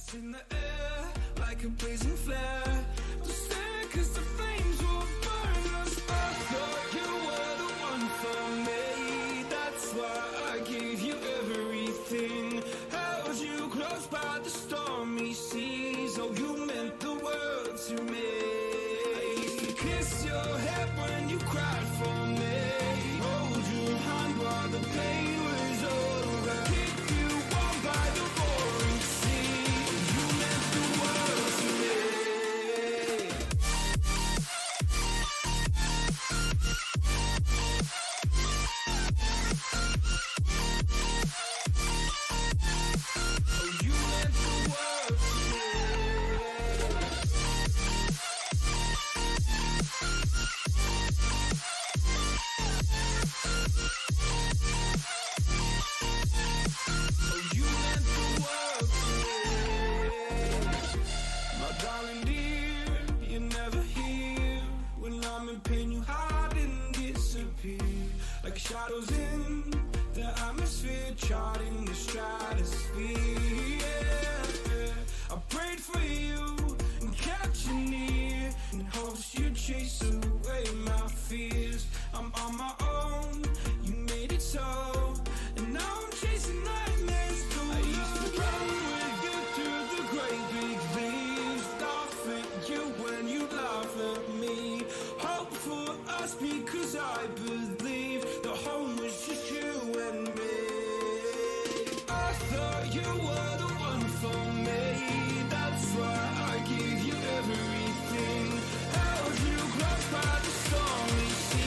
It's in the air like a blazing flare. Don't stare 'cause the flames will burn us. I thought you were the one for me. That's why I gave you everything. Held you close by the stormy seas. Oh, you meant the world to me. I used to kiss your head when you cried for me. Hold your hand while the pain was over. Keep you warm by the roaring sea. You meant the world to me. Oh, you meant the world to me. Oh, you meant the world to me. My darling dear, you're never here. When I'm in pain, you hide and disappear. Like shadows in the atmosphere, charting the stratosphere. Yeah. I prayed for you and kept you near, in hopes you'd chase away my fears. I'm on my own, you made it so, and now I'm chasing nightmares too. I used to run with you through the great big leaves, laugh at you when you laugh at me. Hope for us because I believe the home was just you and me. I thought you were the one for me. That's why I gave you everything. Held you close by the stormy sea.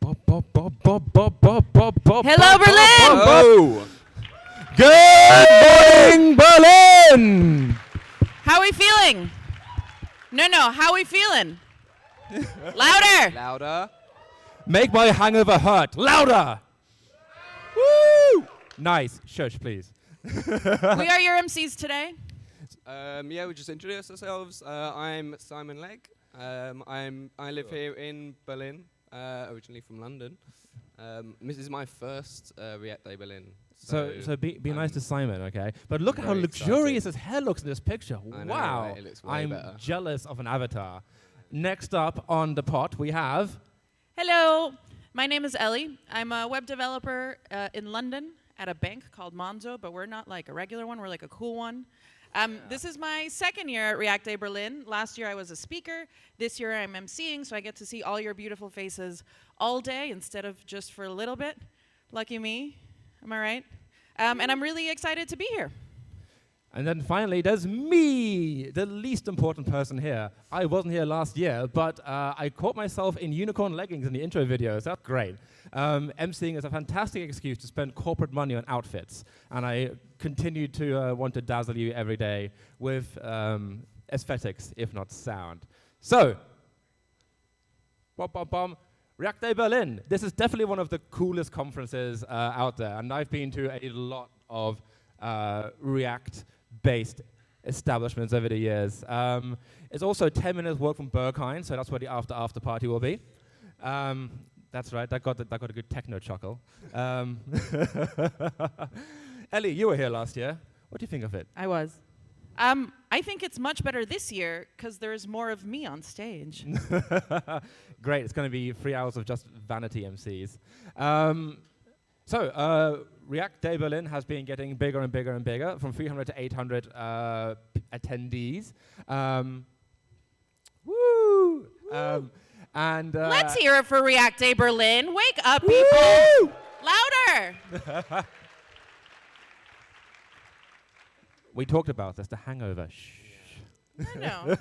Hello, Berlin! Oh! Good morning, Berlin! How are we feeling? No, how are we feeling? Louder! Louder. Make my hangover hurt. Louder! Woo! Nice. Shush, please. We are your MCs today. Yeah, we just introduce ourselves. I'm Simon Legg. I live here in Berlin, originally from London. This is my first React Day Berlin. So be nice to Simon, okay? But look how very luxurious his hair looks in this picture. I know, Wow. right? It looks way I'm better. jealous of an avatar. Next up on the pot, we have... Hello, my name is Ellie. I'm a web developer in London at a bank called Monzo, but we're not like a regular one, we're like a cool one. This is my second year at React Day Berlin. Last year I was a speaker. This year I'm emceeing, so I get to see all your beautiful faces all day instead of just for a little bit. Lucky me, am I right? And I'm really excited to be here. And then finally, there's me, the least important person here. I wasn't here last year, but I caught myself in unicorn leggings in the intro video, so that's great. MCing is a fantastic excuse to spend corporate money on outfits, and I continue to want to dazzle you every day with aesthetics, if not sound. So, React Day Berlin. This is definitely one of the coolest conferences out there, and I've been to a lot of React-based establishments over the years. It's also 10 minutes walk from Berghain, so that's where the after party will be. That's right, that got a good techno chuckle. Ellie, you were here last year. What do you think of it? I was. I think it's much better this year because there's more of me on stage. Great, it's going to be 3 hours of just vanity MCs. React Day Berlin has been getting bigger and bigger and bigger, from 300 to 800 attendees. Woo! Let's hear it for React Day Berlin. Wake up, people! Louder! We talked about this, the hangover. Shh. No.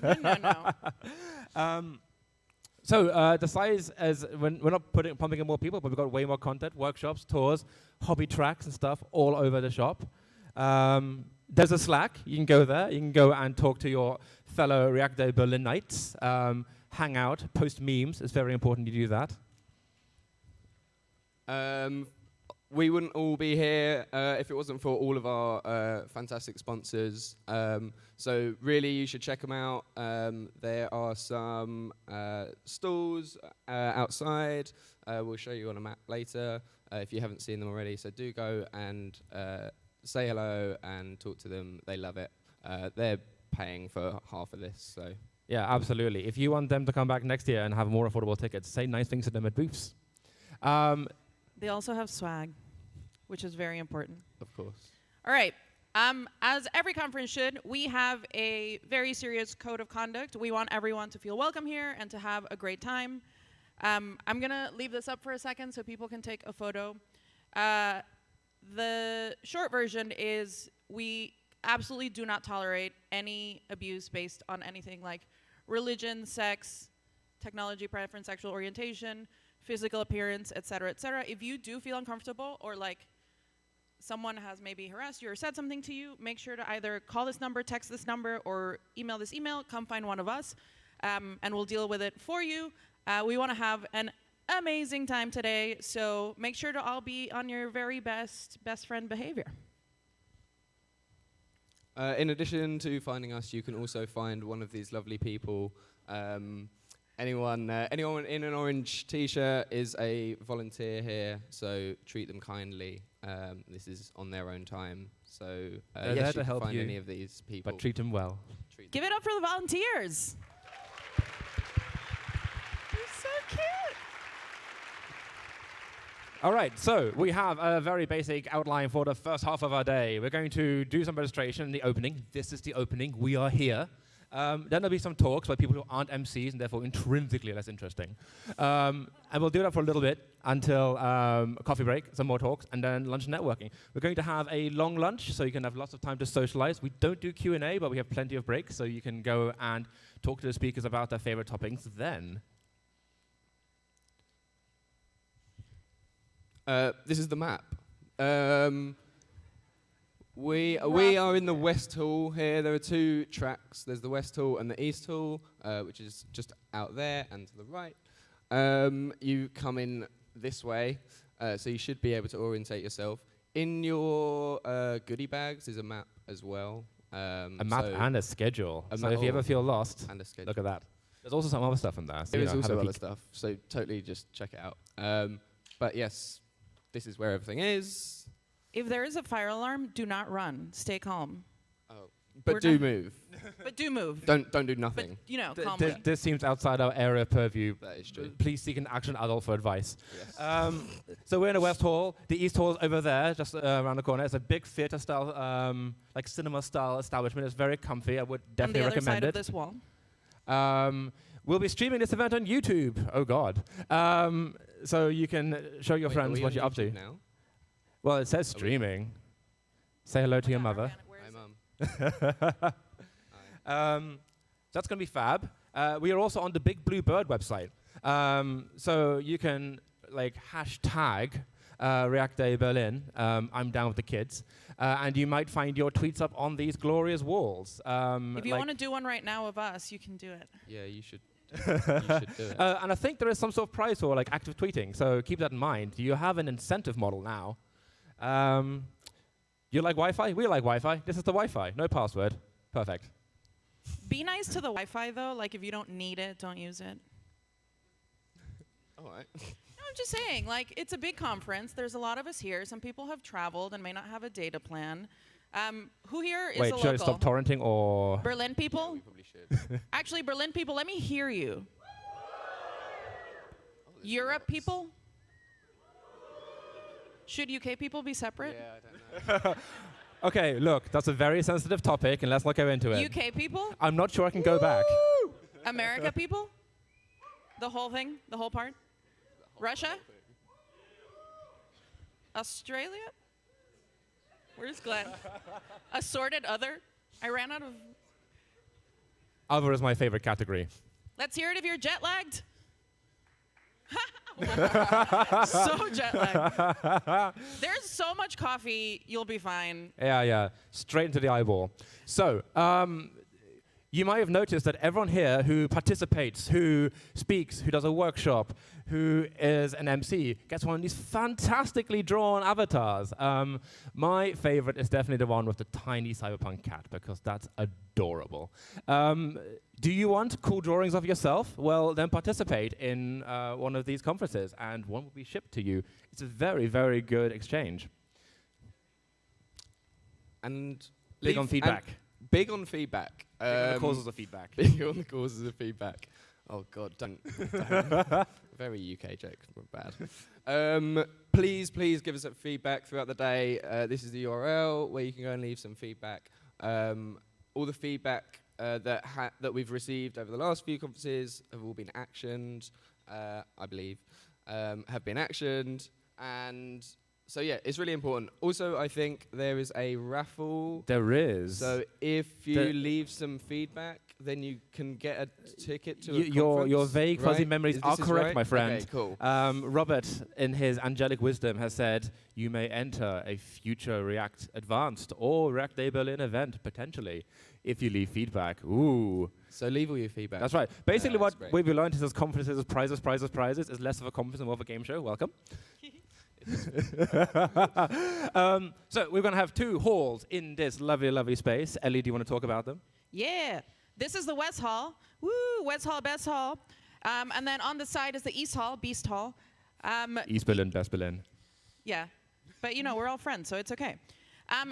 The size is, we're not pumping in more people, but we've got way more content, workshops, tours, hobby tracks and stuff all over the shop. There's a Slack. You can go there. You can go and talk to your fellow React Day Berlinites. Hang out, post memes. It's very important you do that. We wouldn't all be here if it wasn't for all of our fantastic sponsors. So really, you should check them out. There are some stalls outside. We'll show you on a map later if you haven't seen them already. So do go and say hello and talk to them. They love it. They're paying for half of this, so. Yeah, absolutely. If you want them to come back next year and have more affordable tickets, say nice things to them at booths. They also have swag, which is very important. Of course. All right. As every conference should, we have a very serious code of conduct. We want everyone to feel welcome here and to have a great time. I'm going to leave this up for a second so people can take a photo. The short version is we absolutely do not tolerate any abuse based on anything like religion, sex, technology preference, sexual orientation, physical appearance, et cetera, et cetera. If you do feel uncomfortable or like someone has maybe harassed you or said something to you, make sure to either call this number, text this number, or email this email. Come find one of us, and we'll deal with it for you. We want to have an amazing time today, so make sure to all be on your very best friend behavior. In addition to finding us, you can also find one of these lovely people. Anyone in an orange t-shirt is a volunteer here, so treat them kindly. This is on their own time, so They're yes, there you to can help find you, any of these people. but treat them well. Give it up for the volunteers. You're so cute. All right, so we have a very basic outline for the first half of our day. We're going to do some registration in the opening. This is the opening. We are here. Then there'll be some talks by people who aren't MCs and therefore intrinsically less interesting. And we'll do that for a little bit until a coffee break, some more talks, and then lunch and networking. We're going to have a long lunch, so you can have lots of time to socialize. We don't do Q&A, but we have plenty of breaks, so you can go and talk to the speakers about their favorite toppings then. This is the map. We are in the West Hall here. There are two tracks. There's the West Hall and the East Hall, which is just out there and to the right. You come in this way, so you should be able to orientate yourself. In your goodie bags is a map as well. A map and a schedule. So if you ever feel lost, and a schedule. look at that. There's also some other stuff in there. So There is have also a other peek. stuff, so totally just check it out. But yes, this is where everything is. If there is a fire alarm, do not run. Stay calm. But We're do not- move. But do move. Don't do But, nothing. calmly. This seems outside our area of purview. That is true. Please seek an action adult for advice. Yes. So we're in the West Hall. The East Hall is over there, just around the corner. It's a big theater-style, like cinema-style establishment. It's very comfy. I would On the definitely other recommend side it. of this wall. We'll be streaming this event on YouTube. Oh God! So you can show your Wait, friends are we what on you're up to. YouTube now? Well, it says Are we- streaming. Say hello to your mother. Hi, Mum. That's going to be fab. We are also on the Big Blue Bird website. So you can hashtag React Day Berlin. I'm down with the kids. And you might find your tweets up on these glorious walls. If you want to do one right now of us, you can do it. Yeah, you should. You should do it. And I think there is some sort of prize for active tweeting. So keep that in mind. You have an incentive model now. You like Wi-Fi? We like Wi-Fi. This is the Wi-Fi. No password. Perfect. Be nice to the Wi-Fi though. Like if you don't need it, don't use it. All right. No, I'm just saying. Like it's a big conference. There's a lot of us here. Some people have traveled and may not have a data plan. Who here is Wait, a should I local? stop torrenting or? Berlin people? We probably should. Actually, Berlin people, let me hear you. Europe people? Should UK people be separate? Yeah, I don't know. Okay, look, that's a very sensitive topic, and let's not go into it. UK people? I'm not sure I can go back. America people? The whole thing? The whole part? Russia? Australia? Where's Glenn? Assorted other? I ran out of... Other is my favorite category. Let's hear it if you're jet lagged. So jet lagged. There's so much coffee, you'll be fine. Yeah. Straight into the eyeball. So, you might have noticed that everyone here who participates, who speaks, who does a workshop, who is an MC, gets one of these fantastically drawn avatars. My favorite is definitely the one with the tiny cyberpunk cat, because that's adorable. Do you want cool drawings of yourself? Well, then participate in one of these conferences, and one will be shipped to you. It's a very, very good exchange. And Big on feedback. Big on feedback. Big on the causes of feedback. Big on the causes of feedback. Oh God, don't. Very UK joke, bad. Please give us some feedback throughout the day. This is the URL where you can go and leave some feedback. All the feedback that we've received over the last few conferences have all been actioned, I believe, have been actioned, and so yeah, it's really important. Also, I think there is a raffle. There is. So if you leave some feedback, then you can get a ticket to a your conference, vague, fuzzy right? memories This are is correct, right? my friend. Okay, cool. Robert, in his angelic wisdom, has said you may enter a future React Advanced or React Day Berlin event, potentially, if you leave feedback. Ooh. So leave all your feedback. That's right. Basically, that's what great. we've learned is as conferences, as prizes, is less of a conference and more of a game show. Welcome. So we're going to have two halls in this lovely, lovely space. Ellie, do you want to talk about them? Yeah. This is the West Hall. Woo, West Hall, Best Hall. And then on the side is the East Hall, Beast Hall. East Berlin, West Berlin. Yeah. But, we're all friends, so it's okay.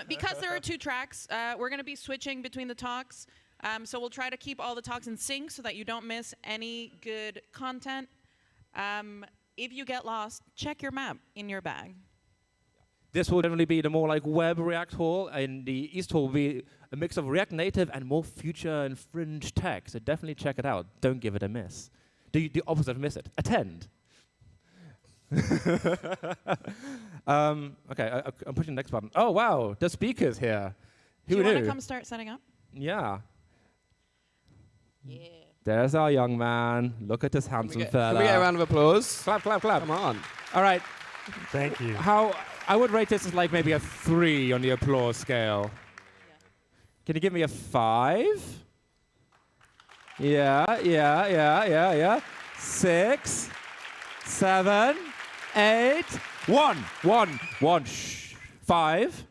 Because there are two tracks, we're going to be switching between the talks. So we'll try to keep all the talks in sync so that you don't miss any good content. If you get lost, check your map in your bag. This will definitely be the more like web React Hall, and the East Hall will be a mix of React Native and more future and fringe tech. So definitely check it out. Don't give it a miss. Do the opposite of miss it. Attend. Okay, I'm pushing the next button. Oh wow, the speaker's here. Do Who you want knew? to come start setting up? Yeah. Yeah. There's our young man. Look at this handsome Can fella. we get a round of applause? Clap, clap, clap. Come on. All right. Thank you. How I would rate this as like maybe a 3 on the applause scale. Can you give me a 5? Yeah. 6, 7, 8, 1. Shh. 5.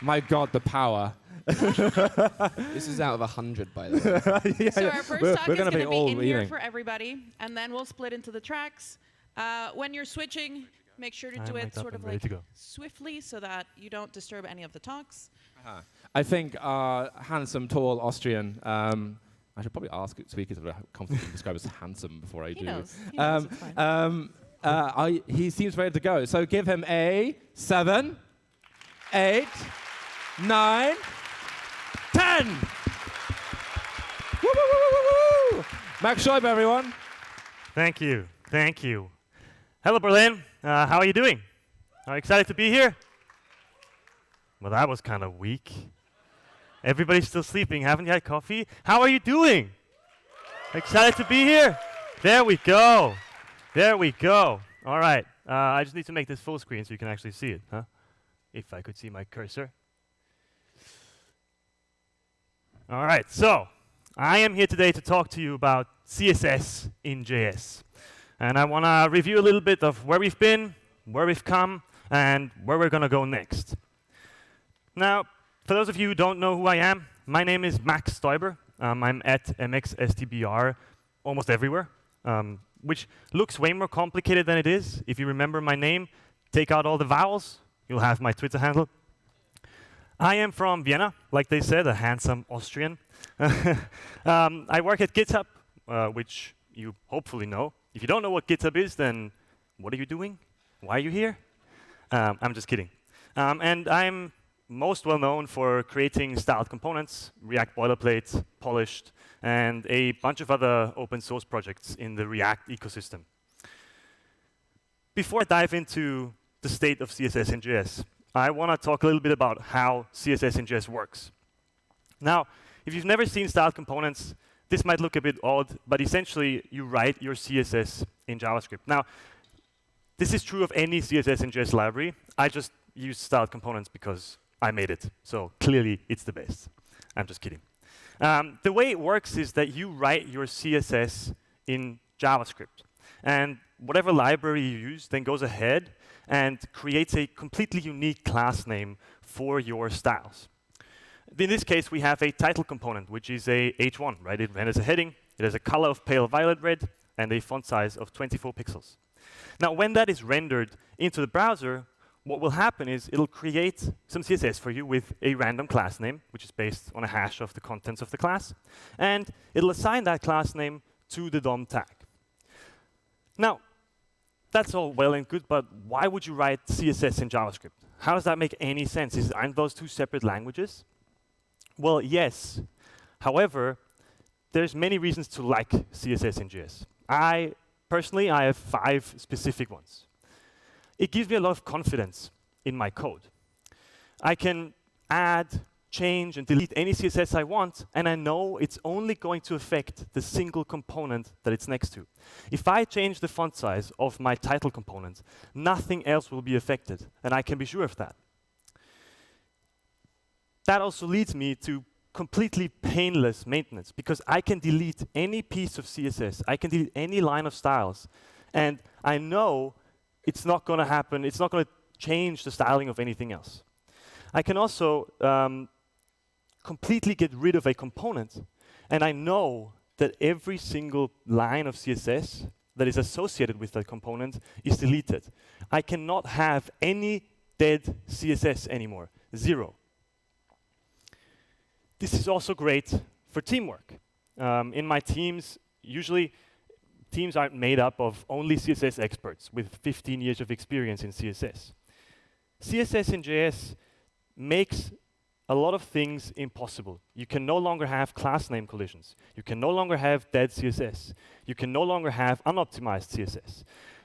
My God, the power. This is out of 100, by the way. Yeah, So yeah. our first We're talk is gonna going be to be all in here evening. for everybody, and then we'll split into the tracks. When you're switching, make sure to I'm do mic'd it up sort and of ready like to go. swiftly so that you don't disturb any of the talks. I think handsome, tall Austrian. I should probably ask speakers if they're comfortable described as handsome before I He do. knows. He knows it's fine. He seems ready to go. So give him a 7, 8, 9, 10. Woo, woo, woo, woo, woo. Max Scheib, everyone. Thank you. Thank you. Hello, Berlin. How are you doing? Are you excited to be here? Well, that was kind of weak. Everybody's still sleeping. Haven't you had coffee? How are you doing? Excited to be here? There we go. There we go. All right. I just need to make this full screen so you can actually see it, huh? If I could see my cursor. All right. So, I am here today to talk to you about CSS in JS. And I want to review a little bit of where we've been, where we've come, and where we're going to go next. Now, for those of you who don't know who I am, my name is Max Stoiber. I'm at MXSTBR almost everywhere, which looks way more complicated than it is. If you remember my name, take out all the vowels, you'll have my Twitter handle. I am from Vienna, like they said, a handsome Austrian. I work at GitHub, which you hopefully know. If you don't know what GitHub is, then what are you doing? Why are you here? I'm just kidding. And I'm most well known for creating styled components, React boilerplate, Polished, and a bunch of other open source projects in the React ecosystem. Before I dive into the state of CSS in JS, I want to talk a little bit about how CSS in JS works. Now, if you've never seen styled components, this might look a bit odd, but essentially you write your CSS in JavaScript. Now, this is true of any CSS in JS library. I just use styled components because I made it, so clearly it's the best. I'm just kidding. The way it works is that you write your CSS in JavaScript, and whatever library you use then goes ahead and creates a completely unique class name for your styles. In this case, we have a title component, which is a H1, right? It renders a heading, it has a color of pale violet red, and a font size of 24 pixels. Now, when that is rendered into the browser, what will happen is it'll create some CSS for you with a random class name, which is based on a hash of the contents of the class, and it'll assign that class name to the DOM tag. Now, that's all well and good, but why would you write CSS in JavaScript? How does that make any sense? Aren't those two separate languages? Well, yes. However, there's many reasons to like CSS in JS. Personally, I have 5 specific ones. It gives me a lot of confidence in my code. I can add, change, and delete any CSS I want, and I know it's only going to affect the single component that it's next to. If I change the font size of my title component, nothing else will be affected, and I can be sure of that. That also leads me to completely painless maintenance, because I can delete any piece of CSS, I can delete any line of styles, and I know it's not going to happen, it's not going to change the styling of anything else. I can also completely get rid of a component, and I know that every single line of CSS that is associated with that component is deleted. I cannot have any dead CSS anymore, 0. This is also great for teamwork. In my teams, usually teams aren't made up of only CSS experts with 15 years of experience in CSS. CSS in JS makes a lot of things impossible. You can no longer have class name collisions. You can no longer have dead CSS. You can no longer have unoptimized CSS.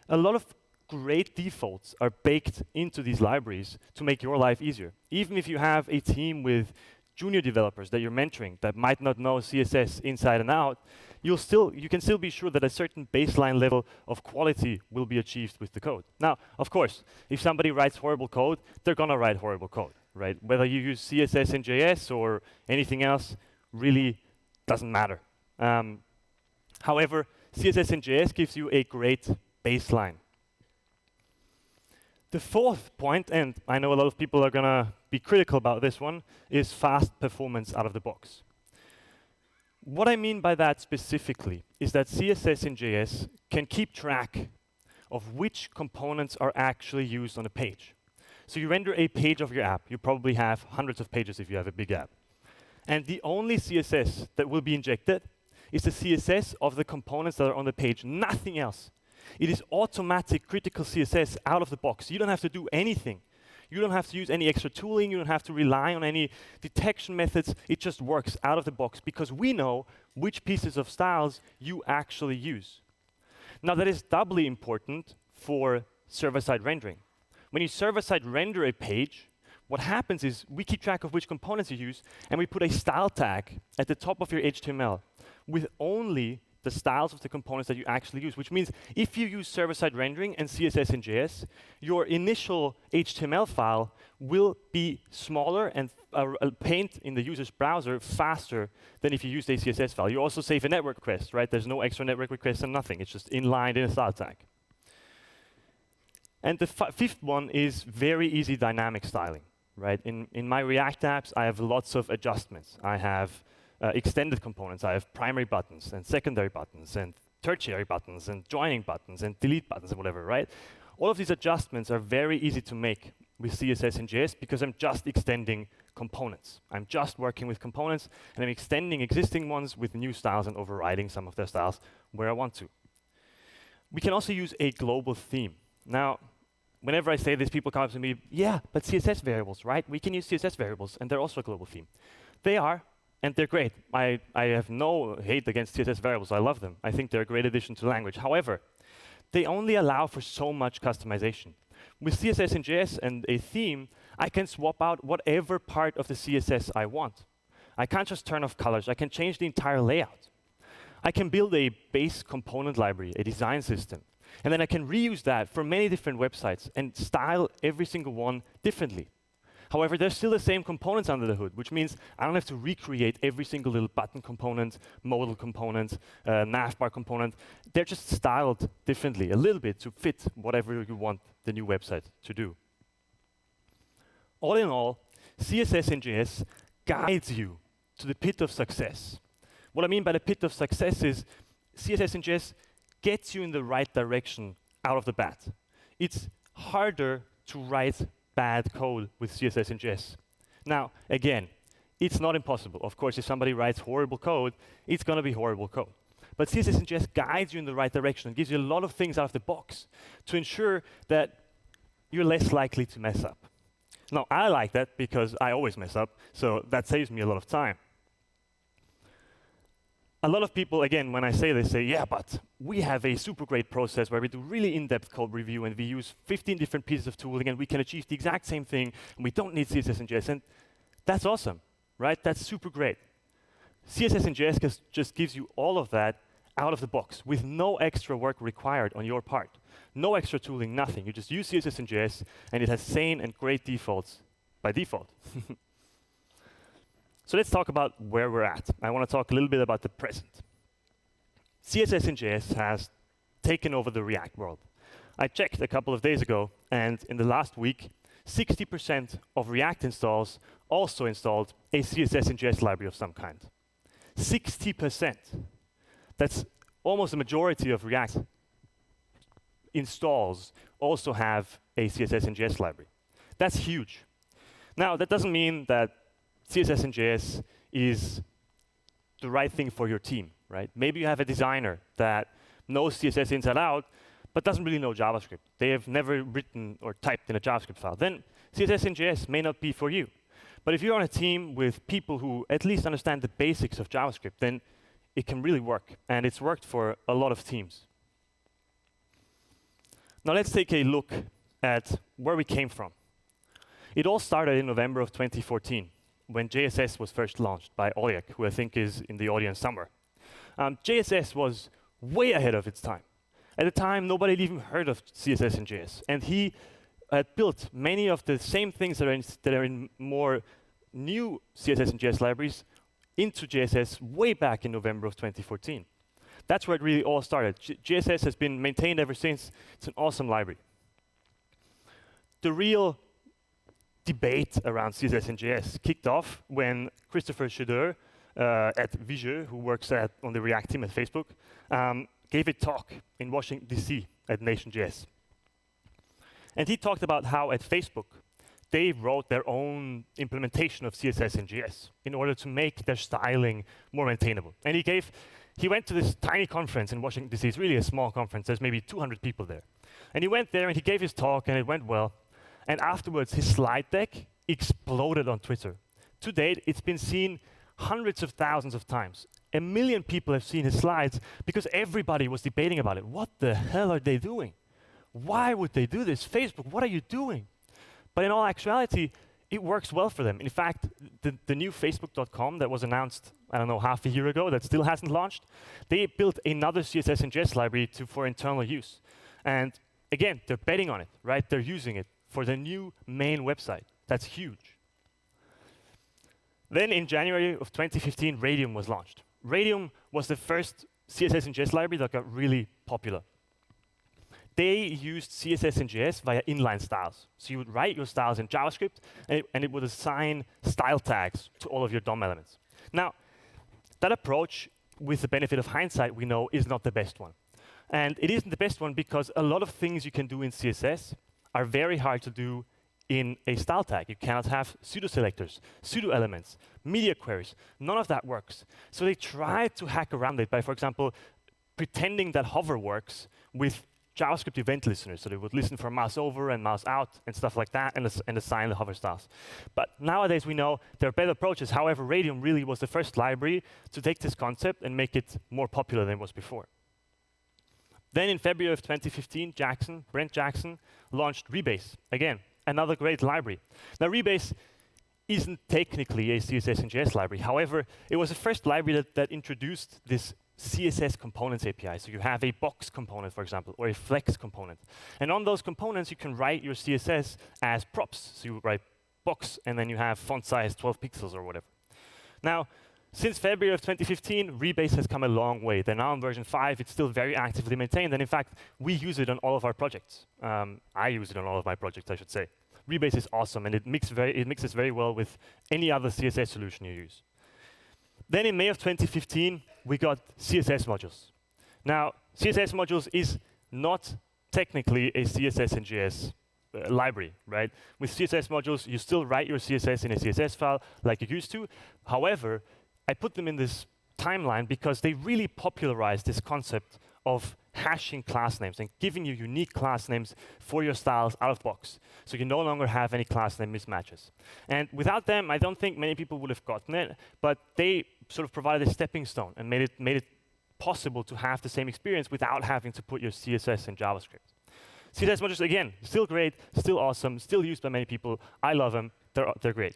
A lot of great defaults are baked into these libraries to make your life easier. Even if you have a team with junior developers that you're mentoring that might not know CSS inside and out, you can still be sure that a certain baseline level of quality will be achieved with the code. Now, of course, if somebody writes horrible code, they're gonna write horrible code, right? Whether you use CSS and JS or anything else really doesn't matter. However, CSS and JS gives you a great baseline. The fourth point, and I know a lot of people are gonna be critical about this one, is fast performance out of the box. What I mean by that specifically is that CSS and JS can keep track of which components are actually used on a page. So you render a page of your app. You probably have hundreds of pages if you have a big app. And the only CSS that will be injected is the CSS of the components that are on the page, nothing else. It is automatic critical CSS out of the box. You don't have to do anything. You don't have to use any extra tooling. You don't have to rely on any detection methods. It just works out of the box because we know which pieces of styles you actually use. Now, that is doubly important for server-side rendering. When you server-side render a page, what happens is we keep track of which components you use, and we put a style tag at the top of your HTML with only the styles of the components that you actually use, which means if you use server-side rendering and CSS and JS, your initial HTML file will be smaller and paint in the user's browser faster than if you use a CSS file. You also save a network request, right? There's no extra network request and nothing. It's just inlined in a style tag. And the fifth one is very easy dynamic styling, right? In my React apps, I have lots of adjustments. I have extended components. I have primary buttons and secondary buttons and tertiary buttons and joining buttons and delete buttons and whatever, right? All of these adjustments are very easy to make with CSS and JS because I'm just extending components. I'm just working with components and I'm extending existing ones with new styles and overriding some of their styles where I want to. We can also use a global theme. Now, whenever I say this, people come up to me, yeah, but CSS variables, right? We can use CSS variables and they're also a global theme. They are, and they're great. I have no hate against CSS variables. I love them. I think they're a great addition to the language. However, they only allow for so much customization. With CSS and JS and a theme, I can swap out whatever part of the CSS I want. I can't just turn off colors. I can change the entire layout. I can build a base component library, a design system, and then I can reuse that for many different websites and style every single one differently. However, there's still the same components under the hood, which means I don't have to recreate every single little button component, modal component, navbar component. They're just styled differently, a little bit, to fit whatever you want the new website to do. All in all, CSS and JS guides you to the pit of success. What I mean by the pit of success is CSS and JS gets you in the right direction out of the bat. It's harder to write bad code with CSS and JS. Now, again, it's not impossible. Of course, if somebody writes horrible code, it's going to be horrible code. But CSS and JS guides you in the right direction and gives you a lot of things out of the box to ensure that you're less likely to mess up. Now, I like that because I always mess up, so that saves me a lot of time. A lot of people, again, when I say this, say, yeah, but we have a super great process where we do really in-depth code review and we use 15 different pieces of tooling and we can achieve the exact same thing and we don't need CSS and JS. And that's awesome, right? That's super great. CSS and JS just gives you all of that out of the box with no extra work required on your part. No extra tooling, nothing. You just use CSS and JS and it has sane and great defaults by default. So let's talk about where we're at. I want to talk a little bit about the present. CSS and JS has taken over the React world. I checked a couple of days ago, and in the last week, 60% of React installs also installed a CSS and JS library of some kind. 60%. That's almost a majority of React installs also have a CSS and JS library. That's huge. Now, that doesn't mean that CSS and JS is the right thing for your team, right? Maybe you have a designer that knows CSS inside out, but doesn't really know JavaScript. They have never written or typed in a JavaScript file. Then CSS and JS may not be for you. But if you're on a team with people who at least understand the basics of JavaScript, then it can really work. And it's worked for a lot of teams. Now let's take a look at where we came from. It all started in November of 2014. when JSS was first launched by Oleg, who I think is in the audience somewhere. JSS was way ahead of its time. At the time, nobody had even heard of CSS and JS, and he had built many of the same things that are in more new CSS and JS libraries into JSS way back in November of 2014. That's where it really all started. JSS has been maintained ever since. It's an awesome library. The real debate around CSS and JS kicked off when Christopher Schroeder at Vizier, who works on the React team at Facebook, gave a talk in Washington, D.C. at Nation.js. And he talked about how at Facebook, they wrote their own implementation of CSS and JS in order to make their styling more maintainable. And he went to this tiny conference in Washington, D.C. It's really a small conference. There's maybe 200 people there. And he went there and he gave his talk and it went well. And afterwards, his slide deck exploded on Twitter. To date, it's been seen hundreds of thousands of times. 1 million people have seen his slides because everybody was debating about it. What the hell are they doing? Why would they do this? Facebook, what are you doing? But in all actuality, it works well for them. In fact, the new Facebook.com that was announced, I don't know, half a year ago, that still hasn't launched, they built another CSS and JS library for internal use. And again, they're betting on it, right? They're using it for the new main website. That's huge. Then in January of 2015, Radium was launched. Radium was the first CSS and JS library that got really popular. They used CSS and JS via inline styles. So you would write your styles in JavaScript, and it would assign style tags to all of your DOM elements. Now, that approach, with the benefit of hindsight, we know is not the best one. And it isn't the best one because a lot of things you can do in CSS are very hard to do in a style tag. You cannot have pseudo-selectors, pseudo-elements, media queries. None of that works. So they tried to hack around it by, for example, pretending that hover works with JavaScript event listeners. So they would listen for mouse over and mouse out and stuff like that and assign the hover styles. But nowadays we know there are better approaches. However, Radium really was the first library to take this concept and make it more popular than it was before. Then in February of 2015, Brent Jackson, launched Rebase. Again, another great library. Now, Rebase isn't technically a CSS and JS library. However, it was the first library that introduced this CSS components API. So you have a box component, for example, or a flex component. And on those components, you can write your CSS as props. So you write box, and then you have font size 12 pixels or whatever. Now, since February of 2015, Rebase has come a long way. They're now on version 5. It's still very actively maintained. And in fact, we use it on all of our projects. I use it on all of my projects, I should say. Rebase is awesome, and it mixes very well with any other CSS solution you use. Then in May of 2015, we got CSS modules. Now, CSS modules is not technically a CSS and JS library, right? With CSS modules, you still write your CSS in a CSS file like you used to. However, I put them in this timeline because they really popularized this concept of hashing class names and giving you unique class names for your styles out of box. So you no longer have any class name mismatches. And without them, I don't think many people would have gotten it, but they sort of provided a stepping stone and made it possible to have the same experience without having to put your CSS in JavaScript. CSS modules, again, still great, still awesome, still used by many people. I love them. They're great.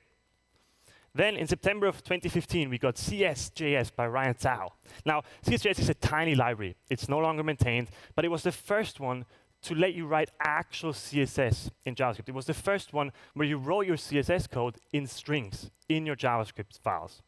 Then in September of 2015, we got CS.js by Ryan Tsao. Now, CS.js is a tiny library. It's no longer maintained, but it was the first one to let you write actual CSS in JavaScript. It was the first one where you wrote your CSS code in strings in your JavaScript files.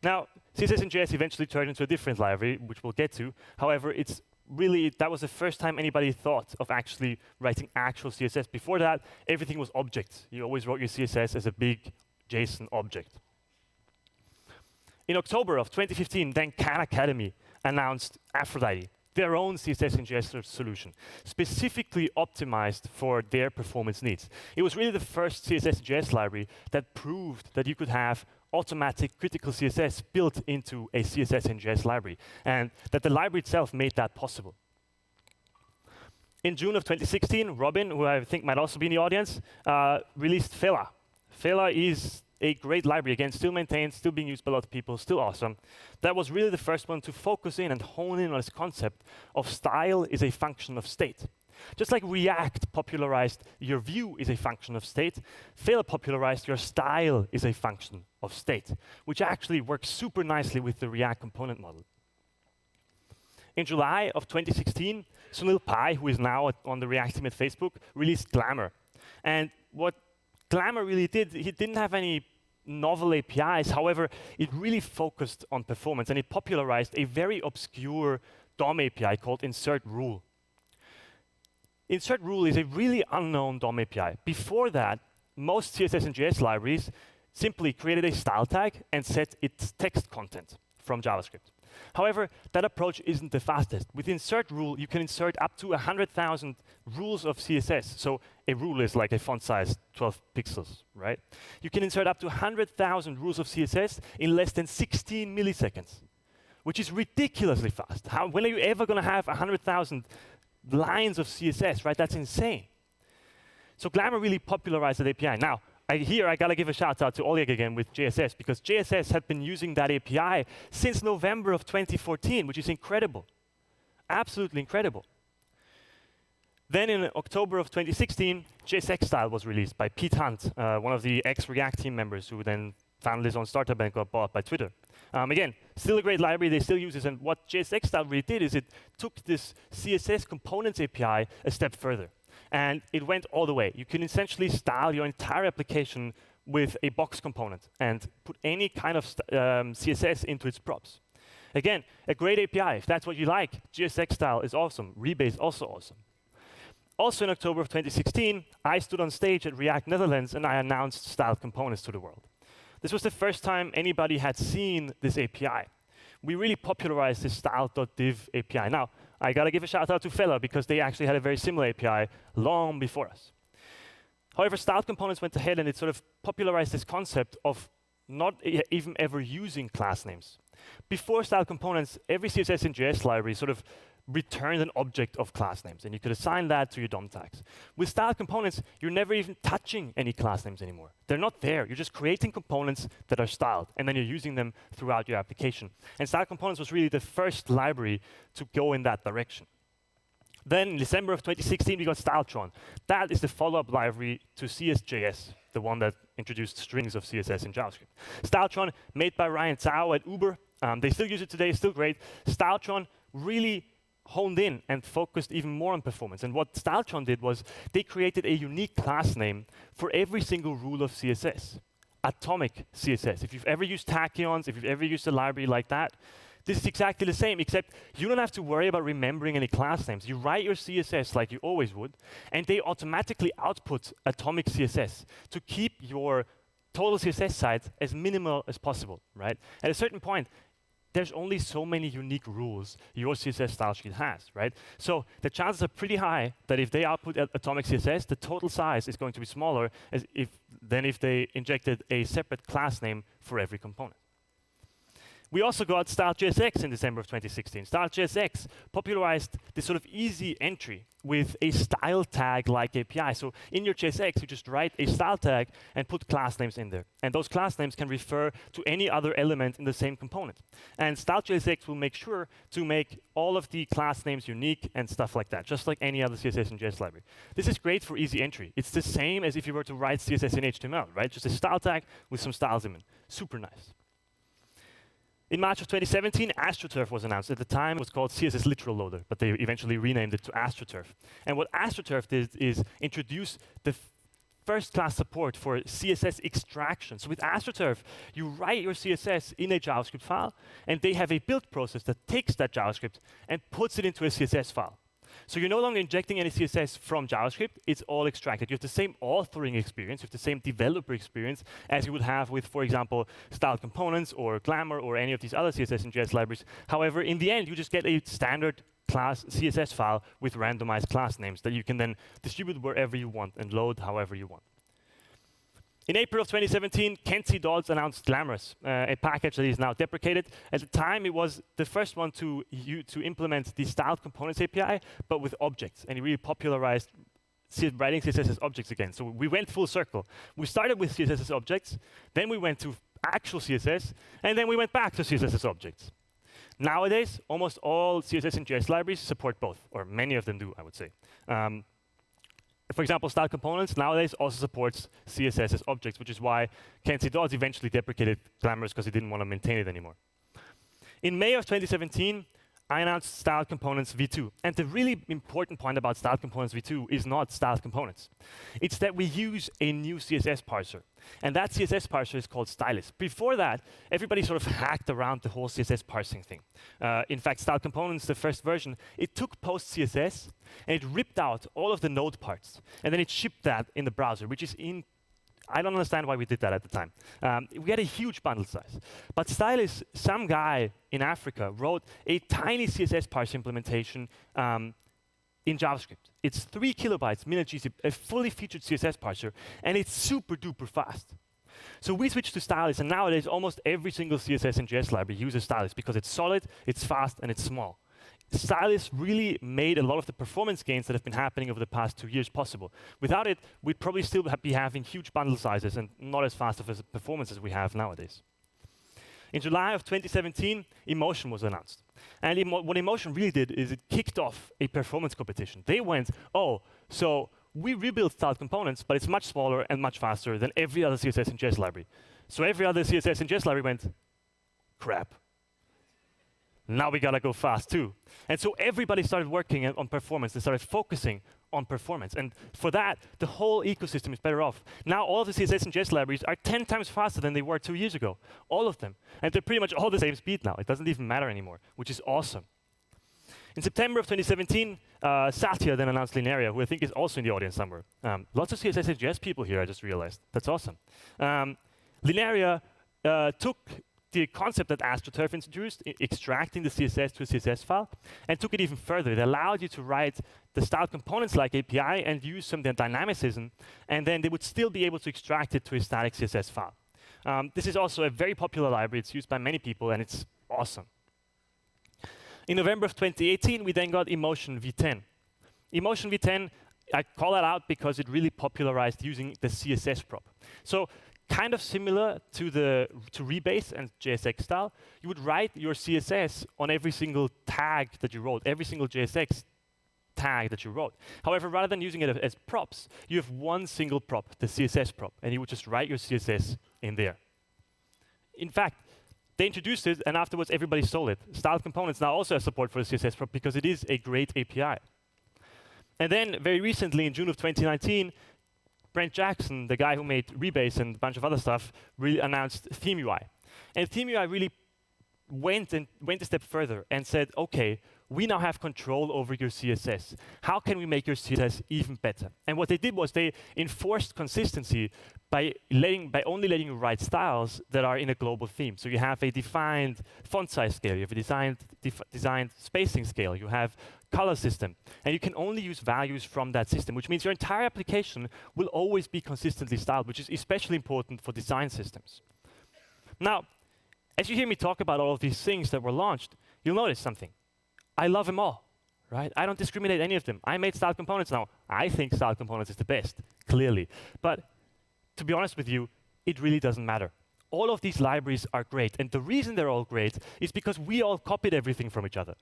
Now, CSS and JS eventually turned into a different library, which we'll get to. However, that was the first time anybody thought of actually writing actual CSS. Before that, everything was objects. You always wrote your CSS as a big JSON object. In October of 2015, then Khan Academy announced Aphrodite, their own CSS and JS solution, specifically optimized for their performance needs. It was really the first CSS and JS library that proved that you could have automatic critical CSS built into a CSS and JS library, and that the library itself made that possible. In June of 2016, Robin, who I think might also be in the audience, released Fela. Fela is a great library, again, still maintained, still being used by a lot of people, still awesome. That was really the first one to focus in and hone in on this concept of style is a function of state. Just like React popularized your view is a function of state, Fela popularized your style is a function of state, which actually works super nicely with the React component model. In July of 2016, Sunil Pai, who is now on the React team at Facebook, released Glamour. And what Glamour really did, he didn't have any novel APIs. However, it really focused on performance, and it popularized a very obscure DOM API called insert rule. Insert rule is a really unknown DOM API. Before that, most CSS and JS libraries simply created a style tag and set its text content from JavaScript. However, that approach isn't the fastest. With insert rule, you can insert up to 100,000 rules of CSS. So a rule is like a font size 12 pixels, right? You can insert up to 100,000 rules of CSS in less than 16 milliseconds, which is ridiculously fast. When are you ever going to have 100,000 lines of CSS, right? That's insane. So Glamour really popularized that API. Now, I gotta give a shout out to Oleg again with JSS, because JSS had been using that API since November of 2014, which is incredible. Absolutely incredible. Then in October of 2016, JSX style was released by Pete Hunt, one of the ex-React team members who then founded his own startup and got bought by Twitter. Again, still a great library, they still use it, and what JSX style really did is it took this CSS components API a step further. And it went all the way. You can essentially style your entire application with a box component and put any kind of CSS into its props. Again, a great API. If that's what you like, JSX style is awesome. Rebase also awesome. Also in October of 2016, I stood on stage at React Netherlands and I announced styled components to the world. This was the first time anybody had seen this API. We really popularized this style.div API. Now, I gotta give a shout out to Fela because they actually had a very similar API long before us. However, styled components went ahead and it sort of popularized this concept of not even ever using class names. Before styled components, every CSS and JS library sort of returned an object of class names, and you could assign that to your DOM tags. With styled components, you're never even touching any class names anymore. They're not there. You're just creating components that are styled, and then you're using them throughout your application. And styled components was really the first library to go in that direction. Then in December of 2016, we got Styletron. That is the follow-up library to CS.js, the one that introduced strings of CSS in JavaScript. Styletron, made by Ryan Tsao at Uber. They still use it today, still great. Styletron really honed in and focused even more on performance. And what Styletron did was they created a unique class name for every single rule of CSS. Atomic CSS. If you've ever used tachyons, if you've ever used a library like that, this is exactly the same, except you don't have to worry about remembering any class names. You write your CSS like you always would, and they automatically output atomic CSS to keep your total CSS size as minimal as possible, right? At a certain point, there's only so many unique rules your CSS style sheet has, right? So the chances are pretty high that if they output atomic CSS, the total size is going to be smaller than if they injected a separate class name for every component. We also got Style.jsx in December of 2016. Style.jsx popularized this sort of easy entry with a style tag-like API. So in your JSX, you just write a style tag and put class names in there. And those class names can refer to any other element in the same component. And Style.jsx will make sure to make all of the class names unique and stuff like that, just like any other CSS and JS library. This is great for easy entry. It's the same as if you were to write CSS in HTML, right? Just a style tag with some styles in it. Super nice. In March of 2017, AstroTurf was announced. At the time, it was called CSS Literal Loader, but they eventually renamed it to AstroTurf. And what AstroTurf did is introduce the first-class support for CSS extraction. So with AstroTurf, you write your CSS in a JavaScript file, and they have a build process that takes that JavaScript and puts it into a CSS file. So you're no longer injecting any CSS from JavaScript. It's all extracted. You have the same authoring experience, you have the same developer experience as you would have with, for example, styled components or Glamour or any of these other CSS and JS libraries. However, in the end, you just get a standard class CSS file with randomized class names that you can then distribute wherever you want and load however you want. In April of 2017, Kenzie Dodds announced Glamorous, a package that is now deprecated. At the time, it was the first one to implement the styled components API, but with objects. And it really popularized writing CSS as objects again. So we went full circle. We started with CSS as objects, then we went to actual CSS, and then we went back to CSS as objects. Nowadays, almost all CSS and JS libraries support both, or many of them do, I would say. For example, Style Components nowadays also supports CSS as objects, which is why Kenzie Dodds eventually deprecated Glamorous because he didn't want to maintain it anymore. In May of 2017, I announced Style Components v2. And the really important point about Style Components v2 is not Style Components. It's that we use a new CSS parser. And that CSS parser is called Stylus. Before that, everybody sort of hacked around the whole CSS parsing thing. In fact, Style Components, the first version, it took post-CSS and it ripped out all of the node parts. And then it shipped that in the browser, which is I don't understand why we did that at the time. We had a huge bundle size. But Stylus, some guy in Africa wrote a tiny CSS parse implementation in JavaScript. It's 3 kilobytes, min.gzip, a fully featured CSS parser, and it's super duper fast. So we switched to Stylus, and nowadays almost every single CSS and JS library uses Stylus because it's solid, it's fast, and it's small. Stylus really made a lot of the performance gains that have been happening over the past 2 years possible. Without it, we'd probably still be having huge bundle sizes and not as fast of a performance as we have nowadays. In July of 2017, Emotion was announced. And what Emotion really did is it kicked off a performance competition. They went, oh, so we rebuilt Style Components, but it's much smaller and much faster than every other CSS and JS library. So every other CSS and JS library went, crap. Now we gotta go fast too. And so everybody started working on performance. They started focusing on performance. And for that, the whole ecosystem is better off. Now all of the CSS and JS libraries are 10 times faster than they were 2 years ago. All of them. And they're pretty much all the same speed now. It doesn't even matter anymore, which is awesome. In September of 2017, Satya then announced Linearia, who I think is also in the audience somewhere. Lots of CSS and JS people here, I just realized. That's awesome. Linearia took the concept that AstroTurf introduced, extracting the CSS to a CSS file, and took it even further. It allowed you to write the Style Components-like API and use some dynamicism, and then they would still be able to extract it to a static CSS file. This is also a very popular library. It's used by many people, and it's awesome. In November of 2018, we then got Emotion v10. Emotion v10, I call that out because it really popularized using the CSS prop. So kind of similar to Rebase and JSX style, you would write your CSS on every single tag that you wrote, every single JSX tag that you wrote. However, rather than using it as props, you have one single prop, the CSS prop, and you would just write your CSS in there. In fact, they introduced it, and afterwards everybody stole it. Style Components now also has support for the CSS prop because it is a great API. And then, very recently, in June of 2019, Brent Jackson, the guy who made Rebase and a bunch of other stuff, really announced ThemeUI. And ThemeUI really went a step further and said, okay, we now have control over your CSS. How can we make your CSS even better? And what they did was they enforced consistency by only letting you write styles that are in a global theme. So you have a defined font size scale, you have a designed spacing scale, you have color system, and you can only use values from that system, which means your entire application will always be consistently styled, which is especially important for design systems. Now, as you hear me talk about all of these things that were launched, you'll notice something. I love them all, right? I don't discriminate any of them. I made Style Components now. I think Style Components is the best, clearly. But to be honest with you, it really doesn't matter. All of these libraries are great, and the reason they're all great is because we all copied everything from each other.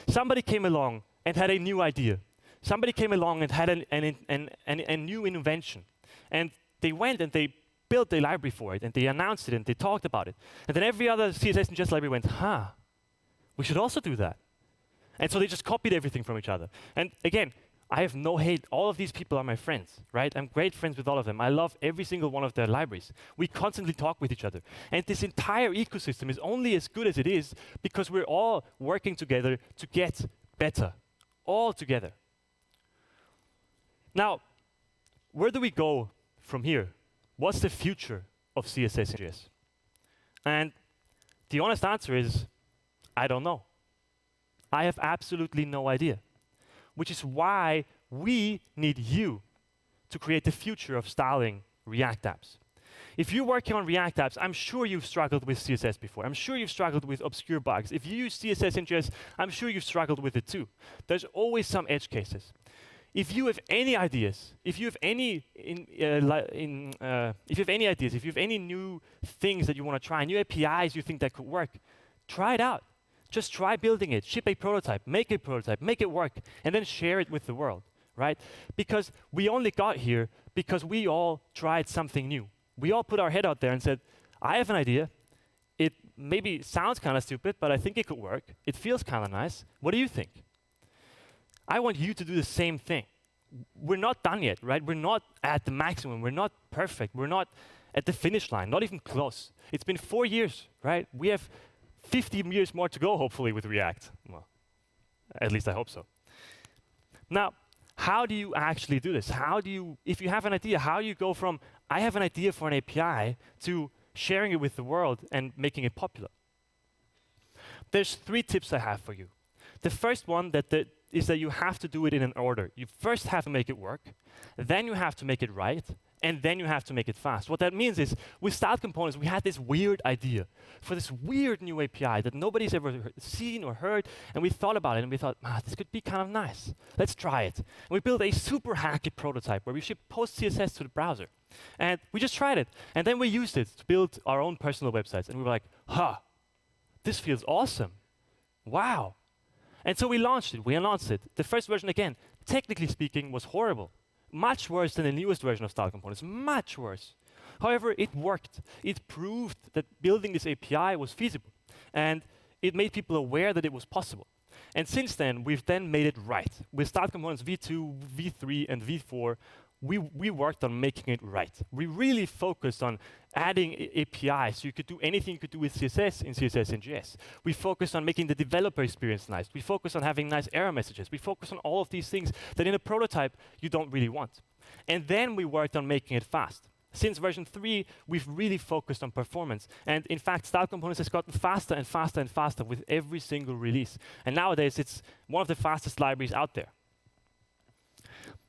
Somebody came along and had a new idea. Somebody came along and had a new invention. And they went and they built a library for it, and they announced it, and they talked about it. And then every other CSS and JS library went, we should also do that. And so they just copied everything from each other. And again, I have no hate. All of these people are my friends, right? I'm great friends with all of them. I love every single one of their libraries. We constantly talk with each other. And this entire ecosystem is only as good as it is because we're all working together to get better, all together. Now, where do we go from here? What's the future of CSS and JS? And the honest answer is, I don't know. I have absolutely no idea. Which is why we need you to create the future of styling React apps. If you're working on React apps, I'm sure you've struggled with CSS before. I'm sure you've struggled with obscure bugs. If you use CSS and JS, I'm sure you've struggled with it too. There's always some edge cases. If you have any ideas, if you have any new things that you want to try, new APIs you think that could work, try it out. Just try building it, ship a prototype, make it work, and then share it with the world, right? Because we only got here because we all tried something new. We all put our head out there and said, I have an idea. It maybe sounds kind of stupid, but I think it could work. It feels kind of nice. What do you think? I want you to do the same thing. We're not done yet, right? We're not at the maximum. We're not perfect. We're not at the finish line, not even close. It's been 4 years, right? We have 50 years more to go, hopefully, with React. Well, at least I hope so. Now, how do you actually do this? How do you, if you have an idea, how do you go from, I have an idea for an API, to sharing it with the world and making it popular? There's 3 tips I have for you. The first one is that you have to do it in an order. You first have to make it work, then you have to make it right, and then you have to make it fast. What that means is, with Styled Components, we had this weird idea for this weird new API that nobody's ever seen or heard, and we thought about it, and we thought, this could be kind of nice. Let's try it. And we built a super hacky prototype where we ship post-CSS to the browser. And we just tried it. And then we used it to build our own personal websites. And we were like, this feels awesome. Wow. And so we launched it. We announced it. The first version, again, technically speaking, was horrible. Much worse than the newest version of Styled Components. Much worse. However, it worked. It proved that building this API was feasible. And it made people aware that it was possible. And since then, we've then made it right. With Styled Components v2, v3, and v4, we worked on making it right. We really focused on adding APIs so you could do anything you could do with CSS in CSS and JS. We focused on making the developer experience nice. We focused on having nice error messages. We focused on all of these things that in a prototype you don't really want. And then we worked on making it fast. Since version 3, we've really focused on performance. And in fact, Styled Components has gotten faster and faster and faster with every single release. And nowadays, it's one of the fastest libraries out there.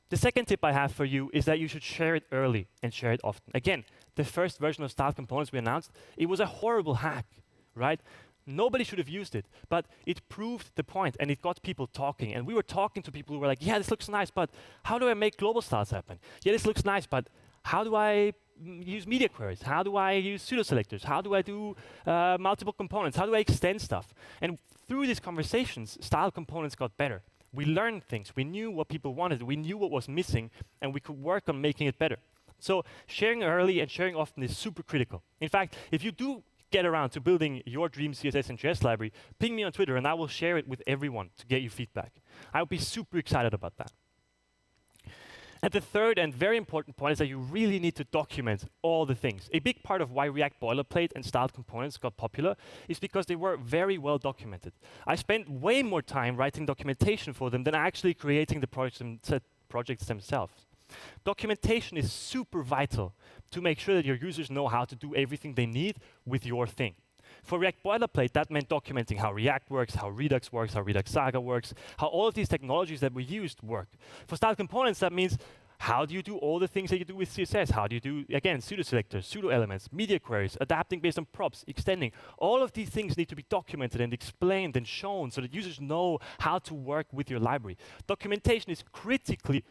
The second tip I have for you is that you should share it early and share it often. Again, the first version of Styled Components we announced, it was a horrible hack, right? Nobody should have used it, but it proved the point and it got people talking. And we were talking to people who were like, yeah, this looks nice, but how do I make global styles happen? Yeah, this looks nice, but how do I use media queries? How do I use pseudo selectors? How do I do multiple components? How do I extend stuff? And through these conversations, Styled Components got better. We learned things. We knew what people wanted. We knew what was missing, and we could work on making it better. So sharing early and sharing often is super critical. In fact, if you do get around to building your dream CSS and JS library, ping me on Twitter, and I will share it with everyone to get you feedback. I would be super excited about that. And the third and very important point is that you really need to document all the things. A big part of why React Boilerplate and Styled Components got popular is because they were very well documented. I spent way more time writing documentation for them than actually creating the projects themselves. Documentation is super vital to make sure that your users know how to do everything they need with your thing. For React Boilerplate, that meant documenting how React works, how Redux works, how Redux Saga works, how all of these technologies that we used work. For Styled Components, that means how do you do all the things that you do with CSS? How do you do, again, pseudo selectors, pseudo elements, media queries, adapting based on props, extending. All of these things need to be documented and explained and shown so that users know how to work with your library. Documentation is critically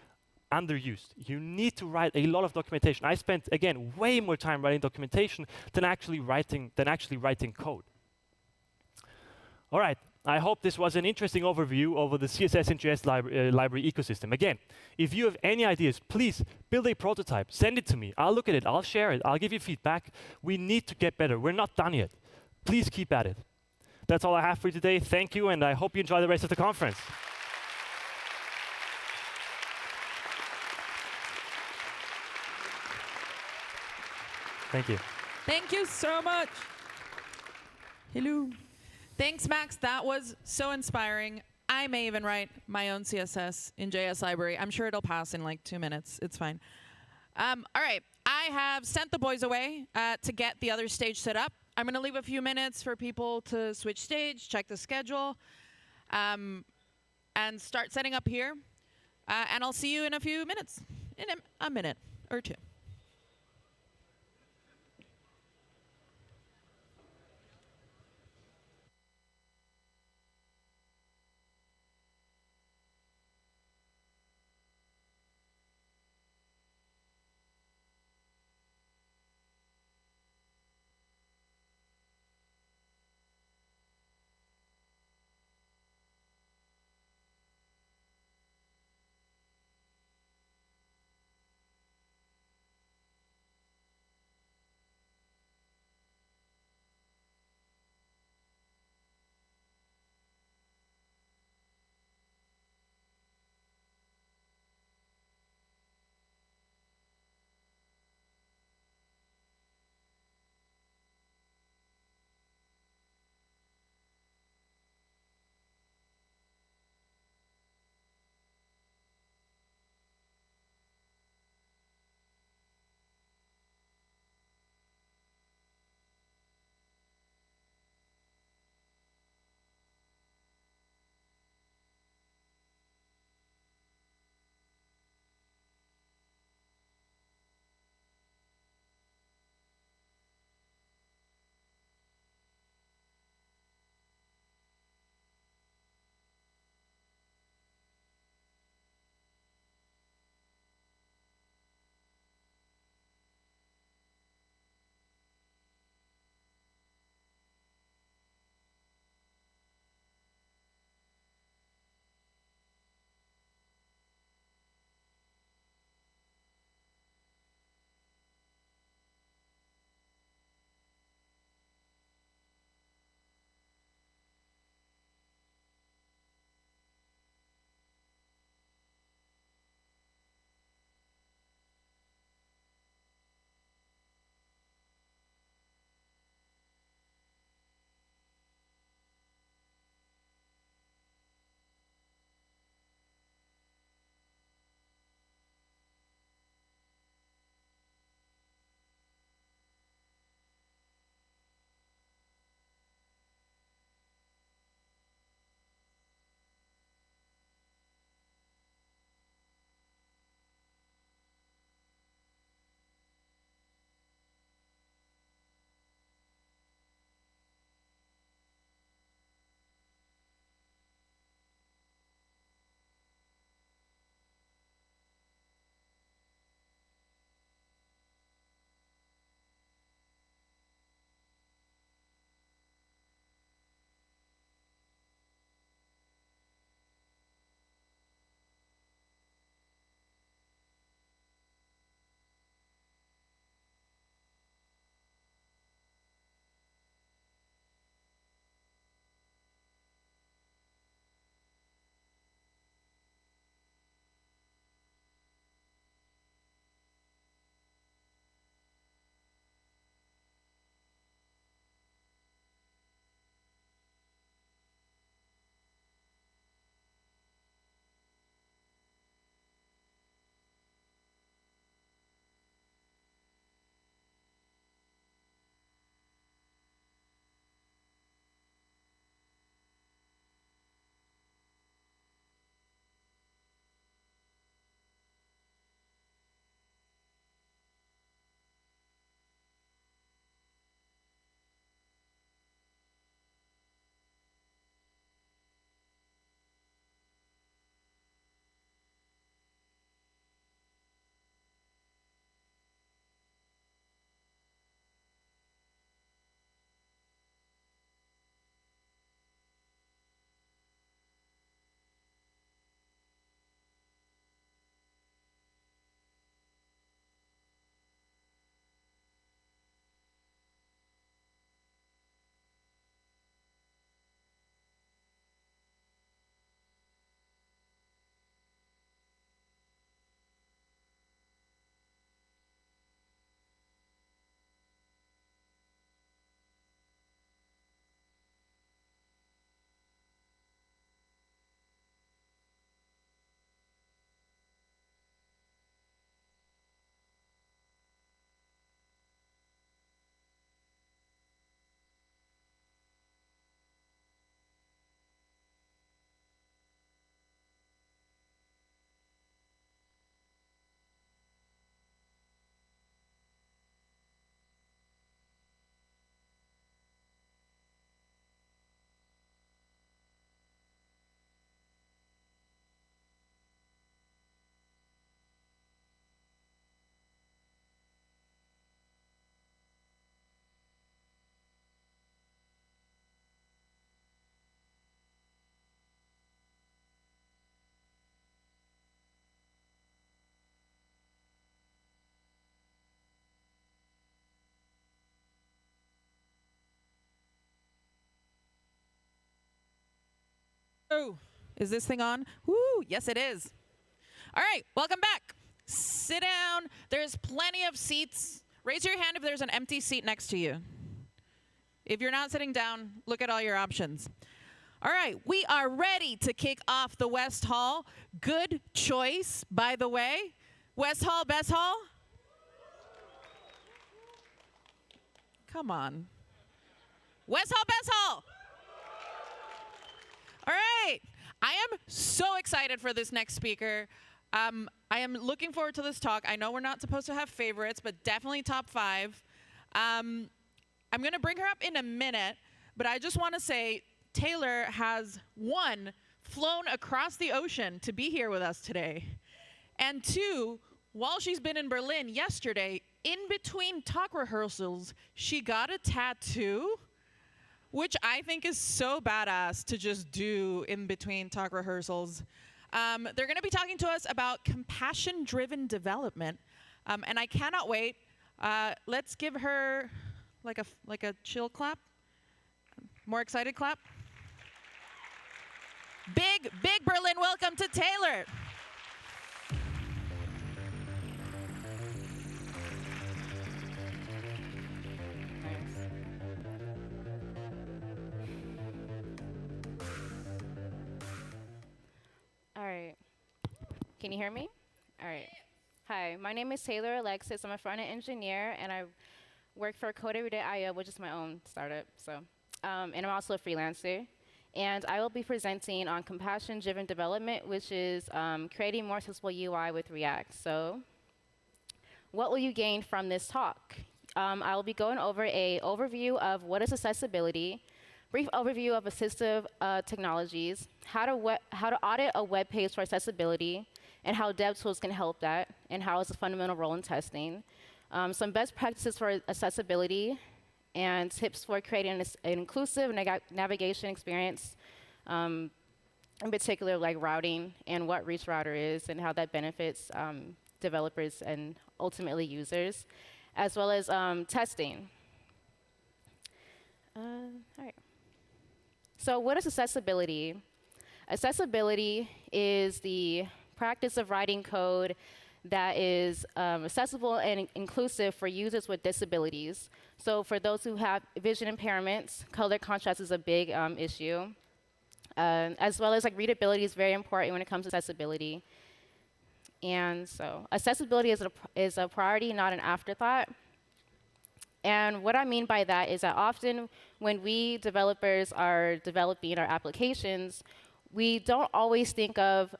underused. You need to write a lot of documentation. I spent, again, way more time writing documentation than actually writing code. All right, I hope this was an interesting overview over the CSS and JS library ecosystem. Again, if you have any ideas, please build a prototype, send it to me. I'll look at it, I'll share it, I'll give you feedback. We need to get better. We're not done yet. Please keep at it. That's all I have for you today. Thank you, and I hope you enjoy the rest of the conference. Thank you. Thank you so much. Hello. Thanks, Max. That was so inspiring. I may even write my own CSS in JS library. I'm sure it'll pass in like 2 minutes. It's fine. All right. I have sent the boys away to get the other stage set up. I'm going to leave a few minutes for people to switch stage, check the schedule, and start setting up here. And I'll see you in a few minutes, in a minute or two. Oh, is this thing on? Woo, yes it is. All right, welcome back. Sit down. There's plenty of seats. Raise your hand if there's an empty seat next to you. If you're not sitting down, look at all your options. All right, we are ready to kick off the West Hall. Good choice, by the way. West Hall, Best Hall? Come on. West Hall, Best Hall! All right, I am so excited for this next speaker. I am looking forward to this talk. I know we're not supposed to have favorites, but definitely top 5. I'm going to bring her up in a minute, but I just want to say Taylor has, 1, flown across the ocean to be here with us today, and 2, while she's been in Berlin yesterday, in between talk rehearsals, she got a tattoo, which I think is so badass to just do in between talk rehearsals. They're going to be talking to us about compassion-driven development, and I cannot wait. Let's give her like a chill clap. More excited clap. Big Berlin welcome to Taylor. All right. Can you hear me? All right. Hi, my name is Taylor Alexis. I'm a front-end engineer, and I work for Code.io, which is my own startup. And I'm also a freelancer. And I will be presenting on compassion-driven development, which is creating more accessible UI with React. So what will you gain from this talk? I will be going over an overview of what is accessibility, brief overview of assistive technologies, how to audit a web page for accessibility, and how dev tools can help that, and how it's a fundamental role in testing. Some best practices for accessibility, and tips for creating an inclusive navigation experience, in particular like routing and what Reach Router is and how that benefits developers and ultimately users, as well as testing. All right. So what is accessibility? Accessibility is the practice of writing code that is accessible and inclusive for users with disabilities. So for those who have vision impairments, color contrast is a big issue. As well as like readability is very important when it comes to accessibility. And so accessibility is a priority, not an afterthought. And what I mean by that is that often when we developers are developing our applications, we don't always think of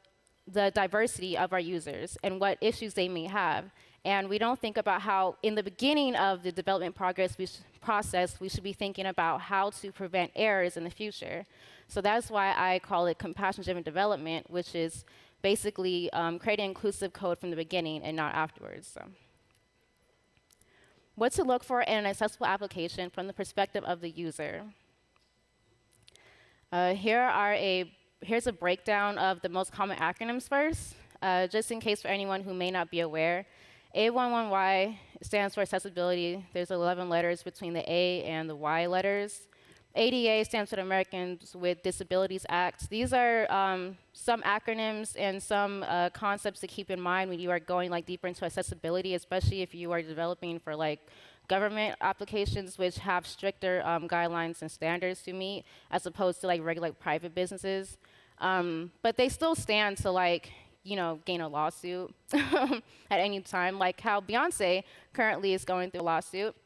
the diversity of our users and what issues they may have. And we don't think about how, in the beginning of the development process, we should be thinking about how to prevent errors in the future. So that's why I call it compassion-driven development, which is basically creating inclusive code from the beginning and not afterwards. So. What to look for in an accessible application from the perspective of the user. Here's a breakdown of the most common acronyms first, just in case for anyone who may not be aware. A11Y stands for accessibility. There's 11 letters between the A and the Y letters. ADA stands for the Americans with Disabilities Act. These are some acronyms and some concepts to keep in mind when you are going like deeper into accessibility, especially if you are developing for like government applications which have stricter guidelines and standards to meet as opposed to like regular private businesses. But they still stand to like, you know, gain a lawsuit at any time, like how Beyonce currently is going through a lawsuit.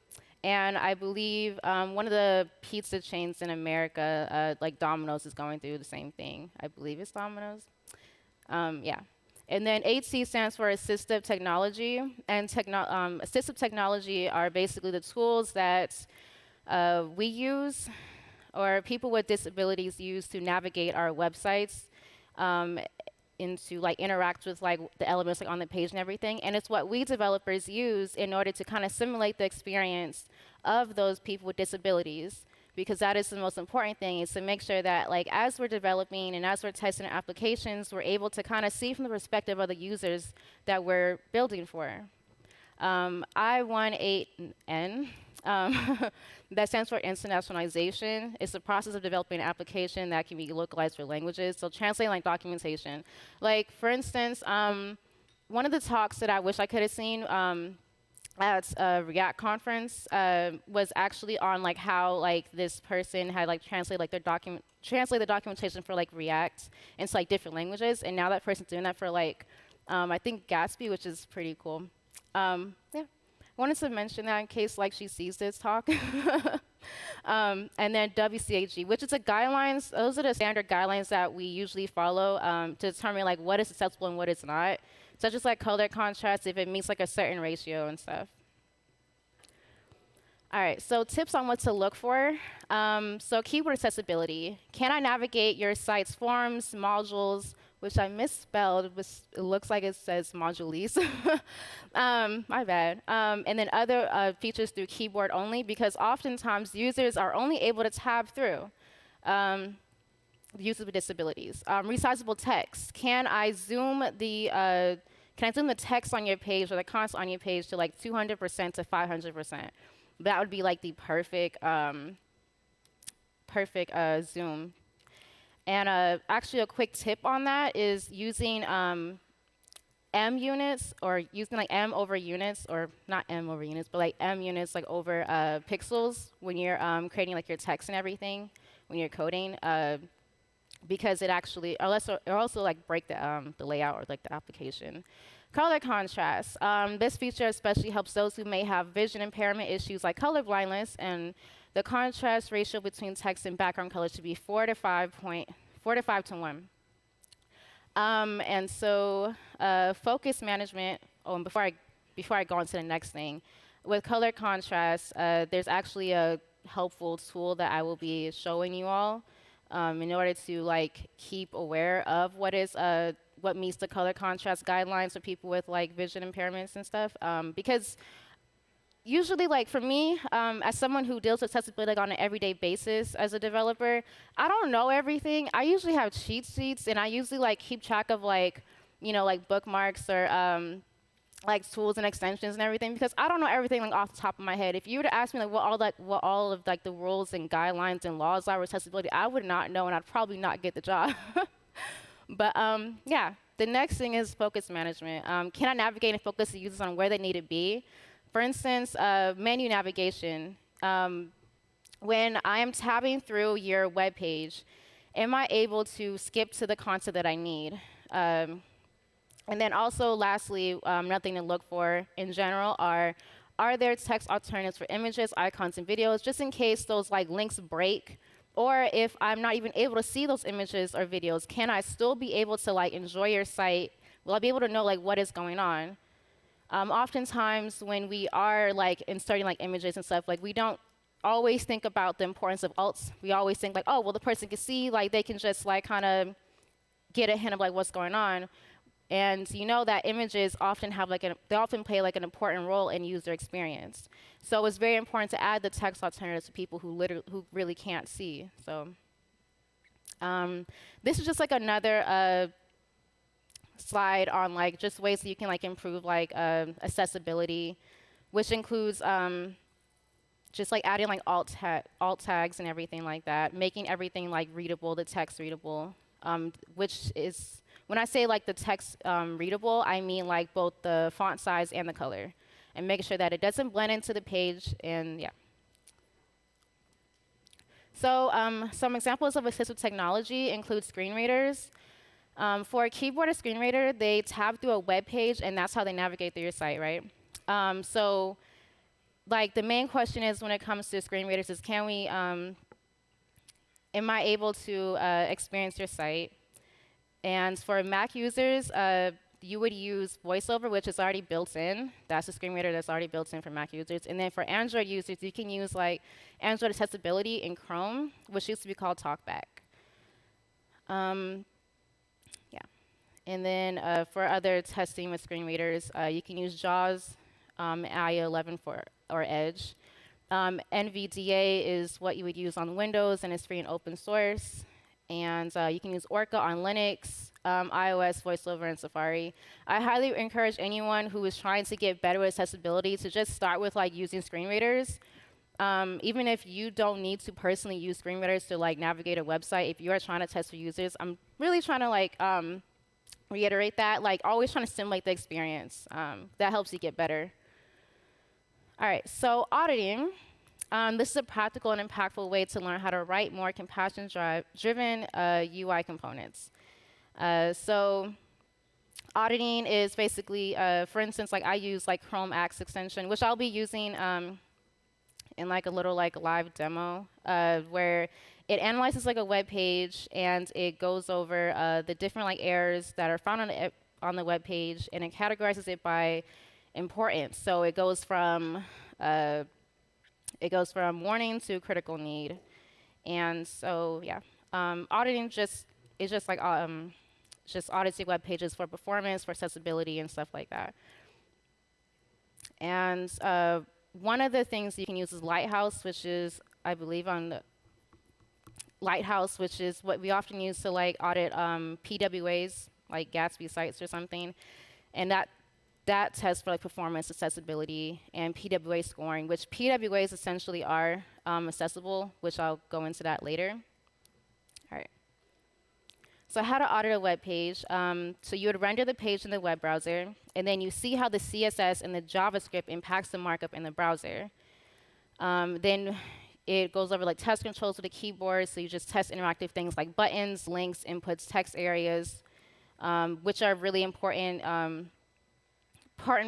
And I believe one of the pizza chains in America, like Domino's, is going through the same thing. I believe it's Domino's. Yeah. And then 8C stands for assistive technology. And assistive technology are basically the tools that we use or people with disabilities use to navigate our websites and to like interact with like the elements like on the page and everything. And it's what we developers use in order to kind of simulate the experience of those people with disabilities, because that is the most important thing, is to make sure that like as we're developing and as we're testing our applications, we're able to kind of see from the perspective of the users that we're building for. I18N That stands for internationalization. It's the process of developing an application that can be localized for languages. So translating like documentation. Like for instance, one of the talks that I wish I could have seen at a React conference was actually on like how like this person had like translated like translate the documentation for like React into like different languages, and now that person's doing that for like I think Gatsby, which is pretty cool. Yeah, wanted to mention that in case like she sees this talk. And then WCAG, which is the guidelines. Those are the standard guidelines that we usually follow to determine like what is acceptable and what is not, such as like color contrast if it meets like a certain ratio and stuff. All right, so tips on what to look for. So keyword accessibility. Can I navigate your site's forms, modules, which I misspelled, but it looks like it says modules. My bad. And then other features through keyboard only, because oftentimes users are only able to tab through. Users with disabilities. Resizable text. Can I zoom the text on your page or the content on your page to like 200% to 500%? That would be like the perfect zoom. And actually a quick tip on that is using M units, or using like M over units, or not M over units, but like M units like over pixels when you're creating like your text and everything, when you're coding, because it actually, it also like break the layout or like the application. Color contrast. This feature especially helps those who may have vision impairment issues like color blindness, and the contrast ratio between text and background color should be 4 to 5 to 1. And so focus management, and before I go on to the next thing, with color contrast, there's actually a helpful tool that I will be showing you all in order to like keep aware of what meets the color contrast guidelines for people with like vision impairments and stuff. Because usually, like for me, as someone who deals with accessibility like, on an everyday basis as a developer, I don't know everything. I usually have cheat sheets, and I usually like keep track of like, like bookmarks or like tools and extensions and everything, because I don't know everything like off the top of my head. If you were to ask me like what all of like the rules and guidelines and laws are with accessibility, I would not know, and I'd probably not get the job. But yeah, the next thing is focus management. Can I navigate and focus the users on where they need to be? For instance, menu navigation. When I am tabbing through your web page, am I able to skip to the content that I need? And then also, lastly, another thing to look for in general are there text alternatives for images, icons, and videos, just in case those like links break. Or if I'm not even able to see those images or videos, can I still be able to like enjoy your site? Will I be able to know like what is going on? Oftentimes when we are like inserting like images and stuff, like we don't always think about the importance of alts. We always think like, oh, well the person can see, like they can just like kind of get a hint of like what's going on. And you know that images often have like they often play like an important role in user experience. So it's very important to add the text alternatives to people who really can't see. So this is just like another slide on like just ways that you can like improve like accessibility, which includes just like adding like alt tags and everything like that, making everything like readable, the text readable, which is, when I say like the text readable, I mean like both the font size and the color, and making sure that it doesn't blend into the page, and yeah. So some examples of assistive technology include screen readers. For a keyboard or screen reader, they tab through a web page, and that's how they navigate through your site, right? So like the main question is, when it comes to screen readers, is can we, am I able to experience your site? And for Mac users, you would use VoiceOver, which is already built in. That's a screen reader that's already built in for Mac users. And then for Android users, you can use like Android accessibility in Chrome, which used to be called TalkBack. Yeah. And then for other testing with screen readers, you can use JAWS, IE11 or Edge. NVDA is what you would use on Windows, and it's free and open source. And you can use Orca on Linux, iOS, VoiceOver, and Safari. I highly encourage anyone who is trying to get better with accessibility to just start with like using screen readers, even if you don't need to personally use screen readers to like navigate a website, if you are trying to test for users, I'm really trying to like reiterate that, like always trying to simulate the experience. That helps you get better. All right, so auditing. This is a practical and impactful way to learn how to write more compassion-driven UI components. So auditing is basically, for instance, like I use like Chrome Axe extension, which I'll be using in like a little like live demo where it analyzes like a web page and it goes over the different like errors that are found on the web page, and it categorizes it by importance. So it goes from warning to critical need. And so yeah, auditing is just like just auditing web pages for performance, for accessibility, and stuff like that. And one of the things you can use is Lighthouse, which is, I believe, on the Lighthouse, which is what we often use to like audit PWAs, like Gatsby sites or something, and that tests for like performance, accessibility, and PWA scoring, which PWAs essentially are accessible, which I'll go into that later. All right. So how to audit a web page. So you would render the page in the web browser, and then you see how the CSS and the JavaScript impacts the markup in the browser. Then it goes over like test controls with the keyboard, so you just test interactive things like buttons, links, inputs, text areas, which are really important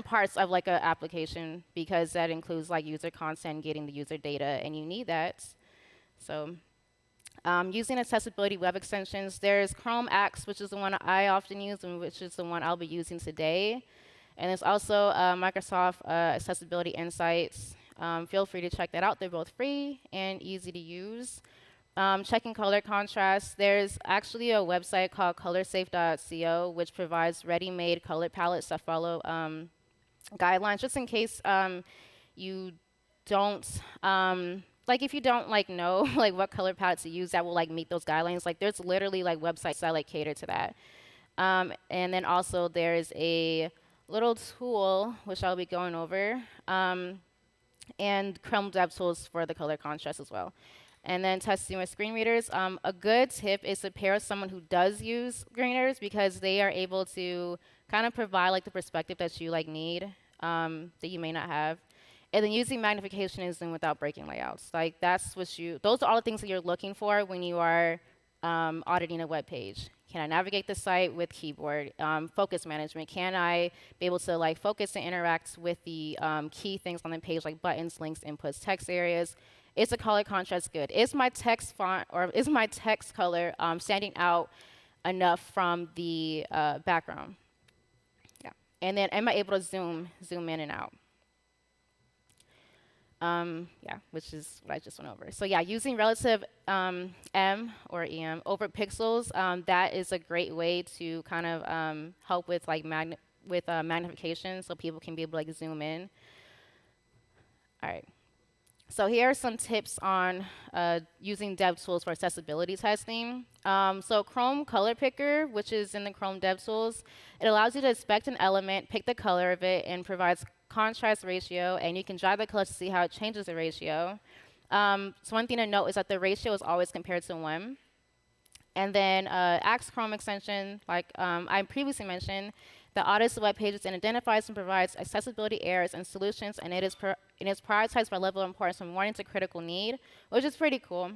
parts of like an application, because that includes like user consent, getting the user data, and you need that. So using accessibility web extensions, there's Chrome Axe, which is the one I often use and which is the one I'll be using today. And there's also Microsoft Accessibility Insights. Feel free to check that out. They're both free and easy to use. Checking color contrast, there's actually a website called colorsafe.co, which provides ready-made color palettes that follow guidelines, just in case you don't, like if you don't like know like what color palette to use that will like meet those guidelines. Like there's literally like websites that like cater to that. And then also there's a little tool which I'll be going over, and Chrome DevTools for the color contrast as well. And then testing with screen readers. A good tip is to pair with someone who does use screen readers, because they are able to kind of provide like the perspective that you like need that you may not have. And then using magnification and zoom without breaking layouts. Like those are all the things that you're looking for when you are auditing a web page. Can I navigate the site with keyboard? Focus management. Can I be able to like focus and interact with the key things on the page like buttons, links, inputs, text areas? Is the color contrast good? Is my text font or is my text color standing out enough from the background? Yeah. And then am I able to zoom in and out? Yeah, which is what I just went over. So yeah, using relative M or EM over pixels, that is a great way to kind of help with like magnification, so people can be able to like zoom in. All right. So here are some tips on using DevTools for accessibility testing. So Chrome Color Picker, which is in the Chrome DevTools, it allows you to inspect an element, pick the color of it, and provides contrast ratio, and you can drive the color to see how it changes the ratio. So one thing to note is that the ratio is always compared to 1. And then Axe Chrome extension, like I previously mentioned, that audits the web pages and identifies and provides accessibility errors and solutions, and it is prioritized by level of importance from warning to critical need, which is pretty cool.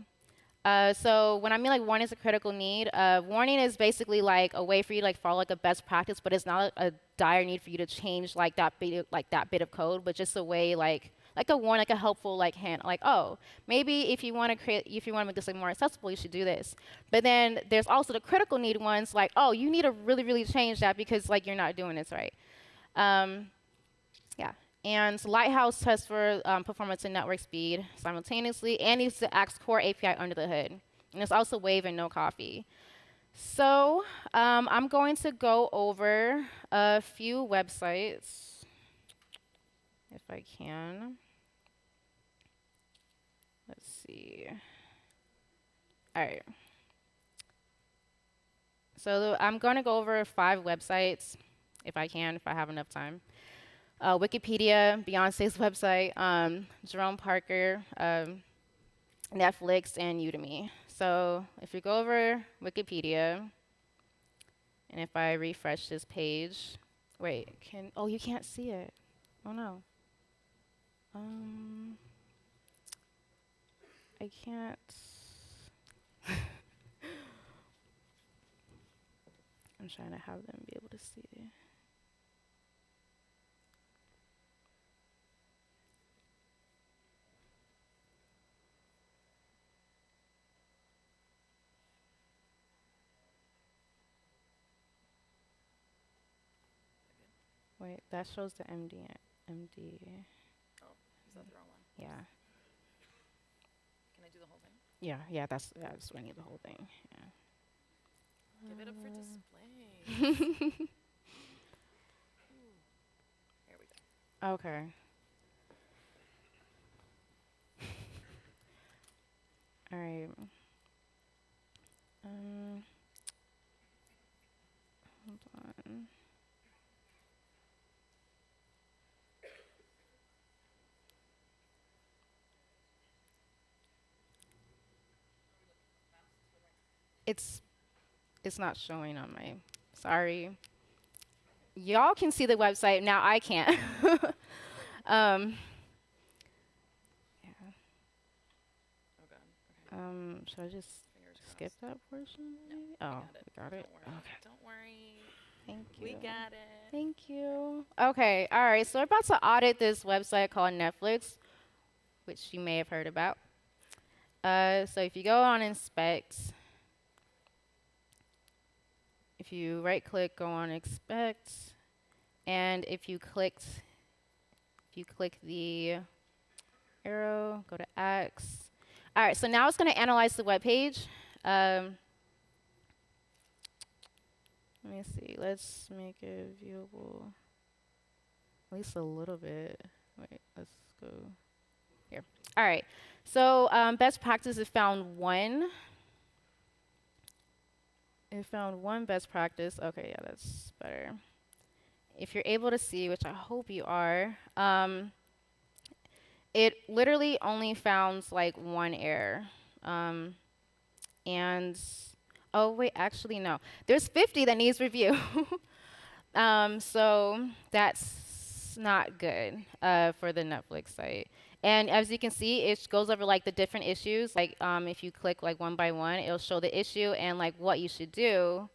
So when I mean like warning is a critical need, warning is basically like a way for you to like follow like a best practice, but it's not a dire need for you to change like that bit of code, but just a way like a warning, like a helpful like hint, like, oh, maybe if you want to make this like more accessible, you should do this. But then there's also the critical need ones, like, oh, you need to really change that because like you're not doing this right. Yeah. And Lighthouse tests for performance and network speed simultaneously, and uses the Axe Core API under the hood. And there's also Wave and No Coffee. So I'm going to go over a few websites, if I can. Let's see. All right. So I'm going to go over 5 websites, if I have enough time. Wikipedia, Beyonce's website, Jerome Parker, Netflix, and Udemy. So if you go over Wikipedia, and if I refresh this page, wait, oh, you can't see it. Oh no. I can't. I'm trying to have them be able to see. Wait, that shows the MD. Oh, is that the wrong one? Yeah. Can I do the whole thing? Yeah, that's what I need, the whole thing. Yeah. Give it up for display. Here we go. Okay. All right. Hold on. It's not showing on my. Sorry. Y'all can see the website now. I can't. Yeah. Oh god. Okay. Should I just Fingers skip crossed. that portion? No, maybe? we Oh, got it. we got it. Don't worry. Okay. Don't worry. Thank you. We got it. Thank you. Okay. All right. So we're about to audit this website called Netflix, which you may have heard about. So if you go on inspect, if you right-click, go on inspect, and if you click the arrow, go to X. All right. So now it's going to analyze the web page. Let me see. Let's make it viewable. At least a little bit. Wait, let's go here. All right. So best practice is found one. It found one best practice. Okay, yeah, that's better. If you're able to see, which I hope you are, it literally only found like one error. And oh wait, actually no. There's 50 that needs review. So that's not good for the Netflix site. And as you can see, it goes over like the different issues. Like if you click like one by one, it'll show the issue and like what you should do.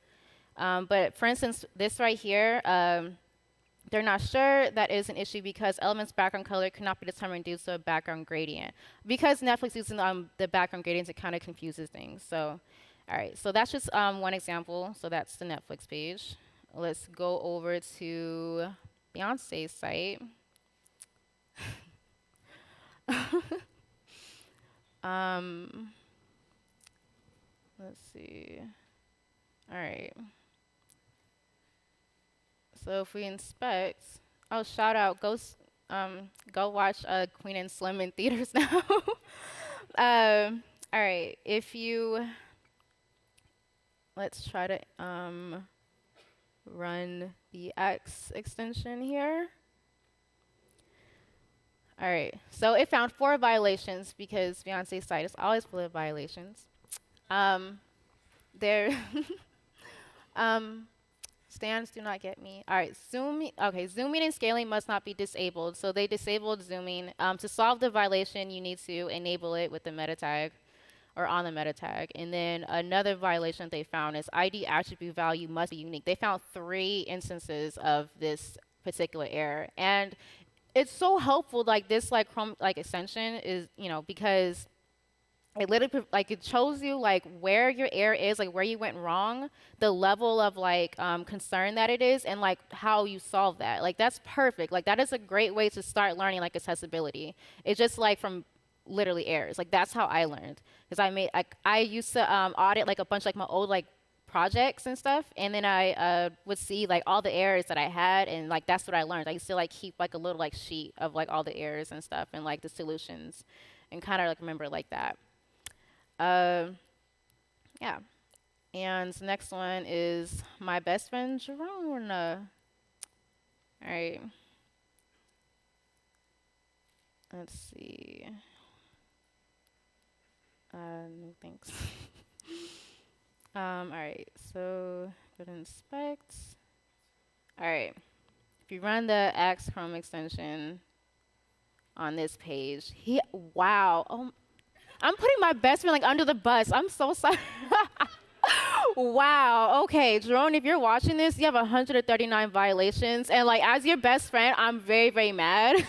But for instance, this right here, they're not sure that is an issue because elements background color cannot be determined due to a background gradient. Because Netflix uses the background gradients, it kind of confuses things. So, all right, so that's just one example. So that's the Netflix page. Let's go over to Beyonce's site. Let's see. All right. So if we inspect, oh, shout out, go watch Queen and Slim in theaters now. All right, let's try to run the X extension here. All right, so it found 4 violations because Beyonce's site is always full of violations. Stands do not get me. All right, zooming and scaling must not be disabled. So they disabled zooming. To solve the violation, you need to enable it with the meta tag or on the meta tag. And then another violation they found is ID attribute value must be unique. They found 3 instances of this particular error. And it's so helpful, like this like Chrome like extension is, because it literally it shows you like where your error is, like where you went wrong, the level of like concern that it is, and like how you solve that. Like that's perfect. Like that is a great way to start learning like accessibility. It's just like from literally errors. Like that's how I learned, because I used to audit like a bunch like my old like projects and stuff, and then I would see like all the errors that I had, and like that's what I learned. I used to like keep like a little like sheet of like all the errors and stuff and like the solutions, and kind of like remember like that. Yeah. And the next one is my best friend, Jerome. All right. Let's see. No thanks. All right, so go to inspect. All right, if you run the Axe Chrome extension on this page, wow. I'm putting my best friend like under the bus. I'm so sorry. Wow. Okay, Jerome, if you're watching this, you have 139 violations, and like as your best friend, I'm very, very mad.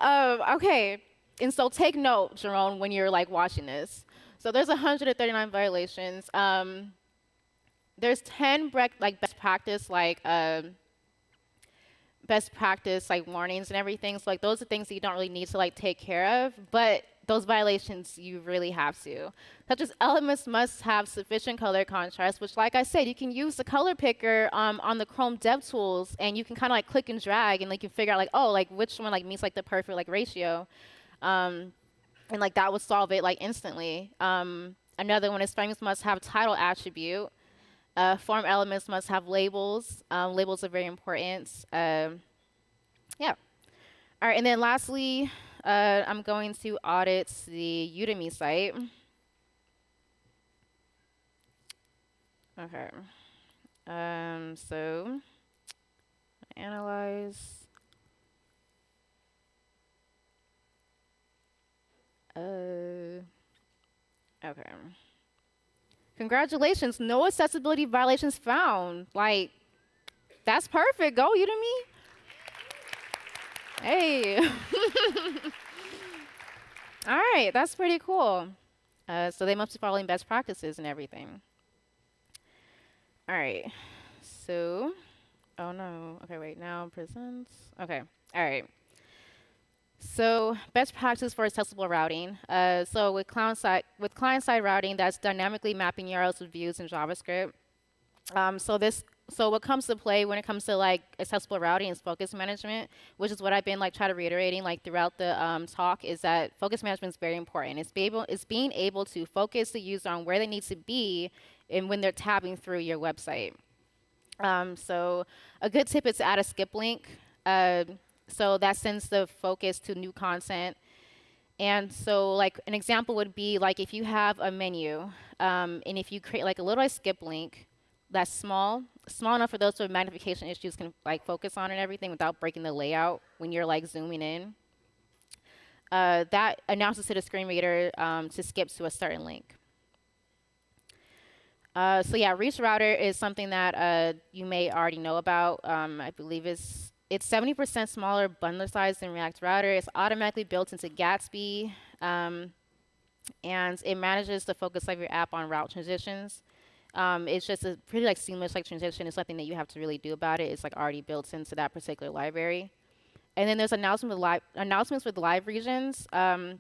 Okay, and so take note, Jerome, when you're like watching this. So there's 139 violations. There's 10 best practice warnings and everything. So like those are things that you don't really need to like take care of, but those violations you really have to. Such as elements must have sufficient color contrast, which like I said, you can use the color picker on the Chrome DevTools, and you can kind of like click and drag, and like you figure out like, oh, like which one like meets like the perfect like ratio. And like that would solve it like instantly. Another one is frames must have title attribute. Form elements must have labels. Labels are very important. Yeah. All right, and then lastly, I'm going to audit the Udemy site. Okay. So analyze. Okay. Congratulations, no accessibility violations found. Like, that's perfect. Go, Udemy. Hey. All right, that's pretty cool. So they must be following best practices and everything. All right. So, oh no. Okay, wait. Now presents. Okay. All right. So best practice for accessible routing. So with client-side routing, that's dynamically mapping URLs with views in JavaScript. So what comes to play when it comes to like accessible routing is focus management, which is what I've been like trying to reiterating like throughout the talk, is that focus management is very important. It's being able to focus the user on where they need to be and when they're tabbing through your website. So a good tip is to add a skip link. So that sends the focus to new content. And so like an example would be like if you have a menu and if you create like a little skip link that's small enough for those with magnification issues can like focus on and everything without breaking the layout when you're like zooming in. That announces to the screen reader to skip to a certain link. So yeah, Reach Router is something that you may already know about. I believe it's 70% smaller bundler size than React Router. It's automatically built into Gatsby, and it manages the focus of your app on route transitions. It's just a pretty like seamless like transition. It's nothing that you have to really do about it. It's like already built into that particular library. And then there's announcements with live regions. And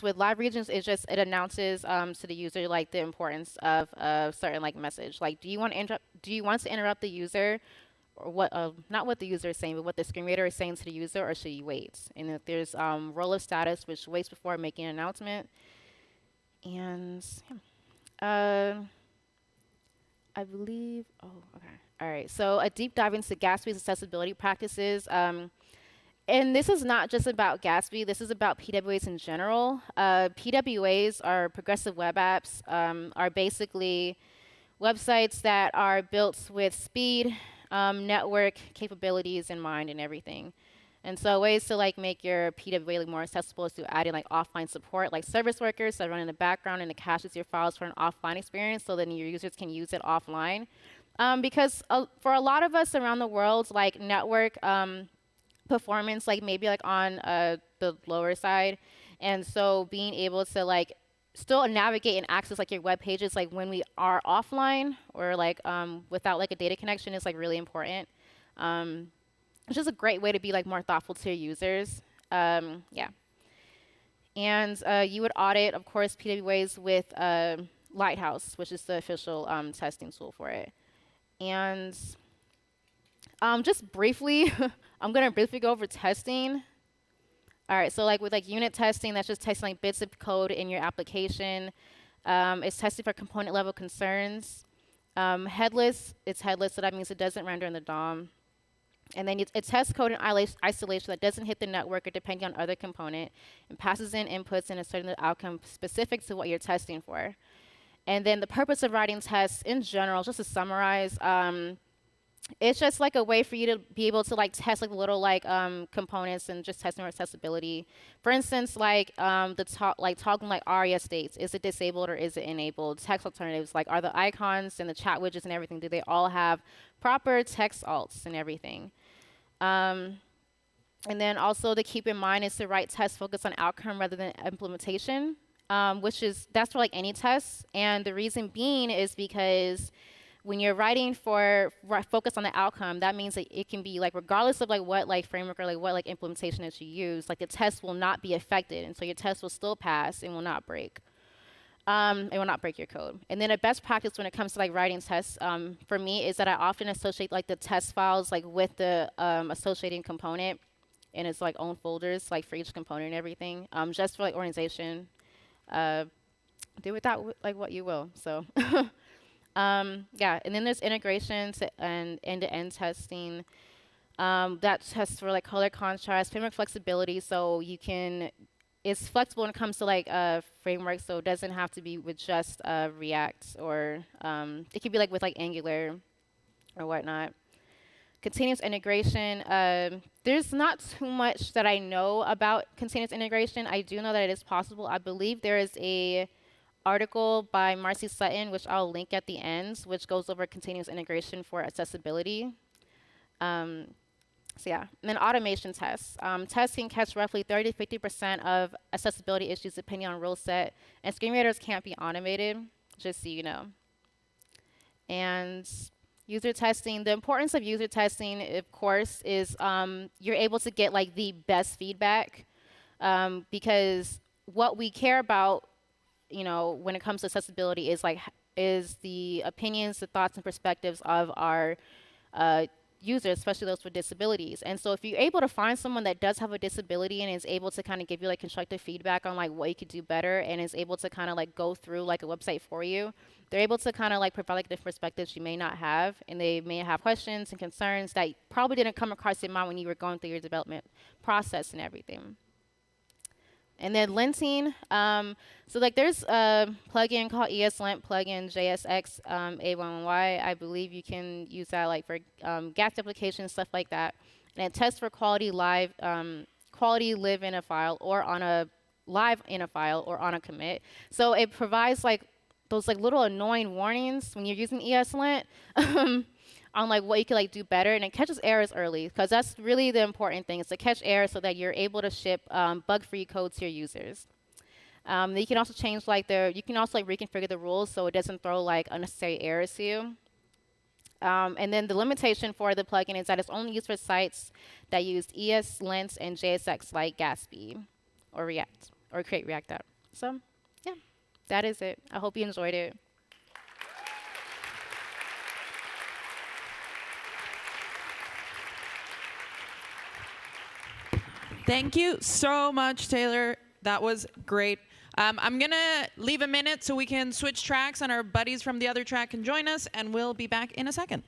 with live regions, it announces to the user like the importance of a certain like message. Like, do you want to interrupt the user? Or what, not what the user is saying, but what the screen reader is saying to the user, or should you wait? And if there's role of status, which waits before making an announcement. And yeah. I believe, oh, okay. All right, so a deep dive into Gatsby's accessibility practices. And this is not just about Gatsby, this is about PWAs in general. PWAs are progressive web apps, are basically websites that are built with speed, network capabilities in mind and everything. And so ways to like make your PWA more accessible is to add in like offline support, like service workers that run in the background and it caches your files for an offline experience so then your users can use it offline. Because for a lot of us around the world, like network performance, like maybe like on the lower side. And so being able to like still navigate and access like your web pages like when we are offline or like without like a data connection is like really important. It's just a great way to be like more thoughtful to your users. Yeah. And you would audit, of course, PWAs with Lighthouse, which is the official testing tool for it. And just briefly, I'm going to briefly go over testing. All right, so like with like unit testing, that's just testing like bits of code in your application. It's testing for component level concerns. Headless, it's headless, so that means it doesn't render in the DOM. And then it tests code in isolation that doesn't hit the network or depending on other component, and passes in inputs and asserting the outcome specific to what you're testing for. And then the purpose of writing tests in general, just to summarize, it's just like a way for you to be able to like test like little like components and just testing for accessibility. For instance, like toggling like ARIA states, is it disabled or is it enabled? Text alternatives, like are the icons and the chat widgets and everything, do they all have proper text alts and everything? And then also to keep in mind is to write tests focused on outcome rather than implementation, that's for like any tests. And the reason being is because when you're writing for focus on the outcome, that means that it can be like regardless of like what like framework or like what like implementation that you use, like the test will not be affected, and so your test will still pass and will not break. It will not break your code. And then a best practice when it comes to like writing tests for me is that I often associate like the test files like with the associating component in its like own folders like for each component and everything, just for like organization. Do with that like what you will. So. Yeah, and then there's integrations and end-to-end testing. That tests for like color contrast, framework flexibility, so you can, it's flexible when it comes to like framework, so it doesn't have to be with just React, or it could be like with like Angular or whatnot. Continuous integration, there's not too much that I know about continuous integration. I do know that it is possible. I believe there is a article by Marcy Sutton, which I'll link at the end, which goes over continuous integration for accessibility. So yeah, and then automation tests. Tests can catch roughly 30 to 50% of accessibility issues depending on rule set, and screen readers can't be automated, just so you know. And user testing, the importance of user testing, of course, is you're able to get like the best feedback, because what we care about, you know, when it comes to accessibility is the opinions, the thoughts, and perspectives of our users, especially those with disabilities. And so if you're able to find someone that does have a disability and is able to kind of give you like constructive feedback on like what you could do better, and is able to kind of like go through like a website for you, they're able to kind of like provide like different perspectives you may not have, and they may have questions and concerns that probably didn't come across your mind when you were going through your development process and everything. And then linting, so like there's a plugin called ESLint plugin JSX A1Y. I believe you can use that like for GATT applications, stuff like that. And it tests for quality live in a file or on a live in a file or on a commit. So it provides like those like little annoying warnings when you're using ESLint on like what you can like do better, and it catches errors early, because that's really the important thing, is to catch errors so that you're able to ship bug-free code to your users. You can also change like you can also like reconfigure the rules so it doesn't throw like unnecessary errors to you. And then the limitation for the plugin is that it's only used for sites that use ESLint and JSX like Gatsby or React or Create React app. So yeah, that is it. I hope you enjoyed it. Thank you so much, Taylor. That was great. I'm going to leave a minute so we can switch tracks and our buddies from the other track can join us, and we'll be back in a second.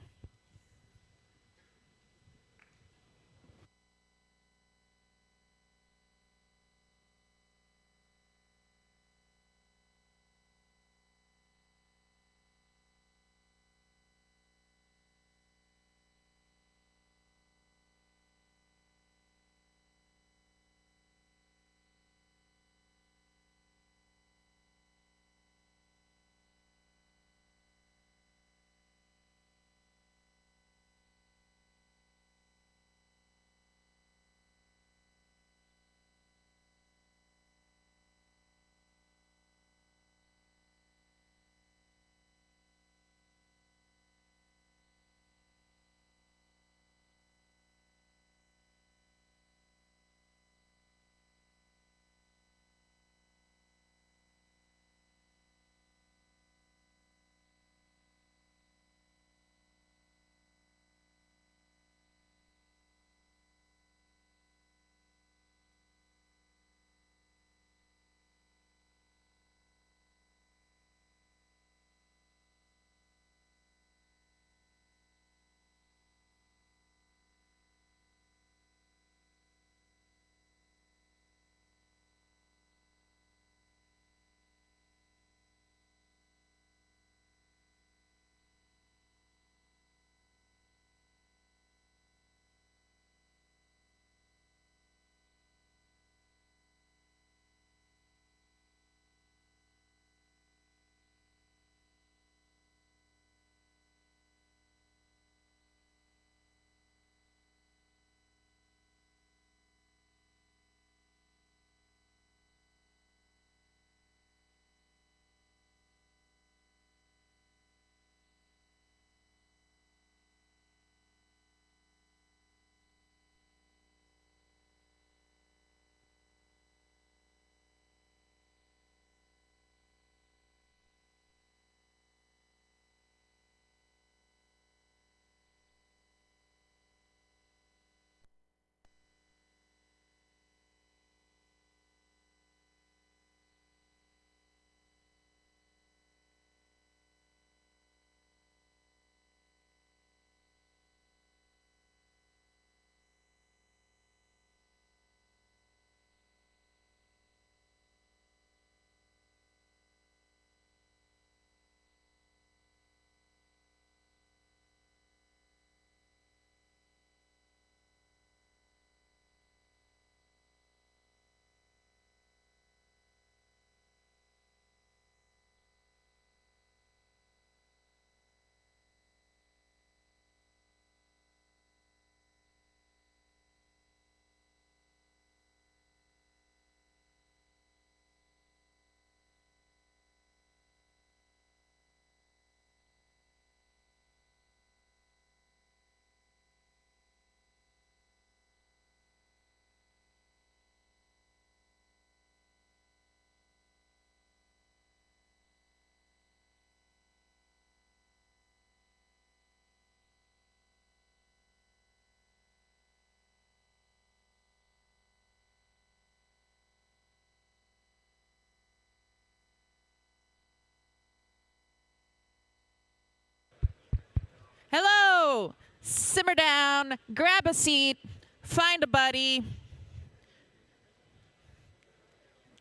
Hello. Simmer down, grab a seat, find a buddy.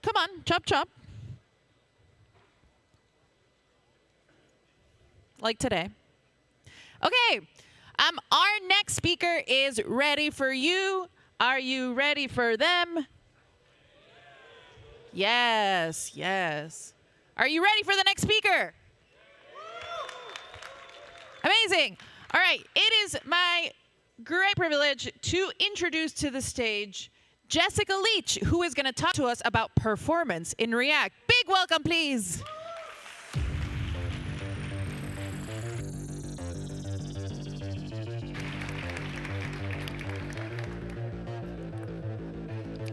Come on, chop chop. Like today. Okay, our next speaker is ready for you. Are you ready for them? Yes, yes. Are you ready for the next speaker? Amazing. All right, it is my great privilege to introduce to the stage Jessica Leach, who is going to talk to us about performance in React. Big welcome, please.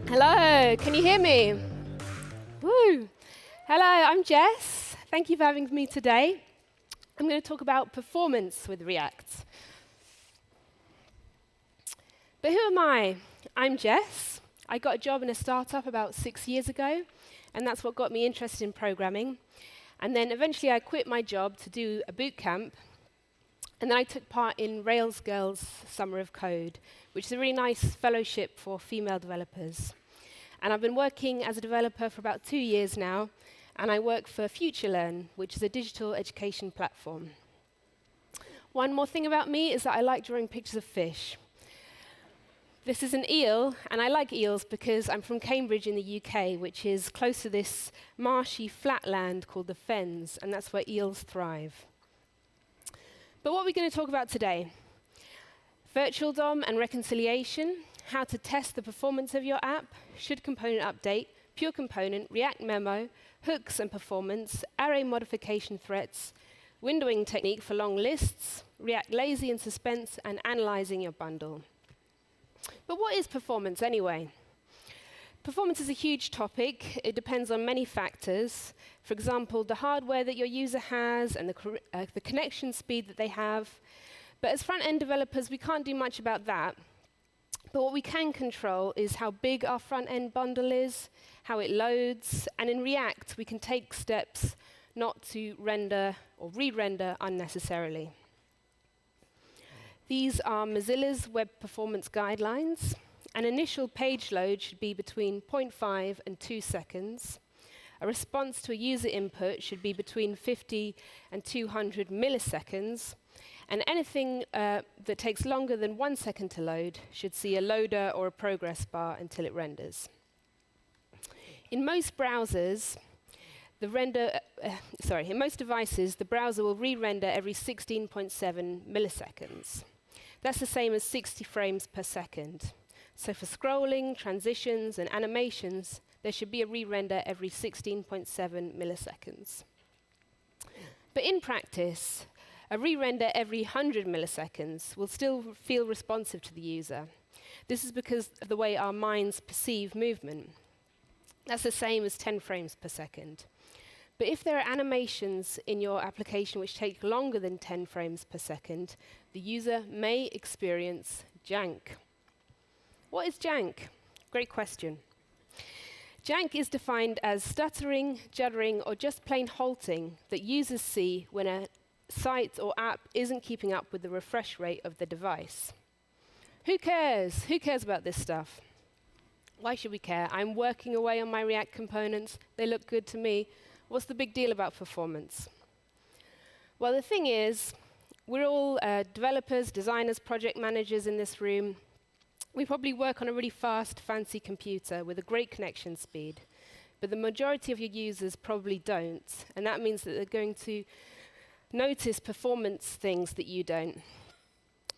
Hello, can you hear me? Woo! Hello, I'm Jess. Thank you for having me today. I'm going to talk about performance with React. But who am I? I'm Jess. I got a job in a startup about 6 years ago, and that's what got me interested in programming. And then eventually I quit my job to do a boot camp, and then I took part in Rails Girls Summer of Code, which is a really nice fellowship for female developers. And I've been working as a developer for about 2 years now, and I work for FutureLearn, which is a digital education platform. One more thing about me is that I like drawing pictures of fish. This is an eel, and I like eels because I'm from Cambridge in the UK, which is close to this marshy flatland called the Fens, and that's where eels thrive. But what are we going to talk about today? Virtual DOM and reconciliation, how to test the performance of your app, should component update, pure component, React memo, hooks and performance, array modification threats, windowing technique for long lists, React lazy and suspense, and analyzing your bundle. But what is performance anyway? Performance is a huge topic. It depends on many factors. For example, the hardware that your user has and the connection speed that they have. But as front-end developers, we can't do much about that. But what we can control is how big our front-end bundle is, how it loads, and in React, we can take steps not to render or re-render unnecessarily. These are Mozilla's web performance guidelines. An initial page load should be between 0.5 and 2 seconds. A response to a user input should be between 50 and 200 milliseconds. And anything that takes longer than 1 second to load should see a loader or a progress bar until it renders. In most browsers, in most devices, the browser will re-render every 16.7 milliseconds. That's the same as 60 frames per second. So for scrolling, transitions, and animations, there should be a re-render every 16.7 milliseconds. But in practice, a re-render every 100 milliseconds will still feel responsive to the user. This is because of the way our minds perceive movement. That's the same as 10 frames per second. But if there are animations in your application which take longer than 10 frames per second, the user may experience jank. What is jank? Great question. Jank is defined as stuttering, juddering, or just plain halting that users see when a site or app isn't keeping up with the refresh rate of the device. Who cares? Who cares about this stuff? Why should we care? I'm working away on my React components. They look good to me. What's the big deal about performance? Well, the thing is, we're all developers, designers, project managers in this room. We probably work on a really fast, fancy computer with a great connection speed. But the majority of your users probably don't. And that means that they're going to notice performance things that you don't.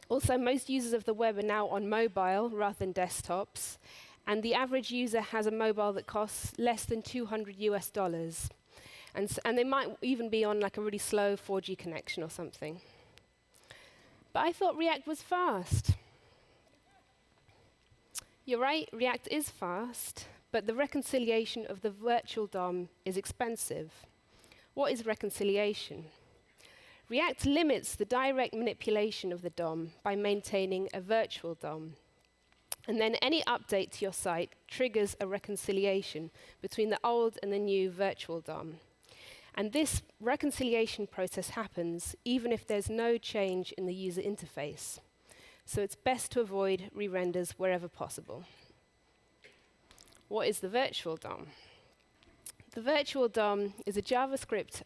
Also, most users of the web are now on mobile rather than desktops. And the average user has a mobile that costs less than $200 US. And they might even be on like a really slow 4G connection or something. But I thought React was fast. You're right, React is fast, but the reconciliation of the virtual DOM is expensive. What is reconciliation? React limits the direct manipulation of the DOM by maintaining a virtual DOM. And then any update to your site triggers a reconciliation between the old and the new virtual DOM. And this reconciliation process happens even if there's no change in the user interface. So it's best to avoid re-renders wherever possible. What is the virtual DOM? The virtual DOM is a JavaScript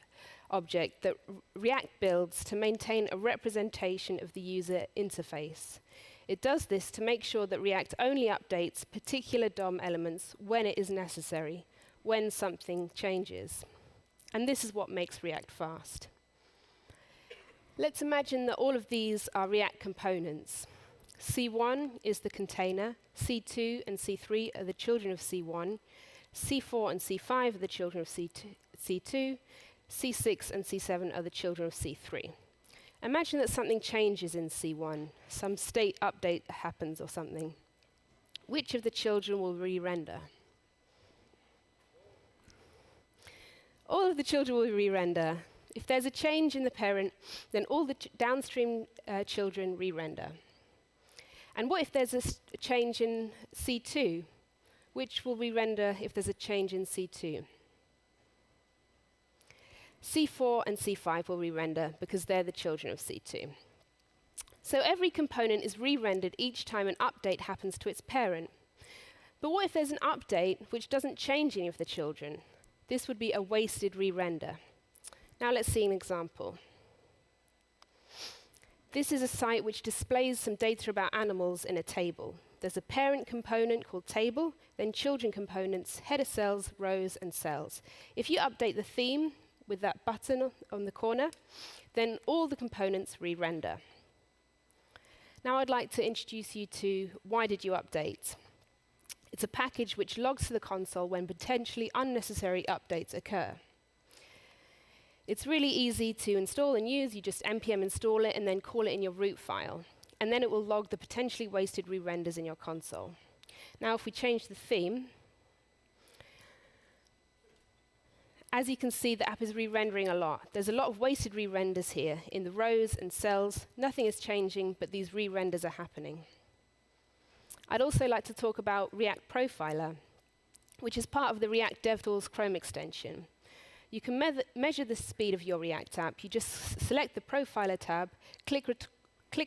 object that React builds to maintain a representation of the user interface. It does this to make sure that React only updates particular DOM elements when it is necessary, when something changes. And this is what makes React fast. Let's imagine that all of these are React components. C1 is the container, C2 and C3 are the children of C1, C4 and C5 are the children of C2, C6 and C7 are the children of C3. Imagine that something changes in C1, some state update happens or something. Which of the children will re-render? All of the children will re-render. If there's a change in the parent, then all the downstream children re-render. And what if there's a change in C2? Which will re-render if there's a change in C2? C4 and C5 will re-render because they're the children of C2. So every component is re-rendered each time an update happens to its parent. But what if there's an update which doesn't change any of the children? This would be a wasted re-render. Now let's see an example. This is a site which displays some data about animals in a table. There's a parent component called table, then children components, header cells, rows, and cells. If you update the theme with that button on the corner, then all the components re-render. Now I'd like to introduce you to Why Did You Update? It's a package which logs to the console when potentially unnecessary updates occur. It's really easy to install and use. You just npm install it and then call it in your root file. And then it will log the potentially wasted re-renders in your console. Now if we change the theme, as you can see, the app is re-rendering a lot. There's a lot of wasted re-renders here in the rows and cells. Nothing is changing, but these re-renders are happening. I'd also like to talk about React Profiler, which is part of the React DevTools Chrome extension. You can measure the speed of your React app. You just select the Profiler tab, click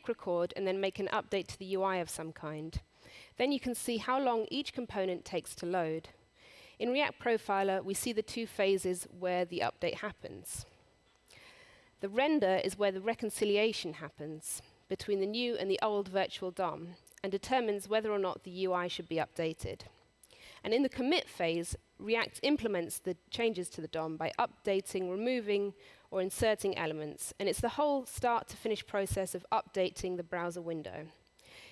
record, and then make an update to the UI of some kind. Then you can see how long each component takes to load. In React Profiler, we see the two phases where the update happens. The render is where the reconciliation happens between the new and the old virtual DOM and determines whether or not the UI should be updated. And in the commit phase, React implements the changes to the DOM by updating, removing, or inserting elements. And it's the whole start to finish process of updating the browser window.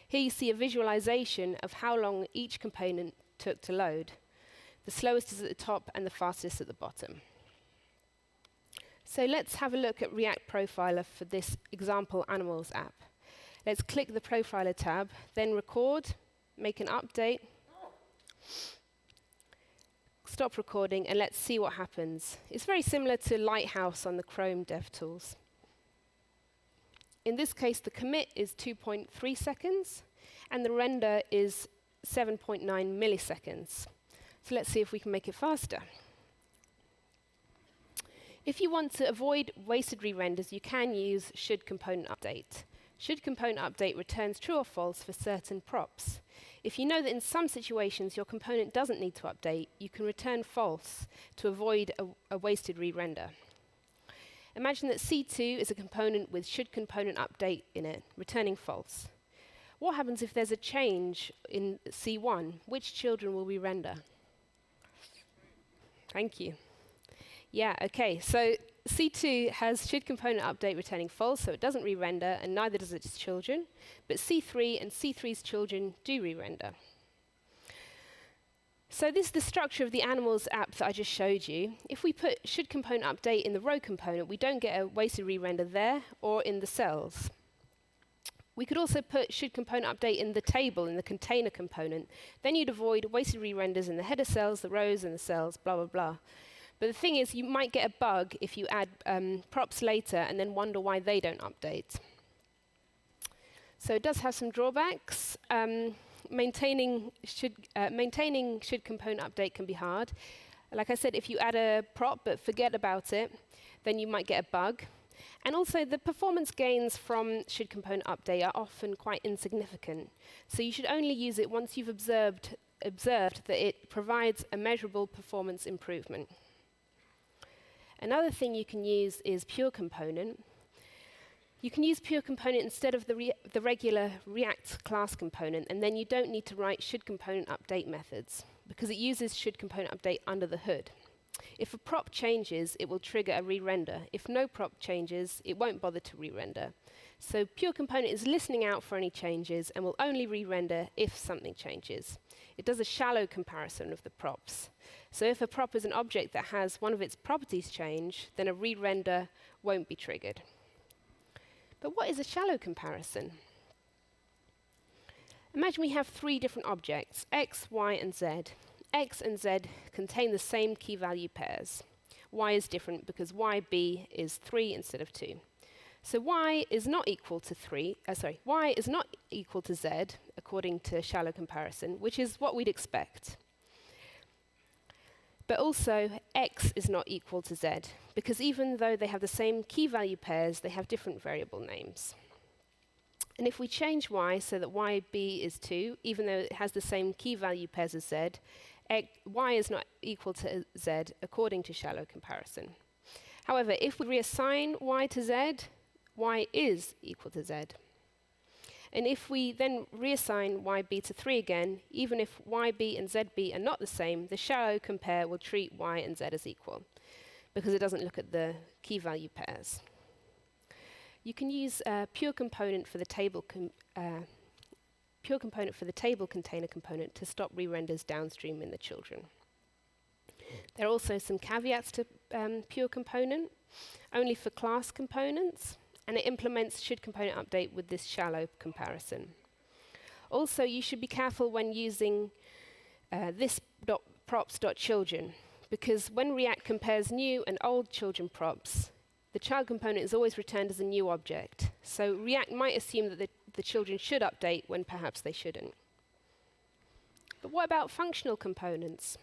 Here you see a visualization of how long each component took to load. The slowest is at the top and the fastest at the bottom. So let's have a look at React Profiler for this example animals app. Let's click the Profiler tab, then record, make an update, stop recording, and let's see what happens. It's very similar to Lighthouse on the Chrome DevTools. In this case, the commit is 2.3 seconds, and the render is 7.9 milliseconds. So let's see if we can make it faster. If you want to avoid wasted re-renders, you can use should component update. Should component update returns true or false for certain props. If you know that in some situations your component doesn't need to update, you can return false to avoid a wasted re-render. Imagine that C2 is a component with should component update in it, returning false. What happens if there's a change in C1? Which children will we render? Thank you. Yeah, okay, so C2 has should component update returning false, so it doesn't re-render, and neither does its children. But C3 and C3's children do re-render. So this is the structure of the animals app that I just showed you. If we put should component update in the row component, we don't get a wasted re-render there or in the cells. We could also put should component update in the table, in the container component. Then you'd avoid wasted re-renders in the header cells, the rows, and the cells, blah, blah, blah. But the thing is, you might get a bug if you add props later and then wonder why they don't update. So it does have some drawbacks. Maintaining should component update can be hard. Like I said, if you add a prop but forget about it, then you might get a bug. And also, the performance gains from should component update are often quite insignificant. So you should only use it once you've observed that it provides a measurable performance improvement. Another thing you can use is pure component. You can use pure component instead of the regular React class component, and then you don't need to write should component update methods, because it uses should component update under the hood. If a prop changes, it will trigger a re-render. If no prop changes, it won't bother to re-render. So pure component is listening out for any changes and will only re-render if something changes. It does a shallow comparison of the props. So if a prop is an object that has one of its properties change, then a re-render won't be triggered. But what is a shallow comparison? Imagine we have 3 different objects, x, y, and z. X and z contain the same key value pairs. Y is different because YB is 3 instead of 2. So y is not equal to y is not equal to z according to shallow comparison, which is what we'd expect. But also x is not equal to z, because even though they have the same key value pairs, they have different variable names. And if we change y so that yb is 2, even though it has the same key value pairs as z, y is not equal to z according to shallow comparison. However, if we reassign y to z, y is equal to z. And if we then reassign yb to 3 again, even if yb and zb are not the same, the shallow compare will treat y and z as equal, because it doesn't look at the key value pairs. You can use pure component for the table container component to stop re-renders downstream in the children. There are also some caveats to pure component, only for class components, and it implements should component update with this shallow comparison. Also, you should be careful when using this props.children, because when React compares new and old children props, the child component is always returned as a new object. So React might assume that the children should update when perhaps they shouldn't. But what about functional components?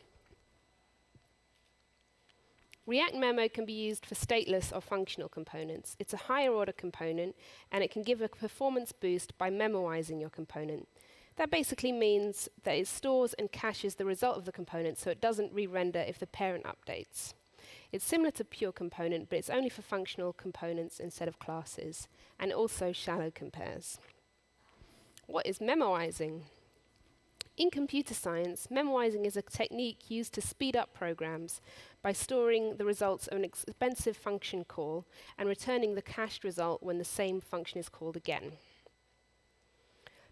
React Memo can be used for stateless or functional components. It's a higher order component, and it can give a performance boost by memoizing your component. That basically means that it stores and caches the result of the component, so it doesn't re-render if the parent updates. It's similar to pure component, but it's only for functional components instead of classes, and also shallow compares. What is memoizing? In computer science, memoizing is a technique used to speed up programs by storing the results of an expensive function call and returning the cached result when the same function is called again.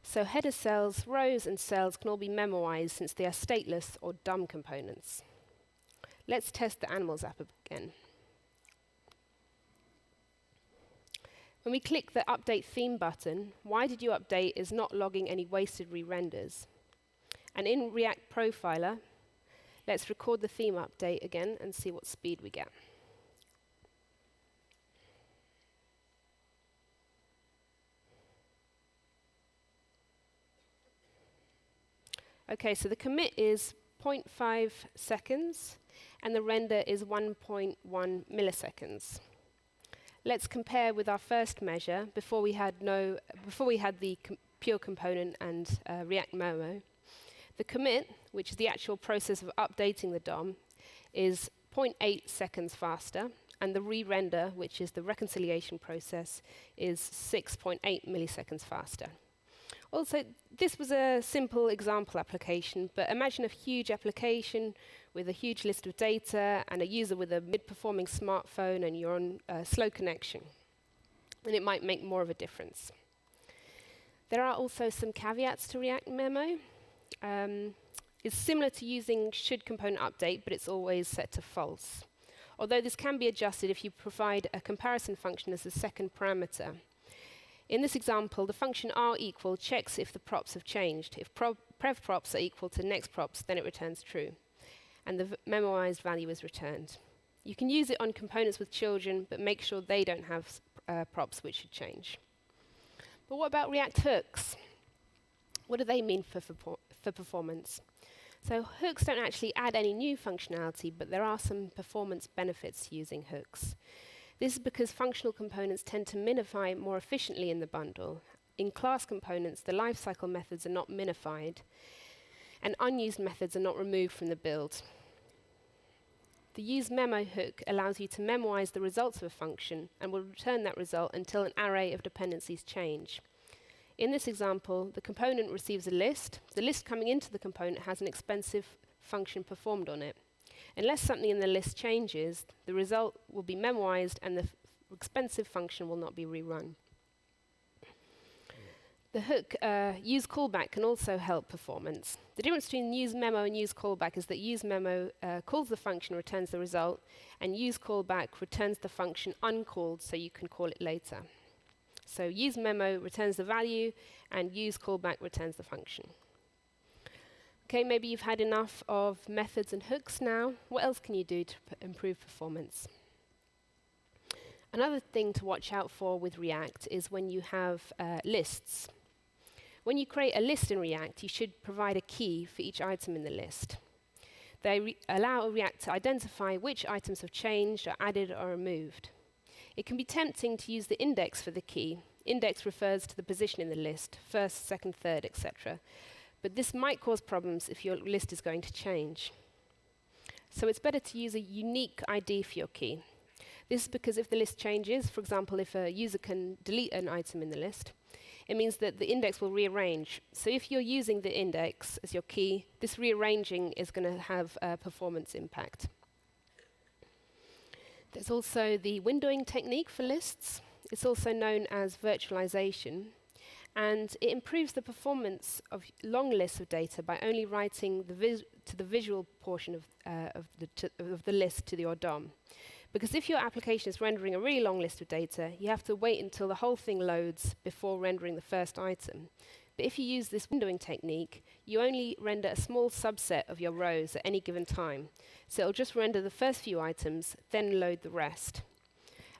So header cells, rows, and cells can all be memoized since they are stateless or dumb components. Let's test the Animals app again. When we click the Update Theme button, Why Did You Update is not logging any wasted re-renders. And in React Profiler, let's record the theme update again and see what speed we get. Okay, so the commit is 0.5 seconds, and the render is 1.1 milliseconds. Let's compare with our first measure before we had the pure component and React Memo. The commit, which is the actual process of updating the DOM, is 0.8 seconds faster, and the re-render, which is the reconciliation process, is 6.8 milliseconds faster. Also, this was a simple example application, but imagine a huge application with a huge list of data and a user with a mid-performing smartphone, and you're on a slow connection. And it might make more of a difference. There are also some caveats to React Memo. It's similar to using should component update, but it's always set to false. Although this can be adjusted if you provide a comparison function as the second parameter. In this example, the function r_equal checks if the props have changed. If prev props are equal to next props, then it returns true. And the memoized value is returned. You can use it on components with children, but make sure they don't have props which should change. But what about React hooks? What do they mean for performance? So hooks don't actually add any new functionality, but there are some performance benefits to using hooks. This is because functional components tend to minify more efficiently in the bundle. In class components, the lifecycle methods are not minified, and unused methods are not removed from the build. The useMemo hook allows you to memoize the results of a function and will return that result until an array of dependencies change. In this example, the component receives a list. The list coming into the component has an expensive function performed on it. Unless something in the list changes, the result will be memoized and the expensive function will not be rerun. The hook useCallback can also help performance. The difference between useMemo and useCallback is that useMemo calls the function, returns the result, and useCallback returns the function uncalled so you can call it later. So useMemo returns the value and useCallback returns the function. Okay, maybe you've had enough of methods and hooks now. What else can you do to improve performance? Another thing to watch out for with React is when you have lists. When you create a list in React, you should provide a key for each item in the list. They allow React to identify which items have changed or added or removed. It can be tempting to use the index for the key. Index refers to the position in the list, first, second, third, etc. But this might cause problems if your list is going to change. So it's better to use a unique ID for your key. This is because if the list changes, for example, if a user can delete an item in the list, it means that the index will rearrange. So if you're using the index as your key, this rearranging is going to have a performance impact. There's also the windowing technique for lists. It's also known as virtualization. And it improves the performance of long lists of data by only writing to the visual portion of the list to your DOM. Because if your application is rendering a really long list of data, you have to wait until the whole thing loads before rendering the first item. But if you use this windowing technique, you only render a small subset of your rows at any given time. So it'll just render the first few items, then load the rest.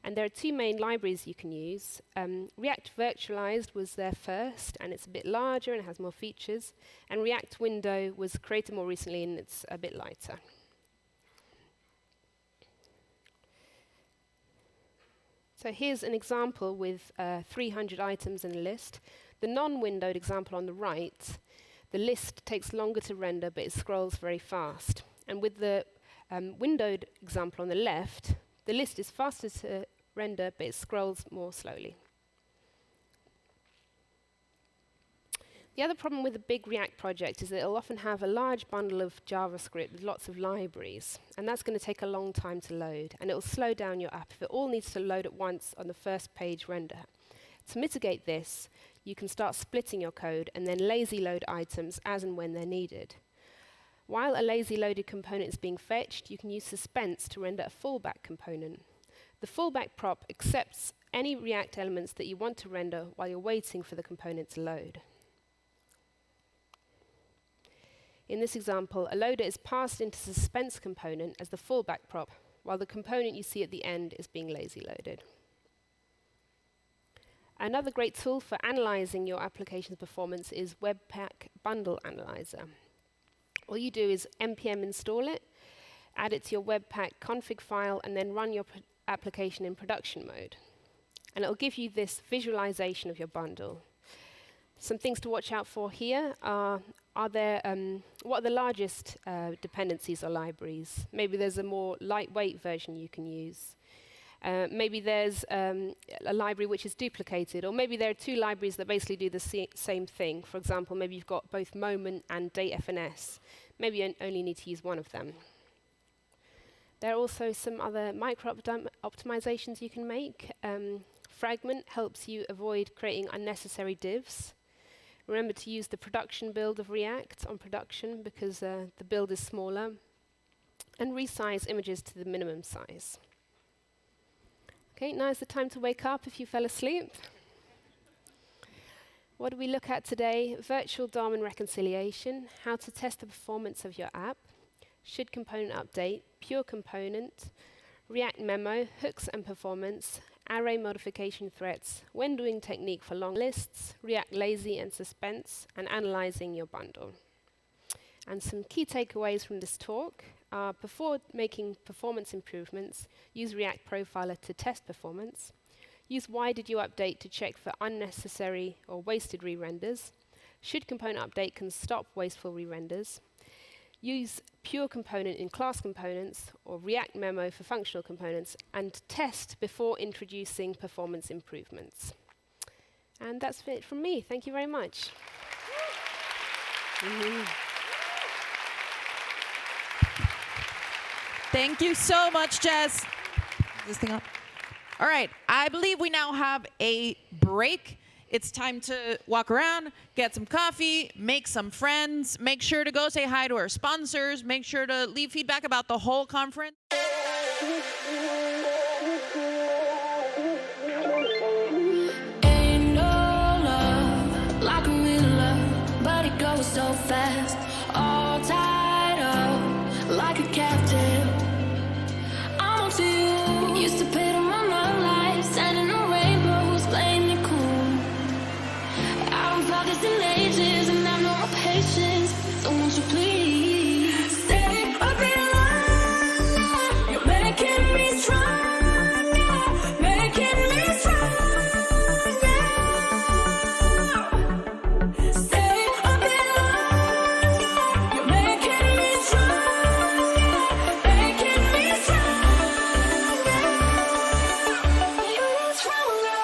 And there are two main libraries you can use. React Virtualized was there first, and it's a bit larger and it has more features. And React Window was created more recently, and it's a bit lighter. So here's an example with 300 items in a list. The non-windowed example on the right, the list takes longer to render, but it scrolls very fast. And with the windowed example on the left, the list is faster to render, but it scrolls more slowly. The other problem with a big React project is that it'll often have a large bundle of JavaScript with lots of libraries, and that's going to take a long time to load, and it'll slow down your app if it all needs to load at once on the first page render. To mitigate this, you can start splitting your code and then lazy load items as and when they're needed. While a lazy loaded component is being fetched, you can use suspense to render a fallback component. The fallback prop accepts any React elements that you want to render while you're waiting for the component to load. In this example, a loader is passed into suspense component as the fallback prop, while the component you see at the end is being lazy loaded. Another great tool for analyzing your application's performance is Webpack Bundle Analyzer. All you do is npm install it, add it to your Webpack config file, and then run your application in production mode. And it'll give you this visualization of your bundle. Some things to watch out for here are what are the largest dependencies or libraries? Maybe there's a more lightweight version you can use. Maybe there's a library which is duplicated, or maybe there are two libraries that basically do the same thing. For example, maybe you've got both Moment and dateFNS. Maybe you only need to use one of them. There are also some other micro-optimizations you can make. Fragment helps you avoid creating unnecessary divs. Remember to use the production build of React on production because the build is smaller. And resize images to the minimum size. Okay, now is the time to wake up if you fell asleep. What do we look at today? Virtual DOM and reconciliation, how to test the performance of your app, should component update, pure component, React memo, hooks and performance, array modification threats, windowing technique for long lists, React lazy and suspense, and analyzing your bundle. And some key takeaways from this talk are: before making performance improvements, use React Profiler to test performance. Use Why Did You Update to check for unnecessary or wasted re-renders. Should component update can stop wasteful re-renders. Use pure component in class components or React memo for functional components, and test before introducing performance improvements. And that's it from me. Thank you very much. Thank you so much, Jess. Is this thing on? All right, I believe we now have a break. It's time to walk around, get some coffee, make some friends. Make sure to go say hi to our sponsors. Make sure to leave feedback about the whole conference. Ain't no love like a real love, but it goes so fast. All tied up like a captive. I'm on to you. Used to pay to run my life, sending the rainbows, playing it cool. I don't felt this in ages, and I've no more patience. So won't you please stay a bit longer? You're making me stronger, making me stronger. Stay a bit longer. You're making me stronger, making me stronger. You're stronger.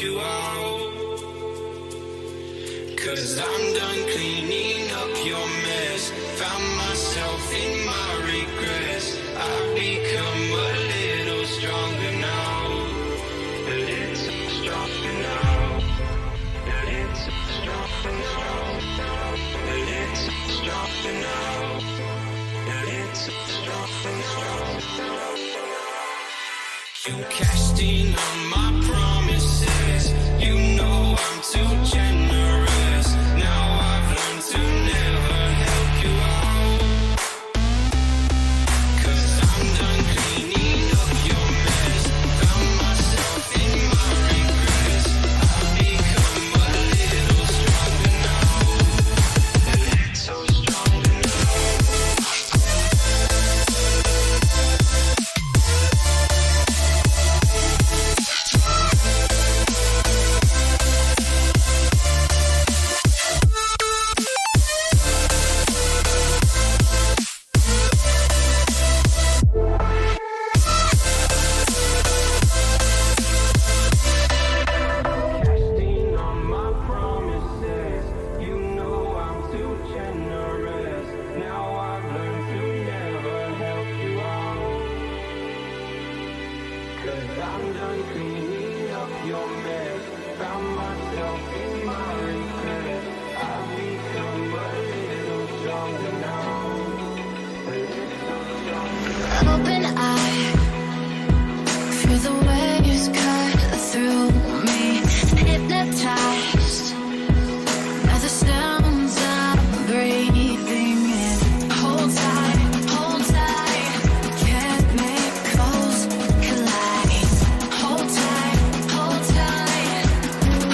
you out. 'Cause I'm done cleaning up your mess. Found myself in my regrets. I've become a little stronger now. A little stronger now. A little stronger now. A little stronger now. A little stronger now. You cashed in on my promises. You know I'm too generous. Now I've learned to never help you out. 'cause I'm done cleaning up your mess. Found myself in my regrets. I've become a little stronger now. A little stronger. Open eye, feel the waves cut through me. Hypnotized by the sounds I'm breathing in. Hold tight, chemicals collide. Hold tight, hold tight,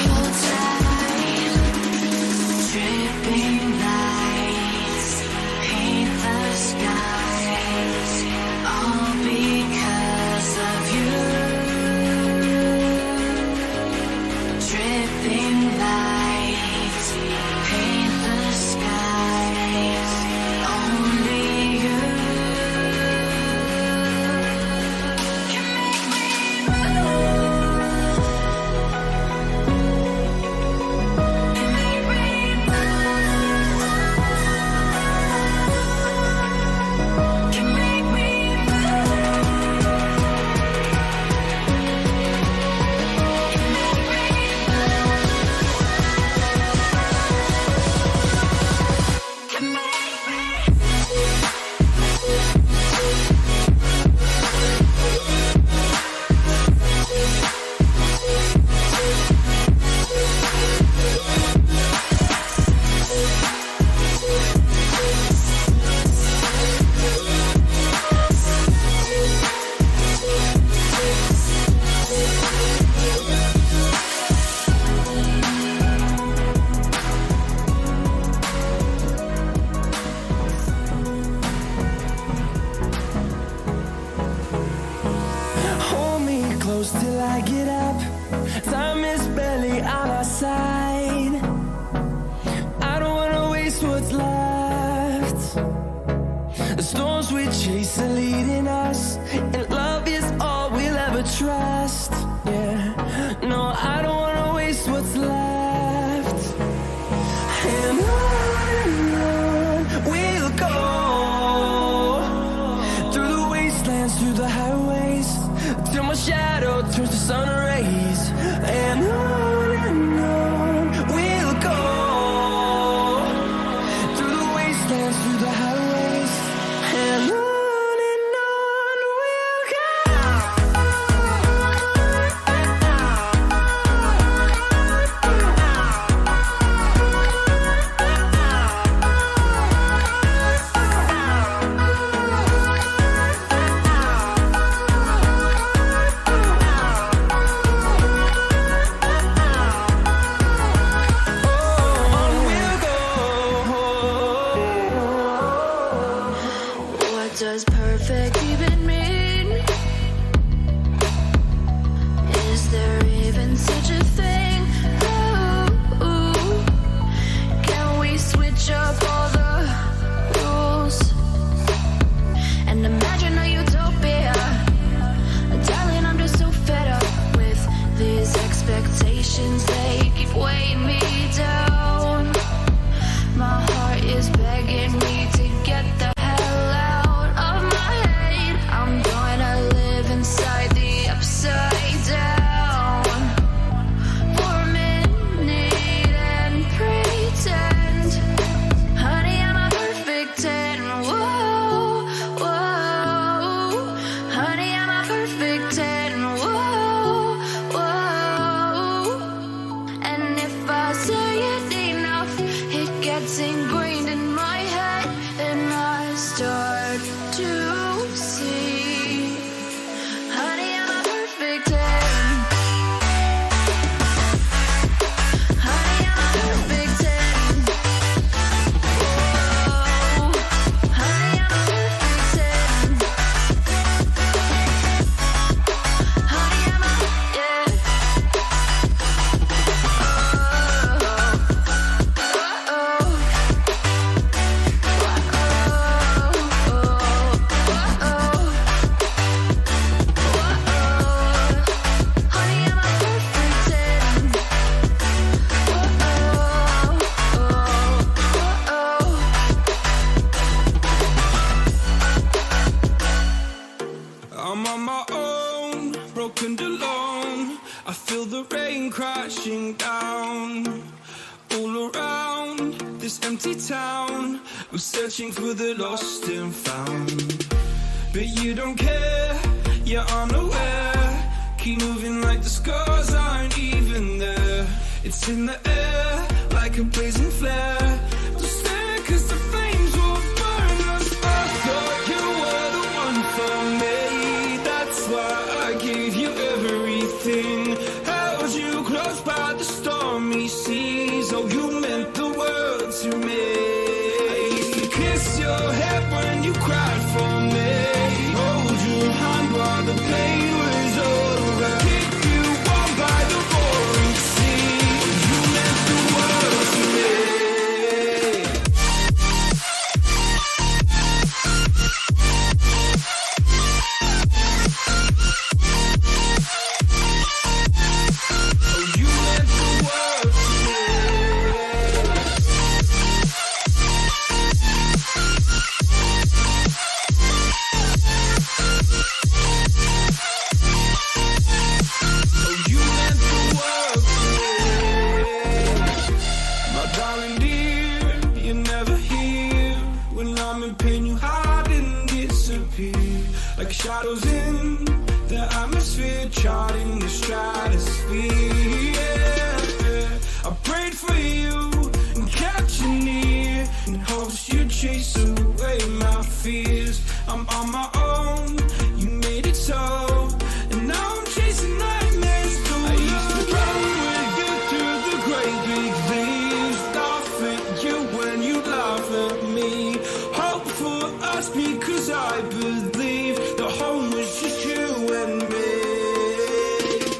hold tight. Dripping lights paint the skies, all because of you. Dripping lights paint the skies, only you can make me move. Can make me move. Can make me Hold me close till I get up. Time is barely on our side. I don't wanna waste what's left. The storms we chase are leading us, and love is all we'll ever trust. Yeah, no, I don't wanna waste what's left. And on we'll go, through the wastelands, through the highways, till my shadow turns to sun rays. And on we'll go, through the wastelands, through the highways, and on we'll go. alone, broken alone. I feel the rain crashing down all around this empty town. I'm searching for the lost and found, but you don't care, you're unaware. Keep moving like the scars aren't even there. It's in the air like a blazing flare. Don't stare 'cause the flames will burn us. I thought you were the one for me. That's why I gave you everything. Held you close by the stormy seas. Oh, you meant the world to me. I used to kiss your head when you cried for me. Hold your hand while the pain was over. Keep you warm by the roaring sea. Oh, you meant the world to me. Oh, you meant the world to me. Oh, you meant the world to me. My darling dear, you're never here. When I'm in pain, you hide and disappear. Like shadows in the atmosphere, charting the stratosphere. Yeah. I prayed for you and kept you near, in hopes you'd chase away my fears. I'm on my own, you made it so, and now I'm chasing nightmares too. I used to run with you through the great big leaves, laugh at you when you laugh at me. Hope for us because I believe the home was just you and me.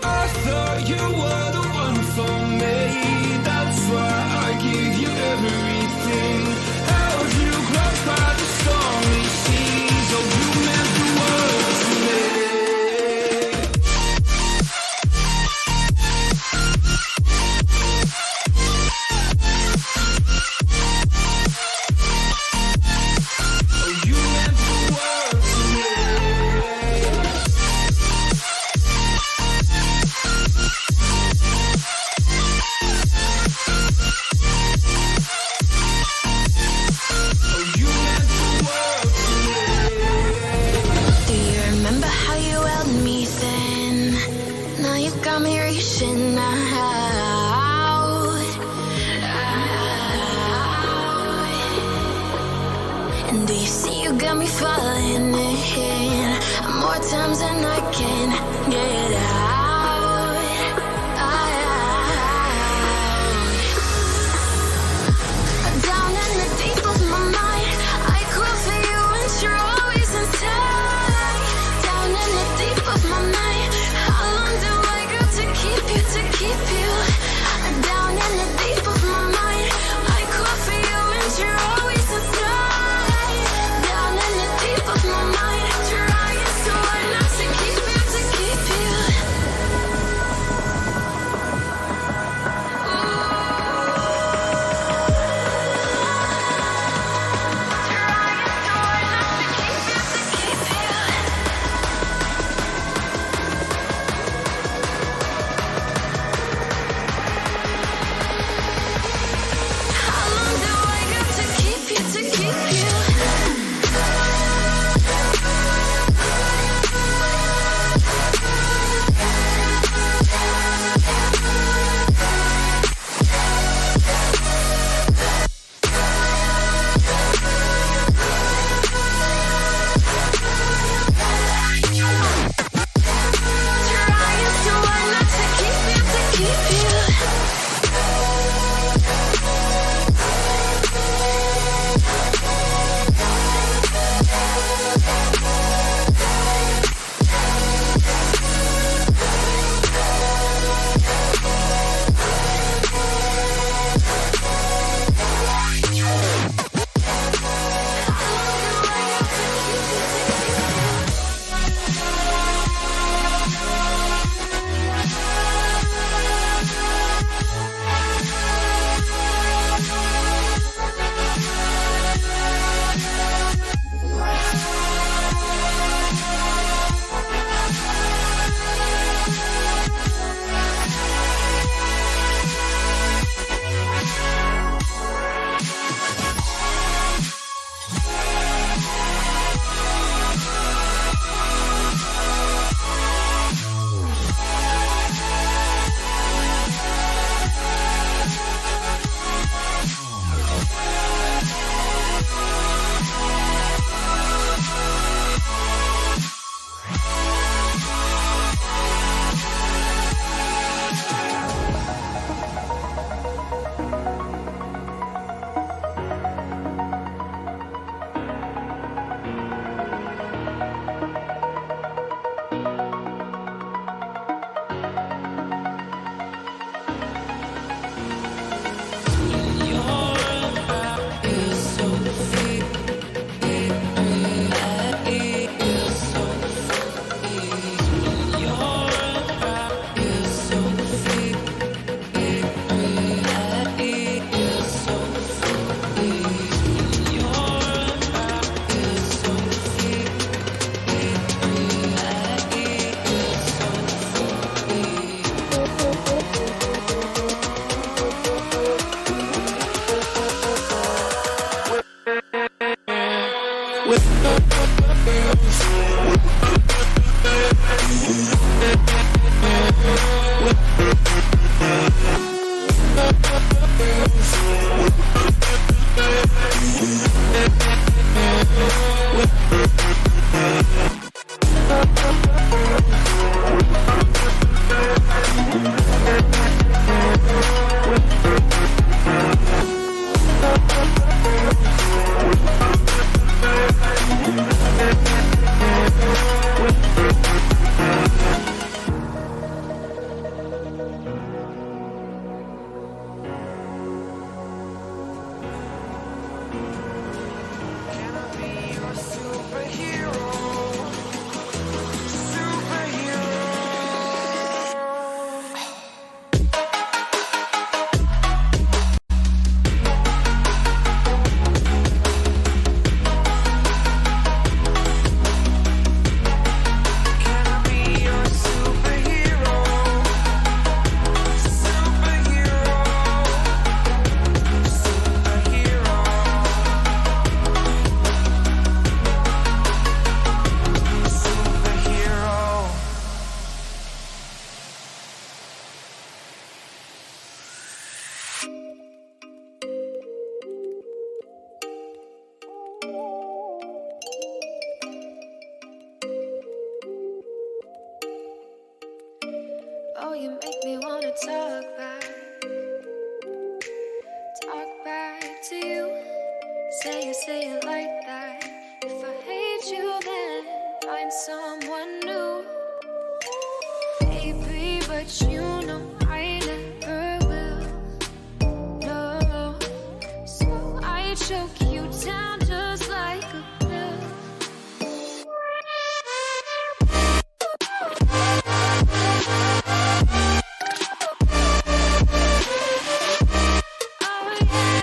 I thought you were the one for me. That's why I gave you everything. Held you close by the stormy seas. Oh, you meant the world to me. Oh, you meant the world to me. Oh, you meant the world to me. Do you remember how you held me then? Now you got me reaching out. And do you see you got me falling in more times than I can get out? Down in the deep of my mind, I crawl for you and you're always inside. Down in the deep of my mind, how long do I got to keep you, to keep you? Down in the deep of my mind, I crawl for you and you're always inside. Down in the deep of my mind, trying so hard not to keep you, to keep you. Can I be your superhero? Superhero. Can I be your superhero? Superhero. Superhero. Superhero. Oh, you make me wanna talk back to you. Say it like that. If I hate you, then find someone new. Baby, but you know I never will. No, so I choke you down just like a pill. Oh yeah,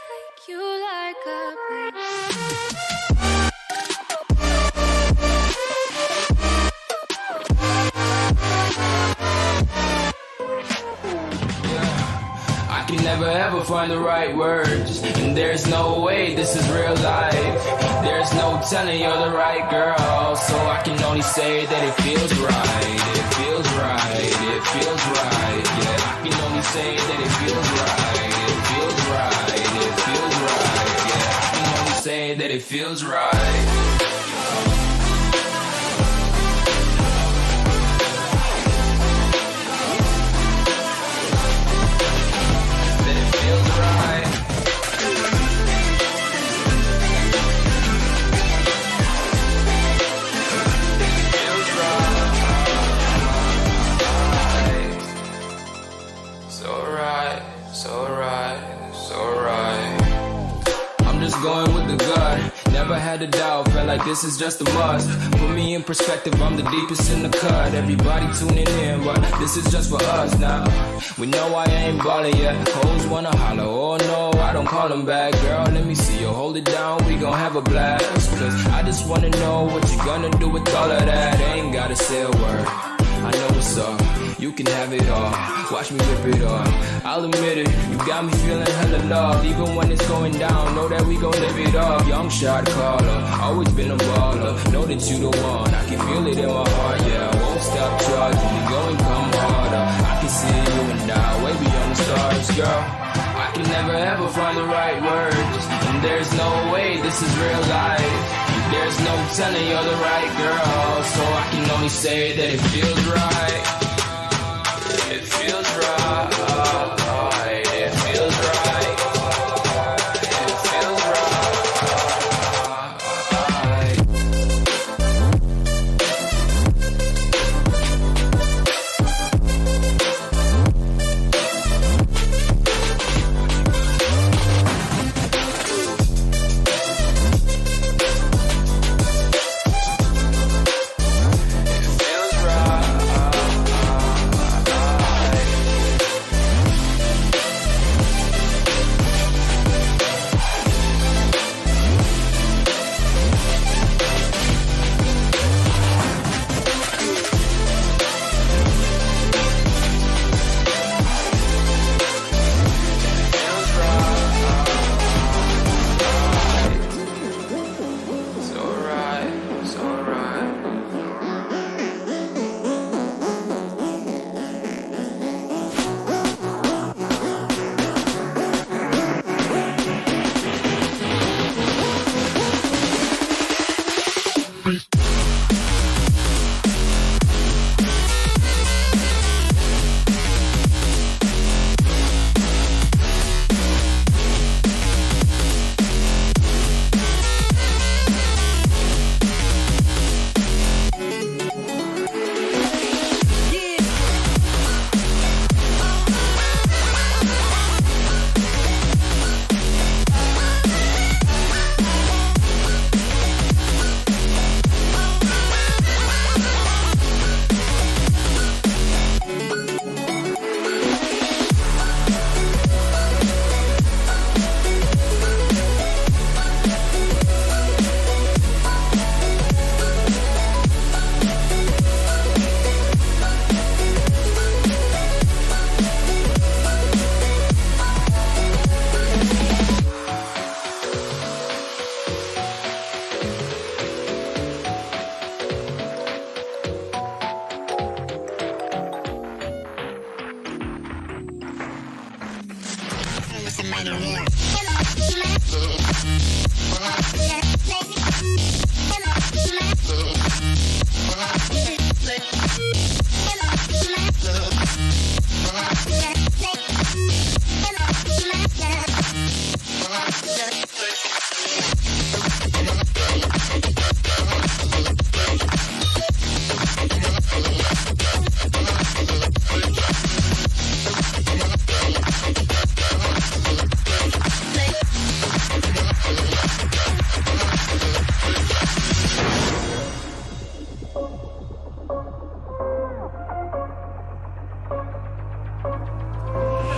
take you like a pill. I can never ever find the right words, and there's no way this is real life. There's no telling you're the right girl, so I can only say that it feels right. It feels right. It feels right. Yeah, I can only say that it feels right. It feels right. It feels right. Yeah, I can only say that it feels right. That it feels right. Feels right. So right, so right, so right. I'm just going with the gut. Never had a doubt, felt like this is just a must. Put me in perspective, I'm the deepest in the cut. Everybody tuning in, but this is just for us now. We know I ain't ballin' yet. Hoes wanna holler, oh no, I don't call them back. Girl, let me see you hold it down, we gon' have a blast. Cause I just wanna know what you gonna do with all of that. Ain't gotta say a word, I know what's up. You can have it all, watch me rip it off. I'll admit it, you got me feeling hella loved. Even when it's going down, know that we gon' live it up. Young shot caller, always been a baller. Know that you the one, I can feel it in my heart. Yeah, I won't stop charging, you go and come harder. I can see you and I, way beyond the stars, girl. I can never ever find the right words, and there's no way this is real life. There's no telling you're the right girl, so I can only say that it feels right. It feels right. It feels right. It feels right.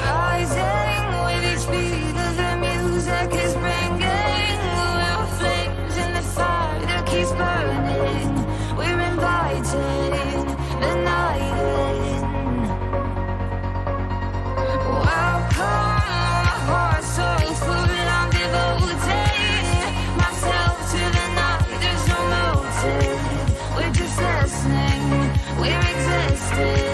Rising with each beat of the music is bringing real flames in the fire that keeps burning. We're inviting the night in. Welcome, my heart so full, I'm devoting myself to the night. There's no motive, we're just listening, we're existing.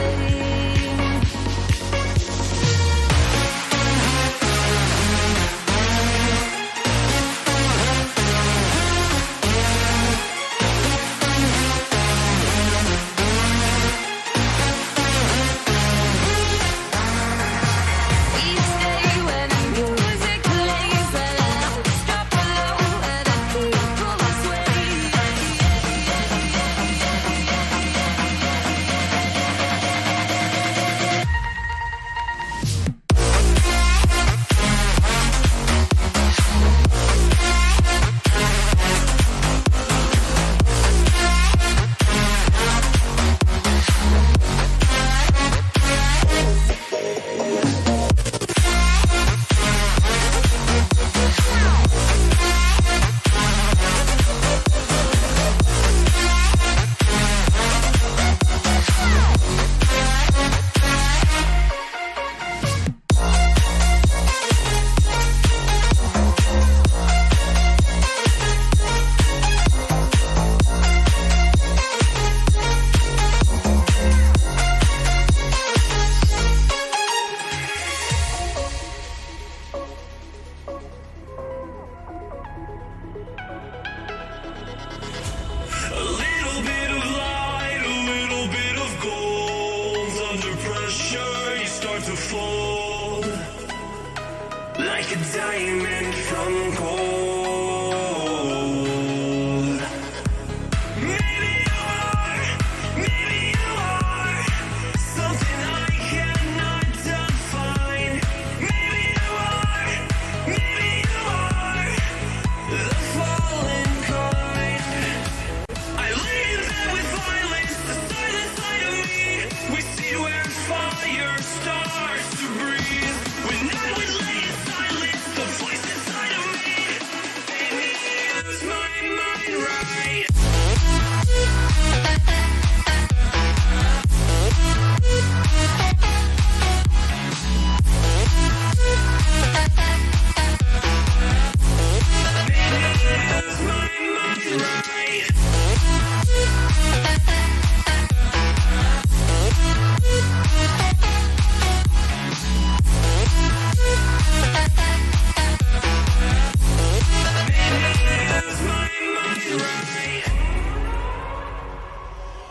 A little bit of light, a little bit of gold. Under pressure, you start to fold like a diamond from gold. Maybe you are something I cannot define. Maybe you are the fallen kind. I lay in bed with violence, the silent side of me. We see where fire starts to breathe. When I would lay in silence, the voice inside of me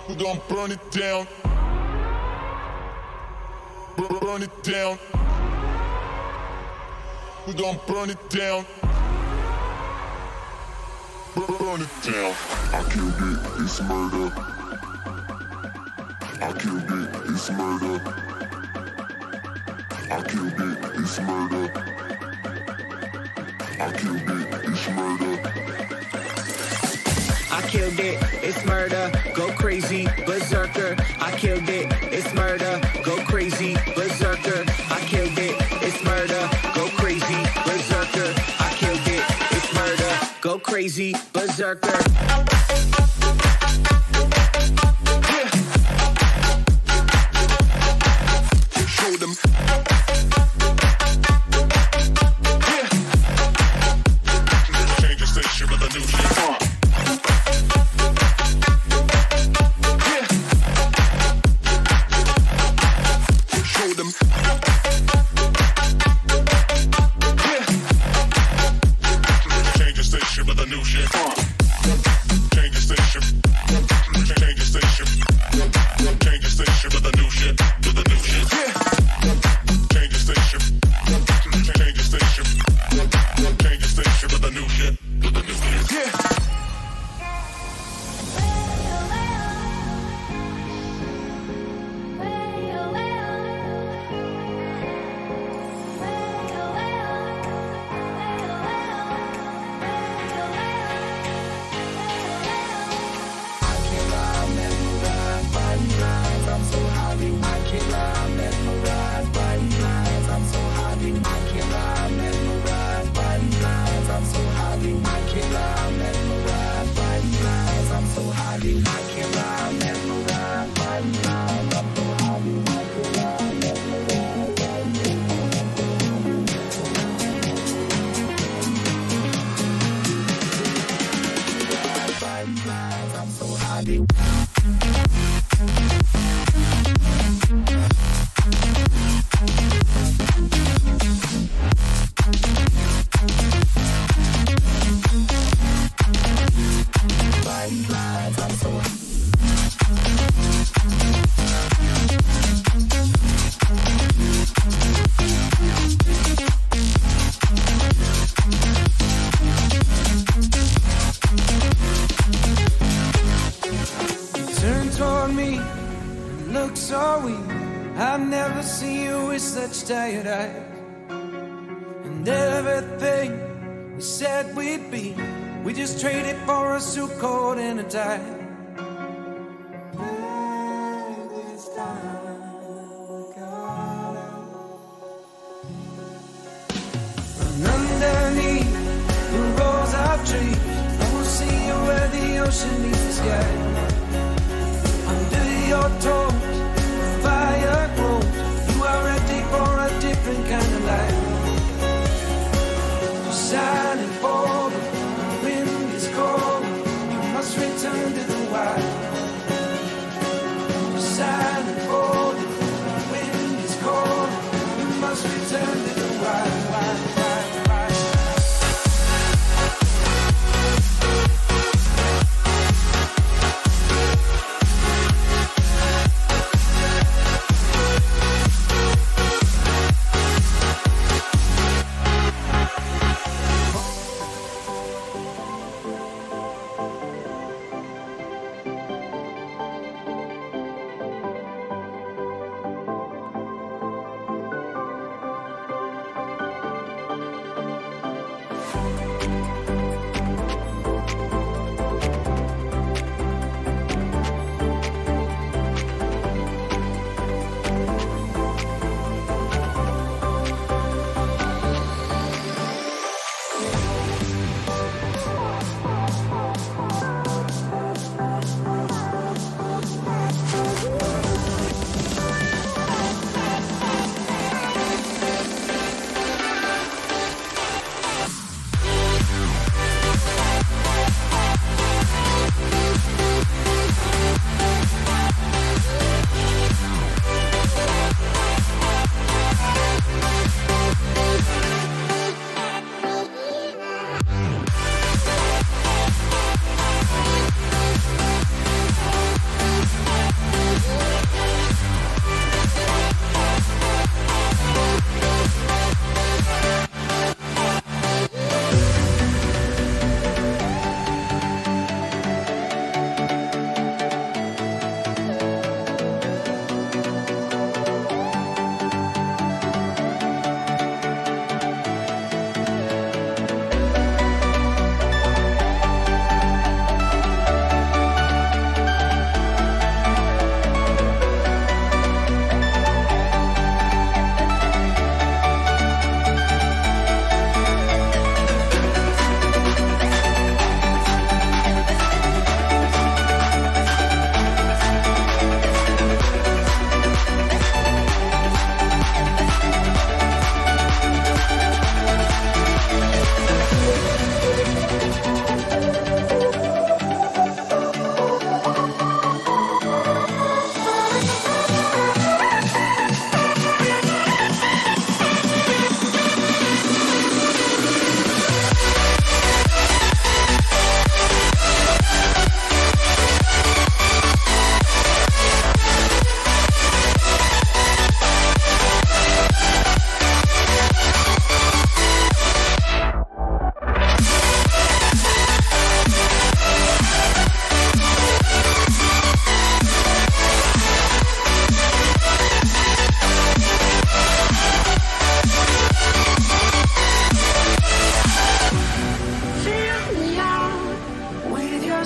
We gon' burn it down. Burn it down. We gon' burn it down. Burn it down. I killed it, it's murder. I killed it, it's murder. I killed it, it's murder. I killed it, it's murder. I killed it, it's murder, go crazy, berserker. I killed it, it's murder, go crazy, berserker. I killed it, it's murder, go crazy, berserker. I killed it, it's murder, go crazy, berserker. Yeah. Show them. Yeah. Change the station with a new shit. I've never seen you with such tired eyes. And everything we said we'd be, we just traded for a suit coat and a tie. And underneath the rows of trees, I will see you where the ocean meets the sky. Under your toes, fire grows. You are ready for a different kind of life. Silent for the wind is cold. You must return to the wild. Silent for the wind is cold. You must return to the wild.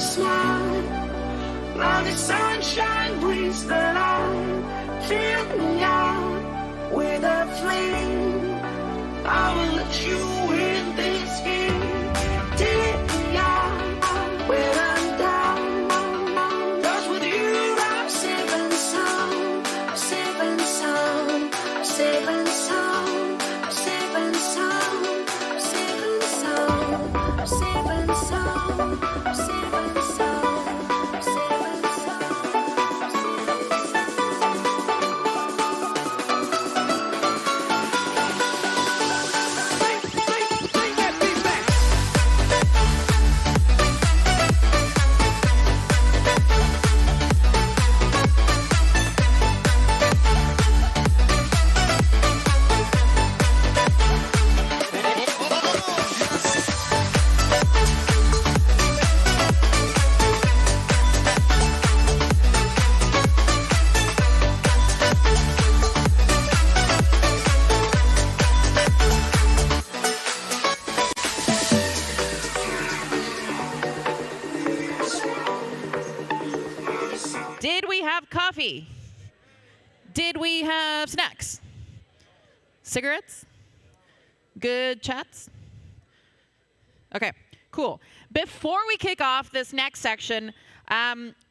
smile. Now the sunshine brings the light. Fill me out with a flame. I will let you in this game. Take me out when I'm down. 'Cause with you I'm safe and sound. I'm safe and sound. I'm safe and sound. I'm safe and sound. I'm safe and sound. I'm safe and sound. I'm safe and sound. I'm safe and Did we have coffee? Did we have snacks? Cigarettes? Good chats? Okay, cool. Before we kick off this next section,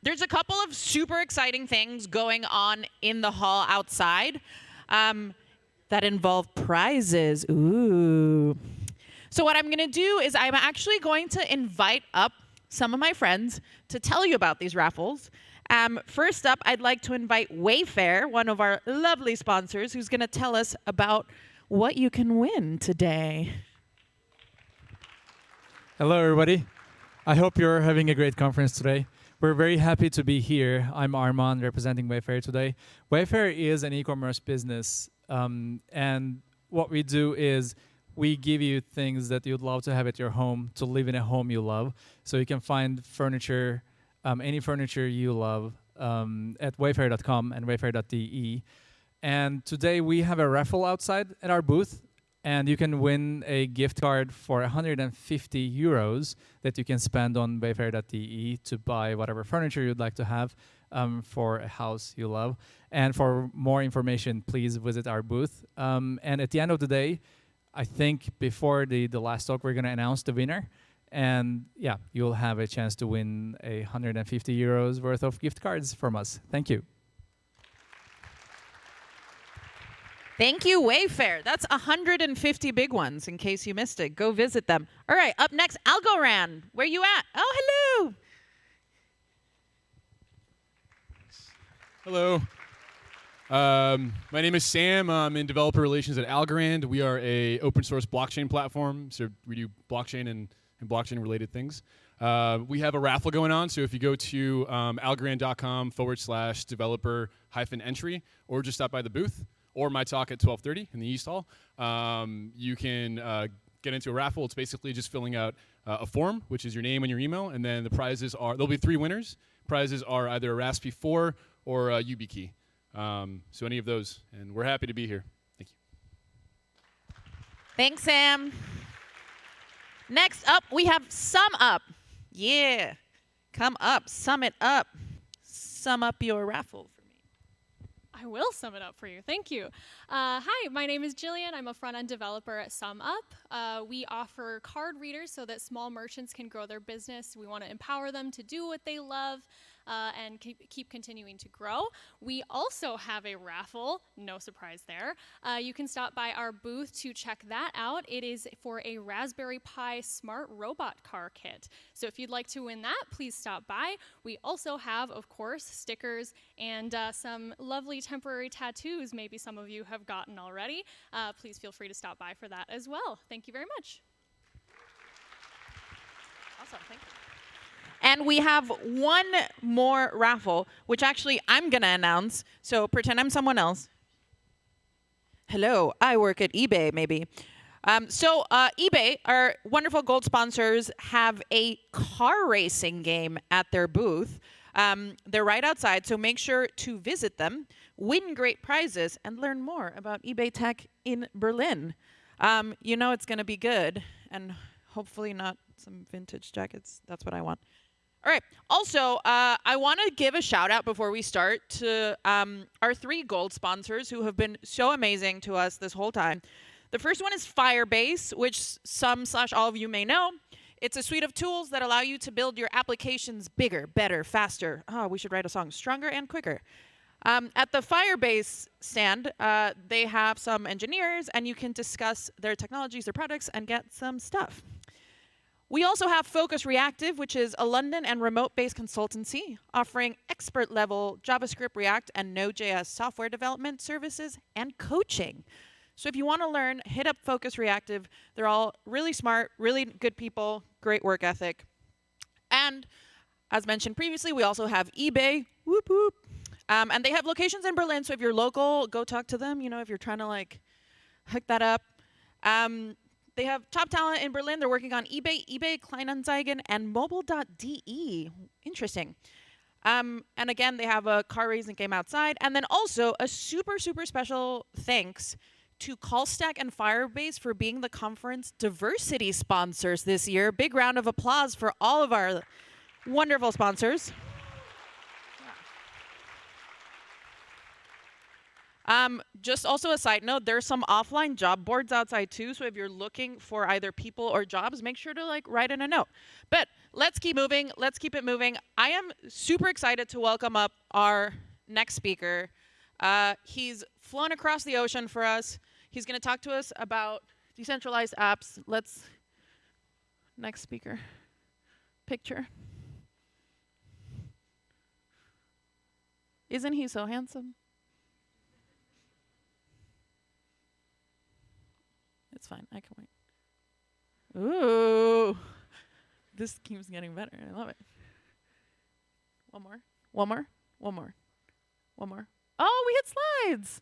there's a couple of super exciting things going on in the hall outside that involve prizes. Ooh. So what I'm going to do is I'm actually going to invite up some of my friends to tell you about these raffles. First up, I'd like to invite Wayfair, one of our lovely sponsors, who's going to tell us about what you can win today. Hello, everybody. I hope you're having a great conference today. We're very happy to be here. I'm Armand, representing Wayfair today. Wayfair is an e-commerce business, and what we do is we give you things that you'd love to have at your home, to live in a home you love. So you can find furniture, any furniture you love, at wayfair.com and wayfair.de. And today we have a raffle outside at our booth, and you can win a gift card for 150 euros that you can spend on wayfair.de to buy whatever furniture you'd like to have for a house you love. And for more information, please visit our booth. And at the end of the day, I think before the last talk, we're going to announce the winner. And yeah, you'll have a chance to win 150 euros worth of gift cards from us. Thank you. Thank you, Wayfair. That's 150 big ones, in case you missed it. Go visit them. All right, up next, Algorand. Where you at? Oh, hello. Hello. My name is Sam. I'm in developer relations at Algorand. We are a open source blockchain platform, so we do blockchain and blockchain related things. We have a raffle going on, so if you go to algorand.com/developer-entry, or just stop by the booth, or my talk at 12:30 in the East Hall, you can get into a raffle. It's basically just filling out a form, which is your name and your email, and then the prizes are, there'll be 3 winners. Prizes are either a Raspi 4 or a YubiKey. So any of those, and we're happy to be here. Thank you. Thanks, Sam. Next up, we have Sum Up. Yeah. Come up, sum it up. Sum up your raffle for me. I will sum it up for you. Thank you. Hi, my name is Jillian. I'm a front-end developer at SumUp. We offer card readers so that small merchants can grow their business. We want to empower them to do what they love and keep continuing to grow. We also have a raffle. No surprise there. You can stop by our booth to check that out. It is for a Raspberry Pi smart robot car kit. So if you'd like to win that, please stop by. We also have, of course, stickers and some lovely temporary tattoos maybe some of you have gotten already. Please feel free to stop by for that as well. Thank you very much. Awesome, thank you. And we have one more raffle, which actually I'm going to announce. So pretend I'm someone else. Hello, I work at eBay, maybe. eBay, our wonderful gold sponsors, have a car racing game at their booth. They're right outside, so make sure to visit them, win great prizes, and learn more about eBay tech in Berlin. You know it's going to be good, and hopefully not some vintage jackets. That's what I want. All right. Also, I want to give a shout out before we start to our 3 gold sponsors who have been so amazing to us this whole time. The first one is Firebase, which some/all of you may know. It's a suite of tools that allow you to build your applications bigger, better, faster. Oh, we should write a song. Stronger and quicker. At the Firebase stand, they have some engineers, and you can discuss their technologies, their products, and get some stuff. We also have Focus Reactive, which is a London and remote-based consultancy offering expert-level JavaScript, React, and Node.js software development services and coaching. So if you want to learn, hit up Focus Reactive. They're all really smart, really good people, great work ethic. And as mentioned previously, we also have eBay. Whoop, whoop. And they have locations in Berlin, so if you're local, go talk to them, if you're trying to like hook that up. They have top talent in Berlin. They're working on eBay, Kleinanzeigen, and mobile.de. Interesting. And again, they have a car racing game outside. And then also a super, super special thanks to CallStack and Firebase for being the conference diversity sponsors this year. Big round of applause for all of our wonderful sponsors. Just also a side note, there's some offline job boards outside too, so if you're looking for either people or jobs, make sure to like write in a note. But let's keep moving, let's keep it moving. I am super excited to welcome up our next speaker. He's flown across the ocean for us. He's gonna talk to us about decentralized apps. Next speaker, picture. Isn't he so handsome? It's fine, I can wait. Ooh, this keeps getting better, I love it. One more. Oh, we hit slides.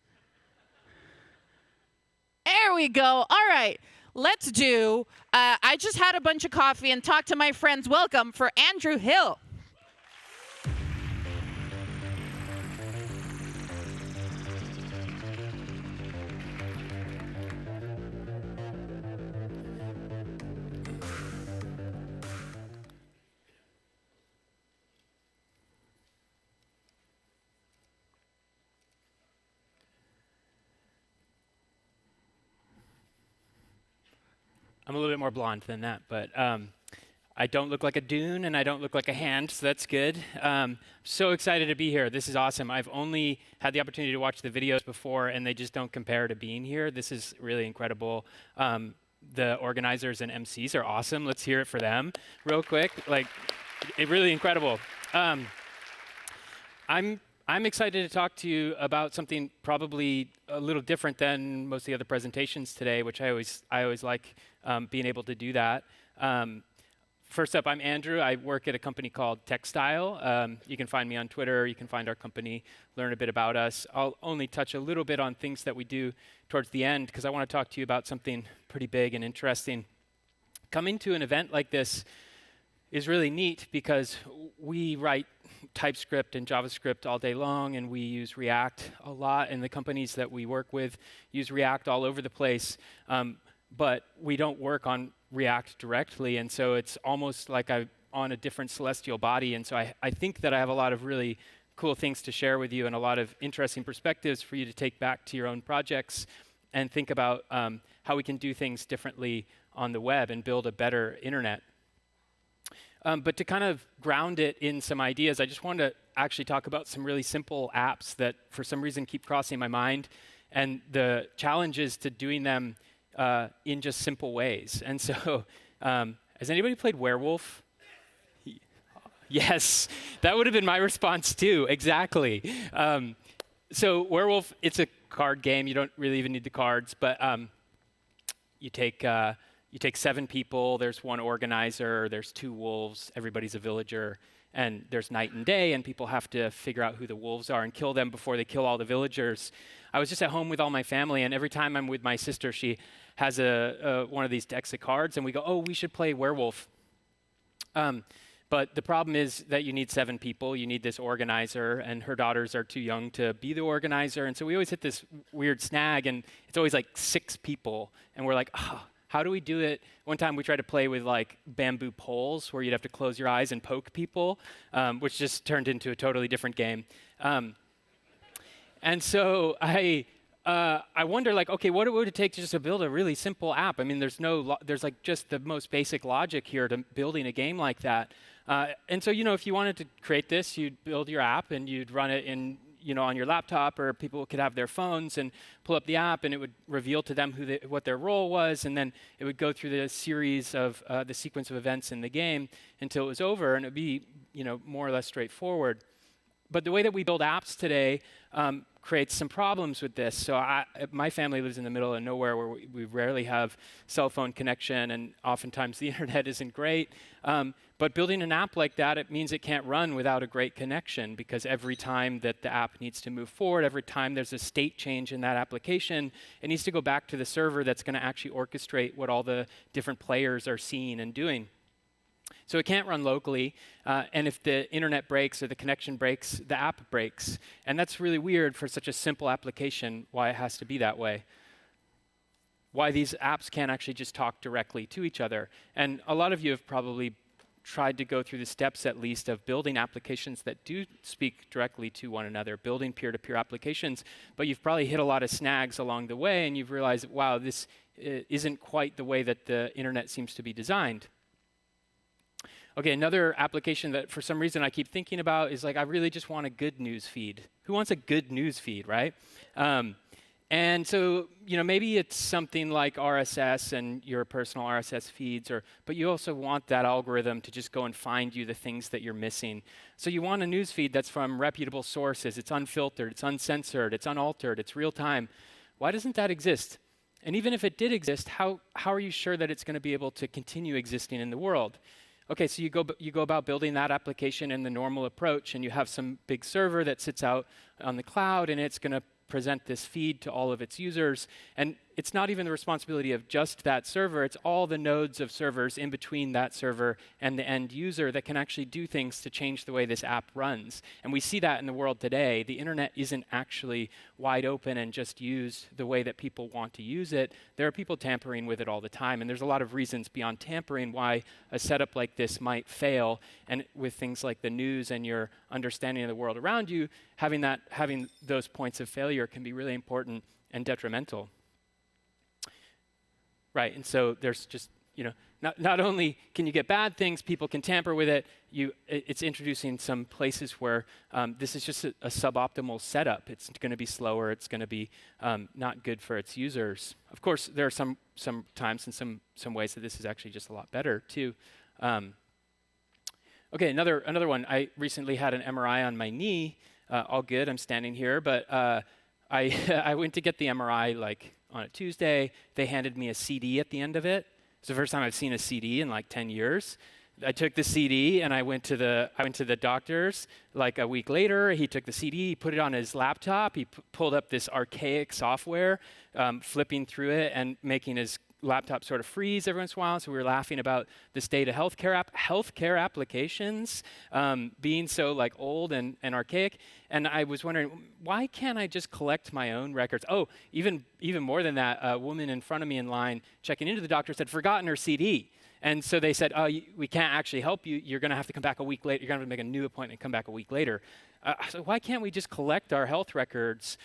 There we go, all right. Let's do, I just had a bunch of coffee and talked to my friends. Welcome for Andrew Hill. I'm a little bit more blonde than that, but I don't look like a dune and I don't look like a hand, so that's good. So excited to be here. This is awesome. I've only had the opportunity to watch the videos before, and they just don't compare to being here. This is really incredible. The organizers and MCs are awesome. Let's hear it for them real quick. Really incredible. I'm excited to talk to you about something probably a little different than most of the other presentations today, which I always like being able to do that. First up, I'm Andrew. I work at a company called Textile. You can find me on Twitter. You can find our company, learn a bit about us. I'll only touch a little bit on things that we do towards the end because I want to talk to you about something pretty big and interesting. Coming to an event like this is really neat because we write TypeScript and JavaScript all day long, and we use React a lot, and the companies that we work with use React all over the place, but we don't work on React directly, and so it's almost like I'm on a different celestial body, and so I think that I have a lot of really cool things to share with you and a lot of interesting perspectives for you to take back to your own projects and think about how we can do things differently on the web and build a better internet. But to kind of ground it in some ideas, I just wanted to actually talk about some really simple apps that for some reason keep crossing my mind and the challenges to doing them in just simple ways. And so, has anybody played Werewolf? Yes, that would have been my response too, exactly. So Werewolf, it's a card game. You don't really even need the cards, but you take 7 people, there's 1 organizer, there's 2 wolves, everybody's a villager, and there's night and day, and people have to figure out who the wolves are and kill them before they kill all the villagers. I was just at home with all my family, and every time I'm with my sister, she has one of these decks of cards, and we go, oh, we should play Werewolf. But the problem is that you need 7 people, you need this organizer, and her daughters are too young to be the organizer, and so we always hit this weird snag, and it's always like 6 people, and we're like, oh, How do we do it? One time we tried to play with like bamboo poles where you'd have to close your eyes and poke people, which just turned into a totally different game. And so I wonder, like, okay, what would it take just to build a really simple app? I mean, there's like just the most basic logic here to building a game like that. And so, if you wanted to create this, you'd build your app and you'd run it in, on your laptop, or people could have their phones and pull up the app, and it would reveal to them what their role was, and then it would go through the series of the sequence of events in the game until it was over, and it would be, more or less straightforward. But the way that we build apps today creates some problems with this. So my family lives in the middle of nowhere where we rarely have cell phone connection, and oftentimes the internet isn't great. But building an app like that, it means it can't run without a great connection, because every time that the app needs to move forward, every time there's a state change in that application, it needs to go back to the server that's going to actually orchestrate what all the different players are seeing and doing. So it can't run locally, and if the internet breaks or the connection breaks, the app breaks. And that's really weird for such a simple application, why it has to be that way. Why these apps can't actually just talk directly to each other. And a lot of you have probably tried to go through the steps, at least, of building applications that do speak directly to one another, building peer-to-peer applications, but you've probably hit a lot of snags along the way, and you've realized, wow, this isn't quite the way that the internet seems to be designed. Okay, another application that for some reason I keep thinking about is, like, I really just want a good news feed. Who wants a good news feed, right? And so, maybe it's something like RSS and your personal RSS feeds, but you also want that algorithm to just go and find you the things that you're missing. So you want a news feed that's from reputable sources. It's unfiltered, it's uncensored, it's unaltered, it's real time. Why doesn't that exist? And even if it did exist, how are you sure that it's going to be able to continue existing in the world? Okay, so you go about building that application in the normal approach, and you have some big server that sits out on the cloud, and it's going to present this feed to all of its users. And it's not even the responsibility of just that server, it's all the nodes of servers in between that server and the end user that can actually do things to change the way this app runs. And we see that in the world today. The internet isn't actually wide open and just used the way that people want to use it. There are people tampering with it all the time, and there's a lot of reasons beyond tampering why a setup like this might fail. And with things like the news and your understanding of the world around you, having those points of failure can be really important and detrimental. Right, and so there's just, not only can you get bad things, people can tamper with it, it's introducing some places where this is just a suboptimal setup. It's going to be slower, it's going to be not good for its users. Of course, there are some times and some ways that this is actually just a lot better too. Okay, another one. I recently had an MRI on my knee. All good, I'm standing here, but I went to get the MRI on a Tuesday. They handed me a CD at the end of it. It's the first time I've seen a CD in 10 years. I took the CD and I went to the doctor's a week later. He took the CD, he put it on his laptop. He pulled up this archaic software, flipping through it and making his laptop sort of freeze every once in a while. So we were laughing about the state of healthcare applications being so old and archaic. And I was wondering, why can't I just collect my own records? Oh, even more than that, a woman in front of me in line checking into the doctor had forgotten her CD. And so they said, oh, we can't actually help you. You're going to have to come back a week later. You're going to have to make a new appointment and come back a week later. So why can't we just collect our health records,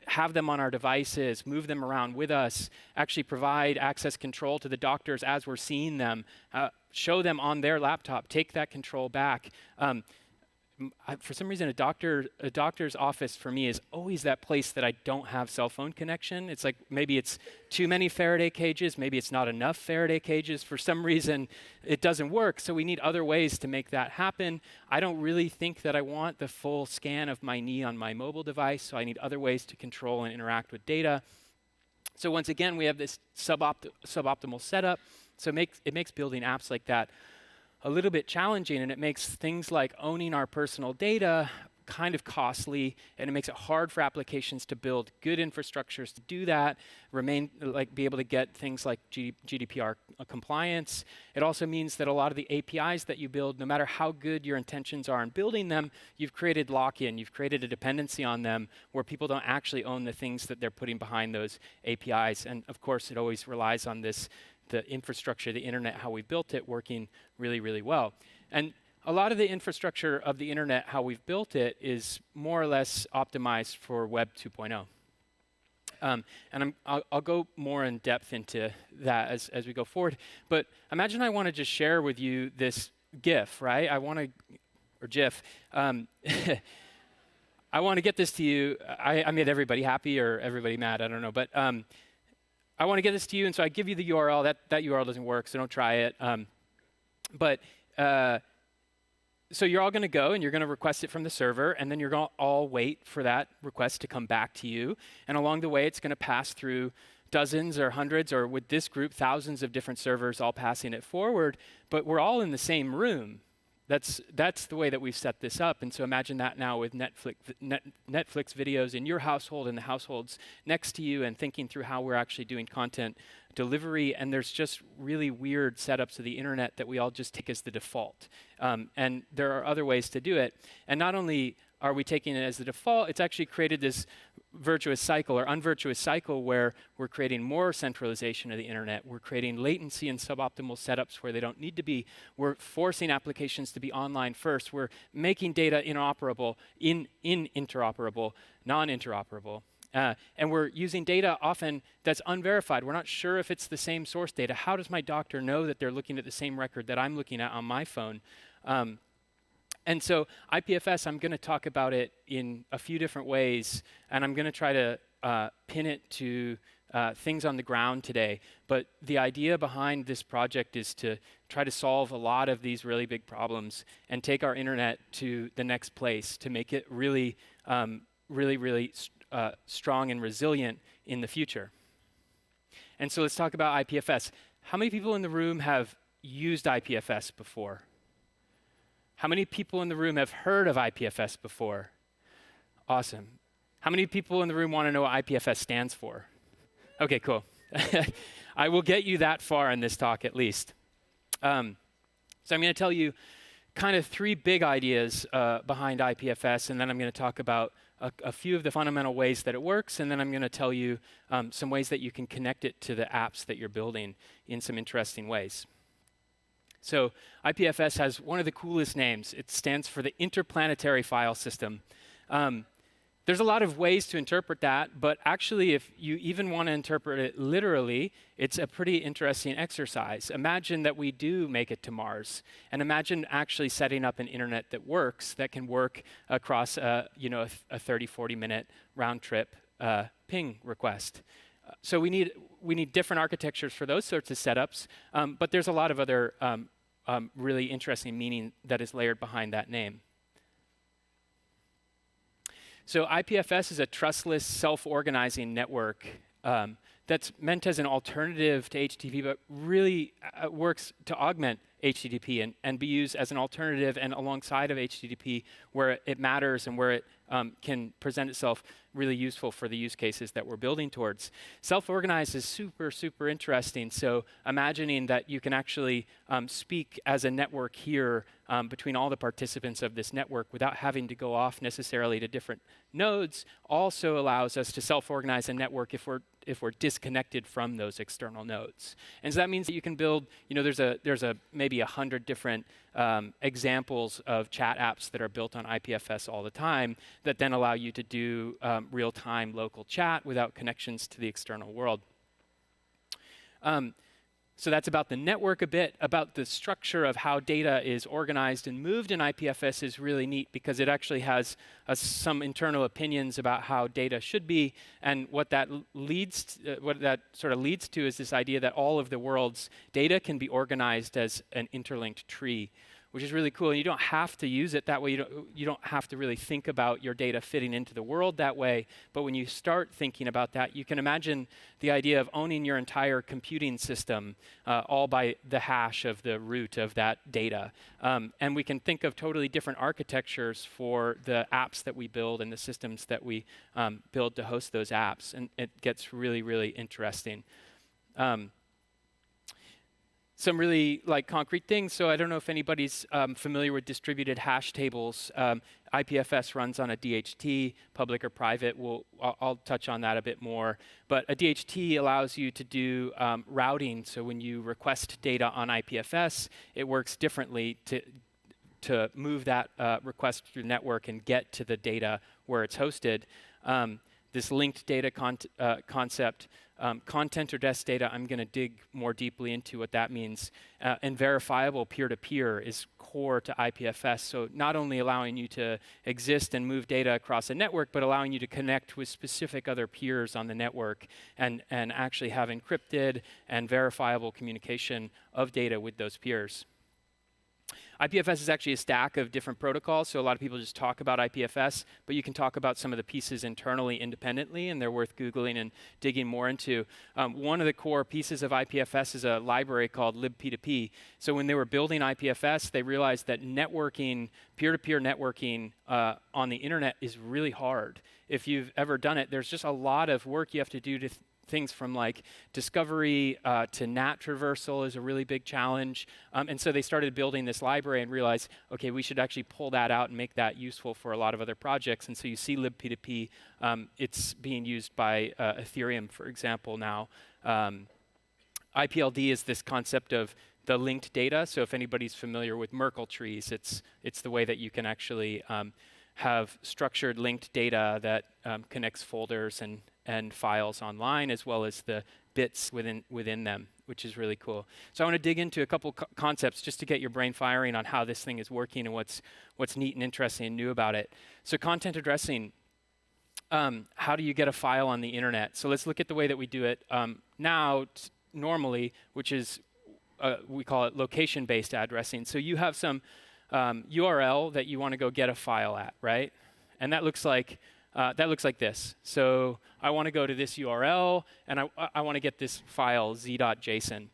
have them on our devices, move them around with us, actually provide access control to the doctors as we're seeing them, show them on their laptop, take that control back. For some reason, a doctor's office for me is always that place that I don't have cell phone connection. It's like maybe it's too many Faraday cages, maybe it's not enough Faraday cages. For some reason, it doesn't work, so we need other ways to make that happen. I don't really think that I want the full scan of my knee on my mobile device, so I need other ways to control and interact with data. So once again, we have this suboptimal setup, so it makes building apps like that a little bit challenging, and it makes things like owning our personal data kind of costly, and it makes it hard for applications to build good infrastructures to do that, be able to get things like GDPR compliance. It also means that a lot of the APIs that you build, no matter how good your intentions are in building them, you've created lock-in, you've created a dependency on them where people don't actually own the things that they're putting behind those APIs. And of course, it always relies on this the infrastructure, the internet, how we built it, working really, really well. And a lot of the infrastructure of the internet, how we've built it, is more or less optimized for Web 2.0. And I'll go more in depth into that as we go forward. But imagine I want to just share with you this GIF, right? Or GIF. I want to get this to you. I made everybody happy or everybody mad, I don't know. But I want to get this to you, and so I give you the URL. That URL doesn't work, so don't try it. So you're all going to go, and you're going to request it from the server, and then you're going to all wait for that request to come back to you. And along the way, it's going to pass through dozens or hundreds, or with this group, thousands of different servers all passing it forward. But we're all in the same room. That's the way that we've set this up. And so imagine that now with Netflix videos in your household and the households next to you, and thinking through how we're actually doing content delivery. And there's just really weird setups of the internet that we all just take as the default. And there are other ways to do it. And not only are we taking it as the default, it's actually created this virtuous cycle or unvirtuous cycle where we're creating more centralization of the internet. We're creating latency and suboptimal setups where they don't need to be. We're forcing applications to be online first. We're making data inoperable, interoperable, non-interoperable. And we're using data often that's unverified. We're not sure if it's the same source data. How does my doctor know that they're looking at the same record that I'm looking at on my phone? And so IPFS, I'm going to talk about it in a few different ways, and I'm going to try to pin it to things on the ground today. But the idea behind this project is to try to solve a lot of these really big problems and take our internet to the next place, to make it really, really strong and resilient in the future. And so let's talk about IPFS. How many people in the room have used IPFS before? How many people in the room have heard of IPFS before? Awesome. How many people in the room want to know what IPFS stands for? Okay, cool. I will get you that far in this talk at least. So I'm going to tell you kind of three big ideas behind IPFS, and then I'm going to talk about a few of the fundamental ways that it works, and then I'm going to tell you some ways that you can connect it to the apps that you're building in some interesting ways. So IPFS has one of the coolest names. It stands for the Interplanetary File System. There's a lot of ways to interpret that, but actually if you even want to interpret it literally, it's a pretty interesting exercise. Imagine that we do make it to Mars, and imagine actually setting up an internet that works, that can work across a 30, 40 minute round trip ping request. So we need different architectures for those sorts of setups, but there's a lot of other really interesting meaning that is layered behind that name. So IPFS is a trustless, self-organizing network that's meant as an alternative to HTTP, but really works to augment HTTP and be used as an alternative and alongside of HTTP where it matters and where it can present itself really useful for the use cases that we're building towards. Self-organized is super, super interesting. So imagining that you can actually speak as a network here between all the participants of this network without having to go off necessarily to different nodes also allows us to self-organize a network if we're disconnected from those external nodes. And so that means that you can build, there's maybe 100 different examples of chat apps that are built on IPFS all the time that then allow you to do real-time local chat without connections to the external world. So that's about the network a bit. About the structure of how data is organized and moved in IPFS is really neat because it actually has some internal opinions about how data should be, and what that sort of leads to is this idea that all of the world's data can be organized as an interlinked tree, which is really cool. And you don't have to use it that way. You don't have to really think about your data fitting into the world that way. But when you start thinking about that, you can imagine the idea of owning your entire computing system all by the hash of the root of that data. And we can think of totally different architectures for the apps that we build and the systems that we build to host those apps. And it gets really, really interesting. some really like concrete things. So I don't know if anybody's familiar with distributed hash tables. IPFS runs on a DHT, public or private. I'll touch on that a bit more. But a DHT allows you to do routing. So when you request data on IPFS, it works differently to move that request through the network and get to the data where it's hosted. This linked data concept, content address data, I'm going to dig more deeply into what that means. And verifiable peer-to-peer is core to IPFS, so not only allowing you to exist and move data across a network, but allowing you to connect with specific other peers on the network and actually have encrypted and verifiable communication of data with those peers. IPFS is actually a stack of different protocols, so a lot of people just talk about IPFS, but you can talk about some of the pieces internally independently, and they're worth Googling and digging more into. One of the core pieces of IPFS is a library called libp2p. So when they were building IPFS, they realized that networking, peer-to-peer networking on the internet is really hard. If you've ever done it, there's just a lot of work you have to do to things from like discovery to NAT traversal is a really big challenge. And so they started building this library and realized, okay, we should actually pull that out and make that useful for a lot of other projects. And so you see libp2p, it's being used by Ethereum, for example, now. IPLD is this concept of the linked data. So if anybody's familiar with Merkle trees, it's the way that you can actually have structured linked data that connects folders and files online, as well as the bits within them, which is really cool. So I want to dig into a couple concepts just to get your brain firing on how this thing is working and what's neat and interesting and new about it. So content addressing, how do you get a file on the internet? So let's look at the way that we do it now normally, which is, we call it location-based addressing. So you have some URL that you want to go get a file at, right? And that looks like this. So I want to go to this URL, and I want to get this file, z.json.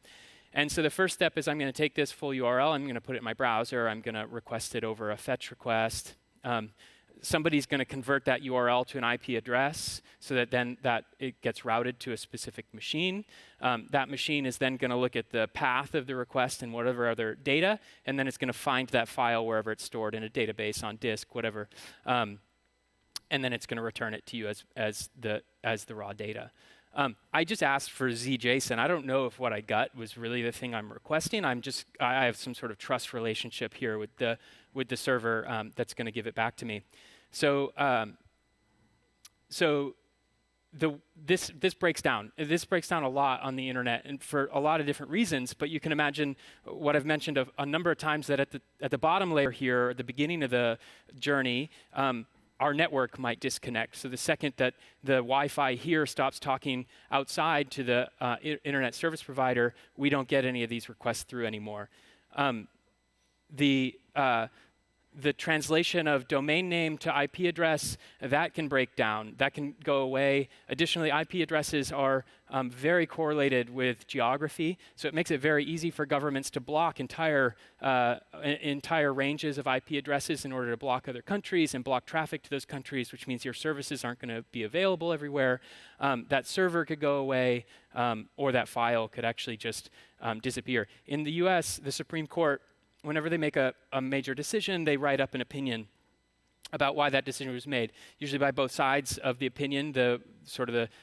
And so the first step is I'm going to take this full URL, I'm going to put it in my browser, I'm going to request it over a fetch request. Somebody's going to convert that URL to an IP address so that then it gets routed to a specific machine. That machine is then going to look at the path of the request and whatever other data, and then it's going to find that file wherever it's stored in a database, on disk, whatever. And then it's going to return it to you as the raw data. I just asked for ZJSON. I don't know if what I got was really the thing I'm requesting. I have some sort of trust relationship here with the server that's going to give it back to me. So this breaks down. This breaks down a lot on the internet, and for a lot of different reasons. But you can imagine what I've mentioned a number of times, that at the bottom layer here, at the beginning of the journey, our network might disconnect. So the second that the Wi-Fi here stops talking outside to the internet service provider, we don't get any of these requests through anymore. The translation of domain name to IP address, that can break down. That can go away. Additionally, IP addresses are very correlated with geography, so it makes it very easy for governments to block entire ranges of IP addresses in order to block other countries and block traffic to those countries, which means your services aren't going to be available everywhere. That server could go away, or that file could actually just disappear. In the US, the Supreme Court, whenever they make a major decision, they write up an opinion about why that decision was made, usually by both sides of the opinion, the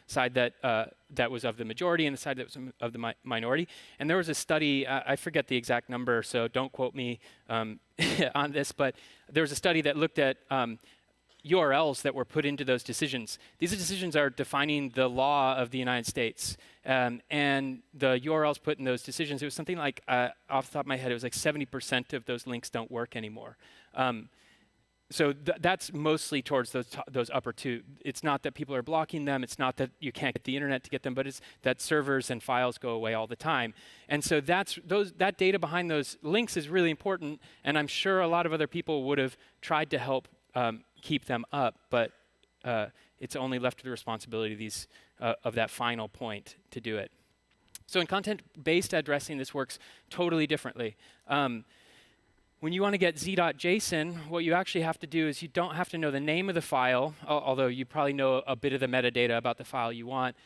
side that was of the majority and the side that was of the minority. And there was a study, I forget the exact number, so don't quote me on this, but there was a study that looked at URLs that were put into those decisions. These decisions are defining the law of the United States. And the URLs put in those decisions, it was something like, off the top of my head, it was like 70% of those links don't work anymore. So that's mostly towards those upper two. It's not that people are blocking them. It's not that you can't get the internet to get them, but it's that servers and files go away all the time. And so that data behind those links is really important. And I'm sure a lot of other people would have tried to help keep them up, but it's only left to the responsibility of that final point to do it. So in content-based addressing, this works totally differently. When you want to get z.json, what you actually have to do is you don't have to know the name of the file, although you probably know a bit of the metadata about the file you want.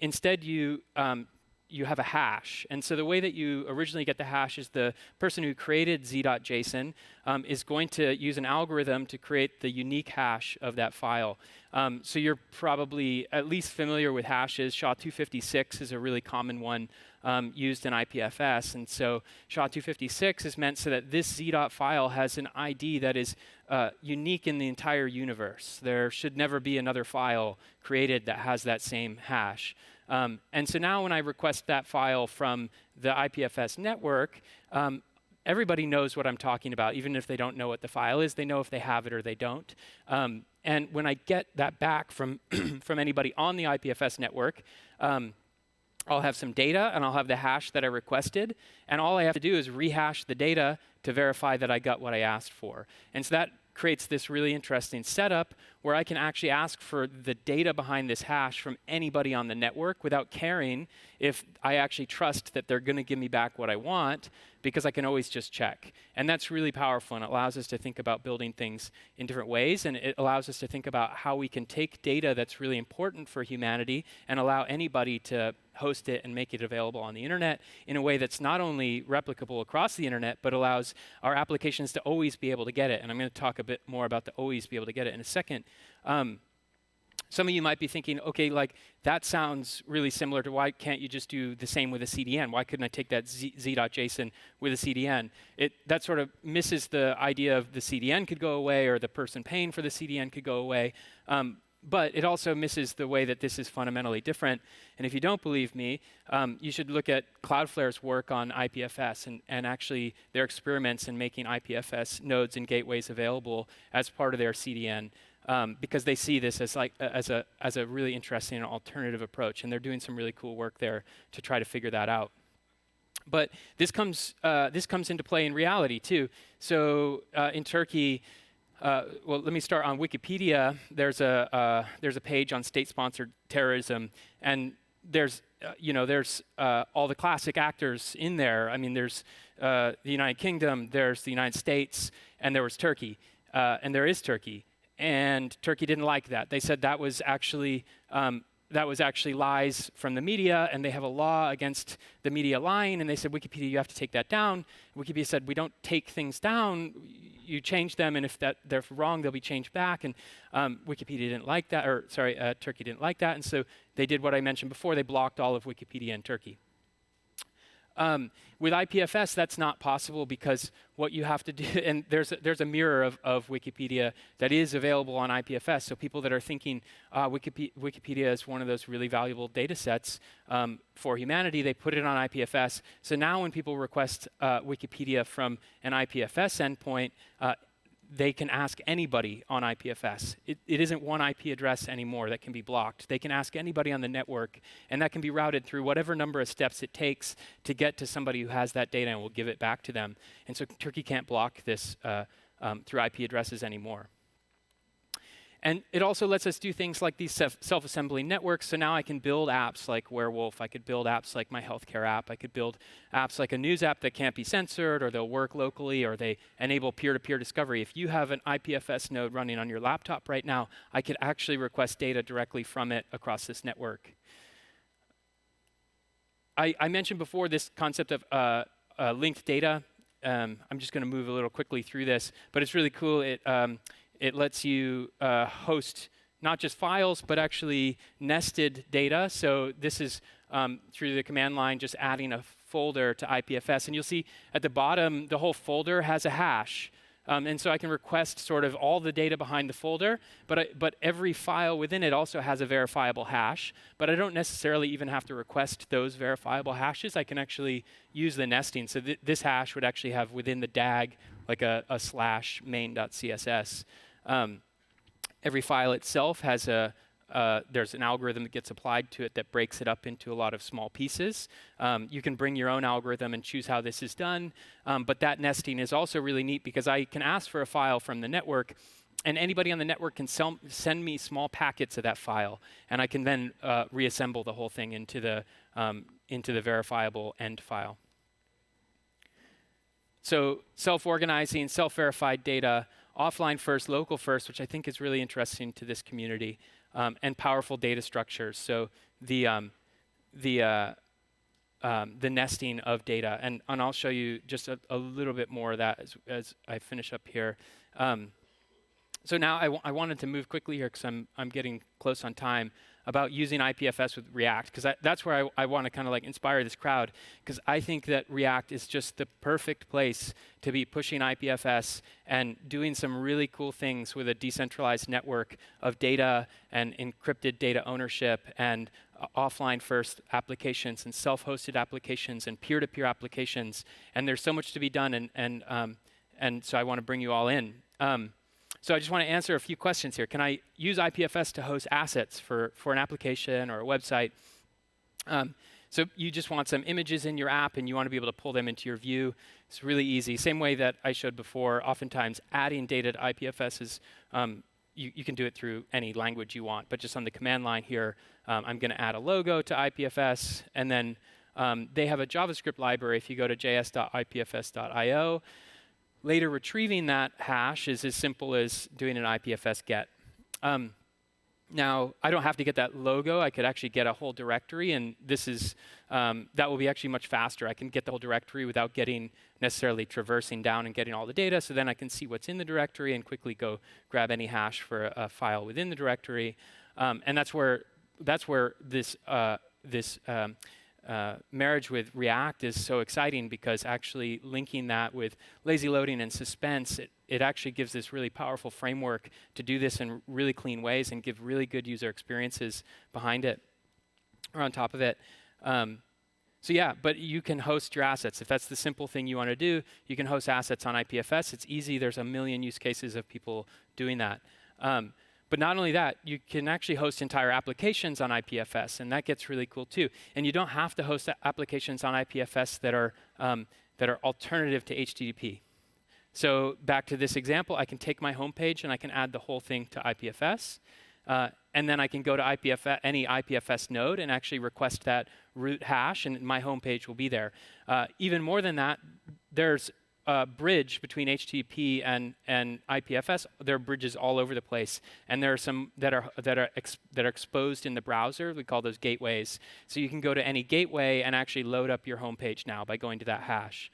Instead, you you have a hash. And so the way that you originally get the hash is the person who created z.json is going to use an algorithm to create the unique hash of that file. So you're probably at least familiar with hashes. SHA-256 is a really common one used in IPFS. And so SHA-256 is meant so that this z.file file has an ID that is unique in the entire universe. There should never be another file created that has that same hash. And so now when I request that file from the IPFS network, everybody knows what I'm talking about. Even if they don't know what the file is, they know if they have it or they don't. And when I get that back from, from anybody on the IPFS network, I'll have some data and I'll have the hash that I requested. And all I have to do is rehash the data to verify that I got what I asked for. And so that creates this really interesting setup where I can actually ask for the data behind this hash from anybody on the network without caring if I actually trust that they're going to give me back what I want, because I can always just check. And that's really powerful, and it allows us to think about building things in different ways, and it allows us to think about how we can take data that's really important for humanity and allow anybody to host it and make it available on the internet in a way that's not only replicable across the internet, but allows our applications to always be able to get it. And I'm going to talk a bit more about the always be able to get it in a second. Some of you might be thinking, okay, like that sounds really similar to why can't you just do the same with a CDN? Why couldn't I take that z.json with a CDN? That sort of misses the idea of the CDN could go away or the person paying for the CDN could go away. But it also misses the way that this is fundamentally different. And if you don't believe me, you should look at Cloudflare's work on IPFS and actually their experiments in making IPFS nodes and gateways available as part of their CDN, because they see this as like as a really interesting and alternative approach. And they're doing some really cool work there to try to figure that out. But this comes into play in reality too. So in Turkey. Well, let me start on Wikipedia. There's a page on state-sponsored terrorism, and there's all the classic actors in there. I mean, there's the United Kingdom, there's the United States, and there was Turkey, and there is Turkey. And Turkey didn't like that. They said that was actually lies from the media, and they have a law against the media lying. And they said, Wikipedia, you have to take that down. Wikipedia said, we don't take things down. You change them, and if they're wrong, they'll be changed back. And Wikipedia didn't like that, or sorry, Turkey didn't like that, and so they did what I mentioned before. They blocked all of Wikipedia in Turkey. With IPFS, that's not possible because what you have to do, and there's a mirror of Wikipedia that is available on IPFS. So people that are thinking Wikipedia is one of those really valuable data sets for humanity, they put it on IPFS. So now when people request Wikipedia from an IPFS endpoint, they can ask anybody on IPFS. It isn't one IP address anymore that can be blocked. They can ask anybody on the network, and that can be routed through whatever number of steps it takes to get to somebody who has that data and will give it back to them. And so Turkey can't block this through IP addresses anymore. And it also lets us do things like these self-assembling networks. So now I can build apps like Werewolf. I could build apps like my healthcare app. I could build apps like a news app that can't be censored, or they'll work locally, or they enable peer-to-peer discovery. If you have an IPFS node running on your laptop right now, I could actually request data directly from it across this network. I mentioned before this concept of linked data. I'm just going to move a little quickly through this, but it's really cool. It lets you host not just files, but actually nested data. So this is through the command line, just adding a folder to IPFS. And you'll see at the bottom, the whole folder has a hash. And so I can request sort of all the data behind the folder, but every file within it also has a verifiable hash. But I don't necessarily even have to request those verifiable hashes. I can actually use the nesting. So this hash would actually have within the DAG like a / main.css. Every file itself has there's an algorithm that gets applied to it that breaks it up into a lot of small pieces. You can bring your own algorithm and choose how this is done, but that nesting is also really neat because I can ask for a file from the network, and anybody on the network can send me small packets of that file, and I can then reassemble the whole thing into the verifiable end file. So self-organizing, self-verified data, offline first, local first, which I think is really interesting to this community, and powerful data structures. So the the nesting of data. And I'll show you just a little bit more of that as I finish up here. So now I wanted to move quickly here because I'm getting close on time about using IPFS with React, because that's where I want to kind of like inspire this crowd, because I think that React is just the perfect place to be pushing IPFS and doing some really cool things with a decentralized network of data and encrypted data ownership and offline first applications and self-hosted applications and peer-to-peer applications. And there's so much to be done, and so I want to bring you all in. So I just want to answer a few questions here. Can I use IPFS to host assets for an application or a website? So you just want some images in your app and you want to be able to pull them into your view. It's really easy. Same way that I showed before, oftentimes adding data to IPFS is, you can do it through any language you want, but just on the command line here, I'm going to add a logo to IPFS, and then they have a JavaScript library if you go to js.ipfs.io. Later, retrieving that hash is as simple as doing an IPFS get. Now, I don't have to get that logo. I could actually get a whole directory, and this is that will be actually much faster. I can get the whole directory without getting necessarily traversing down and getting all the data. So then I can see what's in the directory and quickly go grab any hash for a file within the directory. And that's where this marriage with React is so exciting, because actually linking that with lazy loading and suspense, it actually gives this really powerful framework to do this in really clean ways and give really good user experiences behind it or on top of it. So yeah, but you can host your assets. If that's the simple thing you want to do, you can host assets on IPFS. It's easy. There's a million use cases of people doing that. But not only that, you can actually host entire applications on IPFS, and that gets really cool too. And you don't have to host applications on IPFS that are alternative to HTTP. So back to this example, I can take my homepage and I can add the whole thing to IPFS. And then I can go to any IPFS node and actually request that root hash, and my homepage will be there. Even more than that, there's a bridge between HTTP and IPFS. There are bridges all over the place, and there are some that are exposed in the browser. We call those gateways. So you can go to any gateway and actually load up your homepage now by going to that hash.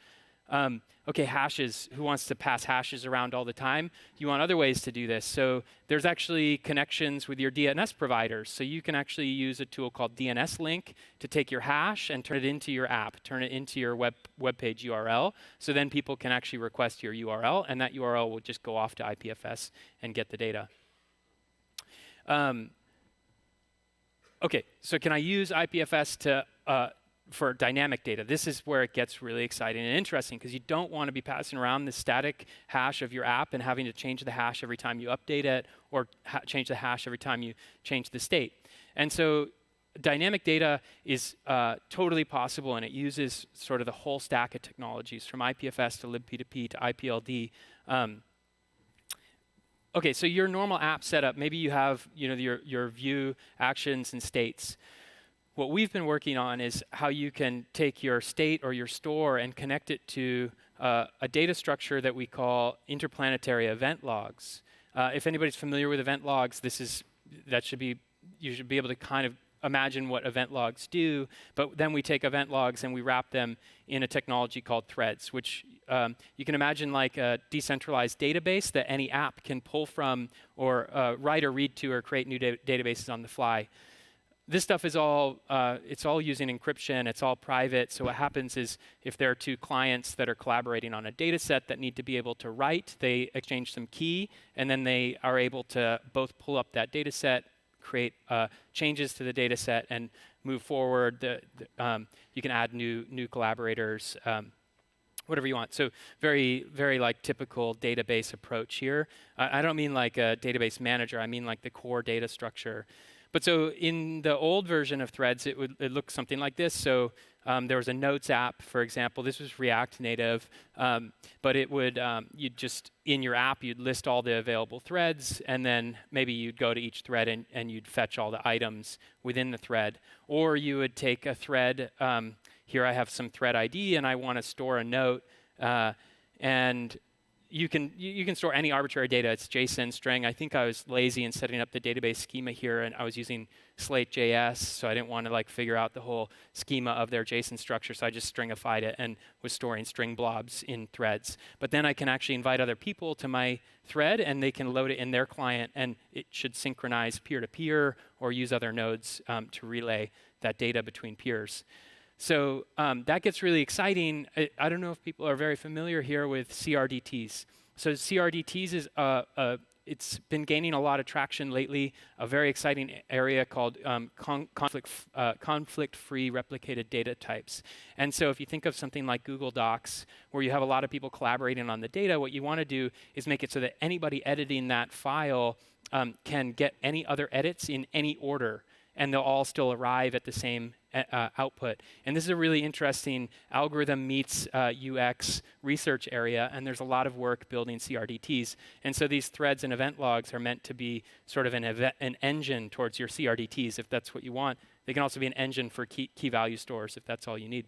Okay, hashes. Who wants to pass hashes around all the time? You want other ways to do this. So there's actually connections with your DNS providers. So you can actually use a tool called DNS Link to take your hash and turn it into your app, turn it into your web page URL. So then people can actually request your URL, and that URL will just go off to IPFS and get the data. Okay, so can I use IPFS for dynamic data? This is where it gets really exciting and interesting, because you don't want to be passing around the static hash of your app and having to change the hash every time you update it, or change the hash every time you change the state. And so dynamic data is totally possible, and it uses sort of the whole stack of technologies from IPFS to libp2p to IPLD. Okay, so your normal app setup, maybe you have your view, actions, and states. What we've been working on is how you can take your state or your store and connect it to a data structure that we call interplanetary event logs. If anybody's familiar with event logs, you should be able to kind of imagine what event logs do. But then we take event logs and we wrap them in a technology called threads, which you can imagine like a decentralized database that any app can pull from, or write or read to, or create new databases on the fly. This stuff is all, it's all using encryption, it's all private. So what happens is, if there are two clients that are collaborating on a data set that need to be able to write, they exchange some key, and then they are able to both pull up that data set, create changes to the data set, and move forward. You can add new collaborators, whatever you want. So very, very like typical database approach here. I don't mean like a database manager, I mean like the core data structure. But so in the old version of Threads, it looked something like this. So there was a Notes app, for example. This was React Native, but it would, you'd just, in your app, you'd list all the available threads, and then maybe you'd go to each thread and you'd fetch all the items within the thread. Or you would take a thread, here I have some thread ID, and I want to store a note, and you can store any arbitrary data. It's JSON string. I think I was lazy in setting up the database schema here, and I was using Slate.js, so I didn't want to like figure out the whole schema of their JSON structure, so I just stringified it and was storing string blobs in threads. But then I can actually invite other people to my thread, and they can load it in their client, and it should synchronize peer-to-peer or use other nodes to relay that data between peers. So that gets really exciting. I don't know if people are very familiar here with CRDTs. So CRDTs is it's been gaining a lot of traction lately. A very exciting area called conflict-free replicated data types. And so if you think of something like Google Docs, where you have a lot of people collaborating on the data, what you want to do is make it so that anybody editing that file can get any other edits in any order, and they'll all still arrive at the same output. And this is a really interesting algorithm meets UX research area, and there's a lot of work building CRDTs. And so these threads and event logs are meant to be sort of an engine towards your CRDTs, if that's what you want. They can also be an engine for key value stores, if that's all you need.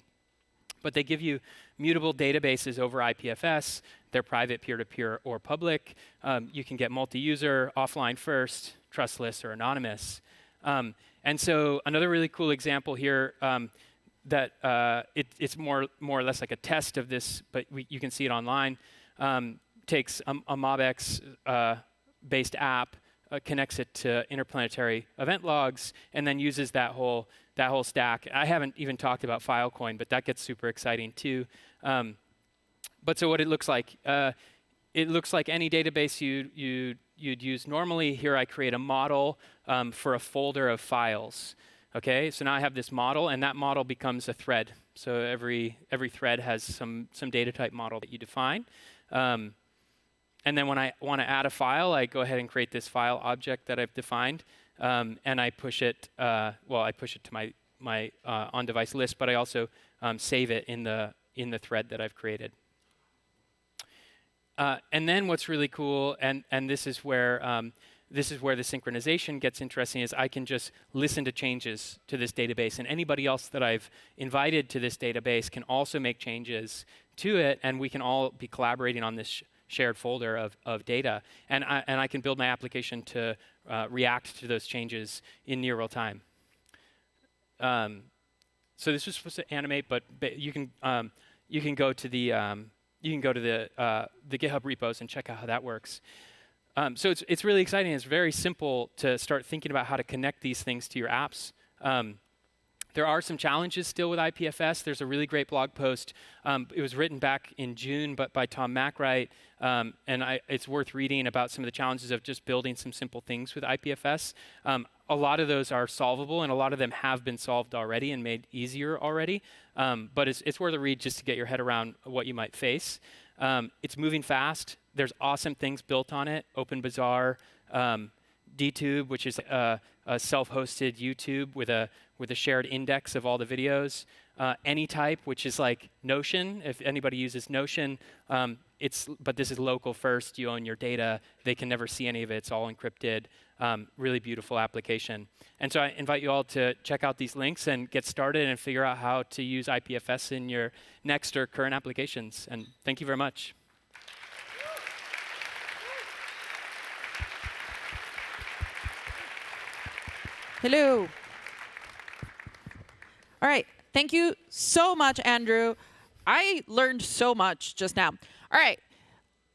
But they give you mutable databases over IPFS. They're private, peer-to-peer, or public. You can get multi-user, offline first, trustless, or anonymous. And so another really cool example here that it's more or less like a test of this, but you can see it online, takes a MobX-based app, connects it to interplanetary event logs, and then uses that whole stack. I haven't even talked about Filecoin, but that gets super exciting too. But so what it looks like any database you'd use normally. Here I create a model for a folder of files. Okay, so now I have this model, and that model becomes a thread. So every thread has some data type model that you define. And then when I want to add a file, I go ahead and create this file object that I've defined, and I push it. I push it to my on-device list, but I also save it in the thread that I've created. And then what's really cool, and this is where the synchronization gets interesting, is I can just listen to changes to this database, and anybody else that I've invited to this database can also make changes to it, and we can all be collaborating on this shared folder of data. And I can build my application to react to those changes in near real time. So this was supposed to animate, but you can go to the GitHub repos and check out how that works. So it's really exciting. It's very simple to start thinking about how to connect these things to your apps. There are some challenges still with IPFS. There's a really great blog post. It was written back in June, but by Tom McWright, and it's worth reading about some of the challenges of just building some simple things with IPFS. A lot of those are solvable, and a lot of them have been solved already and made easier already. But it's worth a read just to get your head around what you might face. It's moving fast. There's awesome things built on it. OpenBazaar, DTube, which is a self-hosted YouTube with a shared index of all the videos. AnyType, which is like Notion. If anybody uses Notion, but this is local first. You own your data. They can never see any of it. It's all encrypted. Really beautiful application. And so I invite you all to check out these links and get started and figure out how to use IPFS in your next or current applications. And thank you very much. Hello. All right. Thank you so much, Andrew. I learned so much just now. All right.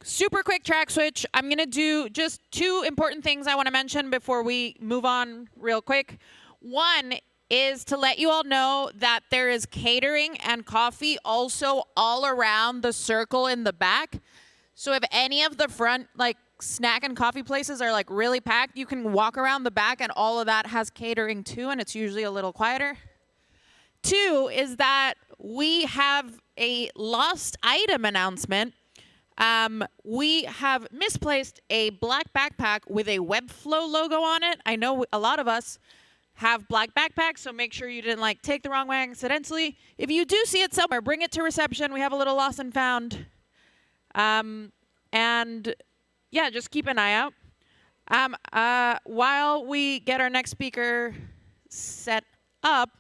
Super quick track switch. I'm going to do just two important things I want to mention before we move on real quick. One is to let you all know that there is catering and coffee also all around the circle in the back. So if any of the front snack and coffee places are really packed, you can walk around the back and all of that has catering too, and it's usually a little quieter. Two is that we have a lost item announcement. We have misplaced a black backpack with a Webflow logo on it. I know a lot of us have black backpacks, so make sure you didn't take the wrong way accidentally. If you do see it somewhere, bring it to reception. We have a little lost and found. And yeah, just keep an eye out. While we get our next speaker set up,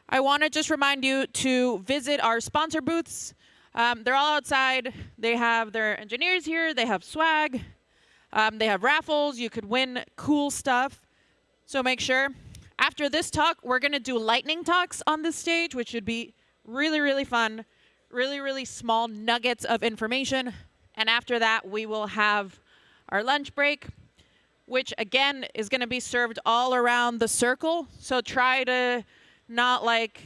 I want to just remind you to visit our sponsor booths. They're all outside. They have their engineers here. They have swag. They have raffles. You could win cool stuff. So make sure. After this talk, we're going to do lightning talks on this stage, which should be really, really fun. Really, really small nuggets of information. And after that, we will have our lunch break, which again is going to be served all around the circle. So try to not like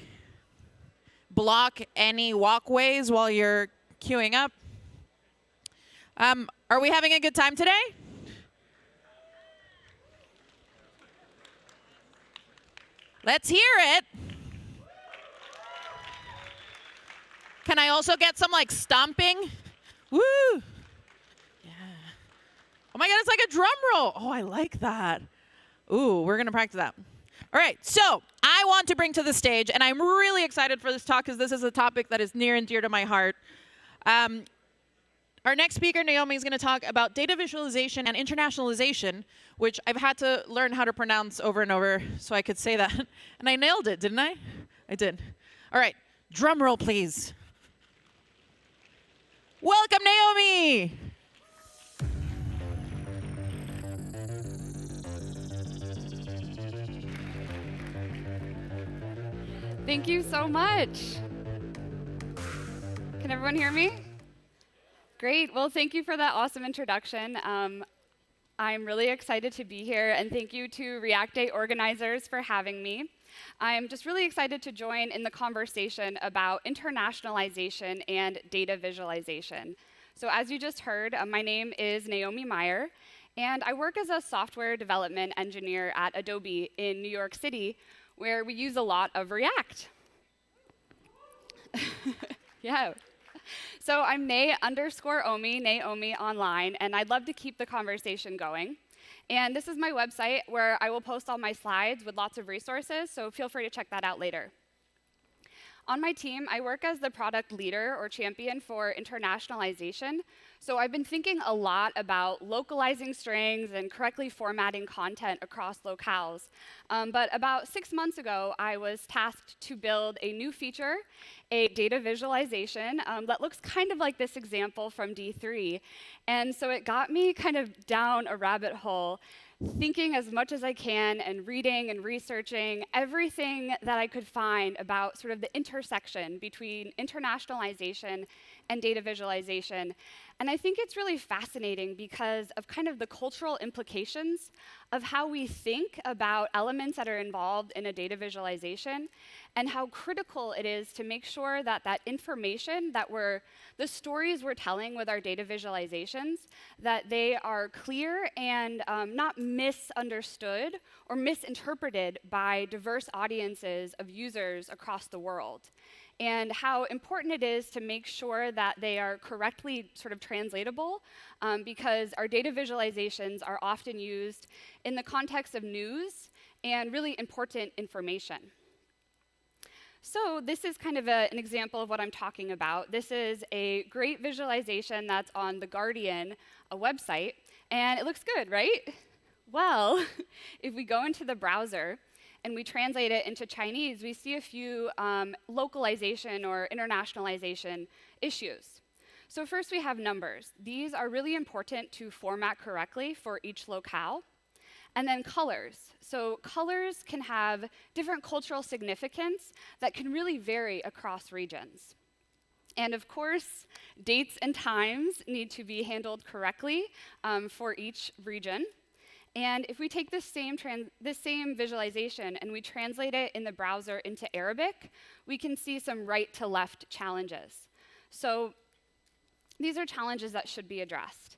block any walkways while you're queuing up. Are we having a good time today? Let's hear it. Can I also get some like stomping? Woo! Yeah. Oh my God, it's like a drum roll. Oh, I like that. Ooh, we're gonna practice that. All right, so I want to bring to the stage, and I'm really excited for this talk because this is a topic that is near and dear to my heart. Our next speaker, Naomi, is going to talk about data visualization and internationalization, which I've had to learn how to pronounce over and over so I could say that. And I nailed it, didn't I? I did. All right, drum roll, please. Welcome, Naomi. Thank you so much. Can everyone hear me? Great. Well, thank you for that awesome introduction. I'm really excited to be here, and thank you to React Day organizers for having me. I'm just really excited to join in the conversation about internationalization and data visualization. So as you just heard, my name is Naomi Meyer, and I work as a software development engineer at Adobe in New York City, where we use a lot of React. Yeah. So I'm Nae_Omi, Naomi online, and I'd love to keep the conversation going. And this is my website where I will post all my slides with lots of resources, so feel free to check that out later. On my team, I work as the product leader or champion for internationalization. So I've been thinking a lot about localizing strings and correctly formatting content across locales. But about 6 months ago, I was tasked to build a new feature, a data visualization that looks kind of like this example from D3. And so it got me kind of down a rabbit hole, thinking as much as I can and reading and researching everything that I could find about sort of the intersection between internationalization and data visualization. And I think it's really fascinating because of kind of the cultural implications of how we think about elements that are involved in a data visualization and how critical it is to make sure that that information that the stories we're telling with our data visualizations, that they are clear and not misunderstood or misinterpreted by diverse audiences of users across the world. And how important it is to make sure that they are correctly sort of translatable, because our data visualizations are often used in the context of news and really important information. So this is kind of an example of what I'm talking about. This is a great visualization that's on The Guardian, a website, and it looks good, right? Well, if we go into the browser, and we translate it into Chinese, we see a few localization or internationalization issues. So first we have numbers. These are really important to format correctly for each locale. And then colors. So colors can have different cultural significance that can really vary across regions. And of course, dates and times need to be handled correctly for each region. And if we take this same visualization and we translate it in the browser into Arabic, we can see some right-to-left challenges. So these are challenges that should be addressed.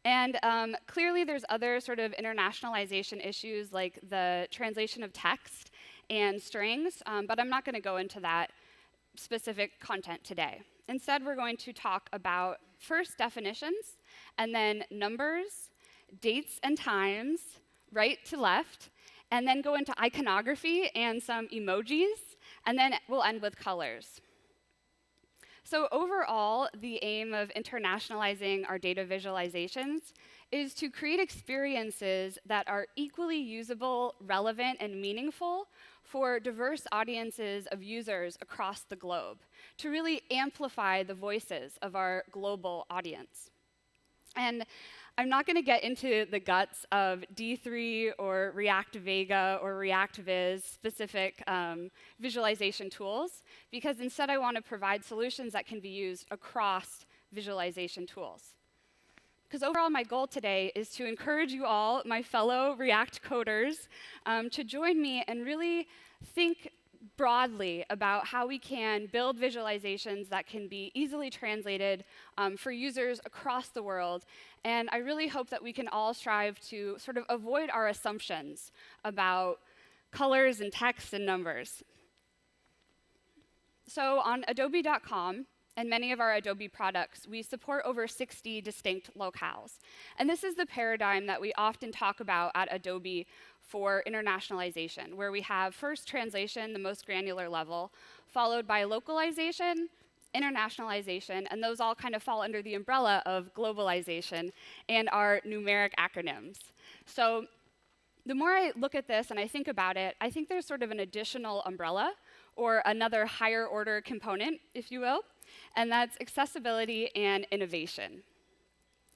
And clearly, there's other sort of internationalization issues like the translation of text and strings, but I'm not going to go into that specific content today. Instead, we're going to talk about first definitions, and then numbers, dates and times, right to left, and then go into iconography and some emojis, and then we'll end with colors. So overall, the aim of internationalizing our data visualizations is to create experiences that are equally usable, relevant, and meaningful for diverse audiences of users across the globe, to really amplify the voices of our global audience. And I'm not going to get into the guts of D3 or React Vega or React Viz specific visualization tools, because instead I want to provide solutions that can be used across visualization tools. Because overall, my goal today is to encourage you all, my fellow React coders, to join me and really think broadly about how we can build visualizations that can be easily translated for users across the world. And I really hope that we can all strive to sort of avoid our assumptions about colors and text and numbers. So on adobe.com, and many of our Adobe products, we support over 60 distinct locales. And this is the paradigm that we often talk about at Adobe for internationalization, where we have first translation, the most granular level, followed by localization, internationalization, and those all kind of fall under the umbrella of globalization and our numeric acronyms. So the more I look at this and I think about it, I think there's sort of an additional umbrella, or another higher order component, if you will, and that's accessibility and innovation.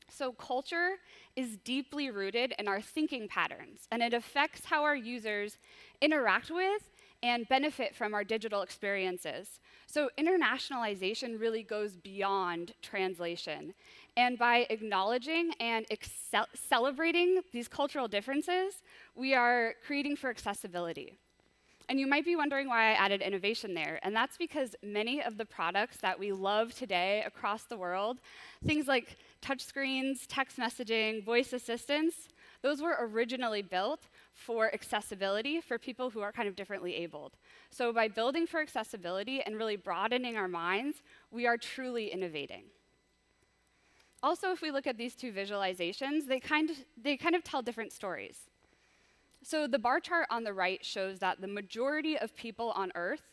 So culture is deeply rooted in our thinking patterns, and it affects how our users interact with and benefit from our digital experiences. So internationalization really goes beyond translation. And by acknowledging and celebrating these cultural differences, we are creating for accessibility. And you might be wondering why I added innovation there, and that's because many of the products that we love today across the world, things like touchscreens, text messaging, voice assistants, those were originally built for accessibility for people who are kind of differently abled. So by building for accessibility and really broadening our minds, we are truly innovating. Also, if we look at these two visualizations, they kind of tell different stories. So the bar chart on the right shows that the majority of people on Earth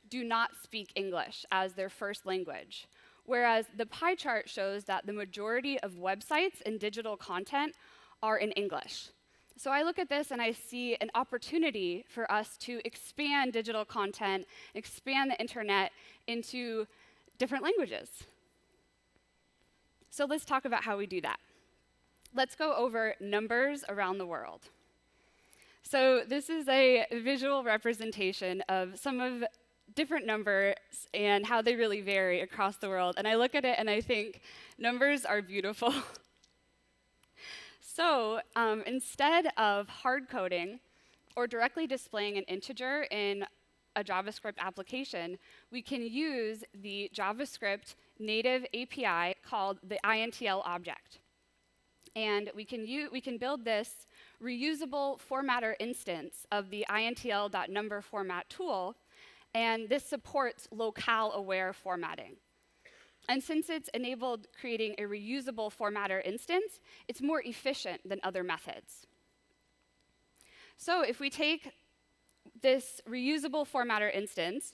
do not speak English as their first language, whereas the pie chart shows that the majority of websites and digital content are in English. So I look at this and I see an opportunity for us to expand digital content, expand the internet into different languages. So let's talk about how we do that. Let's go over numbers around the world. So this is a visual representation of some of different numbers and how they really vary across the world. And I look at it and I think numbers are beautiful. So instead of hard coding or directly displaying an integer in a JavaScript application, we can use the JavaScript native API called the INTL object. And we can build this reusable formatter instance of the intl.number format tool, and this supports locale-aware formatting. And since it's enabled creating a reusable formatter instance, it's more efficient than other methods. So if we take this reusable formatter instance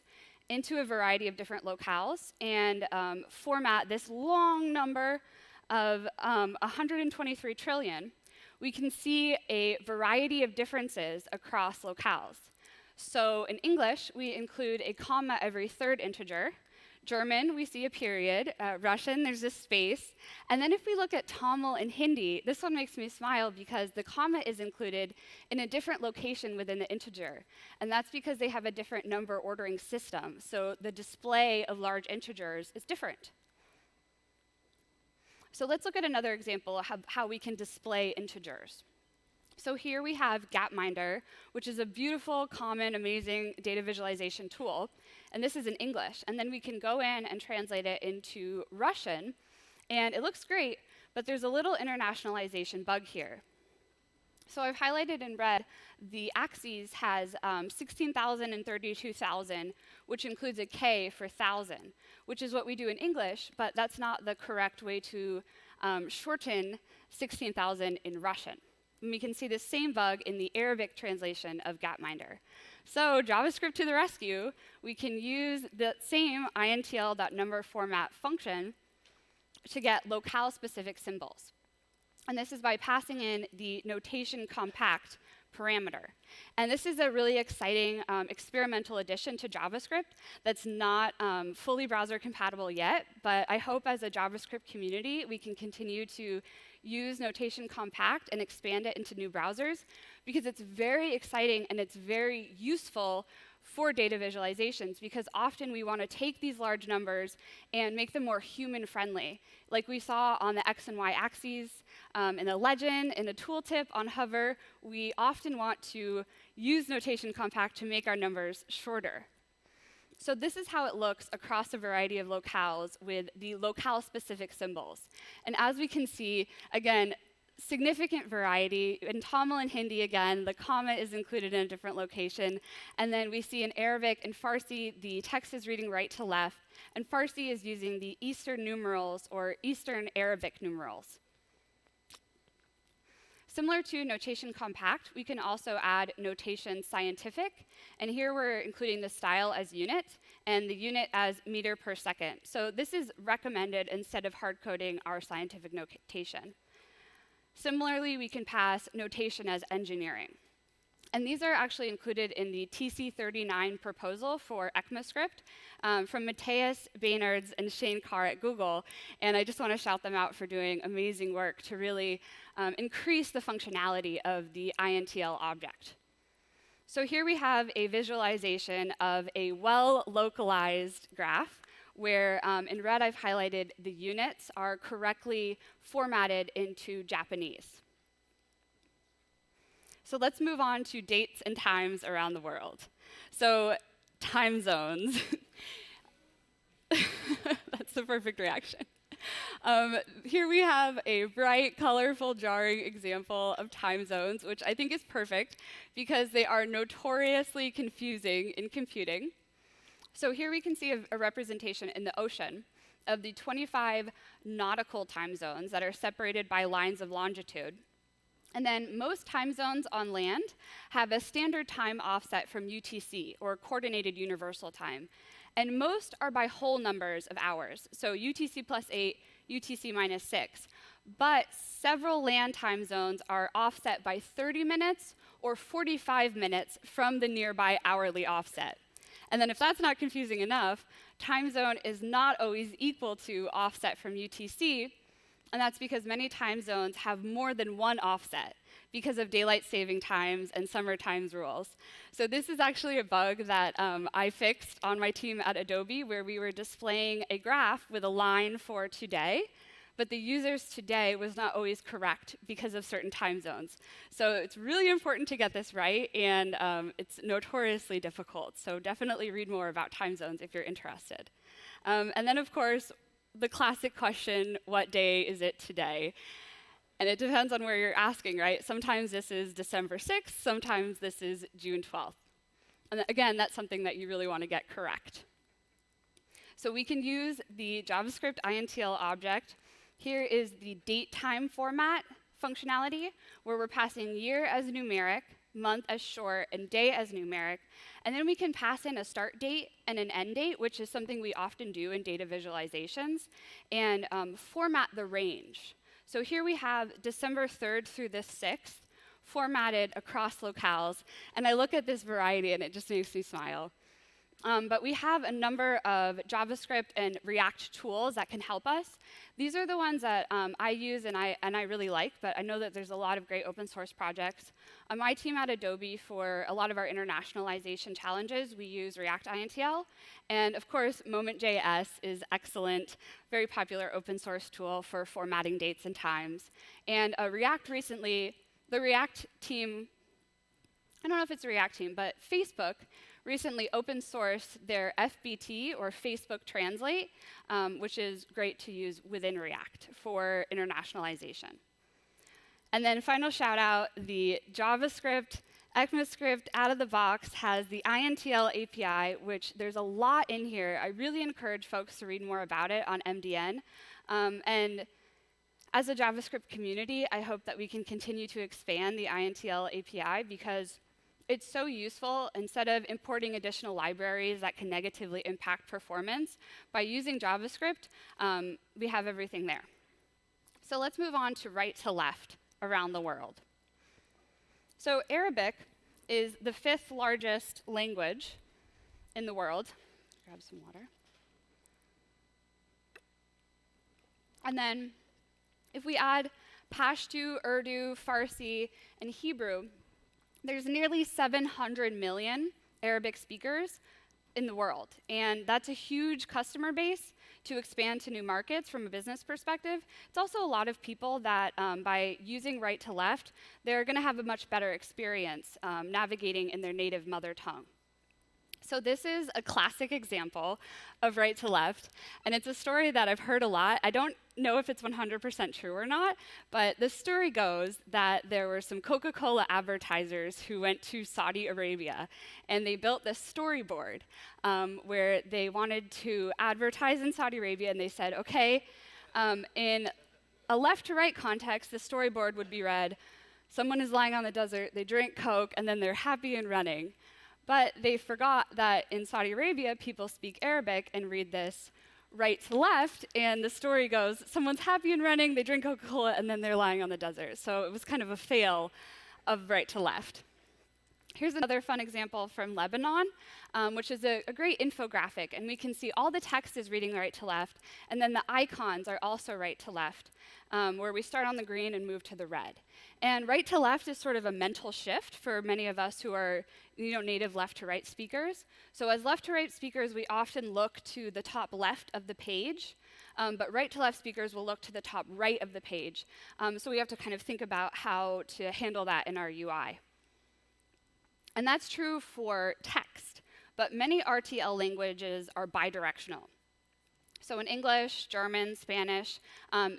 into a variety of different locales and format this long number of 123 trillion, we can see a variety of differences across locales. So in English, we include a comma every third integer. German, we see a period. Russian, there's a space. And then if we look at Tamil and Hindi, this one makes me smile because the comma is included in a different location within the integer. And that's because they have a different number ordering system. So the display of large integers is different. So let's look at another example of how we can display integers. So here we have Gapminder, which is a beautiful, common, amazing data visualization tool. And this is in English. And then we can go in and translate it into Russian. And it looks great, but there's a little internationalization bug here. So I've highlighted in red, the axes has 16,000 and 32,000, which includes a K for 1,000, which is what we do in English, but that's not the correct way to shorten 16,000 in Russian. And we can see the same bug in the Arabic translation of Gapminder. So JavaScript to the rescue, we can use the same intl.number format function to get locale-specific symbols. And this is by passing in the notation compact parameter. And this is a really exciting experimental addition to JavaScript that's not fully browser compatible yet, but I hope as a JavaScript community we can continue to use notation compact and expand it into new browsers, because it's very exciting and it's very useful for data visualizations, because often we want to take these large numbers and make them more human-friendly. Like we saw on the X and Y axes, in the legend, in the tooltip on Hover, we often want to use notation compact to make our numbers shorter. So this is how it looks across a variety of locales with the locale-specific symbols. And as we can see, again, significant variety. In Tamil and Hindi, again, the comma is included in a different location. And then we see in Arabic and Farsi, the text is reading right to left. And Farsi is using the Eastern numerals, or Eastern Arabic numerals. Similar to notation compact, we can also add notation scientific. And here we're including the style as unit and the unit as meter per second. So this is recommended instead of hard coding our scientific notation. Similarly, we can pass notation as engineering. And these are actually included in the TC39 proposal for ECMAScript from Matthias Baynards and Shane Carr at Google. And I just want to shout them out for doing amazing work to really increase the functionality of the INTL object. So here we have a visualization of a well-localized graph where in red I've highlighted the units are correctly formatted into Japanese. So let's move on to dates and times around the world. So time zones. That's the perfect reaction. Here we have a bright, colorful, jarring example of time zones, which I think is perfect because they are notoriously confusing in computing. So here we can see a representation in the ocean of the 25 nautical time zones that are separated by lines of longitude. And then most time zones on land have a standard time offset from UTC, or Coordinated Universal Time. And most are by whole numbers of hours, so UTC plus 8, UTC minus 6. But several land time zones are offset by 30 minutes or 45 minutes from the nearby hourly offset. And then if that's not confusing enough, time zone is not always equal to offset from UTC, and that's because many time zones have more than one offset because of daylight saving times and summer times rules. So this is actually a bug that I fixed on my team at Adobe, where we were displaying a graph with a line for today, but the user's today was not always correct because of certain time zones. So it's really important to get this right, and it's notoriously difficult. So definitely read more about time zones if you're interested. And then, of course, the classic question, what day is it today? And it depends on where you're asking, right? Sometimes this is December 6th, sometimes this is June 12th. And again, that's something that you really want to get correct. So we can use the JavaScript INTL object. Here is the date time format functionality, where we're passing year as numeric, month as short, and day as numeric. And then we can pass in a start date and an end date, which is something we often do in data visualizations, and format the range. So here we have December 3rd through the 6th formatted across locales. And I look at this variety and it just makes me smile. But we have a number of JavaScript and React tools that can help us. These are the ones that I use and I really like, but I know that there's a lot of great open source projects. On my team at Adobe, for a lot of our internationalization challenges, we use React INTL. And of course, Moment.js is excellent, very popular open source tool for formatting dates and times. And React recently, the React team, I don't know if it's a React team, but Facebook recently open sourced their FBT, or Facebook Translate, which is great to use within React for internationalization. And then final shout out, the JavaScript ECMAScript out of the box has the INTL API, which there's a lot in here. I really encourage folks to read more about it on MDN. And as a JavaScript community, I hope that we can continue to expand the INTL API because it's so useful. Instead of importing additional libraries that can negatively impact performance, by using JavaScript, we have everything there. So let's move on to right to left around the world. So Arabic is the 5th largest language in the world. Grab some water. And then if we add Pashto, Urdu, Farsi, and Hebrew, there's nearly 700 million Arabic speakers in the world. And that's a huge customer base to expand to new markets from a business perspective. It's also a lot of people that by using right to left, they're going to have a much better experience navigating in their native mother tongue. So this is a classic example of right to left, and it's a story that I've heard a lot. I don't know if it's 100% true or not, but the story goes that there were some Coca-Cola advertisers who went to Saudi Arabia, and they built this storyboard where they wanted to advertise in Saudi Arabia, and they said, okay, in a left to right context, the storyboard would be read, someone is lying on the desert, they drink Coke, and then they're happy and running. But they forgot that in Saudi Arabia, people speak Arabic and read this right to left, and the story goes, someone's happy and running, they drink Coca-Cola, and then they're lying on the desert. So it was kind of a fail of right to left. Here's another fun example from Lebanon, which is a great infographic, and we can see all the text is reading right to left, and then the icons are also right to left, where we start on the green and move to the red. And right to left is sort of a mental shift for many of us who are native left to right speakers. So as left to right speakers, we often look to the top left of the page, but right to left speakers will look to the top right of the page. So we have to kind of think about how to handle that in our UI. And that's true for text, but many RTL languages are bidirectional. So in English, German, Spanish,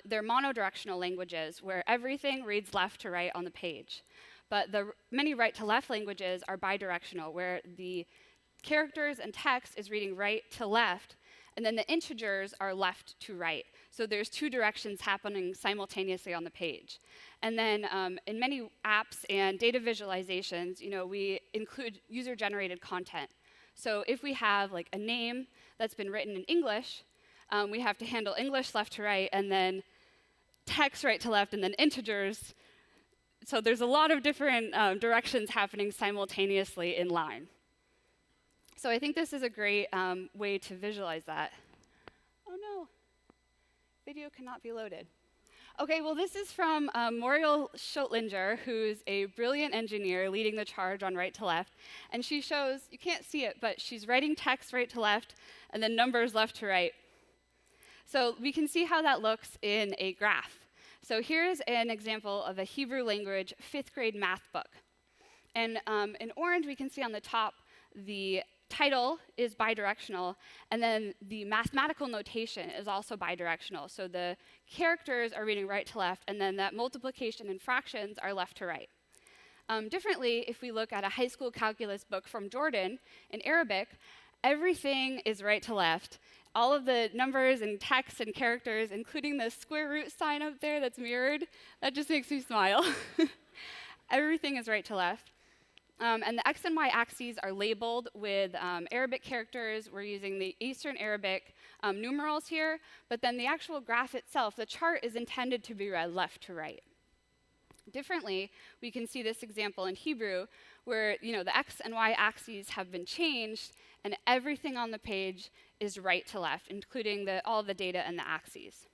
they're monodirectional languages where everything reads left to right on the page. But the many right to left languages are bidirectional, where the characters and text is reading right to left, and then the integers are left to right. So there's two directions happening simultaneously on the page. And then in many apps and data visualizations, we include user-generated content. So if we have like a name that's been written in English, we have to handle English left to right, and then text right to left, and then integers. So there's a lot of different directions happening simultaneously in line. So I think this is a great way to visualize that. Oh no, video cannot be loaded. Okay, well this is from Muriel Schultlinger, who's a brilliant engineer leading the charge on right to left. And she shows, you can't see it, but she's writing text right to left, and then numbers left to right. So we can see how that looks in a graph. So here's an example of a Hebrew language 5th grade math book. And in orange, we can see on the top the title is bidirectional, and then the mathematical notation is also bidirectional. So the characters are reading right to left, and then that multiplication and fractions are left to right. Differently, if we look at a high school calculus book from Jordan in Arabic, everything is right to left. All of the numbers and text and characters, including the square root sign up there that's mirrored, that just makes me smile. Everything is right to left. And the X and Y axes are labeled with Arabic characters. We're using the Eastern Arabic numerals here, but then the actual graph itself, the chart is intended to be read left to right. Differently, we can see this example in Hebrew where the X and Y axes have been changed and everything on the page is right to left, including all the data and the axes.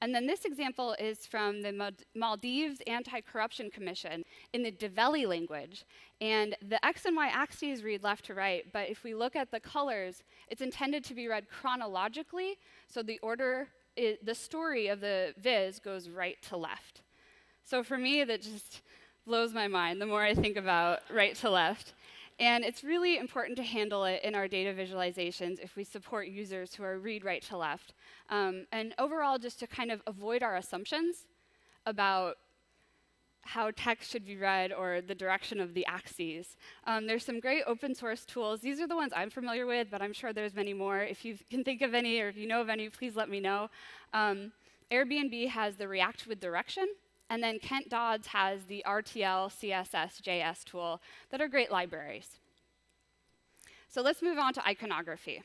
And then this example is from the Maldives Anti-Corruption Commission in the Dhveli language. And the X and Y axes read left to right, but if we look at the colors, it's intended to be read chronologically, so the story of the viz goes right to left. So for me, that just blows my mind the more I think about right to left. And it's really important to handle it in our data visualizations if we support users who are read right to left. And overall, just to kind of avoid our assumptions about how text should be read or the direction of the axes. There's some great open source tools. These are the ones I'm familiar with, but I'm sure there's many more. If you can think of any or if you know of any, please let me know. Airbnb has the React with Direction. And then Kent Dodds has the RTL CSS JS tool that are great libraries. So let's move on to iconography.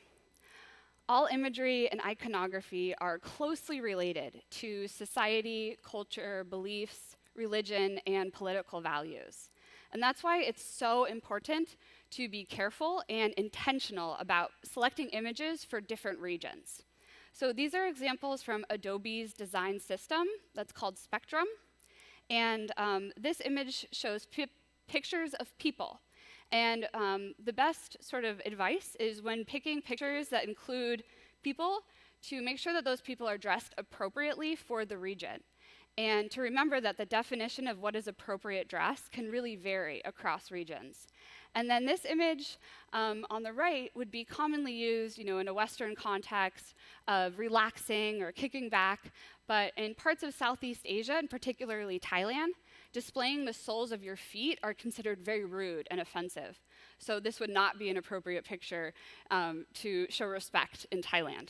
All imagery and iconography are closely related to society, culture, beliefs, religion, and political values. And that's why it's so important to be careful and intentional about selecting images for different regions. So these are examples from Adobe's design system that's called Spectrum. And this image shows pictures of people. And the best sort of advice is when picking pictures that include people to make sure that those people are dressed appropriately for the region. And to remember that the definition of what is appropriate dress can really vary across regions. And then this image on the right would be commonly used, in a Western context of relaxing or kicking back. But in parts of Southeast Asia, and particularly Thailand, displaying the soles of your feet are considered very rude and offensive. So this would not be an appropriate picture to show respect in Thailand.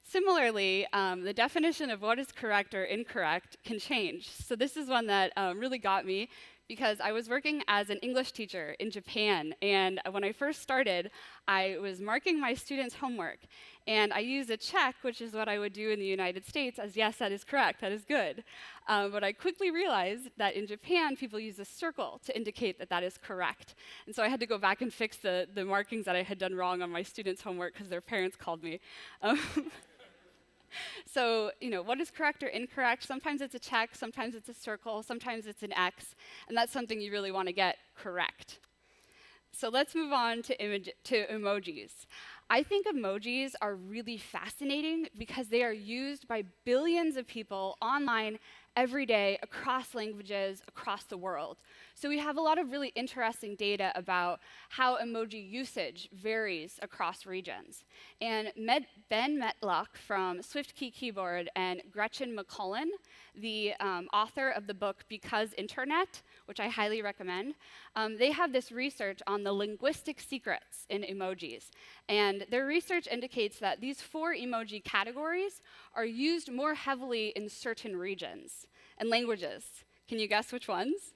Similarly, the definition of what is correct or incorrect can change. So this is one that really got me, because I was working as an English teacher in Japan, and when I first started, I was marking my students' homework, and I used a check, which is what I would do in the United States, as yes, that is correct, that is good. But I quickly realized that in Japan, people use a circle to indicate that that is correct. And so I had to go back and fix the markings that I had done wrong on my students' homework because their parents called me. So, what is correct or incorrect? Sometimes it's a check, sometimes it's a circle, sometimes it's an X, and that's something you really want to get correct. So let's move on to emojis. I think emojis are really fascinating because they are used by billions of people online every day across languages, across the world. So we have a lot of really interesting data about how emoji usage varies across regions. And Ben Metlock from SwiftKey Keyboard and Gretchen McCullen, the author of the book Because Internet, which I highly recommend, they have this research on the linguistic secrets in emojis. And their research indicates that these 4 emoji categories are used more heavily in certain regions and languages. Can you guess which ones?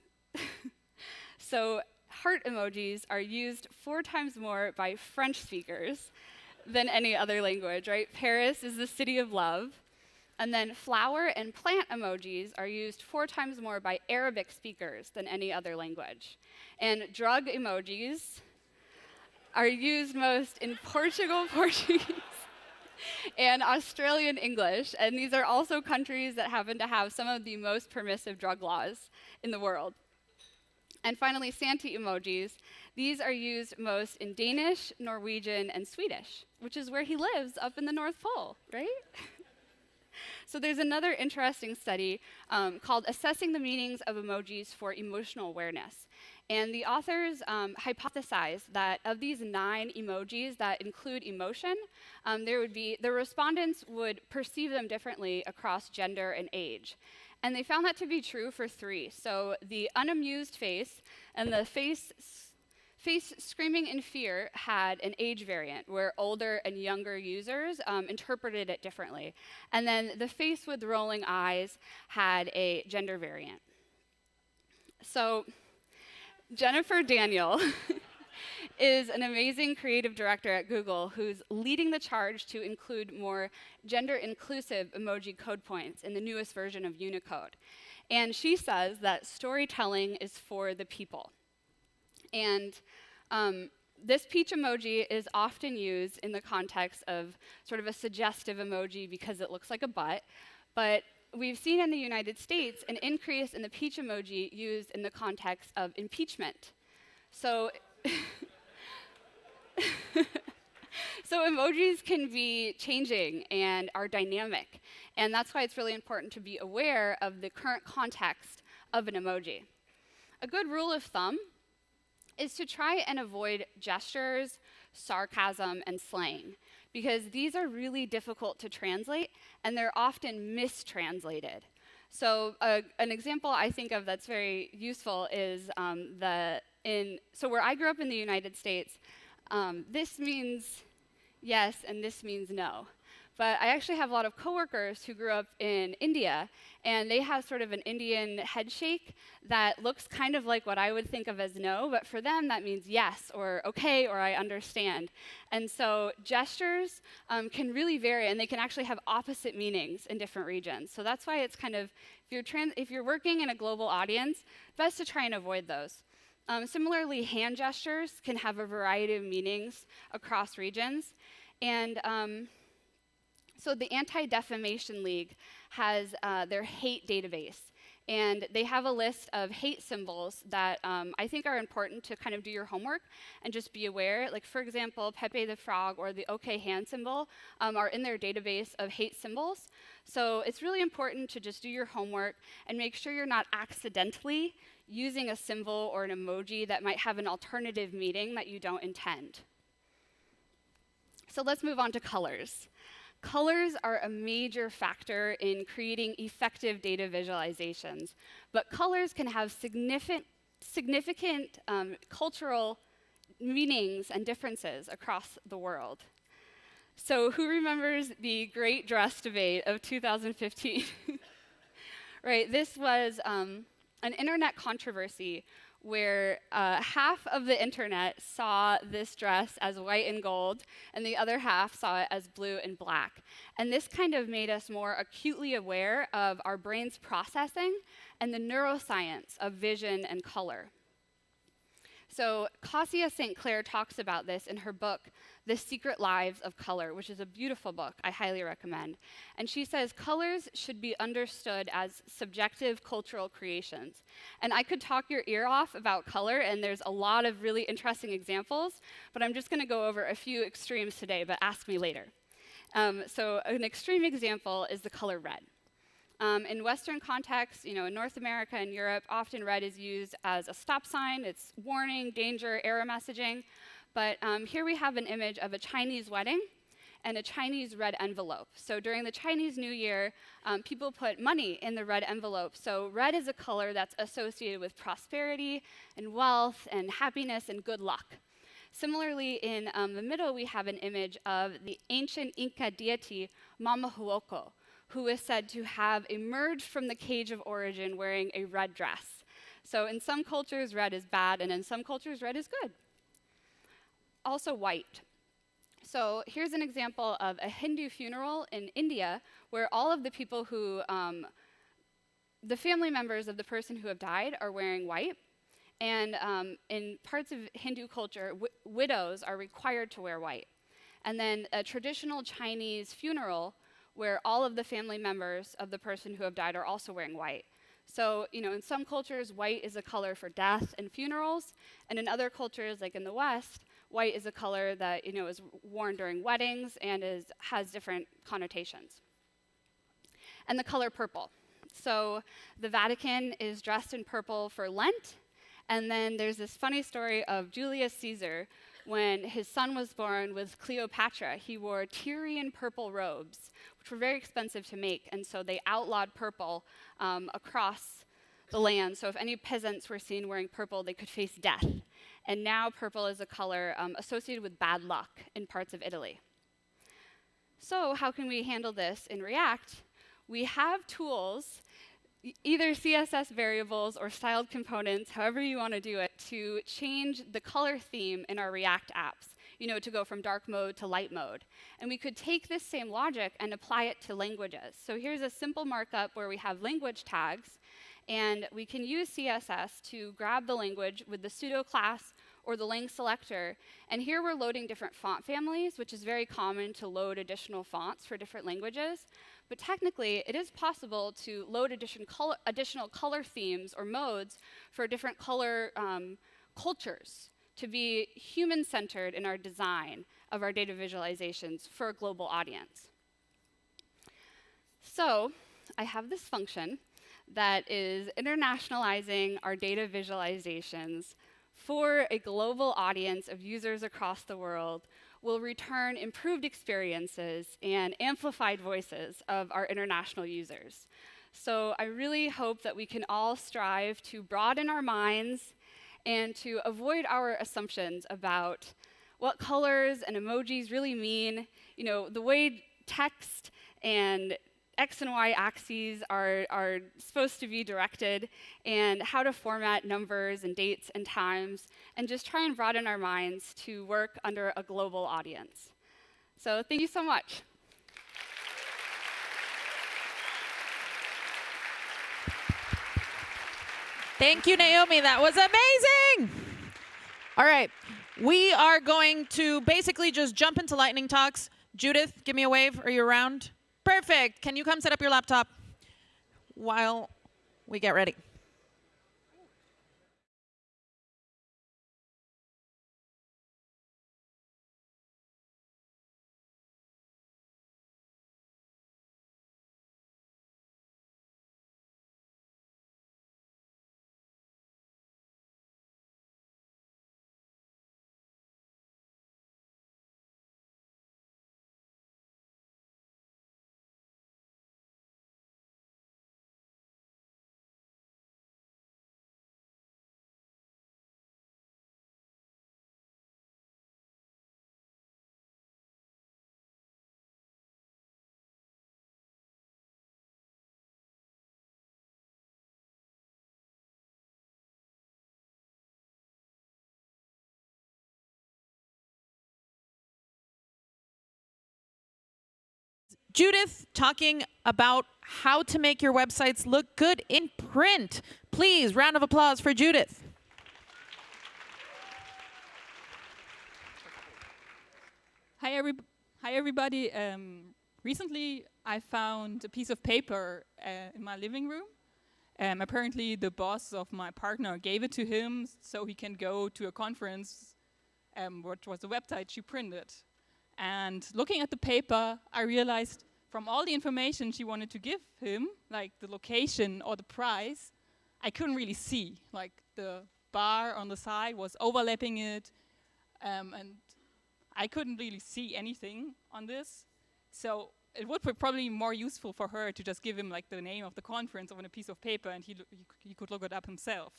So heart emojis are used 4 times more by French speakers than any other language, right? Paris is the city of love. And then flower and plant emojis are used 4 times more by Arabic speakers than any other language. And drug emojis are used most in Portugal Portuguese and Australian English. And these are also countries that happen to have some of the most permissive drug laws in the world. And finally, Santi emojis. These are used most in Danish, Norwegian, and Swedish, which is where he lives up in the North Pole, right? So there's another interesting study called Assessing the Meanings of Emojis for Emotional Awareness. And the authors hypothesized that of these 9 emojis that include emotion, the respondents would perceive them differently across gender and age. And they found that to be true for 3. So the unamused face and the face screaming in fear had an age variant where older and younger users interpreted it differently. And then the face with rolling eyes had a gender variant. So Jennifer Daniel is an amazing creative director at Google who's leading the charge to include more gender-inclusive emoji code points in the newest version of Unicode. And she says that storytelling is for the people. And this peach emoji is often used in the context of sort of a suggestive emoji because it looks like a butt. But we've seen in the United States an increase in the peach emoji used in the context of impeachment. So, so emojis can be changing and are dynamic. And that's why it's really important to be aware of the current context of an emoji. A good rule of thumb is to try and avoid gestures, sarcasm, and slang, because these are really difficult to translate, and they're often mistranslated. So an example I think of that's very useful is so where I grew up in the United States, this means yes and this means no. But I actually have a lot of coworkers who grew up in India, and they have sort of an Indian head shake that looks kind of like what I would think of as no, but for them that means yes, or okay, or I understand. And so gestures can really vary, and they can actually have opposite meanings in different regions. So that's why it's kind of, if you're working in a global audience, best to try and avoid those. Similarly, hand gestures can have a variety of meanings across regions. And so the Anti-Defamation League has their hate database. And they have a list of hate symbols that I think are important to kind of do your homework and just be aware. Like, for example, Pepe the Frog or the OK hand symbol are in their database of hate symbols. So it's really important to just do your homework and make sure you're not accidentally using a symbol or an emoji that might have an alternative meaning that you don't intend. So let's move on to colors. Colors are a major factor in creating effective data visualizations, but colors can have significant cultural meanings and differences across the world. So who remembers the Great Dress Debate of 2015? Right, this was an internet controversy where half of the internet saw this dress as white and gold, and the other half saw it as blue and black. And this kind of made us more acutely aware of our brain's processing and the neuroscience of vision and color. So Cassia St. Clair talks about this in her book, The Secret Lives of Color, which is a beautiful book I highly recommend. And she says colors should be understood as subjective cultural creations. And I could talk your ear off about color, and there's a lot of really interesting examples, but I'm just going to go over a few extremes today, but ask me later. So an extreme example is the color red. In Western contexts, in North America and Europe, often red is used as a stop sign. It's warning, danger, error messaging. But here we have an image of a Chinese wedding and a Chinese red envelope. So during the Chinese New Year, people put money in the red envelope. So red is a color that's associated with prosperity and wealth and happiness and good luck. Similarly, in the middle, we have an image of the ancient Inca deity Mamahuoco, who is said to have emerged from the cage of origin wearing a red dress. So in some cultures, red is bad, and in some cultures, red is good. Also white. So here's an example of a Hindu funeral in India where all of the people who, the family members of the person who have died are wearing white. And in parts of Hindu culture, widows are required to wear white. And then a traditional Chinese funeral where all of the family members of the person who have died are also wearing white. So, in some cultures, white is a color for death and funerals, and in other cultures, like in the West, white is a color that, is worn during weddings and has different connotations. And the color purple. So the Vatican is dressed in purple for Lent, and then there's this funny story of Julius Caesar. When his son was born with Cleopatra, he wore Tyrian purple robes, which were very expensive to make, and so they outlawed purple across the land. So if any peasants were seen wearing purple, they could face death. And now purple is a color associated with bad luck in parts of Italy. So how can we handle this in React? We have tools, either CSS variables or styled components, however you want to do it, to change the color theme in our React apps, to go from dark mode to light mode. And we could take this same logic and apply it to languages. So here's a simple markup where we have language tags, and we can use CSS to grab the language with the pseudo class or the lang selector. And here we're loading different font families, which is very common to load additional fonts for different languages. But technically, it is possible to load additional color themes or modes for different color cultures to be human-centered in our design of our data visualizations for a global audience. So I have this function that is internationalizing our data visualizations for a global audience of users across the world, will return improved experiences and amplified voices of our international users. So I really hope that we can all strive to broaden our minds and to avoid our assumptions about what colors and emojis really mean. The way text and X and Y axes are supposed to be directed, and how to format numbers and dates and times, and just try and broaden our minds to work under a global audience. So thank you so much. Thank you, Naomi. That was amazing. All right. We are going to basically just jump into lightning talks. Judith, give me a wave. Are you around? Perfect. Can you come set up your laptop while we get ready? Judith talking about how to make your websites look good in print. Please, round of applause for Judith. Hi, everybody. Recently, I found a piece of paper in my living room. Apparently, the boss of my partner gave it to him so he can go to a conference, which was a website she printed. And looking at the paper, I realized from all the information she wanted to give him, like the location or the price, I couldn't really see. Like the bar on the side was overlapping it, and I couldn't really see anything on this. So it would be probably more useful for her to just give him like the name of the conference on a piece of paper, and he could look it up himself.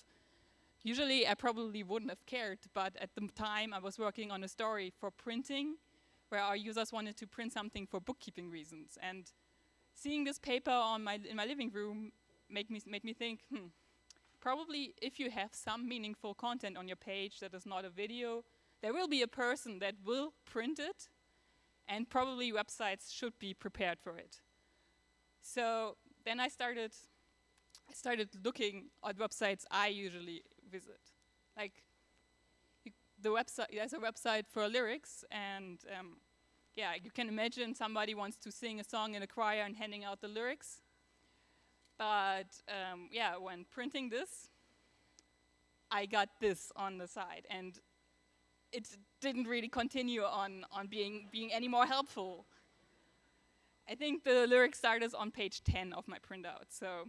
Usually I probably wouldn't have cared, but at the time I was working on a story for printing, where our users wanted to print something for bookkeeping reasons. And seeing this paper in my living room made me think, probably if you have some meaningful content on your page that is not a video, there will be a person that will print it, and probably websites should be prepared for it. So then I started looking at websites I usually visit. Like there's a website for lyrics, and yeah, you can imagine somebody wants to sing a song in a choir and handing out the lyrics. But yeah, when printing this, I got this on the side, and it didn't really continue on being any more helpful. I think the lyric started on page 10 of my printout. So,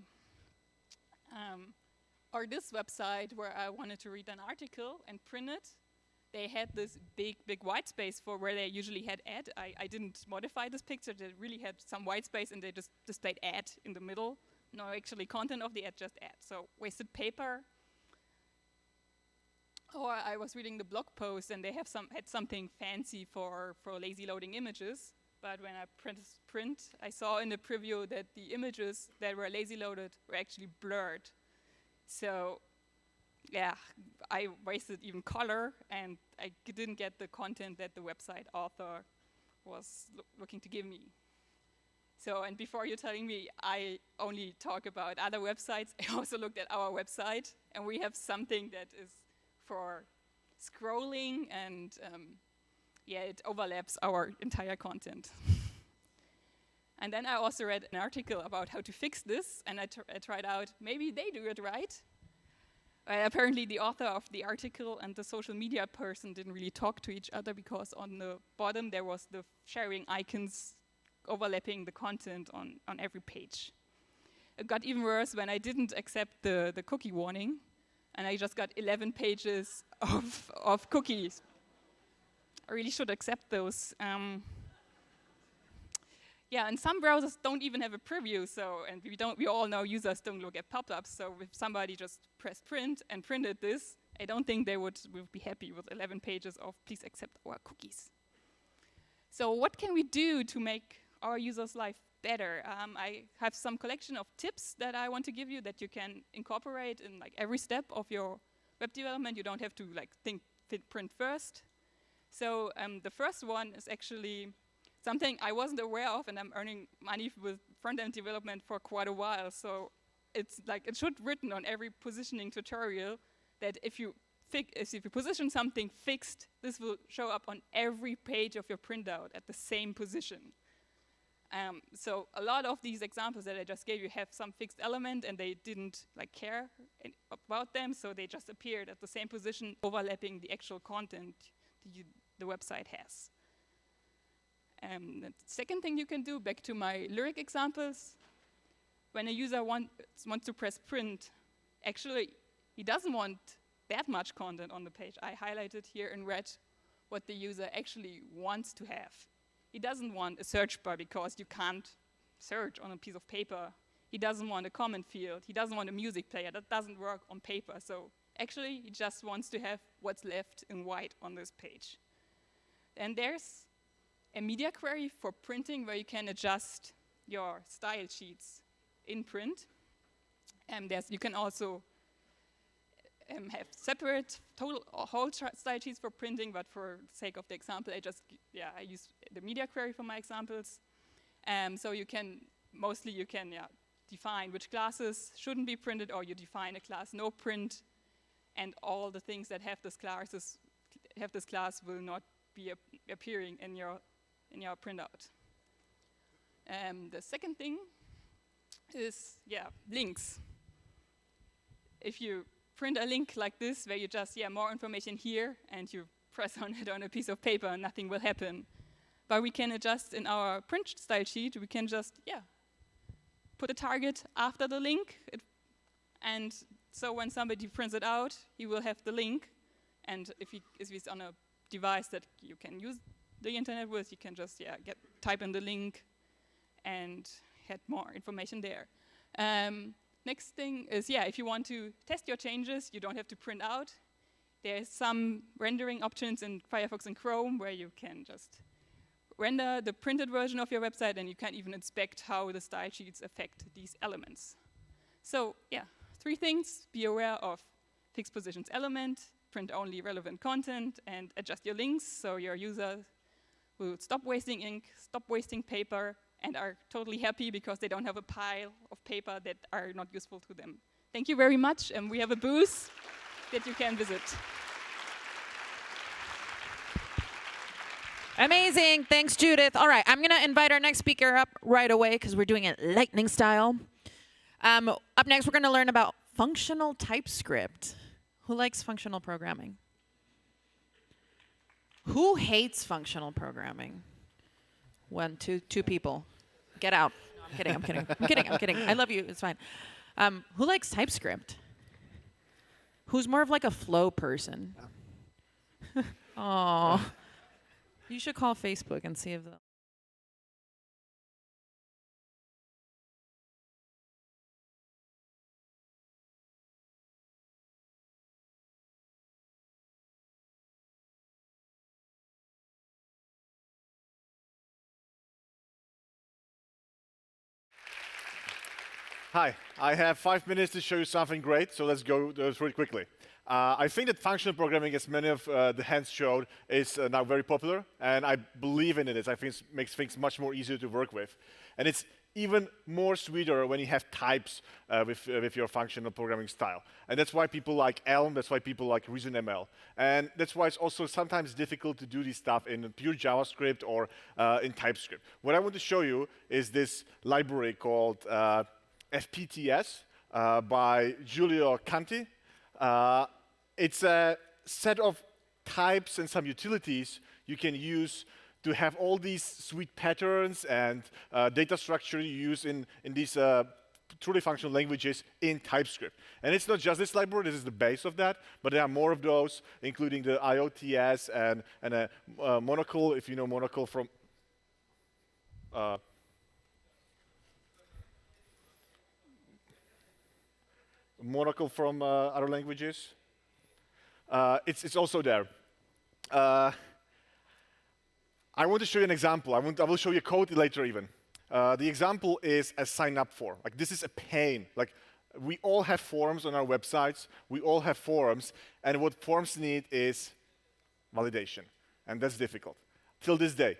or this website where I wanted to read an article and print it, they had this big white space for where they usually had ad. I didn't modify this picture. They really had some white space, and they just displayed ad in the middle. No actually content of the ad, just ad. So wasted paper. Or I was reading the blog post, and they had something fancy for lazy loading images. But when I print, I saw in the preview that the images that were lazy loaded were actually blurred. So yeah, I wasted even color, and I didn't get the content that the website author was looking to give me. So, and before you're telling me I only talk about other websites, I also looked at our website, and we have something that is for scrolling, and yeah, it overlaps our entire content. And then I also read an article about how to fix this, and I tried out, maybe they do it right. Apparently the author of the article and the social media person didn't really talk to each other, because on the bottom there was the sharing icons overlapping the content on every page. It got even worse when I didn't accept the cookie warning, and I just got 11 pages of cookies. I really should accept those. Yeah, and some browsers don't even have a preview, so, and we all know users don't look at pop-ups, so if somebody just pressed print and printed this, I don't think they would be happy with 11 pages of please accept our cookies. So what can we do to make our users' life better. I have some collection of tips that I want to give you that you can incorporate in like every step of your web development. You don't have to like think print first. So the first one is actually something I wasn't aware of, and I'm earning money with front-end development for quite a while. So it's like it should written on every positioning tutorial that if you position something fixed, this will show up on every page of your printout at the same position. So a lot of these examples that I just gave you have some fixed element, and they didn't like care about them, so they just appeared at the same position, overlapping the actual content the website has. The second thing you can do, back to my Lyric examples, when a user wants to press print, actually he doesn't want that much content on the page. I highlighted here in red what the user actually wants to have. He doesn't want a search bar because you can't search on a piece of paper. He doesn't want a comment field. He doesn't want a music player. That doesn't work on paper. So actually, he just wants to have what's left in white on this page. And there's a media query for printing where you can adjust your style sheets in print. And you can also have separate whole style sheets for printing, but for the sake of the example, I use the media query for my examples. So you can define which classes shouldn't be printed, or you define a class no print, and all the things that have this class will not be appearing in your printout. The second thing is links. If you print a link like this, where you just, more information here, and you press on it on a piece of paper, and nothing will happen. But we can adjust in our print style sheet, we can just, put a target after the link, and so when somebody prints it out, he will have the link, and if he's on a device that you can use the internet with, you can just, type in the link, and get more information there. Next thing is, if you want to test your changes, you don't have to print out. There's some rendering options in Firefox and Chrome where you can just render the printed version of your website, and you can even inspect how the style sheets affect these elements. So 3 things: be aware of fixed positions element, print only relevant content, and adjust your links so your user will stop wasting ink, stop wasting paper, and are totally happy because they don't have a pile of paper that are not useful to them. Thank you very much, and we have a booth that you can visit. Amazing. Thanks, Judith. All right, I'm going to invite our next speaker up right away because we're doing it lightning style. Up next, we're going to learn about functional TypeScript. Who likes functional programming? Who hates functional programming? 1, 2 people. Get out. No, I'm kidding, I'm kidding. I'm kidding, I'm kidding. I love you, it's fine. Who likes TypeScript? Who's more of like a flow person? Oh. You should call Facebook and see if they'll. Hi, I have 5 minutes to show you something great, so let's go through it quickly. I think that functional programming, as many of the hands showed, is now very popular, and I believe in it. I think it makes things much more easier to work with. And it's even more sweeter when you have types with your functional programming style. And that's why people like Elm, that's why people like ReasonML. And that's why it's also sometimes difficult to do this stuff in pure JavaScript or in TypeScript. What I want to show you is this library called FPTS by Giulio Canti. It's a set of types and some utilities you can use to have all these sweet patterns and data structure you use in these truly functional languages in TypeScript. And it's not just this library, this is the base of that, but there are more of those, including the IOTS and a Monocle, if you know Monocle from Monocle from other languages. It's also there. I want to show you an example. I will show you code later even. The example is a sign up form. Like this is a pain. Like we all have forms on our websites. We all have forums. And what forms need is validation. And that's difficult. Till this day.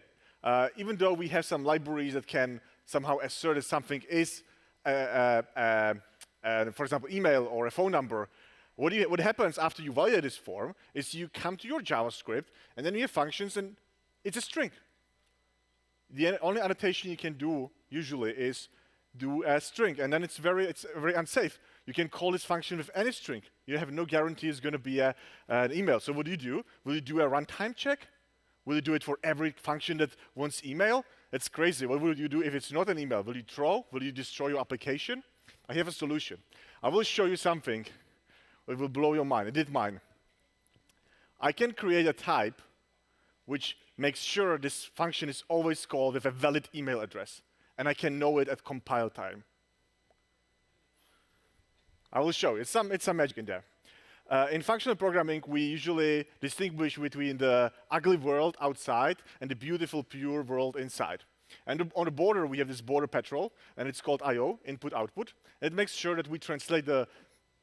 Even though we have some libraries that can somehow assert that something is, for example, email or a phone number, what happens after you validate this form is you come to your JavaScript, and then you have functions, and it's a string. The only annotation you can do usually is do a string, and then it's very unsafe. You can call this function with any string. You have no guarantee it's going to be an email. So what do? Will you do a runtime check? Will you do it for every function that wants email? It's crazy. What will you do if it's not an email? Will you throw? Will you destroy your application? I have a solution. I will show you something that will blow your mind. It did mine. I can create a type which makes sure this function is always called with a valid email address. And I can know it at compile time. I will show you. It's some magic in there. In functional programming, we usually distinguish between the ugly world outside and the beautiful, pure world inside. And on the border, we have this border patrol, and it's called I/O, input-output. It makes sure that we translate the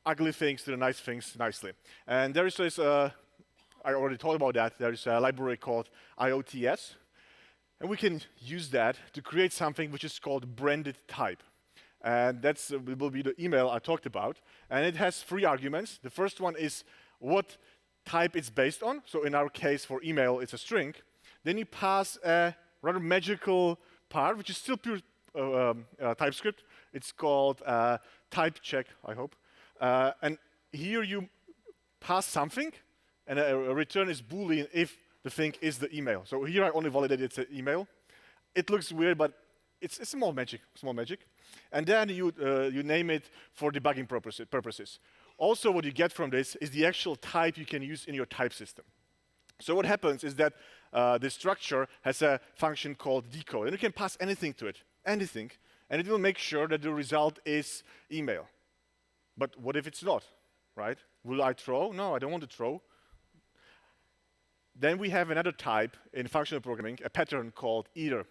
ugly things to the nice things nicely. And there is this, I already talked about that, there is a library called IOTS, and we can use that to create something which is called branded type. And that will be the email I talked about. And it has 3 arguments. The first one is what type it's based on. So in our case, for email, it's a string. Then you pass a rather magical part, which is still pure TypeScript. It's called type check, I hope. And here you pass something, and a return is Boolean if the thing is the email. So here I only validated it's an email. It looks weird, but it's small magic. And then you name it for debugging purposes. Also, what you get from this is the actual type you can use in your type system. So what happens is that the structure has a function called decode, and you can pass anything to it, anything, and it will make sure that the result is email. But what if it's not, right? Will I throw? No, I don't want to throw. Then we have another type in functional programming, a pattern called either.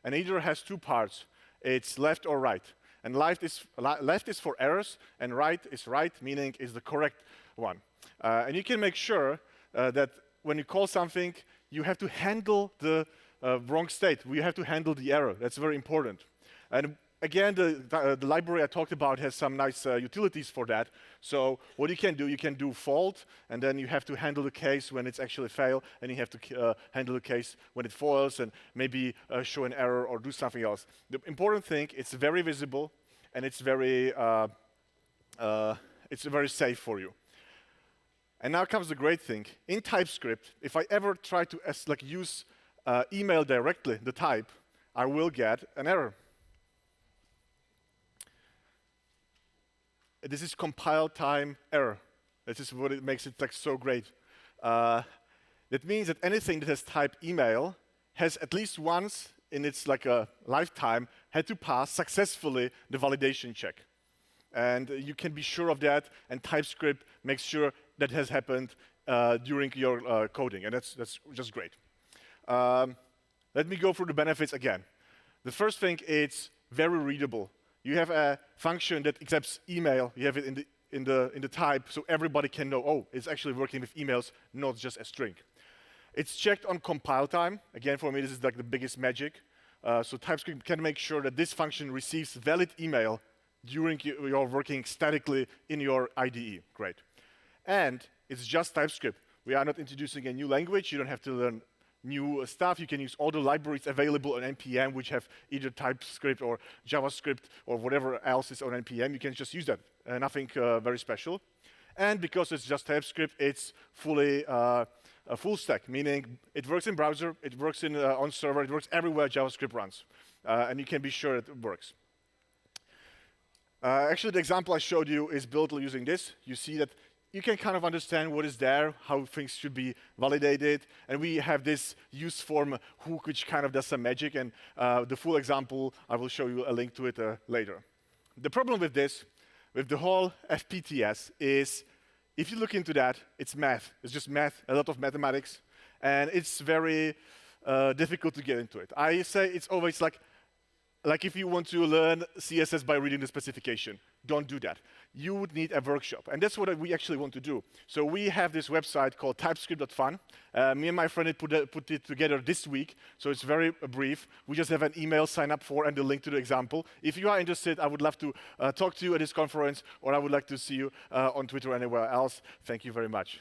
And either has 2 parts. It's left or right. And left is for errors, and right is right, meaning is the correct one. And you can make sure that when you call something, you have to handle the wrong state. You have to handle the error. That's very important. And again, the library I talked about has some nice utilities for that. So what you can do fault, and then you have to handle the case when it's actually fail, and you have to handle the case when it fails, and maybe show an error or do something else. The important thing, it's very visible, and it's very safe for you. And now comes the great thing. In TypeScript, if I ever try to use email directly, the type, I will get an error. This is compile time error. This is what it makes it so great. That means that anything that has type email has at least once in its a lifetime had to pass successfully the validation check. And you can be sure of that, and TypeScript makes sure that has happened during your coding, and that's just great. Let me go through the benefits again. The first thing, it's very readable. You have a function that accepts email. You have it in the type, so everybody can know, oh, it's actually working with emails, not just a string. It's checked on compile time. Again, for me, this is the biggest magic. So TypeScript can make sure that this function receives valid email during your working statically in your IDE. Great. And it's just TypeScript. We are not introducing a new language. You don't have to learn new stuff. You can use all the libraries available on NPM, which have either TypeScript or JavaScript or whatever else is on NPM. You can just use that. Nothing very special. And because it's just TypeScript, it's fully a full stack, meaning it works in browser, it works on server, it works everywhere JavaScript runs. And you can be sure it works. Actually, the example I showed you is built using this. You see that you can kind of understand what is there, how things should be validated, and we have this use form hook which kind of does some magic, and the full example, I will show you a link to it later. The problem with this, with the whole FPTS, is if you look into that, it's math. It's just math, a lot of mathematics, and it's very difficult to get into it. I say it's always like if you want to learn CSS by reading the specification, don't do that. You would need a workshop, and that's what we actually want to do. So we have this website called typescript.fun. Me and my friend put it together this week, so it's very brief. We just have an email sign up for and a link to the example. If you are interested, I would love to talk to you at this conference, or I would like to see you on Twitter or anywhere else. Thank you very much.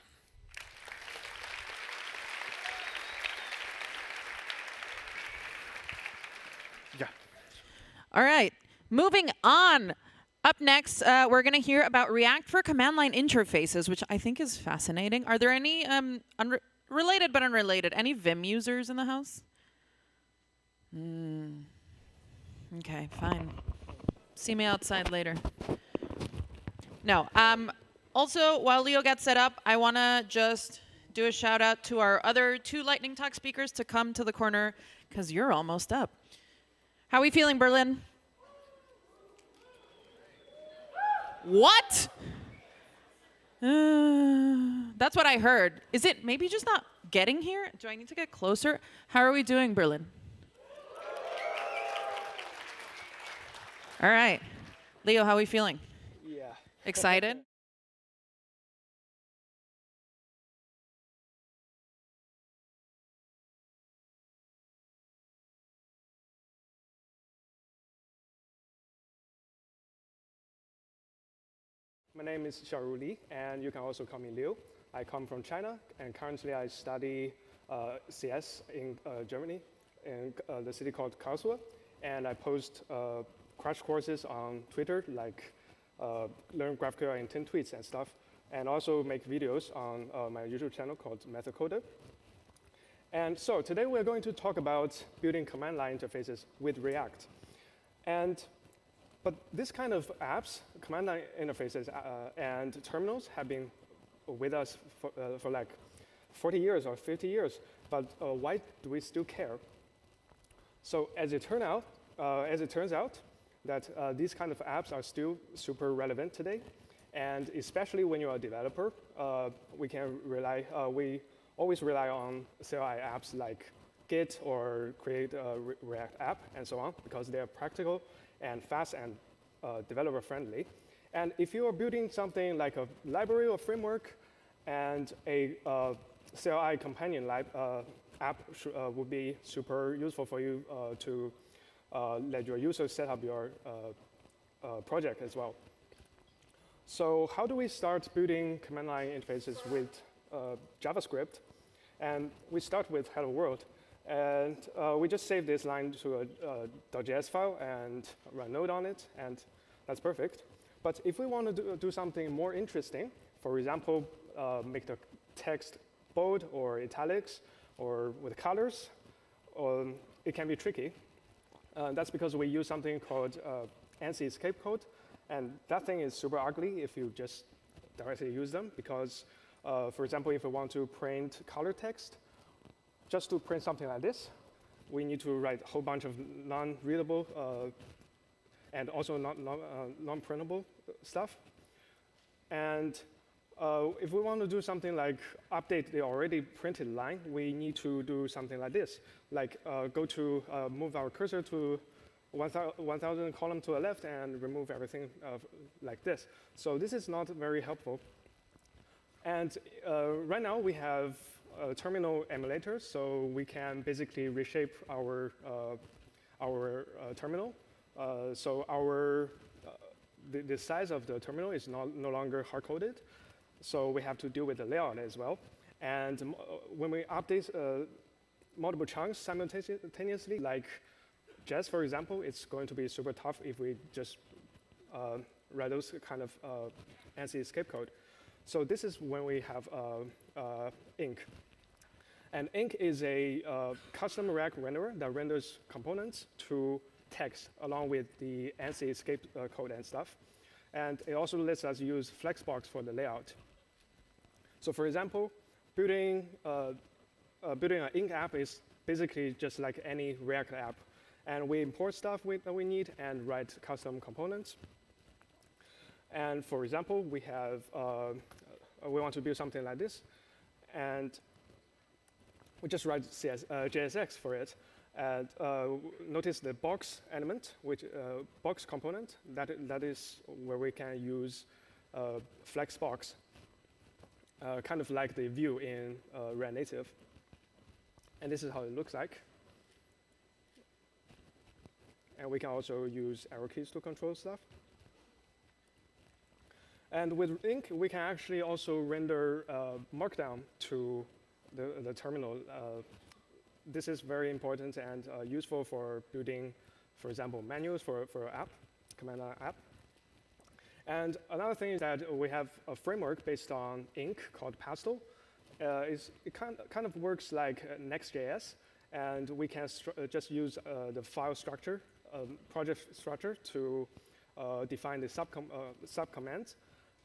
Yeah. All right, moving on. Up next, we're going to hear about React for command line interfaces, which I think is fascinating. Are there any related but unrelated? Any Vim users in the house? Okay, fine. See me outside later. No. Also, while Leo gets set up, I want to just do a shout out to our other 2 Lightning Talk speakers to come to the corner, because you're almost up. How are we feeling, Berlin? What? That's what I heard. Is it maybe just not getting here? Do I need to get closer? How are we doing, Berlin? All right. Leo, how are we feeling? Yeah. Excited? My name is Xiaoru Li, and you can also call me Liu. I come from China, and currently I study CS in Germany, in the city called Karlsruhe. And I post crash courses on Twitter, like learn GraphQL in 10 tweets and stuff, and also make videos on my YouTube channel called MethodCoder. And so today we're going to talk about building command line interfaces with React. But this kind of apps, command line interfaces, and terminals have been with us for like 40 years or 50 years. But why do we still care? So as it turns out, that these kind of apps are still super relevant today, and especially when you're a developer, we always rely on CLI apps like Git or create a React app and so on, because they are practical and fast and developer friendly. And if you are building something like a library or framework, and a CLI companion app would be super useful for you to let your users set up your project as well. So how do we start building command line interfaces with JavaScript? And we start with hello world. And we just save this line to a .js file and run Node on it, and that's perfect. But if we want to do something more interesting, for example, make the text bold or italics or with colors, it can be tricky. That's because we use something called ANSI escape code, and that thing is super ugly if you just directly use them, because, for example, if we want to print color text, just to print something like this, we need to write a whole bunch of non-readable and also non-printable stuff. And if we want to do something like update the already printed line, we need to do something like this, like move our cursor to 1,000 column to the left and remove everything like this. So this is not very helpful. And right now we have terminal emulators, so we can basically reshape our terminal. So the size of the terminal is no longer hard-coded, so we have to deal with the layout as well. And when we update multiple chunks simultaneously, like Jest, for example, it's going to be super tough if we just write those kind of ANSI escape code. So this is when we have Ink. And Ink is a custom React renderer that renders components to text along with the ANSI escape code and stuff. And it also lets us use Flexbox for the layout. So for example, building an Ink app is basically just like any React app. And we import stuff that we need and write custom components. And for example, we want to build something like this. And we just write JSX for it. And notice the box element, which box component, that is where we can use Flexbox, kind of like the view in React Native. And this is how it looks like. And we can also use arrow keys to control stuff. And with Ink, we can actually also render Markdown to the terminal. This is very important and useful for building, for example, menus for app, command line app. And another thing is that we have a framework based on Ink called Pastel. It kind of works like Next.js, and we can just use the file structure, project structure, to define the subcommands.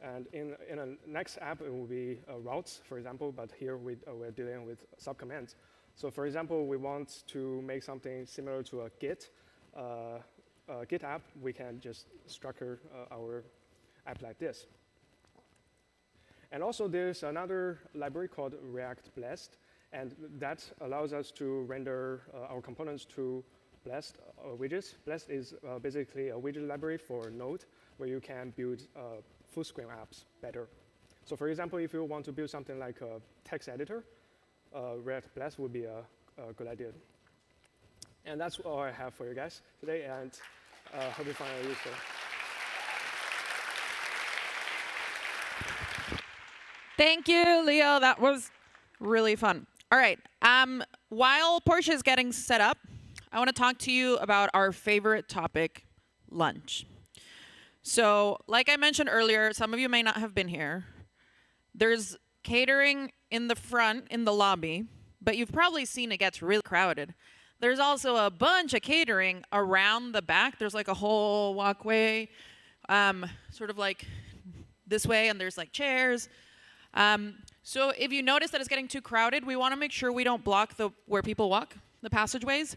And in a next app, it will be routes, for example, but here we're dealing with subcommands. So for example, we want to make something similar to a Git app. We can just structure our app like this. And also there's another library called React Blast, and that allows us to render our components to Blast widgets. Blast is basically a widget library for Node, where you can build full screen apps better. So for example, if you want to build something like a text editor, React Blast would be a good idea. And that's all I have for you guys today, and hope you find it useful. Thank you, Leo. That was really fun. All right. While Portia is getting set up, I want to talk to you about our favorite topic, lunch. So, like I mentioned earlier, some of you may not have been here. There's catering in the front, in the lobby, but you've probably seen it gets really crowded. There's also a bunch of catering around the back. There's like a whole walkway, sort of like this way, and there's like chairs. So if you notice that it's getting too crowded, we want to make sure we don't block where people walk, the passageways.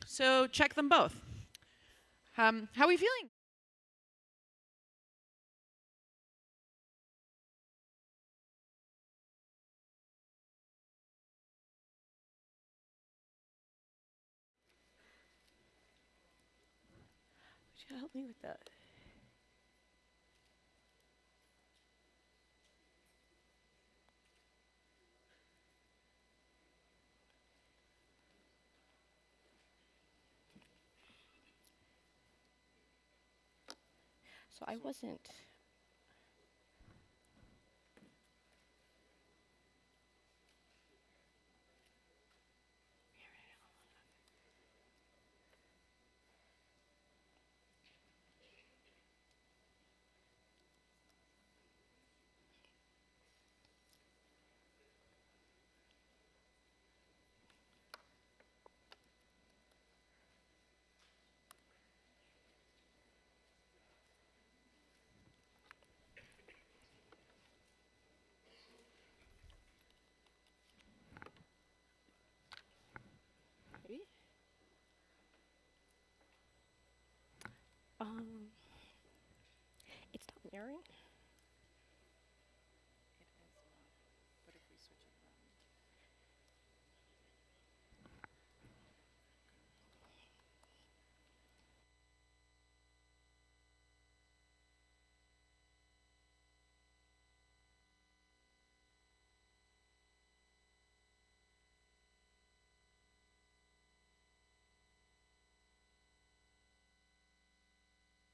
So check them both. How are we feeling? Would you help me with that? So I wasn't. It's not mirroring. But if we switch it around.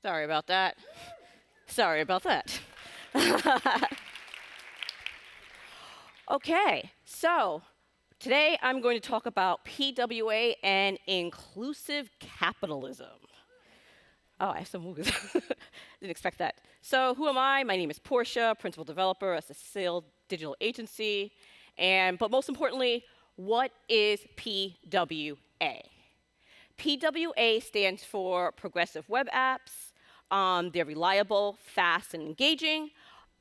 Sorry about that. Sorry about that. Okay, so today I'm going to talk about PWA and inclusive capitalism. Oh, I have some movies. Didn't expect that. So who am I? My name is Portia, principal developer at Cecile Digital Agency. But most importantly, what is PWA? PWA stands for Progressive Web Apps. They're reliable, fast, and engaging.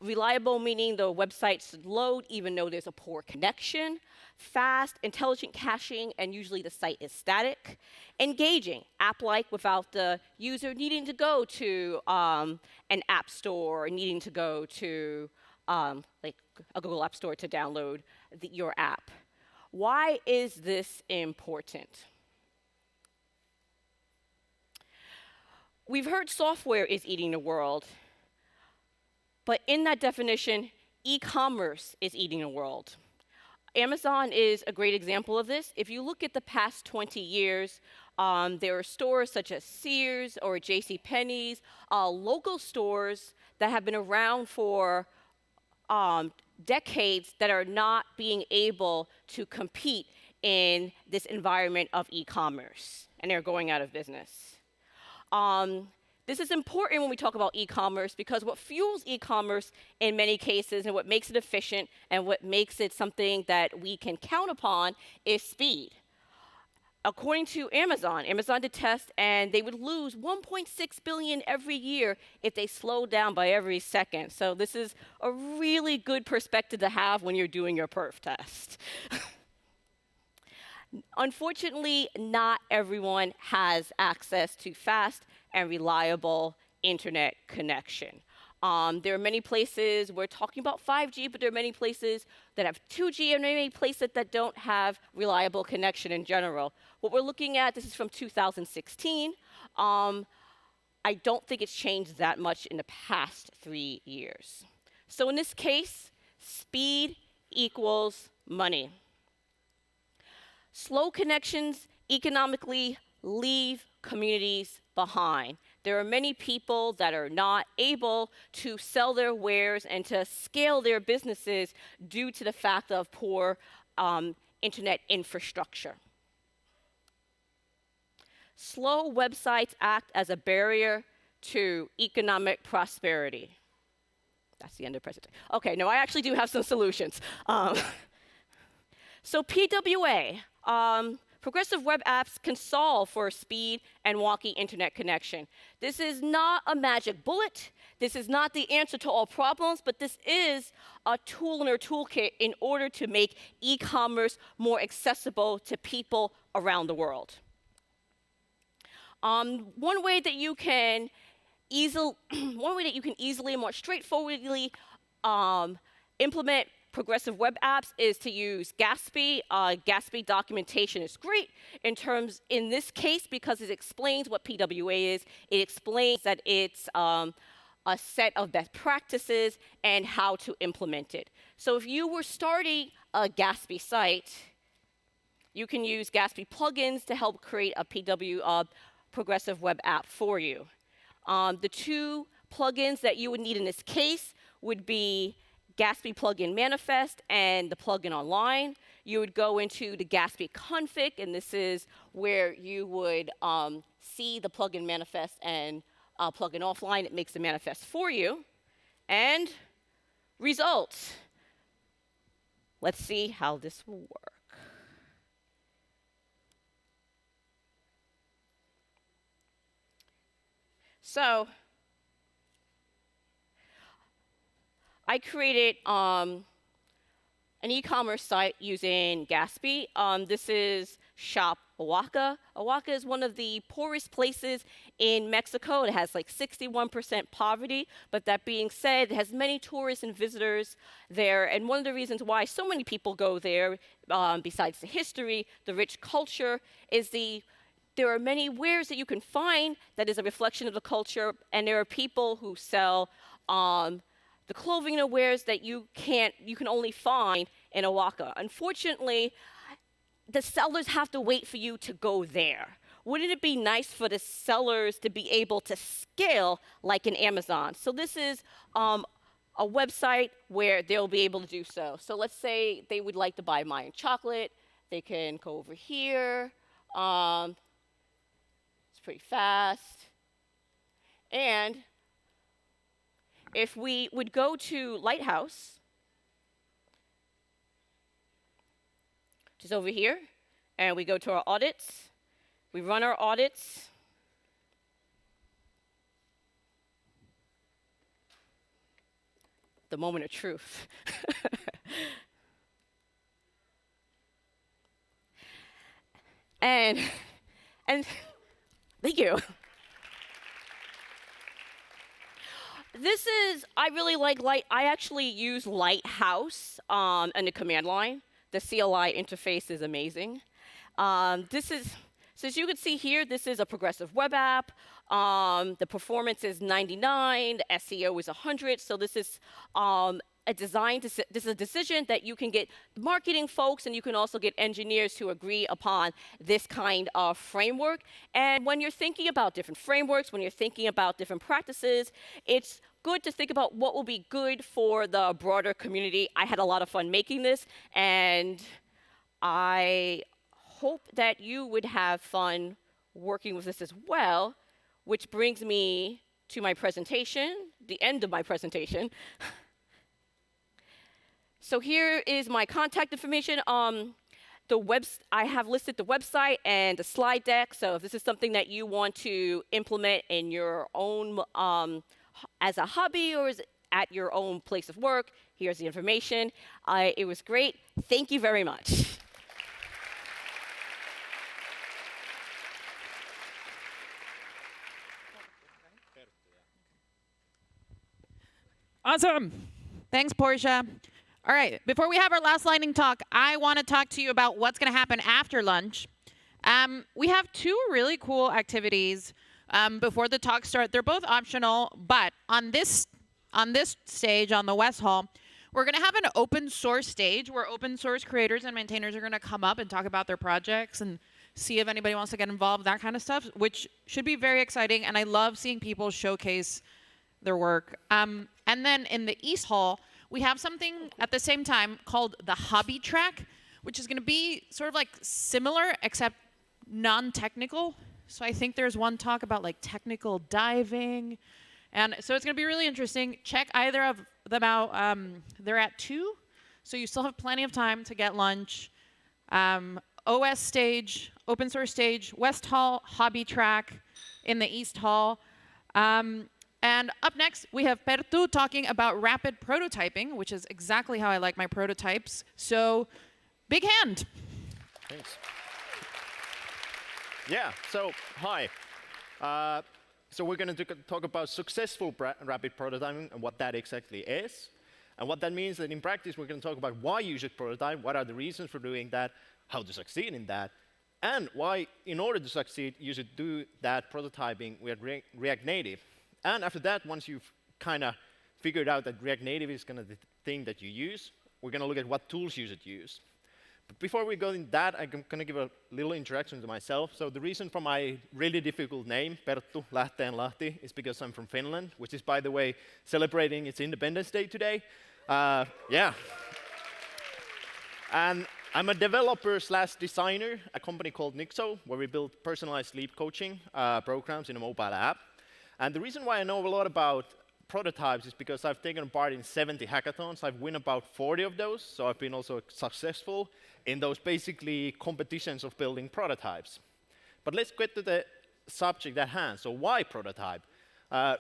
Reliable meaning the websites load even though there's a poor connection. Fast, intelligent caching, and usually the site is static. Engaging, app-like without the user needing to go to an app store or needing to go to like a Google App Store to download your app. Why is this important? We've heard software is eating the world, but in that definition, e-commerce is eating the world. Amazon is a great example of this. If you look at the past 20 years, there are stores such as Sears or JCPenney's, local stores that have been around for decades that are not being able to compete in this environment of e-commerce, and they're going out of business. This is important when we talk about e-commerce because what fuels e-commerce in many cases and what makes it efficient and what makes it something that we can count upon is speed. According to Amazon, Amazon did tests and they would lose 1.6 billion every year if they slowed down by every second. So this is a really good perspective to have when you're doing your perf test. Unfortunately, not everyone has access to fast and reliable internet connection. There are many places, we're talking about 5G, but there are many places that have 2G and many places that don't have reliable connection in general. What we're looking at, this is from 2016. I don't think it's changed that much in the past 3 years. So in this case, speed equals money. Slow connections economically leave communities behind. There are many people that are not able to sell their wares and to scale their businesses due to the fact of poor internet infrastructure. Slow websites act as a barrier to economic prosperity. That's the end of the presentation. Okay, no, I actually do have some solutions. So PWA, progressive web apps can solve for speed and wonky internet connection. This is not a magic bullet. This is not the answer to all problems, but this is a tool in our toolkit in order to make e-commerce more accessible to people around the world. One way that you can easily and more straightforwardly implement progressive web apps is to use Gatsby. Gatsby documentation is great in this case because it explains what PWA is. It explains that it's a set of best practices and how to implement it. So if you were starting a Gatsby site, you can use Gatsby plugins to help create a progressive web app for you. The two plugins that you would need in this case would be Gatsby plugin manifest and the plugin online. You would go into the Gatsby config, and this is where you would see the plugin manifest and plugin offline. It makes the manifest for you. And results. Let's see how this will work. So I created an e-commerce site using Gatsby. This is Shop Oaxaca. Oaxaca is one of the poorest places in Mexico. It has like 61% poverty, but that being said, it has many tourists and visitors there. And one of the reasons why so many people go there, besides the history, the rich culture, is there are many wares that you can find that is a reflection of the culture, and there are people who sell the clothing and wares that you can only find in Oaxaca. Unfortunately, the sellers have to wait for you to go there. Wouldn't it be nice for the sellers to be able to scale like an Amazon? So this is a website where they'll be able to do so. So let's say they would like to buy Mayan chocolate. They can go over here. It's pretty fast. And if we would go to Lighthouse, which is over here, and we go to our audits, we run our audits. The moment of truth. and thank you. This is, I really like I actually use Lighthouse in the command line. the CLI interface is amazing. This is, so as you can see here, this is a progressive web app. The performance is 99, the SEO is 100. So this is this is a decision that you can get marketing folks, and you can also get engineers to agree upon this kind of framework. And when you're thinking about different frameworks, when you're thinking about different practices, it's good to think about what will be good for the broader community. I had a lot of fun making this, and I hope that you would have fun working with this as well, which brings me to my presentation, the end of my presentation. So here is my contact information. I have listed the website and the slide deck. So if this is something that you want to implement in your own, as a hobby or at your own place of work, here's the information. It was great. Thank you very much. Awesome. Thanks, Portia. All right, before we have our last lightning talk, I want to talk to you about what's going to happen after lunch. We have two really cool activities before the talks start. They're both optional, but on this stage, on the West Hall, we're going to have an open source stage where open source creators and maintainers are going to come up and talk about their projects and see if anybody wants to get involved, that kind of stuff, which should be very exciting. And I love seeing people showcase their work. And then in the East Hall, we have something at the same time called the hobby track, which is going to be sort of like similar except non-technical. So I think there's one talk about like technical diving. And so it's going to be really interesting. Check either of them out. They're at 2, so you still have plenty of time to get lunch. OS stage, open source stage, West Hall, hobby track in the East Hall. And up next, we have Perttu talking about rapid prototyping, which is exactly how I like my prototypes. So, big hand. Thanks. Yeah, so hi. So we're going to talk about successful rapid prototyping and what that exactly is. And what that means that in practice, we're going to talk about why you should prototype, what are the reasons for doing that, how to succeed in that, and why, in order to succeed, you should do that prototyping with React Native. And after that, once you've kind of figured out that React Native is kind of the thing that you use, we're going to look at what tools you should use. But before we go into that, I'm going to give a little introduction to myself. So the reason for my really difficult name, Perttu Lähteen Lahti, is because I'm from Finland, which is, by the way, celebrating its Independence Day today. Yeah. And I'm a developer/designer at a company called Nixo, where we build personalized sleep coaching programs in a mobile app. And the reason why I know a lot about prototypes is because I've taken part in 70 hackathons. I've won about 40 of those, so I've been also successful in those basically competitions of building prototypes. But let's get to the subject at hand. So why prototype?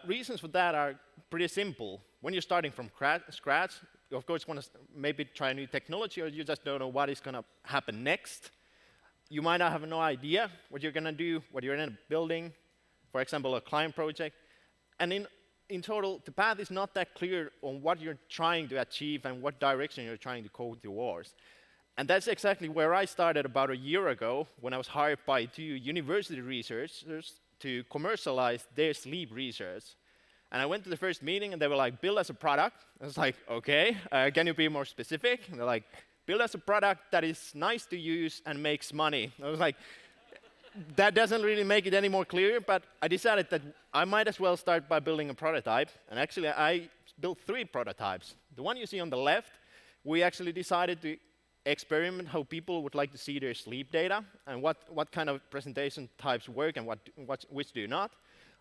Reasons for that are pretty simple. When you're starting from scratch, you of course want to maybe try a new technology, or you just don't know what is going to happen next. You might not have no idea what you're going to do, what you're going to building. For example, a client project. And in total, the path is not that clear on what you're trying to achieve and what direction you're trying to go towards. And that's exactly where I started about a year ago when I was hired by 2 university researchers to commercialize their sleep research. And I went to the first meeting and they were like, build as a product. I was like, okay, can you be more specific? And they're like, build as a product that is nice to use and makes money. I was like, that doesn't really make it any more clear, but I decided that I might as well start by building a prototype. And actually, I built 3 prototypes. The one you see on the left, we actually decided to experiment how people would like to see their sleep data and what kind of presentation types work and which do not.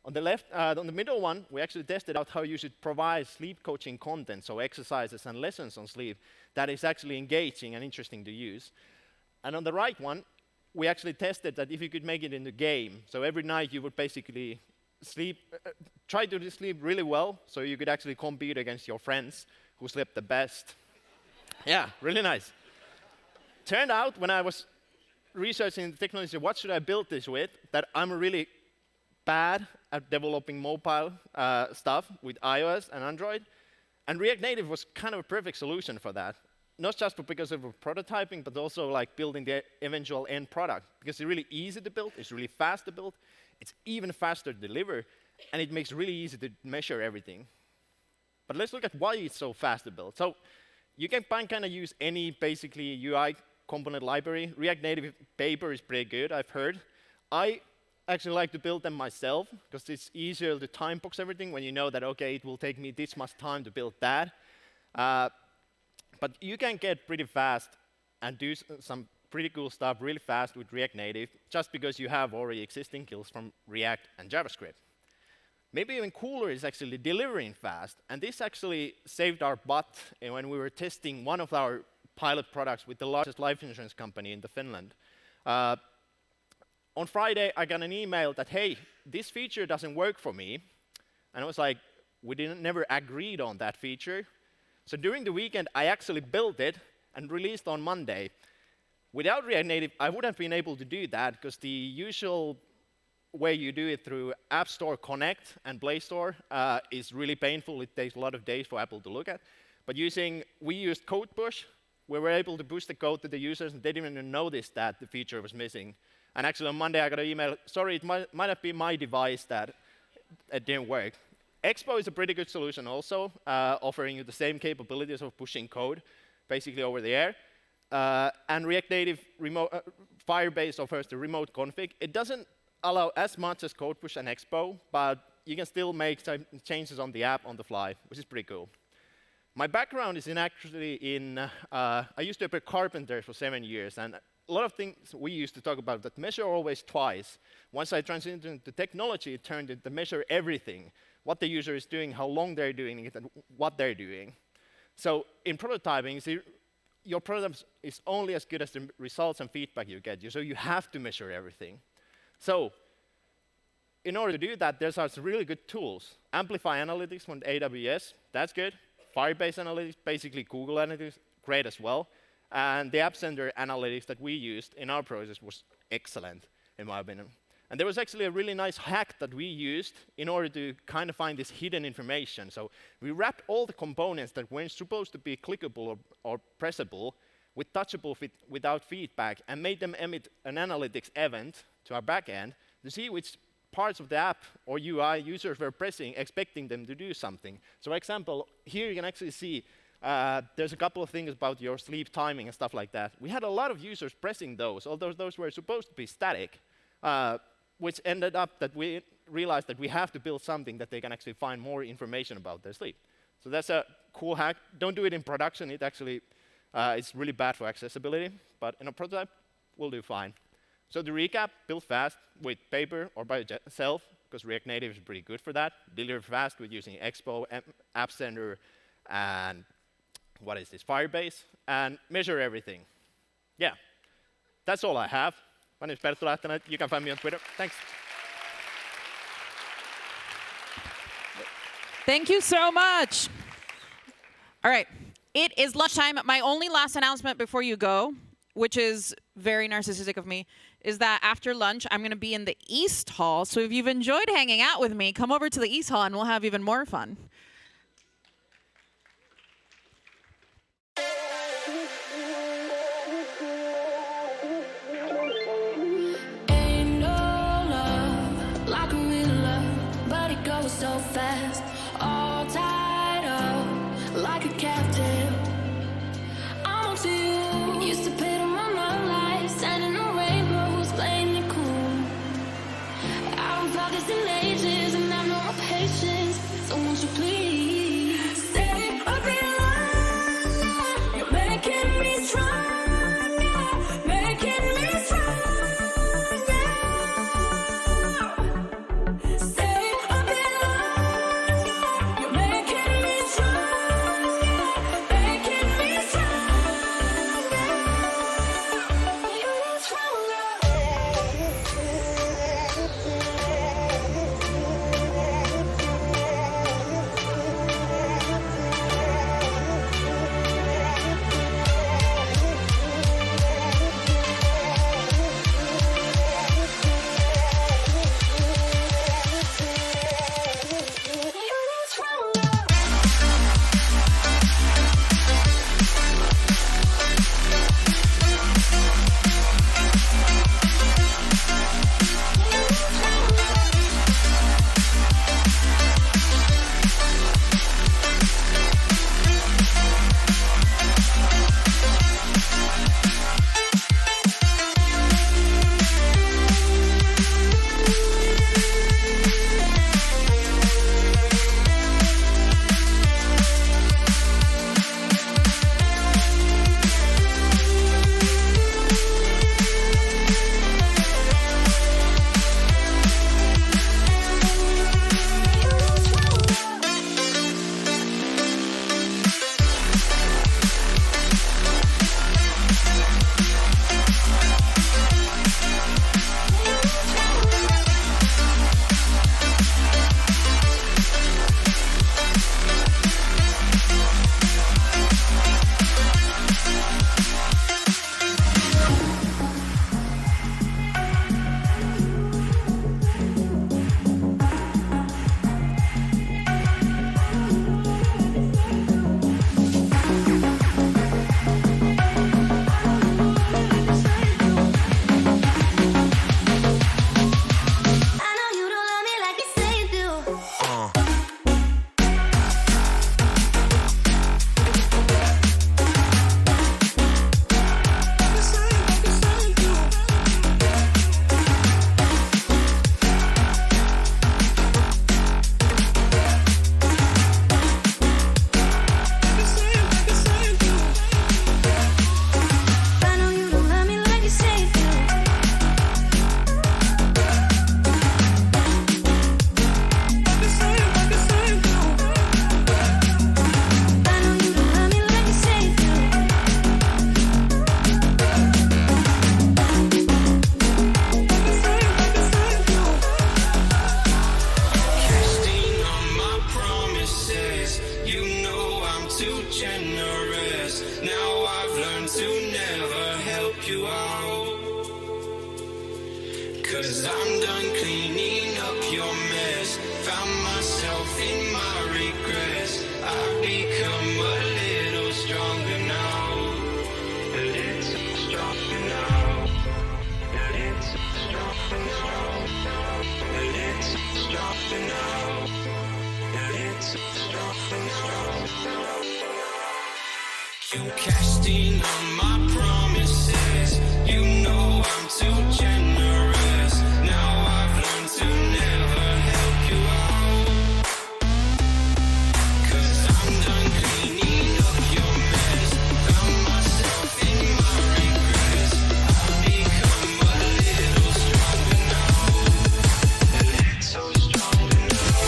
On the left, on the middle one, we actually tested out how you should provide sleep coaching content, so exercises and lessons on sleep that is actually engaging and interesting to use. And on the right one, we actually tested that if you could make it in the game. So every night you would basically try to sleep really well, so you could actually compete against your friends who slept the best. Yeah, really nice. Turned out when I was researching the technology, what should I build this with, that I'm really bad at developing mobile stuff with iOS and Android. And React Native was kind of a perfect solution for that. not just because of prototyping, but also like building the eventual end product. Because it's really easy to build, it's really fast to build, it's even faster to deliver, and it makes it really easy to measure everything. But let's look at why it's so fast to build. So you can kind of use any basically UI component library. React Native Paper is pretty good, I've heard. I actually like to build them myself because it's easier to time box everything when you know that, okay, it will take me this much time to build that. But you can get pretty fast and do some pretty cool stuff really fast with React Native just because you have already existing skills from React and JavaScript. Maybe even cooler is actually delivering fast. And this actually saved our butt when we were testing one of our pilot products with the largest life insurance company in Finland. On Friday, I got an email that, hey, this feature doesn't work for me. And I was like, we never agreed on that feature. So during the weekend, I actually built it and released on Monday. Without React Native, I wouldn't have been able to do that because the usual way you do it through App Store Connect and Play Store is really painful. It takes a lot of days for Apple to look at. But we used Code Push. We were able to push the code to the users, and they didn't even notice that the feature was missing. And actually, on Monday, I got an email, sorry, it might have been my device that it didn't work. Expo is a pretty good solution also, offering you the same capabilities of pushing code basically over the air. And React Native Firebase offers the remote config. It doesn't allow as much as Code Push and Expo, but you can still make some changes on the app on the fly, which is pretty cool. My background is actually in, I used to be a carpenter for 7 years, and a lot of things we used to talk about that measure always twice. Once I transitioned into technology, it turned into measure everything. What the user is doing, how long they're doing it, and what they're doing. So in prototyping, your product is only as good as the results and feedback you get. So you have to measure everything. So in order to do that, there's some really good tools. Amplify Analytics from AWS, that's good. Firebase Analytics, basically Google Analytics, great as well. And the App Center Analytics that we used in our process was excellent, in my opinion. And there was actually a really nice hack that we used in order to kind of find this hidden information. So we wrapped all the components that weren't supposed to be clickable or pressable with touchable without feedback and made them emit an analytics event to our backend to see which parts of the app or UI users were pressing, expecting them to do something. So for example, here you can actually see there's a couple of things about your sleep timing and stuff like that. We had a lot of users pressing those, although those were supposed to be static. Which ended up that we realized that we have to build something that they can actually find more information about their sleep. So that's a cool hack. Don't do it in production. It actually it's really bad for accessibility. But in a prototype, we'll do fine. So to recap, build fast with Paper or by yourself, because React Native is pretty good for that. Deliver fast with using Expo, App Center, and what is this, Firebase, and measure everything. Yeah, that's all I have. My name is Perttu Lähtinen. You can find me on Twitter. Thanks. Thank you so much. All right. It is lunchtime. My only last announcement before you go, which is very narcissistic of me, is that after lunch, I'm going to be in the East Hall. So if you've enjoyed hanging out with me, come over to the East Hall and we'll have even more fun. So fast, all tied up like a captive. I'm on to you. Used to pay to my life, standing on rainbows, playing it cool. I don't focus in ages, and I know my patience. So won't you please stay a bit longer? You're making me stronger, making me stronger. help you out. 'Cause I'm done cleaning up your mess. Found myself in my regrets. I've become a little stronger now. A little stronger now. A little stronger now. A little stronger now. A little stronger now. You cashed in on my promises. You know I'm too generous. Now I've learned to never help you out. 'Cause I'm done cleaning up your mess. Found myself in my regrets. I've become a little stronger now. A little stronger now.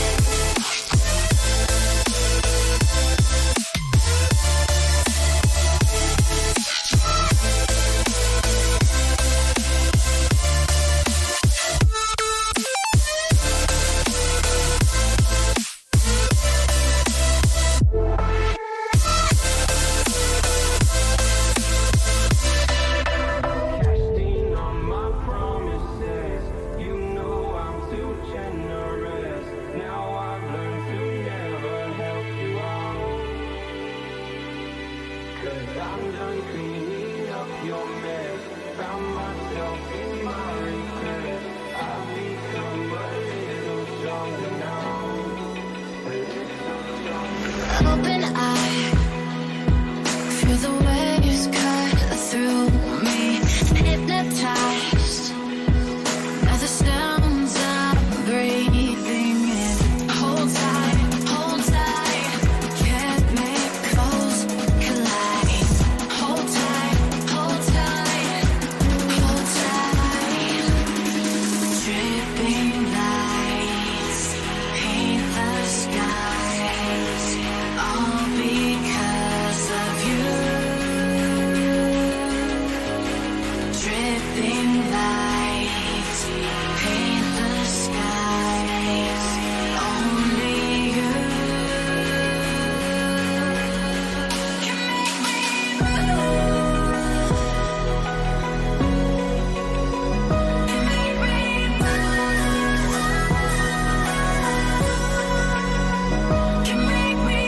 Open eye, feel the waves cut through me. Hypnotized by the sounds I'm breathing in. Hold tight, chemicals collide. Hold tight, hold tight, hold tight. Dripping lights paint the skies, all because of you. Dripping lights paint the skies, only you can make me move. Can make me move. Can make me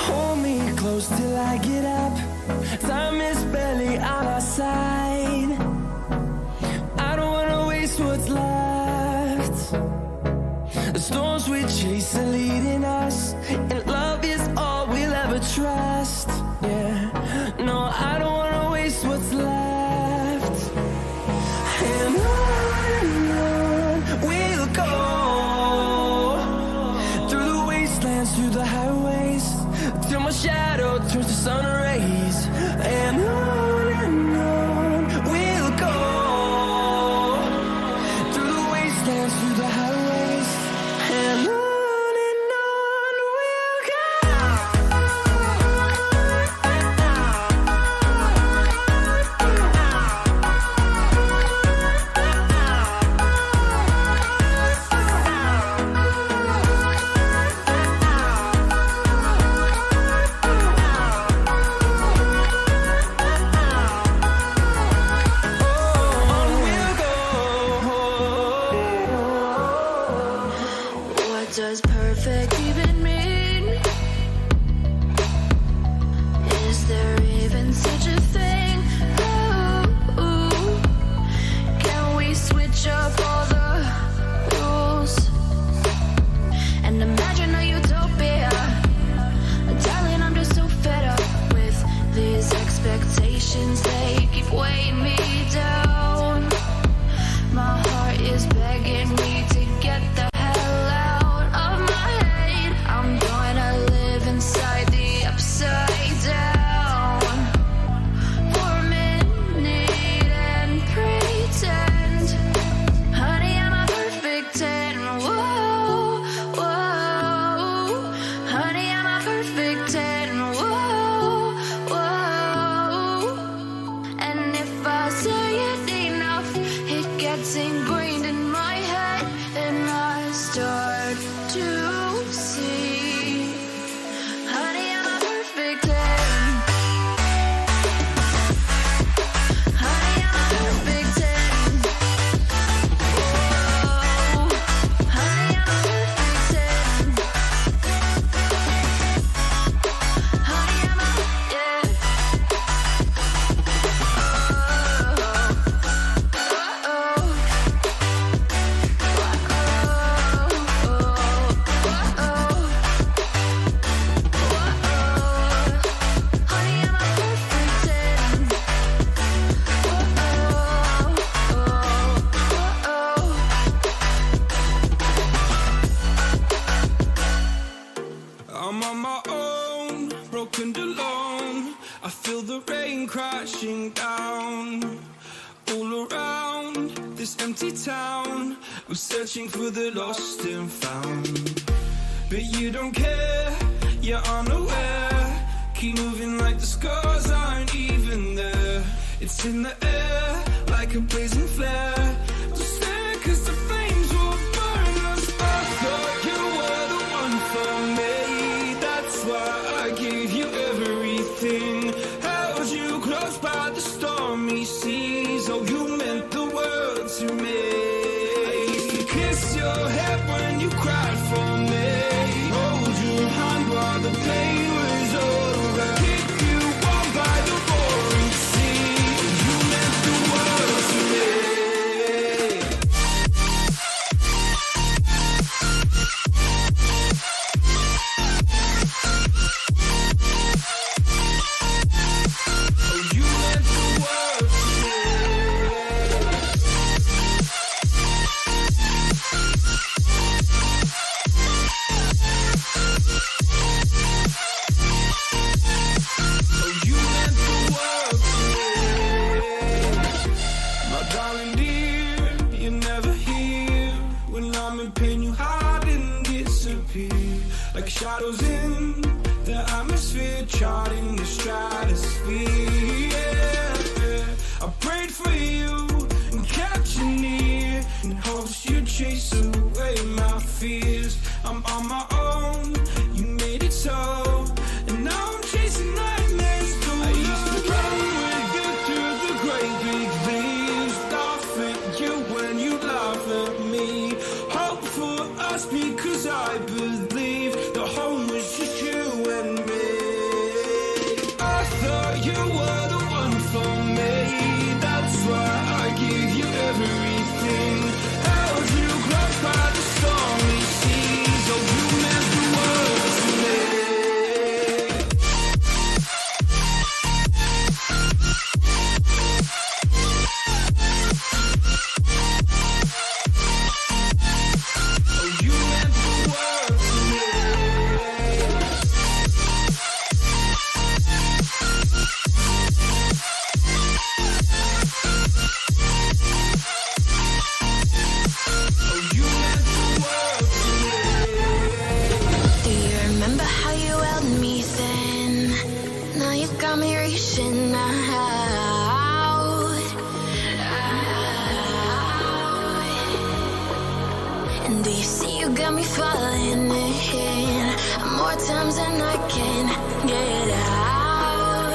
Hold me close till I get up. Time is barely on our side. I don't wanna waste what's left. The storms we chase are leading us, and love is all we'll ever trust. Yeah, no, I don't wanna waste what's left. And on we'll go, through the wastelands, through the highways, till my shadow turns to sun rays. And on we'll go, through the wastelands, through the highways, and on we'll go. What does perfect even mean? Is there even such a thing? Ooh, can we switch up all the rules and imagine a utopia? Darling, I'm just so fed up with these expectations. down. I feel the rain crashing down. All around this empty town, I'm searching for the lost and found. But you don't care, you're unaware. Keep moving like the scars aren't even there. It's in the air, like a blazing flare. Just stare, 'cause the flames will burn us. I thought you were the one for me. That's why I gave you everything. Held you close by the stormy seas. Oh, you meant the world to me. I used to kiss your head when you cried for me. Hold your hand while the pain was over. Keep you warm by the roaring sea. You meant the world to me. Oh, you meant the world to me. Oh, you meant the world to me. My darling dear, you're never here. When I'm in pain, you hide and disappear. Like shadows in the atmosphere, charting the stratosphere. Yeah. I prayed for you and kept you near, in hopes you'd chase away my fears. I'm on my own, you made it so, and now I'm chasing nightmares too. I used to run with you through the great big leaves, laugh at you when you laugh at me. Hope for us because I believe the home was just you and me. I thought you were the one for me. That's why I gave you everything. Held you close by the stormy seas. Oh, you meant the world to me. Oh, you meant the world to me. Oh, you meant the world to me. Do you remember how you held me then? Now you got me reaching out. And do you see you got me falling in more times than I can get out?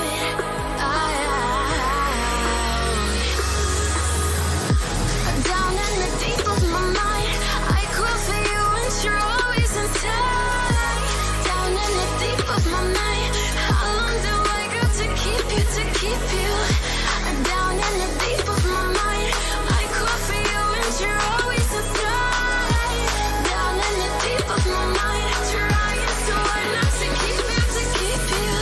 Down in the deep of my mind, I crawl for you and you're always inside. Down in the deep of my mind, how long do I got to keep you, to keep you? Down in the deep of my mind, I crawl for you and you're always inside. Down in the deep of my mind, trying so hard not to keep you, to keep you.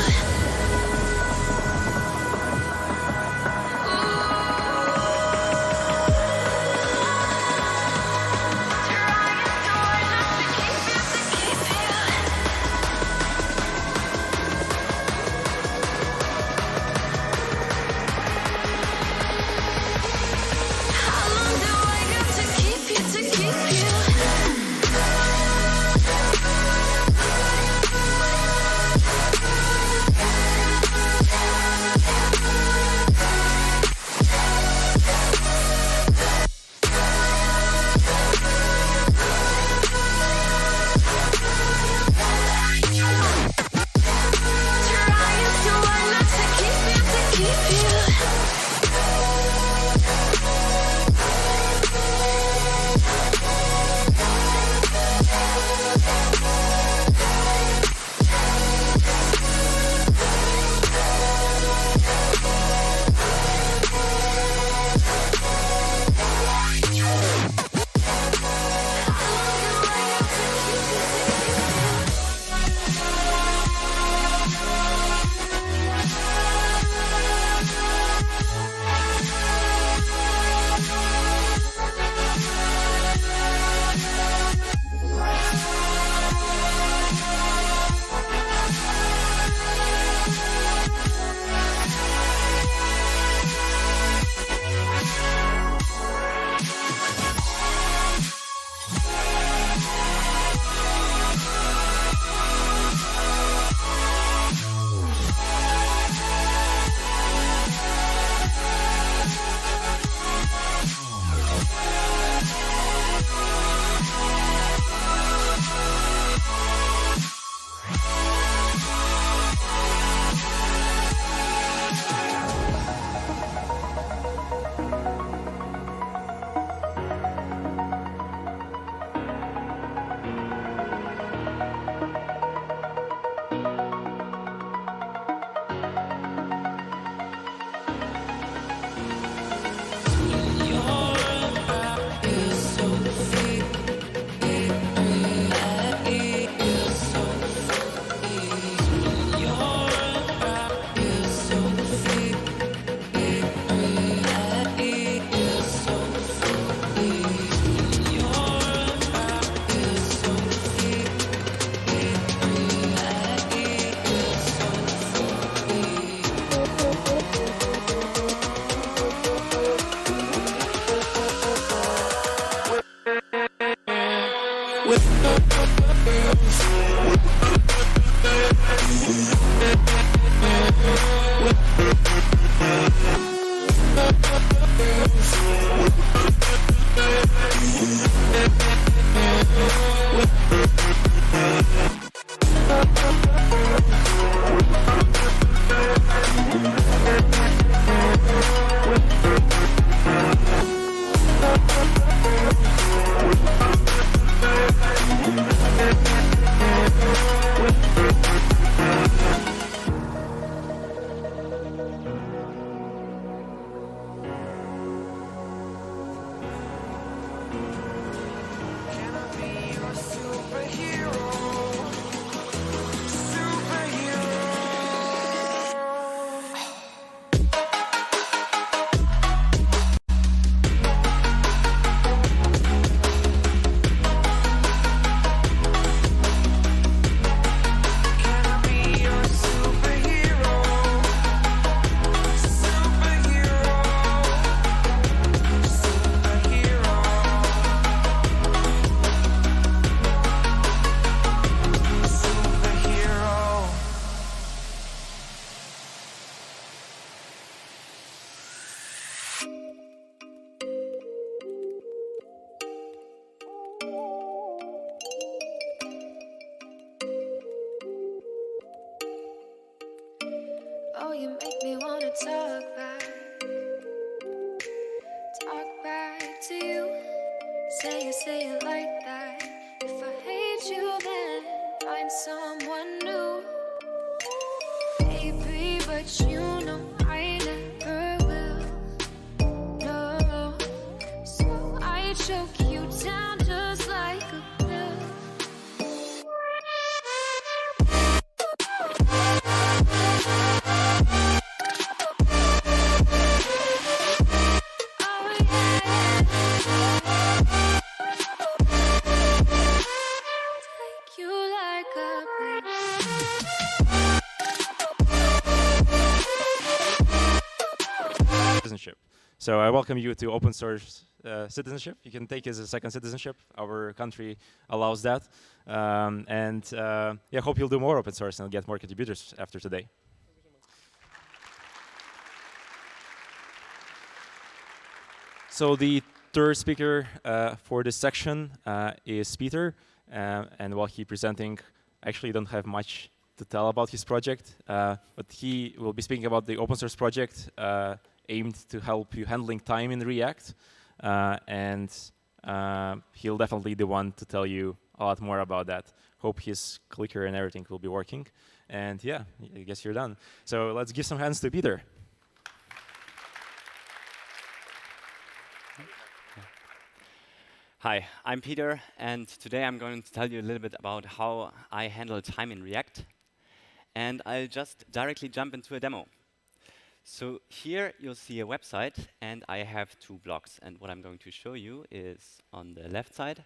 Oh, you make me wanna talk back to you. Say it like that. If I hate you, then find someone new. Baby, but you know I never will. No, so I choke you down just like a pill. Citizenship. So I welcome you to open source citizenship. You can take it as a second citizenship. Our country allows that. Yeah, hope you'll do more open source and get more contributors after today. So the third speaker for this section is Peter. And while he's presenting, I actually don't have much to tell about his project, but he will be speaking about the open source project aimed to help you handling time in React. He'll definitely be the one to tell you a lot more about that. Hope his clicker and everything will be working. And yeah, I guess you're done. So let's give some hands to Peter. Hi, I'm Peter, and today I'm going to tell you a little bit about how I handle time in React. And I'll just directly jump into a demo. So here you'll see a website, and I have two blocks. And what I'm going to show you is on the left side,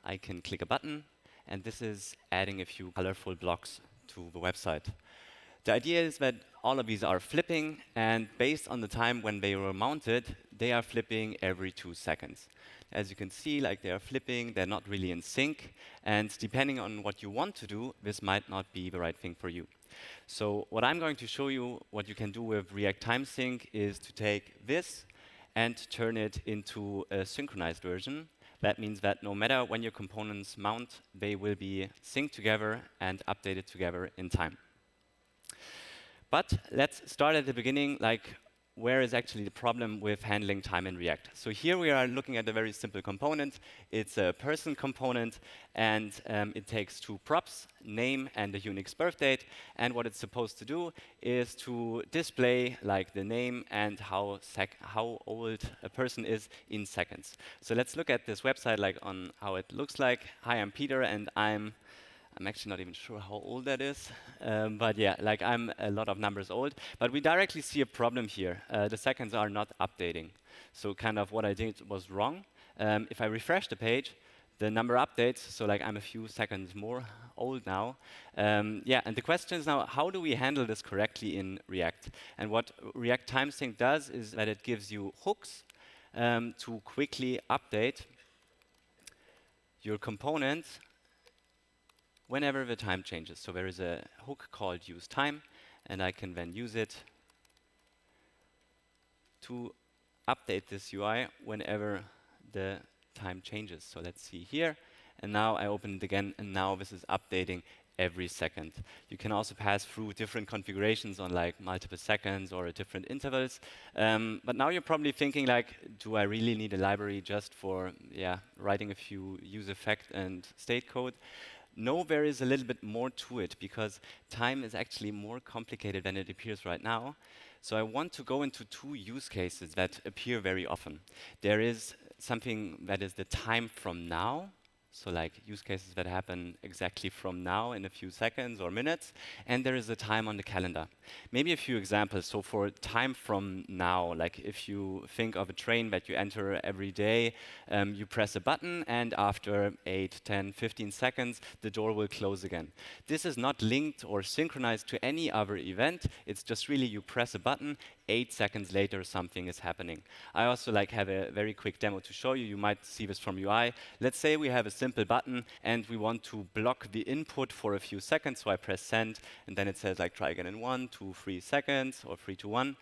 I can click a button, and this is adding a few colorful blocks to the website. The idea is that all of these are flipping, and based on the time when they were mounted, they are flipping every 2 seconds. As you can see, like they are flipping, they're not really in sync, and depending on what you want to do, this might not be the right thing for you. So what I'm going to show you, what you can do with React Time Sync, is to take this and turn it into a synchronized version. That means that no matter when your components mount, they will be synced together and updated together in time. But let's start at the beginning, like where is actually the problem with handling time in React? So here we are looking at a very simple component. It's a person component, and it takes two props, name and a Unix birth date. And what it's supposed to do is to display like the name and how old a person is in seconds. So let's look at this website like on how it looks like. Hi, I'm Peter, and I'm actually not even sure how old that is, but yeah, like I'm a lot of numbers old. But we directly see a problem here. The seconds are not updating. So kind of what I did was wrong. If I refresh the page, the number updates, so like I'm a few seconds more old now. Yeah, and the question is now, how do we handle this correctly in React? And what React Time Sync does is that it gives you hooks to quickly update your component whenever the time changes. So there is a hook called useTime, and I can then use it to update this UI whenever the time changes. So let's see here, and now I open it again, and now this is updating every second. You can also pass through different configurations on like multiple seconds or at different intervals. But now you're probably thinking like, do I really need a library just for writing a few use effect and state code? No, there is a little bit more to it, because time is actually more complicated than it appears right now. So I want to go into two use cases that appear very often. There is something that is the time from now, so like use cases that happen exactly from now in a few seconds or minutes, and there is a time on the calendar. Maybe a few examples. So for time from now, like if you think of a train that you enter every day, you press a button, and after 8, 10, 15 seconds, the door will close again. This is not linked or synchronized to any other event. It's just really you press a button, 8 seconds later, something is happening. I also have a very quick demo to show you. You might see this from UI. Let's say we have a simple button, and we want to block the input for a few seconds. So I press send, and then it says try again in 1, 2, 3 seconds, or 3, 2, 1.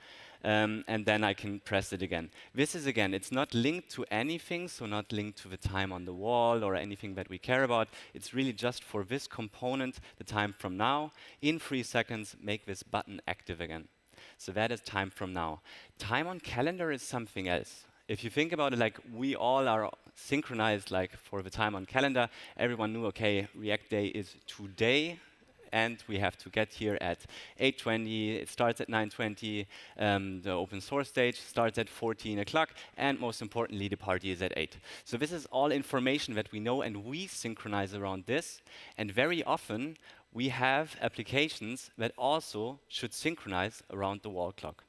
And then I can press it again. This is, again, it's not linked to anything, so not linked to the time on the wall or anything that we care about. It's really just for this component, the time from now. In 3 seconds, make this button active again. So that is time from now. Time on calendar is something else. If you think about it, like we all are synchronized, like for the time on calendar, everyone knew, okay, React Day is today, and we have to get here at 8:20. It starts at 9:20. The open source stage starts at 14 o'clock, and most importantly, the party is at 8. So this is all information that we know, and we synchronize around this. And very often, we have applications that also should synchronize around the wall clock.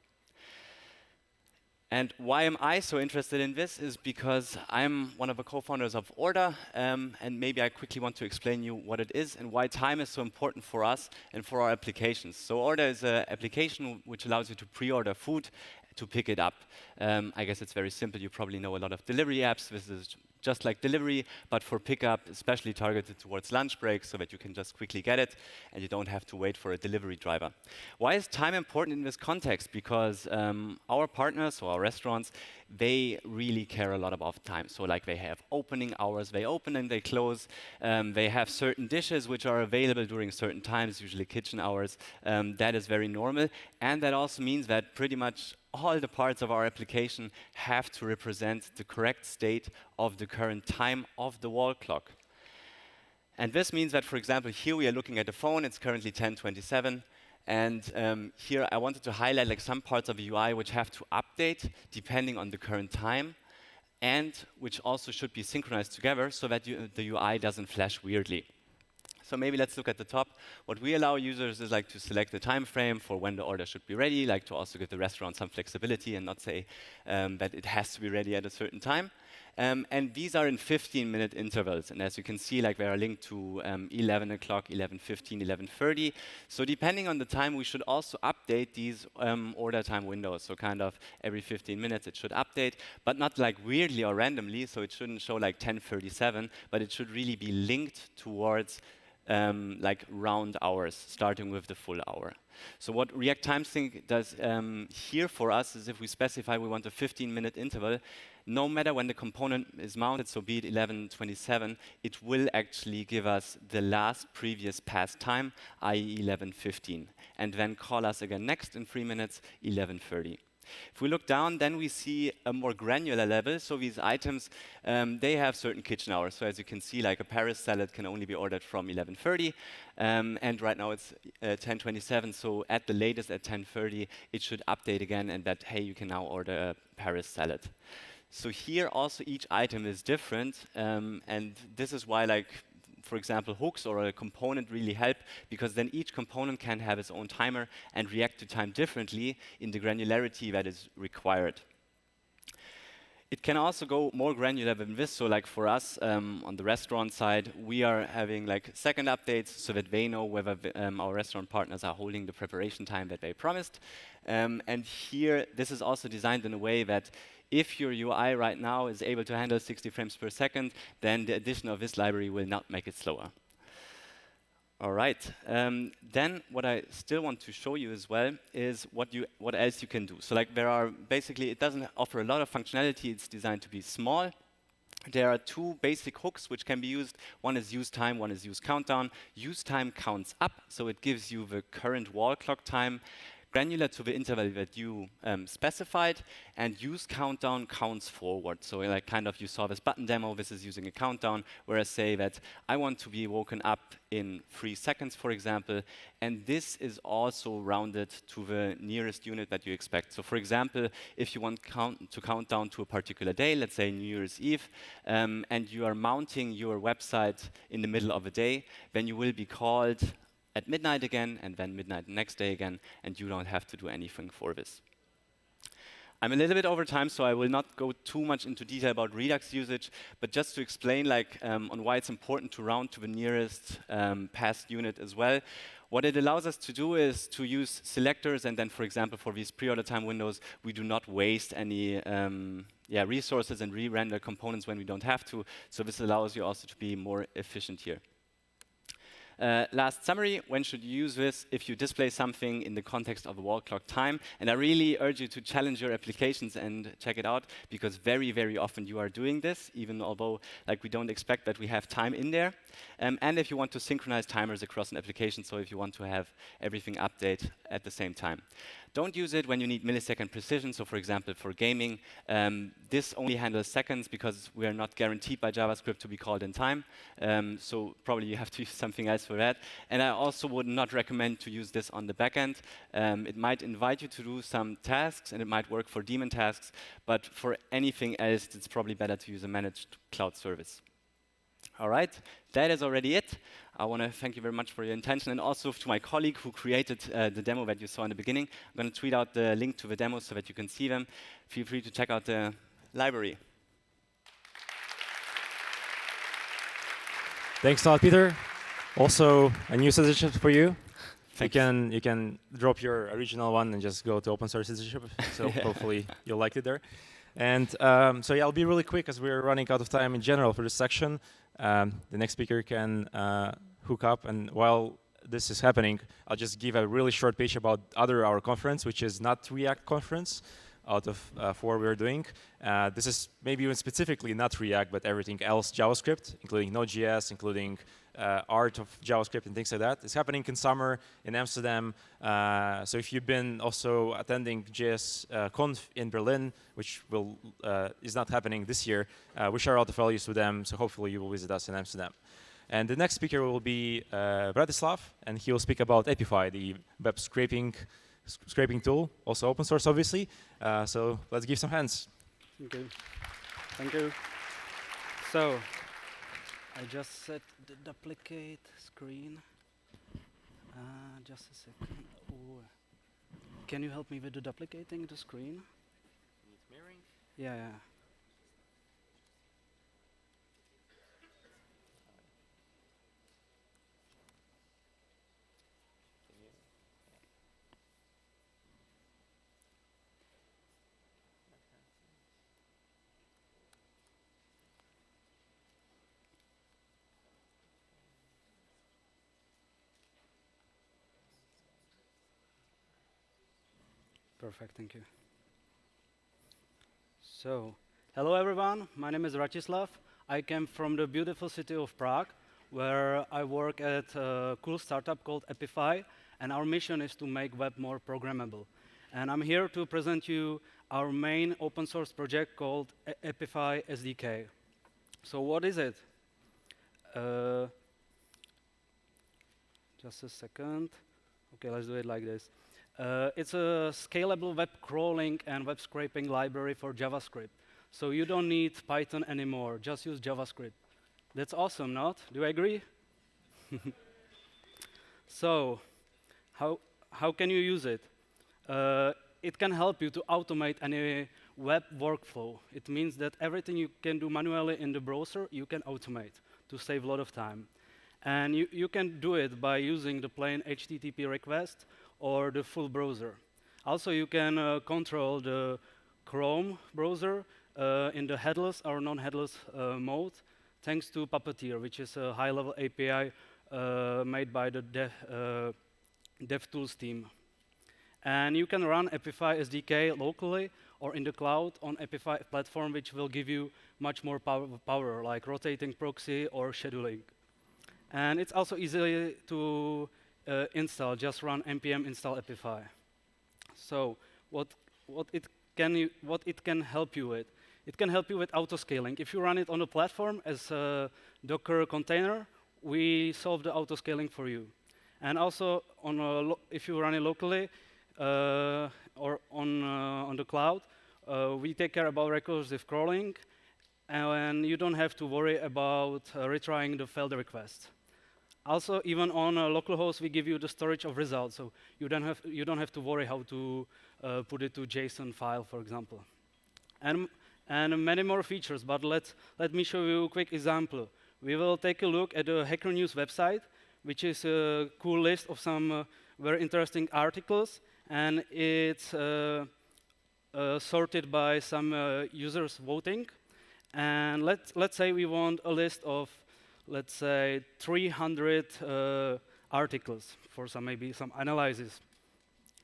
And why am I so interested in this is because I'm one of the co-founders of Order, and maybe I quickly want to explain you what it is and why time is so important for us and for our applications. So Order is an application which allows you to pre-order food to pick it up. I guess it's very simple. You probably know a lot of delivery apps. This is just like delivery, but for pickup, especially targeted towards lunch breaks so that you can just quickly get it and you don't have to wait for a delivery driver. Why is time important in this context? Because our partners, or our restaurants, they really care a lot about time. So like they have opening hours, they open and they close. They have certain dishes which are available during certain times, usually kitchen hours. That is very normal. And that also means that pretty much all the parts of our application have to represent the correct state of the current time of the wall clock. And this means that, for example, here we are looking at the phone. It's currently 10:27. And here I wanted to highlight like some parts of the UI which have to update depending on the current time, and which also should be synchronized together so that the UI doesn't flash weirdly. So maybe let's look at the top. What we allow users is like to select the time frame for when the order should be ready, like to also give the restaurant some flexibility and not say that it has to be ready at a certain time. And these are in 15-minute intervals. And as you can see, like they are linked to 11 o'clock, 11:15, 11:30. So depending on the time, we should also update these order time windows. So kind of every 15 minutes it should update, but not like weirdly or randomly. So it shouldn't show like 10:37, but it should really be linked towards like round hours, starting with the full hour. So what React TimeSync does here for us is if we specify we want a 15-minute interval, no matter when the component is mounted, so be it 11:27, it will actually give us the last previous past time, i.e. 11:15, and then call us again next in 3 minutes, 11:30. If we look down, then we see a more granular level. So these items, they have certain kitchen hours. So as you can see, like a Paris salad can only be ordered from 11:30, and right now it's 10:27. So at the latest at 10:30, it should update again, and that hey, you can now order a Paris salad. So here also each item is different, and this is why like, for example, hooks or a component really help, because then each component can have its own timer and react to time differently in the granularity that is required. It can also go more granular than this. So like for us on the restaurant side, we are having like second updates so that they know whether our restaurant partners are holding the preparation time that they promised. And here, this is also designed in a way that if your UI right now is able to handle 60 frames per second, then the addition of this library will not make it slower. All right. Then what I still want to show you as well is what else you can do. So like there are basically, it doesn't offer a lot of functionality. It's designed to be small. There are two basic hooks which can be used. One is use time, one is use countdown. Use time counts up, so it gives you the current wall clock time, granular to the interval that you specified, and use countdown counts forward. So like kind of you saw this button demo, this is using a countdown, where I say that I want to be woken up in 3 seconds, for example, and this is also rounded to the nearest unit that you expect. So for example, if you want to count down to a particular day, let's say New Year's Eve, and you are mounting your website in the middle of a day, then you will be called at midnight again, and then midnight the next day again, and you don't have to do anything for this. I'm a little bit over time, so I will not go too much into detail about Redux usage, but just to explain like on why it's important to round to the nearest past unit as well. What it allows us to do is to use selectors, and then, for example, for these pre-order time windows, we do not waste any resources and re-render components when we don't have to. So this allows you also to be more efficient here. Last summary, when should you use this? If you display something in the context of a wall clock time. And I really urge you to challenge your applications and check it out, because very, very often you are doing this, even although like we don't expect that we have time in there. And if you want to synchronize timers across an application, so if you want to have everything update at the same time. Don't use it when you need millisecond precision. So for example, for gaming, this only handles seconds because we are not guaranteed by JavaScript to be called in time. So probably you have to use something else for that. And I also would not recommend to use this on the backend. It might invite you to do some tasks, and it might work for daemon tasks. But for anything else, it's probably better to use a managed cloud service. All right, that is already it. I want to thank you very much for your attention, and also to my colleague who created the demo that you saw in the beginning. I'm going to tweet out the link to the demo so that you can see them. Feel free to check out the library. Thanks a lot, Peter. Also, a new citizenship for you. You can drop your original one and just go to open source citizenship. So hopefully you'll like it there. And so yeah, I'll be really quick as we're running out of time in general for this section. The next speaker can hook up, and while this is happening, I'll just give a really short pitch about our conference, which is not React conference out of 4 we're doing. This is maybe even specifically not React, but everything else JavaScript, including Node.js, including art of JavaScript and things like that. It's happening in summer in Amsterdam. So if you've been also attending JS Conf in Berlin, which is not happening this year, we share a lot of values with them. So hopefully you will visit us in Amsterdam. And the next speaker will be Bratislav, and he will speak about Epify, the web scraping tool, also open source, obviously. So let's give some hands. Thank you. Thank you. So I just set the duplicate screen. Just a second. Ooh. Can you help me with the duplicating the screen? Needs mirroring? Yeah. Perfect, thank you. So, hello everyone, my name is Ratislav. I came from the beautiful city of Prague, where I work at a cool startup called Epify, and our mission is to make web more programmable. And I'm here to present you our main open source project called Epify SDK. So what is it? Just a second. Okay, let's do it like this. It's a scalable web crawling and web scraping library for JavaScript. So you don't need Python anymore, just use JavaScript. That's awesome, not? Do you agree? So, how can you use it? It can help you to automate any web workflow. It means that everything you can do manually in the browser, you can automate to save a lot of time. And you can do it by using the plain HTTP request or the full browser. Also, you can control the Chrome browser in the headless or non-headless mode, thanks to Puppeteer, which is a high-level API made by the DevTools team. And you can run Epify SDK locally or in the cloud on Epify platform, which will give you much more power, like rotating proxy or scheduling. And it's also easy to install. Just run npm install Epify. So what it can help you with? It can help you with auto-scaling. If you run it on a platform as a Docker container, we solve the auto-scaling for you. And also, if you run it locally or on the cloud, we take care about recursive crawling, and you don't have to worry about retrying the failed request. Also, even on a local host, we give you the storage of results, so you don't have to worry how to put it to JSON file, for example. And many more features, but let me show you a quick example. We will take a look at the Hacker News website, which is a cool list of some very interesting articles, and it's sorted by some users voting. And let's say we want a list of, let's say, 300 articles for maybe some analysis,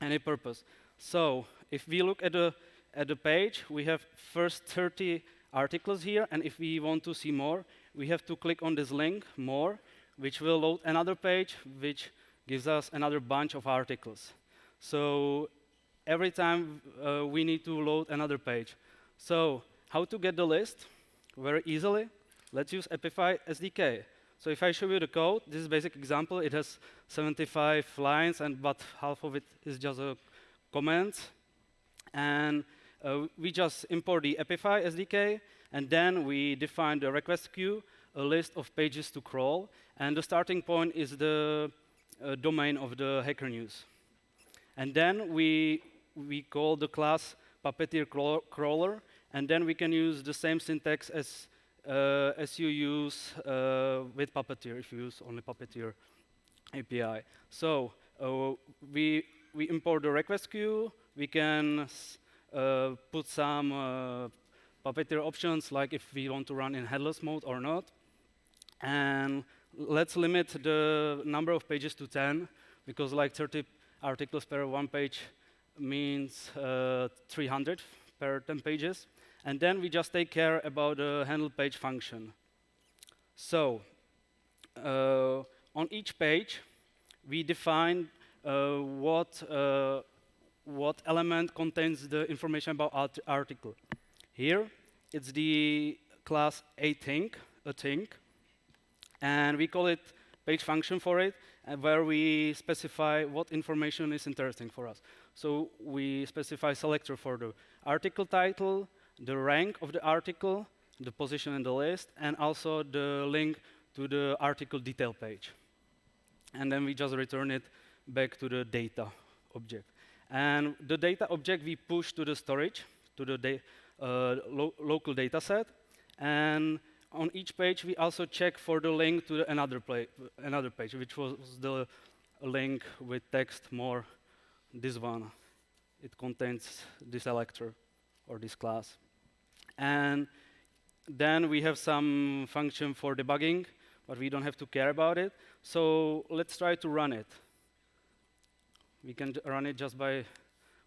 any purpose. So if we look at the page, we have first 30 articles here, and if we want to see more, we have to click on this link, more, which will load another page, which gives us another bunch of articles. So every time we need to load another page. So how to get the list? Very easily. Let's use Epify SDK. So if I show you the code, this is a basic example. It has 75 lines, but half of it is just a comment. And we just import the Epify SDK, and then we define the request queue, a list of pages to crawl, and the starting point is the domain of the Hacker News. And then we call the class Puppeteer crawler, and then we can use the same syntax as you use with Puppeteer, if you use only Puppeteer API. So we import the request queue. We can put some Puppeteer options, like if we want to run in headless mode or not. And let's limit the number of pages to 10, because like 30 articles per one page means 300 per 10 pages. And then we just take care about the handle page function. So on each page, we define what element contains the information about article. Here, it's the class athink, and we call it page function for it, where we specify what information is interesting for us. So we specify selector for the article title, the rank of the article, the position in the list, and also the link to the article detail page. And then we just return it back to the data object. And the data object we push to the storage, to the local data set. And on each page, we also check for the link to another page, which was the link with text more, this one. It contains this selector or this class. And then we have some function for debugging, but we don't have to care about it. So let's try to run it. We can run it just by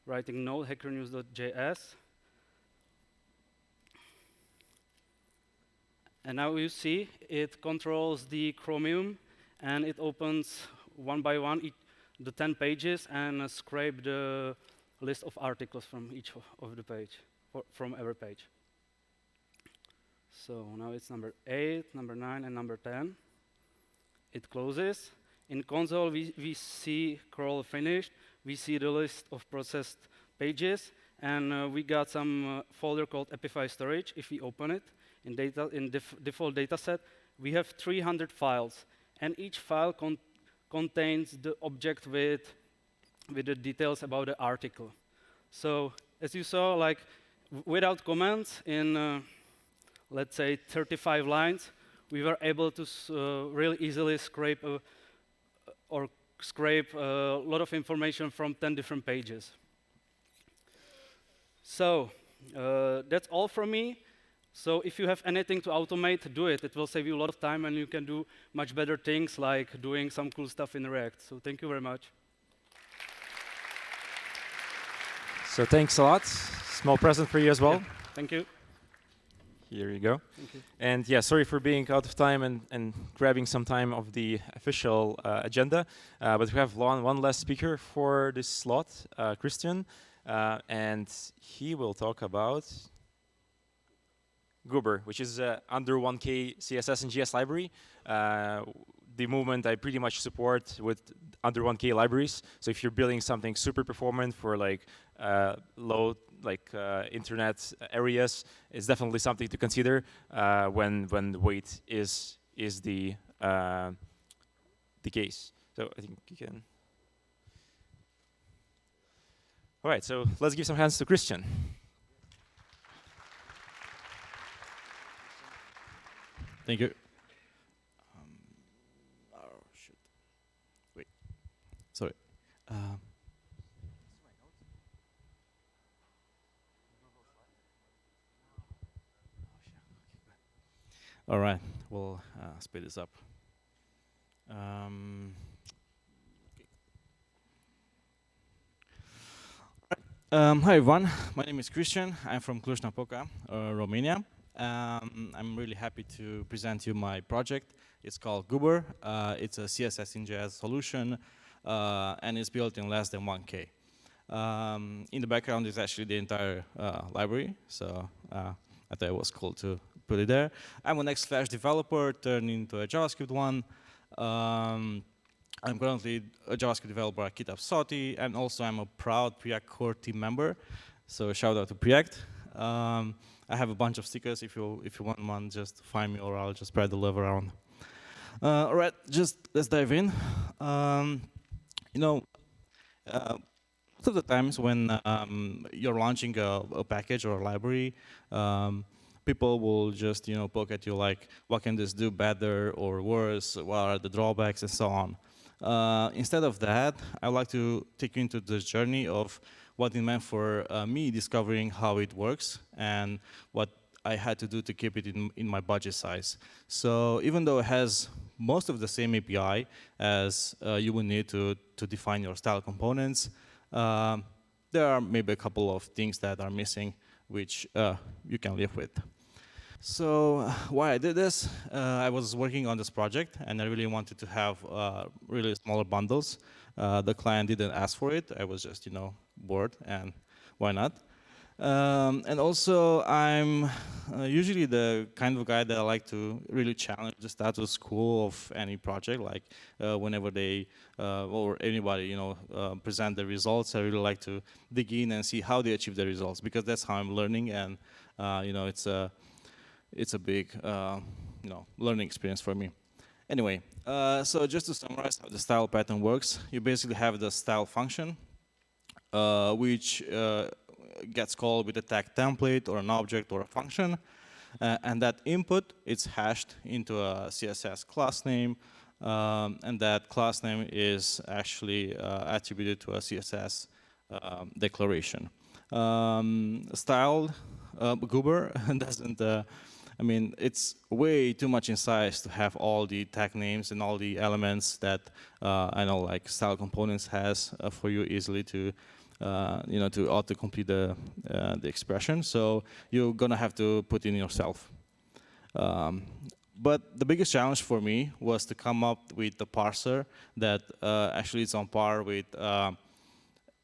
writing node hackernews.js. And now you see it controls the Chromium, and it opens one by one the 10 pages and scrape the list of articles from each of the page, from every page. So now it's number 8, number 9, and number 10. It closes. In console, we see crawl finished. We see the list of processed pages, and we got some folder called Epify storage. If we open it, in default data set, we have 300 files, and each file contains the object with the details about the article. So as you saw, like without comments in let's say 35 lines, we were able to really easily scrape a lot of information from 10 different pages. So that's all from me. So if you have anything to automate, do it. It will save you a lot of time, and you can do much better things like doing some cool stuff in React. So thank you very much. So thanks a lot. Small present for you as well. Yeah, thank you. Here you go. Thank you. And yeah, sorry for being out of time and grabbing some time of the official agenda. But we have one last speaker for this slot, Christian. And he will talk about Goober, which is under 1K CSS and GS library. The movement I pretty much support with under 1K libraries. So if you're building something super performant for like low internet areas, it's definitely something to consider when weight is the case. So I think you can. All right, so let's give some hands to Christian. Thank you. Oh, shoot. Wait. Sorry. All right. We'll speed this up. Hi, everyone. My name is Christian. I'm from Cluj-Napoca, Romania. I'm really happy to present you my project. It's called Goober. It's a CSS in JS solution, and it's built in less than 1K. In the background is actually the entire library, so I thought it was cool to put it there. I'm an X-Flash developer turned into a JavaScript one. I'm currently a JavaScript developer at GitHub Soti, and also I'm a proud Preact core team member. So shout out to Preact. I have a bunch of stickers. If you want one, just find me, or I'll just spread the love around. All right, just let's dive in. You know, most of the times when you're launching a package or a library, people will just poke at you like, what can this do better or worse? What are the drawbacks and so on. Instead of that, I'd like to take you into this journey of what it meant for me discovering how it works and what I had to do to keep it in my budget size. So even though it has most of the same API as you will need to define your style components, there are maybe a couple of things that are missing which you can live with. So why I did this, I was working on this project and I really wanted to have really smaller bundles. The client didn't ask for it. I was just bored, and why not? And also I'm usually the kind of guy that I like to really challenge the status quo of any project. Like whenever they or anybody present the results, I really like to dig in and see how they achieve the results, because that's how I'm learning, and it's a big learning experience for me. Anyway, so just to summarize how the style pattern works, you basically have the style function, which gets called with a tag template or an object or a function, and that input is hashed into a CSS class name, and that class name is actually attributed to a CSS declaration. Style Goober doesn't. I mean, it's way too much in size to have all the tag names and all the elements that I know, like style components has for you easily to, to autocomplete the expression. So you're gonna have to put in yourself. But the biggest challenge for me was to come up with a parser that actually is on par with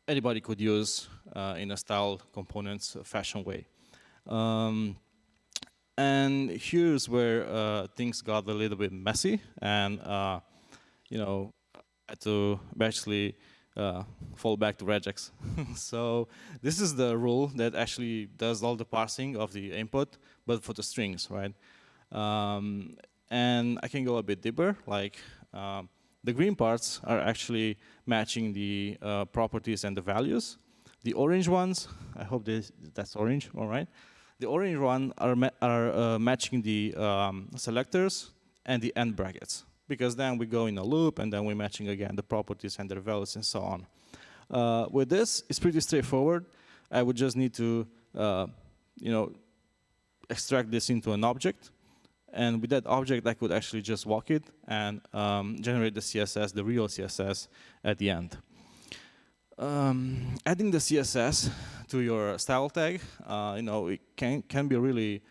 anybody could use in a style components fashion way. And here's where things got a little bit messy, and I had to actually fall back to regex. So this is the rule that actually does all the parsing of the input, but for the strings, right? And I can go a bit deeper. Like the green parts are actually matching the properties and the values. The orange ones, I hope that's orange, all right? The orange one are matching the selectors and the end brackets, because then we go in a loop and then we're matching again the properties and their values and so on. With this, it's pretty straightforward. I would just need to, extract this into an object, and with that object, I could actually just walk it and generate the CSS, the real CSS, at the end. Adding the CSS to your style tag, it can be really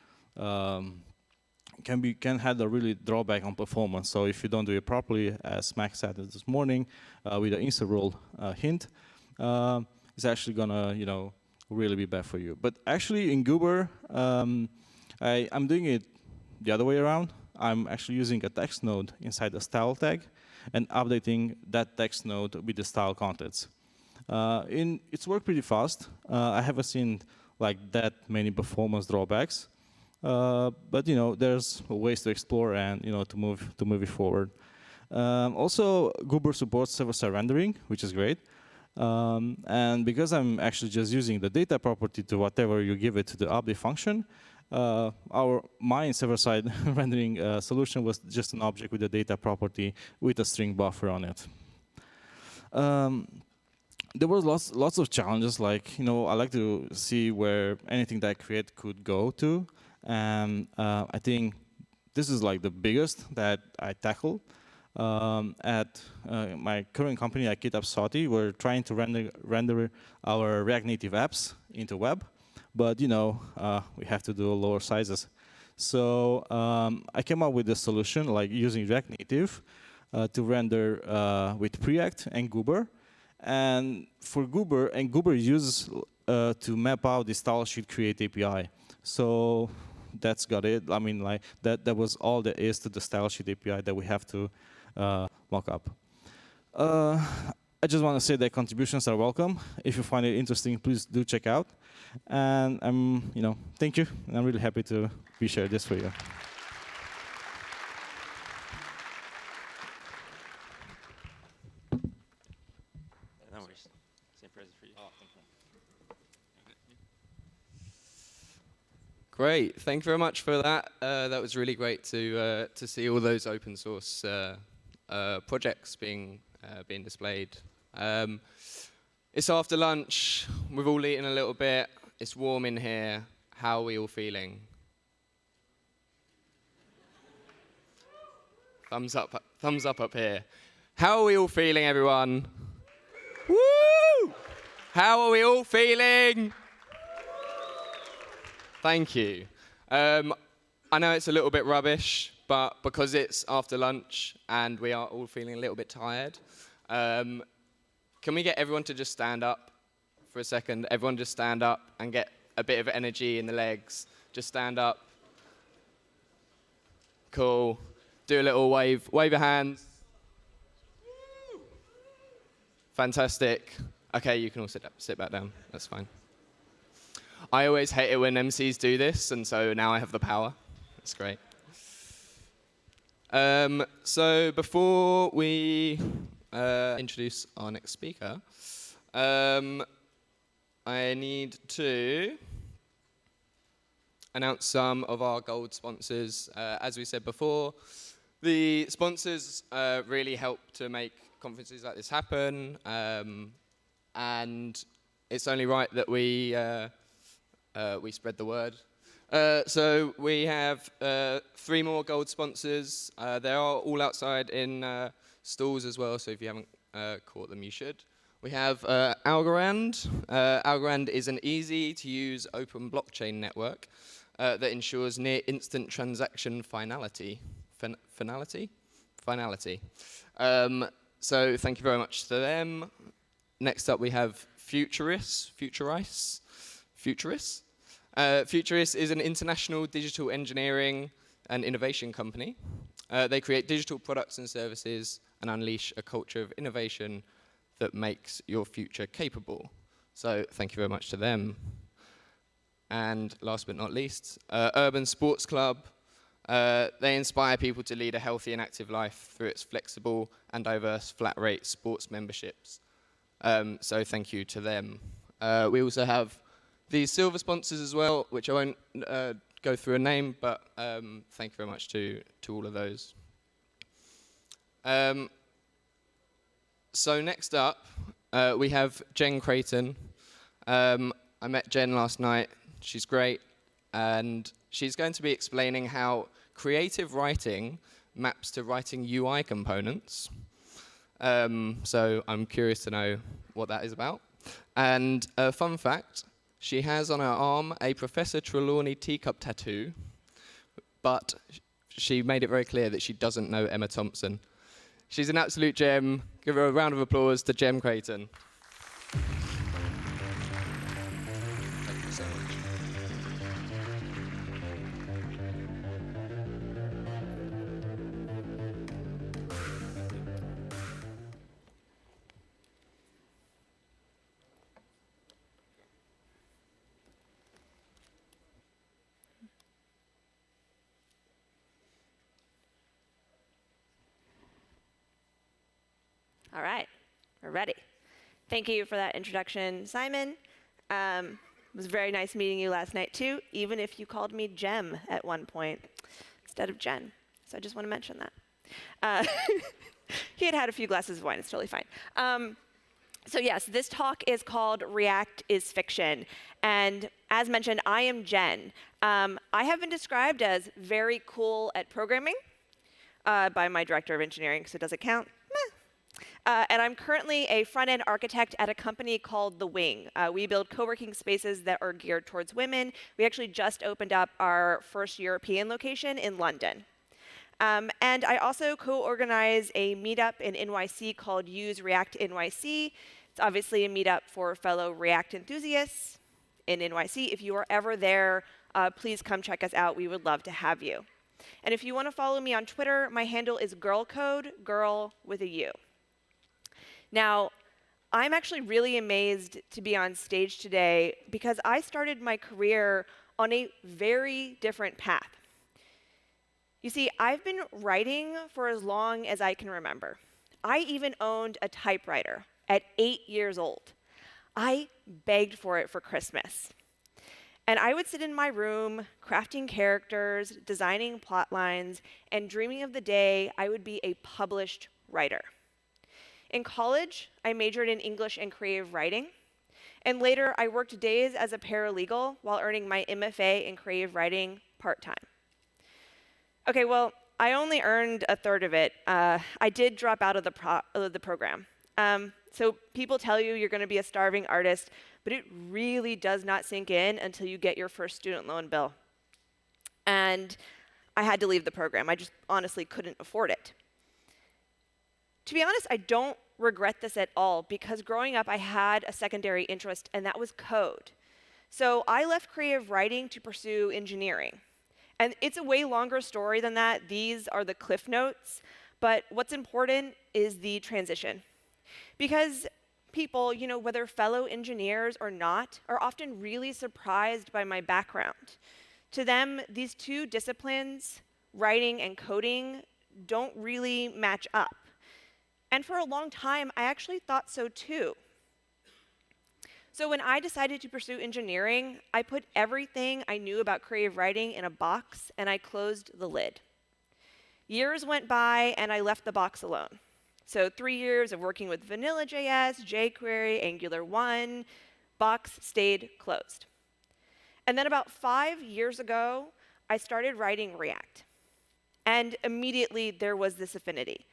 can have a really drawback on performance. So if you don't do it properly, as Max said this morning, with the insert rule hint, it's actually gonna really be bad for you. But actually in Goober, I'm doing it the other way around. I'm actually using a text node inside the style tag and updating that text node with the style contents. It's worked pretty fast. I haven't seen like that many performance drawbacks, but there's ways to explore and to move it forward. Also, Goober supports server-side rendering, which is great. And because I'm actually just using the data property to whatever you give it to the update function, my server-side rendering solution was just an object with a data property with a string buffer on it. There was lots of challenges, like, I like to see where anything that I create could go to. And I think this is like the biggest that I tackle. At my current company at GitHub Soti, we're trying to render our React Native apps into web. But, we have to do lower sizes. So I came up with a solution, like using React Native to render with Preact and Goober. And for Goober, and Goober uses to map out the style sheet create API. So that's got it. I mean, like that was all there is to the style sheet API that we have to mock up. I just want to say that contributions are welcome. If you find it interesting, please do check out. And thank you. And I'm really happy to be sharing this for you. No worries. Same present for you. Oh, thank you. Great, thank you very much for that. That was really great to see all those open source projects being displayed. It's after lunch. We've all eaten a little bit. It's warm in here. How are we all feeling? Thumbs up here. How are we all feeling, everyone? Woo! How are we all feeling? Thank you. I know it's a little bit rubbish, but because it's after lunch and we are all feeling a little bit tired, can we get everyone to just stand up for a second? Everyone just stand up and get a bit of energy in the legs. Just stand up. Cool. Do a little wave. Wave your hands. Fantastic. Okay, you can all sit back down. That's fine. I always hate it when MCs do this, and so now I have the power. That's great. So before we introduce our next speaker, I need to announce some of our gold sponsors. As we said before, the sponsors really help to make conferences like this happen, and it's only right that we spread the word. So we have 3 more gold sponsors. They are all outside in stalls as well, so if you haven't caught them, you should. We have Algorand. Algorand is an easy-to-use open blockchain network that ensures near-instant transaction finality. Finality. So thank you very much to them. Next up, we have Futuris. Futuris is an international digital engineering and innovation company. They create digital products and services and unleash a culture of innovation that makes your future capable. So thank you very much to them. And last but not least, Urban Sports Club. They inspire people to lead a healthy and active life through its flexible and diverse flat rate sports memberships. So thank you to them. We also have these silver sponsors as well, which I won't go through a name, but thank you very much to all of those. So next up, we have Jen Creighton. I met Jen last night. She's great, and she's going to be explaining how creative writing maps to writing UI components. So I'm curious to know what that is about. And a fun fact, she has on her arm a Professor Trelawney teacup tattoo, but she made it very clear that she doesn't know Emma Thompson. She's an absolute gem. Give her a round of applause to Jen Creighton. Thank you so much. All right, we're ready. Thank you for that introduction, Simon. It was very nice meeting you last night, too, even if you called me Jem at one point instead of Jen. So I just want to mention that. He had had a few glasses of wine. It's totally fine. So yes, this talk is called React is Fiction. And as mentioned, I am Jen. I have been described as very cool at programming by my director of engineering, so does it count? And I'm currently a front-end architect at a company called The Wing. We build co-working spaces that are geared towards women. We actually just opened up our first European location in London. And I also co-organize a meetup in NYC called Use React NYC. It's obviously a meetup for fellow React enthusiasts in NYC. If you are ever there, please come check us out. We would love to have you. And if you want to follow me on Twitter, my handle is girlcode, girl with a U. Now, I'm actually really amazed to be on stage today because I started my career on a very different path. You see, I've been writing for as long as I can remember. I even owned a typewriter at 8 years old. I begged for it for Christmas. And I would sit in my room, crafting characters, designing plot lines, and dreaming of the day I would be a published writer. In college, I majored in English and creative writing. And later, I worked days as a paralegal while earning my MFA in creative writing part-time. OK, well, I only earned a third of it. I did drop out of the program. So people tell you you're going to be a starving artist, but it really does not sink in until you get your first student loan bill. And I had to leave the program. I just honestly couldn't afford it. To be honest, I don't regret this at all, because growing up, I had a secondary interest, and that was code. So I left creative writing to pursue engineering. And it's a way longer story than that. These are the cliff notes. But what's important is the transition. Because people, whether fellow engineers or not, are often really surprised by my background. To them, these two disciplines, writing and coding, don't really match up. And for a long time, I actually thought so too. So when I decided to pursue engineering, I put everything I knew about creative writing in a box, and I closed the lid. Years went by, and I left the box alone. So 3 years of working with Vanilla.js, jQuery, Angular 1, box stayed closed. And then about 5 years ago, I started writing React. And immediately, there was this affinity.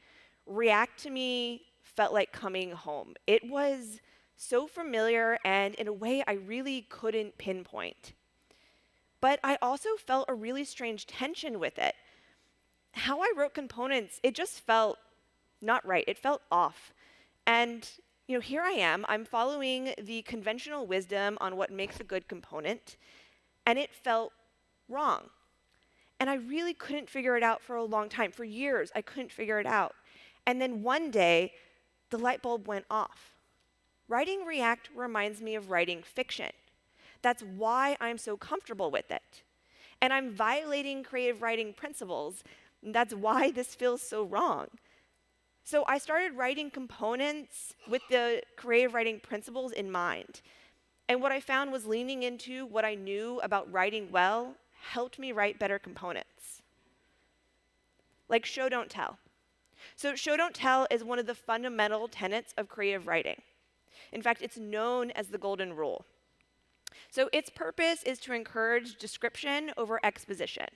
React to me felt like coming home. It was so familiar, and in a way I really couldn't pinpoint. But I also felt a really strange tension with it. How I wrote components, it just felt not right. It felt off. And here I am. I'm following the conventional wisdom on what makes a good component, and it felt wrong. And I really couldn't figure it out for a long time. For years, I couldn't figure it out. And then one day, the light bulb went off. Writing React reminds me of writing fiction. That's why I'm so comfortable with it. And I'm violating creative writing principles. That's why this feels so wrong. So I started writing components with the creative writing principles in mind. And what I found was leaning into what I knew about writing well helped me write better components. Like show, don't tell. So show, don't tell is one of the fundamental tenets of creative writing. In fact, it's known as the golden rule. So its purpose is to encourage description over exposition.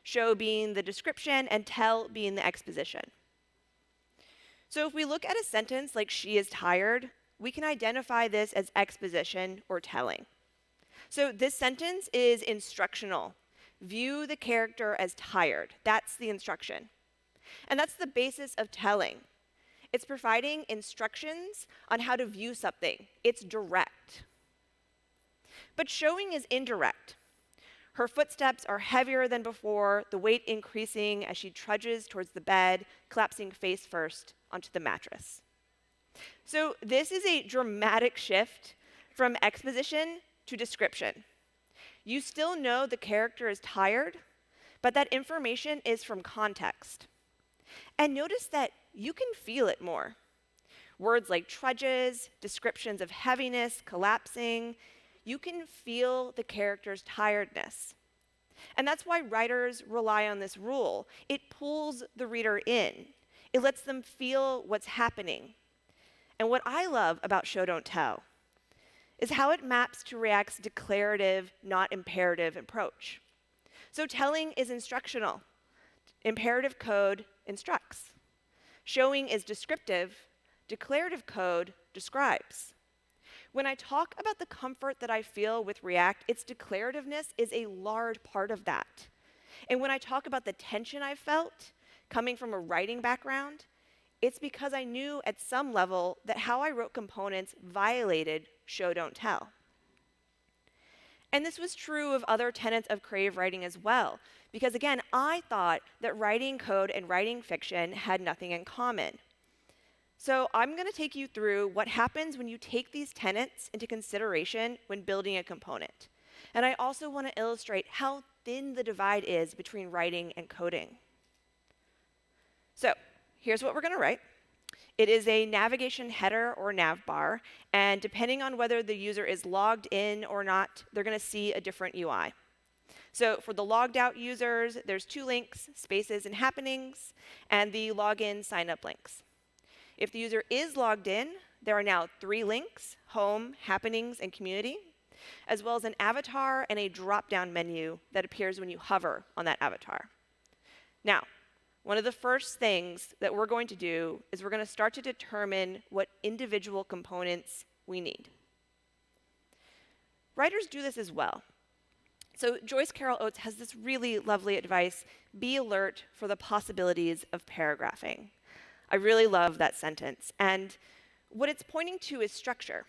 Show being the description and tell being the exposition. So if we look at a sentence like she is tired, we can identify this as exposition or telling. So this sentence is instructional. View the character as tired. That's the instruction. And that's the basis of telling. It's providing instructions on how to view something. It's direct. But showing is indirect. Her footsteps are heavier than before, the weight increasing as she trudges towards the bed, collapsing face first onto the mattress. So this is a dramatic shift from exposition to description. You still know the character is tired, but that information is from context. And notice that you can feel it more. Words like trudges, descriptions of heaviness, collapsing, you can feel the character's tiredness. And that's why writers rely on this rule. It pulls the reader in. It lets them feel what's happening. And what I love about show, don't tell is how it maps to React's declarative, not imperative approach. So telling is instructional. Imperative code instructs. Showing is descriptive. Declarative code describes. When I talk about the comfort that I feel with React, its declarativeness is a large part of that. And when I talk about the tension I felt coming from a writing background, it's because I knew at some level that how I wrote components violated show don't tell. And this was true of other tenets of creative writing as well, because again, I thought that writing code and writing fiction had nothing in common. So I'm going to take you through what happens when you take these tenets into consideration when building a component. And I also want to illustrate how thin the divide is between writing and coding. So here's what we're going to write. It is a navigation header or navbar, and depending on whether the user is logged in or not, they're going to see a different UI. So for the logged out users, there's 2 links, spaces and happenings, and the login sign up links. If the user is logged in, there are now 3 links, home, happenings, and community, as well as an avatar and a drop-down menu that appears when you hover on that avatar. Now, one of the first things that we're going to do is we're going to start to determine what individual components we need. Writers do this as well. So Joyce Carol Oates has this really lovely advice: be alert for the possibilities of paragraphing. I really love that sentence. And what it's pointing to is structure.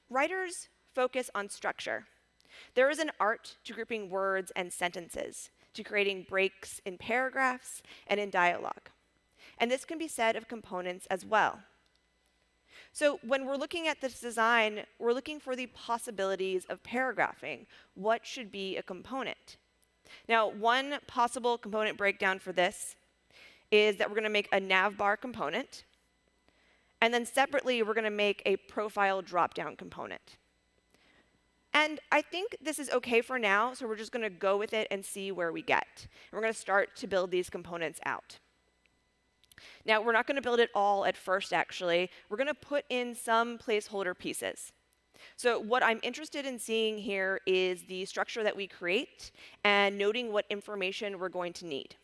Writers focus on structure. There is an art to grouping words and sentences, to creating breaks in paragraphs and in dialogue. And this can be said of components as well. So when we're looking at this design, we're looking for the possibilities of paragraphing. What should be a component? Now, one possible component breakdown for this is that we're going to make a navbar component, and then separately we're going to make a profile drop-down component. And I think this is okay for now, so we're just going to go with it and see where we get. And we're going to start to build these components out. Now, we're not going to build it all at first, actually. We're going to put in some placeholder pieces. So what I'm interested in seeing here is the structure that we create and noting what information we're going to need.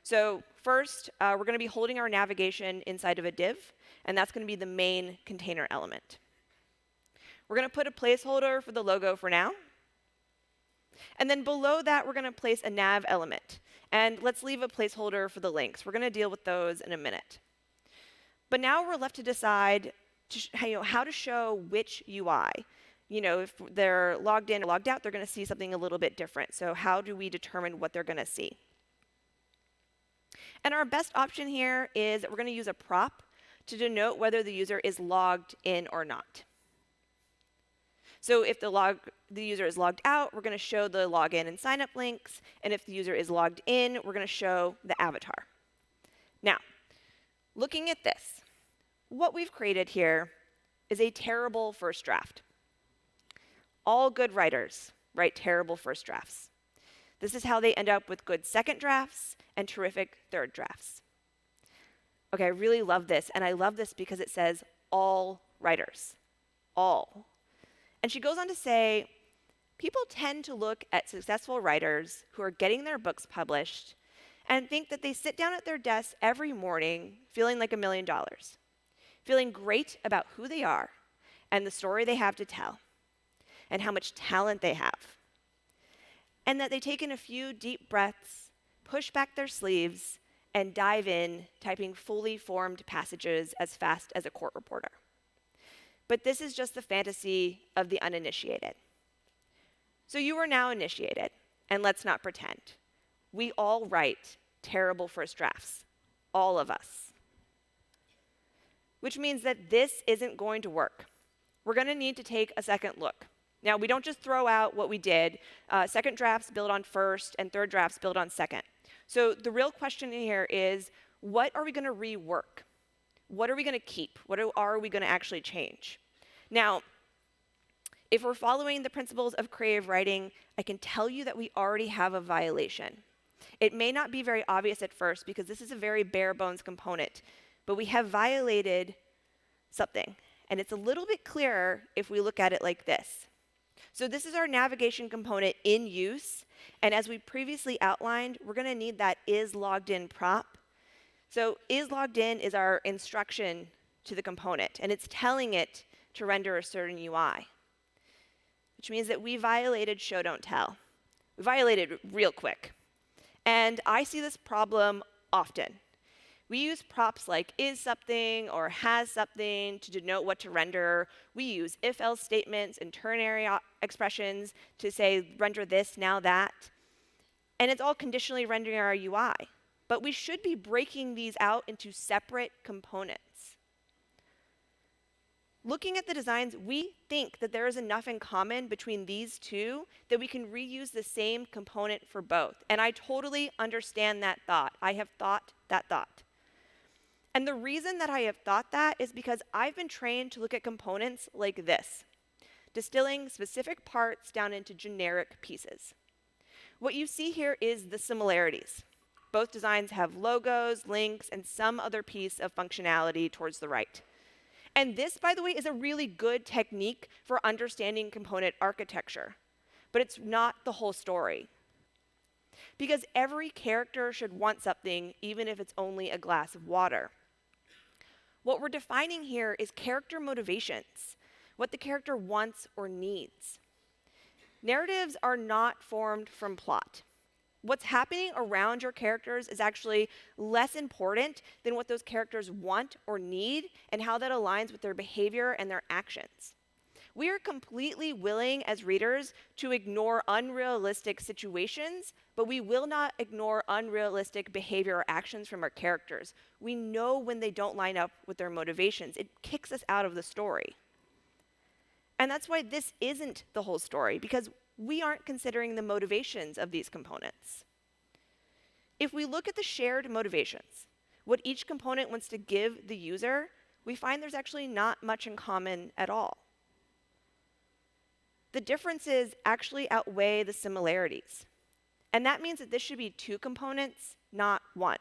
So first, we're going to be holding our navigation inside of a div, and that's going to be the main container element. We're going to put a placeholder for the logo for now. And then below that, we're going to place a nav element. And let's leave a placeholder for the links. We're going to deal with those in a minute. But now we're left to decide how to show which UI. If they're logged in or logged out, they're going to see something a little bit different. So how do we determine what they're going to see? And our best option here is that we're going to use a prop to denote whether the user is logged in or not. So if the user is logged out, we're going to show the login and sign up links. And if the user is logged in, we're going to show the avatar. Now, looking at this, what we've created here is a terrible first draft. All good writers write terrible first drafts. This is how they end up with good second drafts and terrific third drafts. Okay, I really love this, and I love this because it says all writers. All. And she goes on to say, people tend to look at successful writers who are getting their books published and think that they sit down at their desks every morning feeling like $1 million, feeling great about who they are and the story they have to tell and how much talent they have. And that they take in a few deep breaths, push back their sleeves, and dive in, typing fully formed passages as fast as a court reporter. But this is just the fantasy of the uninitiated. So you are now initiated, and let's not pretend. We all write terrible first drafts, all of us. Which means that this isn't going to work. We're going to need to take a second look. Now, we don't just throw out what we did. Second drafts build on first, and third drafts build on second. So the real question here is, what are we going to rework? What are we going to keep? What are we going to actually change? Now, if we're following the principles of creative writing, I can tell you that we already have a violation. It may not be very obvious at first because this is a very bare bones component, but we have violated something. And it's a little bit clearer if we look at it like this. So this is our navigation component in use. And as we previously outlined, we're going to need that isLoggedIn prop. So isLoggedIn is our instruction to the component, and it's telling it to render a certain UI, which means that we violated show don't tell. We violated real quick. And I see this problem often. We use props like is something or has something to denote what to render. We use if-else statements and ternary expressions to say, render this, now that. And it's all conditionally rendering our UI. But we should be breaking these out into separate components. Looking at the designs, we think that there is enough in common between these two that we can reuse the same component for both. And I totally understand that thought. I have thought that thought. And the reason that I have thought that is because I've been trained to look at components like this, distilling specific parts down into generic pieces. What you see here is the similarities. Both designs have logos, links, and some other piece of functionality towards the right. And this, by the way, is a really good technique for understanding component architecture. But it's not the whole story. Because every character should want something, even if it's only a glass of water. What we're defining here is character motivations, what the character wants or needs. Narratives are not formed from plot. What's happening around your characters is actually less important than what those characters want or need and how that aligns with their behavior and their actions. We are completely willing as readers to ignore unrealistic situations, but we will not ignore unrealistic behavior or actions from our characters. We know when they don't line up with their motivations. It kicks us out of the story. And that's why this isn't the whole story, because we aren't considering the motivations of these components. If we look at the shared motivations, what each component wants to give the user, we find there's actually not much in common at all. The differences actually outweigh the similarities. And that means that this should be 2 components, not 1.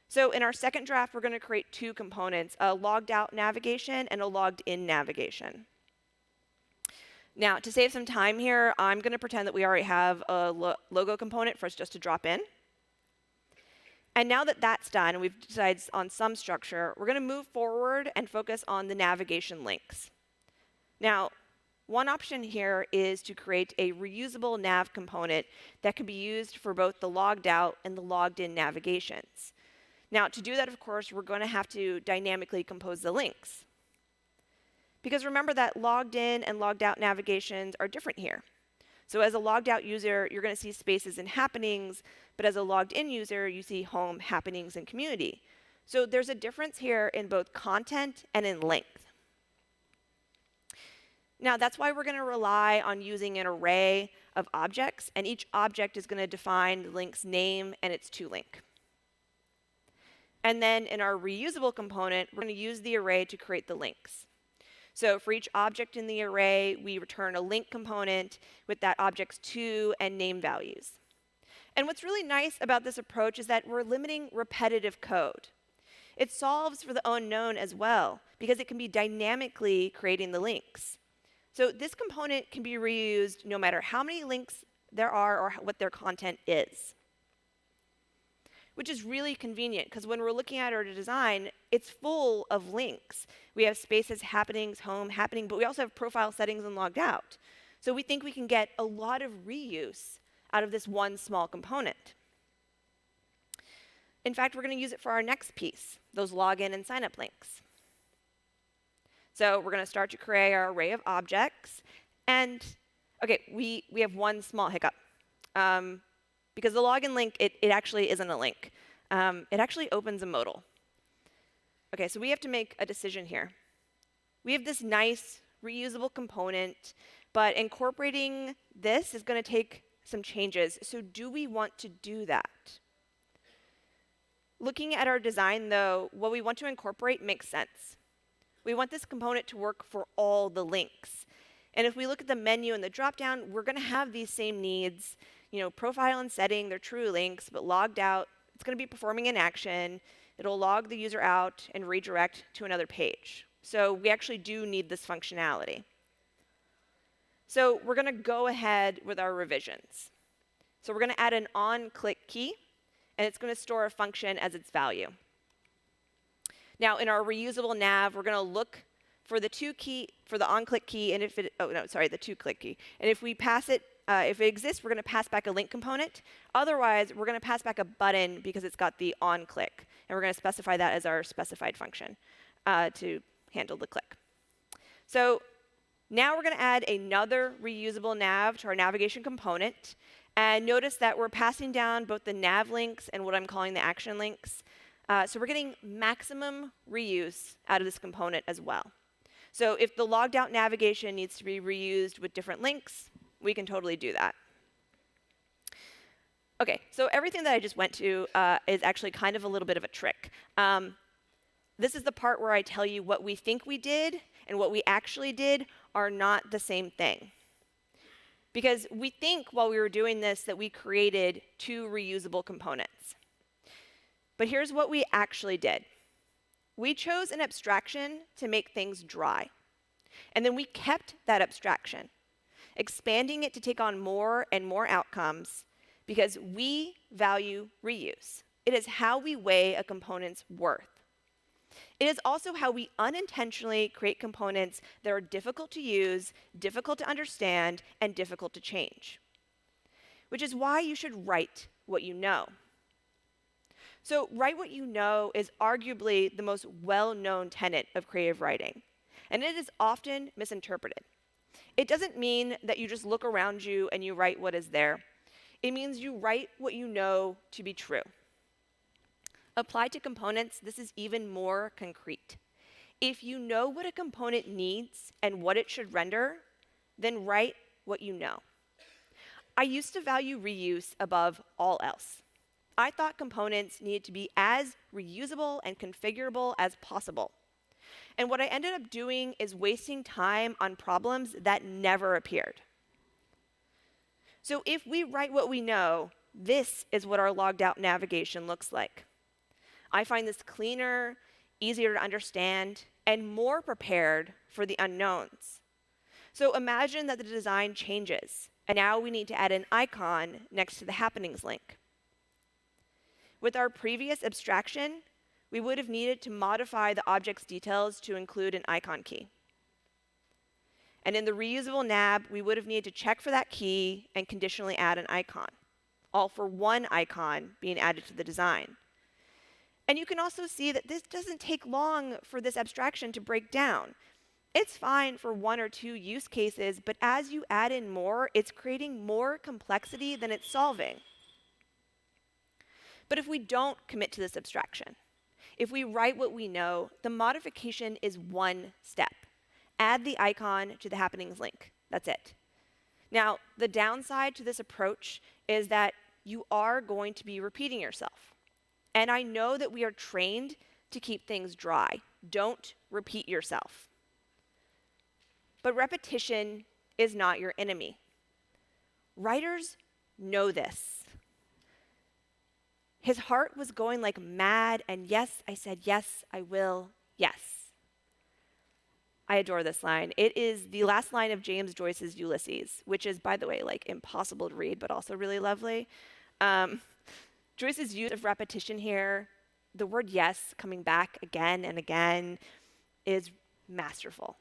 So in our second draft, we're going to create 2 components, a logged out navigation and a logged in navigation. Now, to save some time here, I'm going to pretend that we already have a logo component for us just to drop in. And now that that's done, and we've decided on some structure, we're going to move forward and focus on the navigation links. Now, one option here is to create a reusable nav component that can be used for both the logged out and the logged in navigations. Now, to do that, of course, we're going to have to dynamically compose the links. Because remember that logged in and logged out navigations are different here. So as a logged out user, you're going to see spaces and happenings, but as a logged in user, you see home, happenings, and community. So there's a difference here in both content and in length. Now, that's why we're going to rely on using an array of objects, and each object is going to define the link's name and its toLink. And then in our reusable component, we're going to use the array to create the links. So for each object in the array, we return a link component with that object's to and name values. And what's really nice about this approach is that we're limiting repetitive code. It solves for the unknown as well, because it can be dynamically creating the links. So this component can be reused no matter how many links there are or what their content is. Which is really convenient, because when we're looking at our design, it's full of links. We have spaces, happenings, home, happening, but we also have profile settings and logged out. So we think we can get a lot of reuse out of this one small component. In fact, we're going to use it for our next piece, those login and sign up links. So we're going to start to create our array of objects. And OK, we have one small hiccup. Because the login link, it actually isn't a link. It actually opens a modal. OK, so we have to make a decision here. We have this nice reusable component, but incorporating this is going to take some changes. So do we want to do that? Looking at our design, though, what we want to incorporate makes sense. We want this component to work for all the links. And if we look at the menu and the dropdown, we're going to have these same needs. You know, profile and setting, they're true links, but logged out, it's going to be performing an action. It'll log the user out and redirect to another page. So we actually do need this functionality. So we're going to go ahead with our revisions. So we're going to add an on-click key, and it's going to store a function as its value. Now, in our reusable nav, we're going to look for the on-click key, and if it, the to-click key. And if we pass it If it exists, we're going to pass back a link component. Otherwise, we're going to pass back a button because it's got the on click. And we're going to specify that as our specified function to handle the click. So now we're going to add another reusable nav to our navigation component. And notice that we're passing down both the nav links and what I'm calling the action links. So we're getting maximum reuse out of this component as well. So if the logged out navigation needs to be reused with different links, we can totally do that. OK, so everything that I just went to is actually kind of a little bit of a trick. This is the part where I tell you what we think we did and what we actually did are not the same thing. Because we think while we were doing this that we created 2 reusable components. But here's what we actually did. We chose an abstraction to make things dry. And then we kept that abstraction, expanding it to take on more and more outcomes because we value reuse. It is how we weigh a component's worth. It is also how we unintentionally create components that are difficult to use, difficult to understand, and difficult to change. Which is why you should write what you know. So write what you know is arguably the most well-known tenet of creative writing, and it is often misinterpreted. It doesn't mean that you just look around you and you write what is there. It means you write what you know to be true. Applied to components, this is even more concrete. If you know what a component needs and what it should render, then write what you know. I used to value reuse above all else. I thought components needed to be as reusable and configurable as possible. And what I ended up doing is wasting time on problems that never appeared. So if we write what we know, this is what our logged out navigation looks like. I find this cleaner, easier to understand, and more prepared for the unknowns. So imagine that the design changes, and now we need to add an icon next to the happenings link. With our previous abstraction, we would have needed to modify the object's details to include an icon key. And in the reusable nav, we would have needed to check for that key and conditionally add an icon, all for one icon being added to the design. And you can also see that this doesn't take long for this abstraction to break down. It's fine for 1 or 2 use cases, but as you add in more, it's creating more complexity than it's solving. But if we don't commit to this abstraction, if we write what we know, the modification is one step. Add the icon to the happenings link. That's it. Now, the downside to this approach is that you are going to be repeating yourself. And I know that we are trained to keep things dry. Don't repeat yourself. But repetition is not your enemy. Writers know this. His heart was going like mad, and yes, I said, yes, I will, yes. I adore this line. It is the last line of James Joyce's Ulysses, which is, by the way, like impossible to read, but also really lovely. Joyce's use of repetition here, the word yes coming back again and again, is masterful.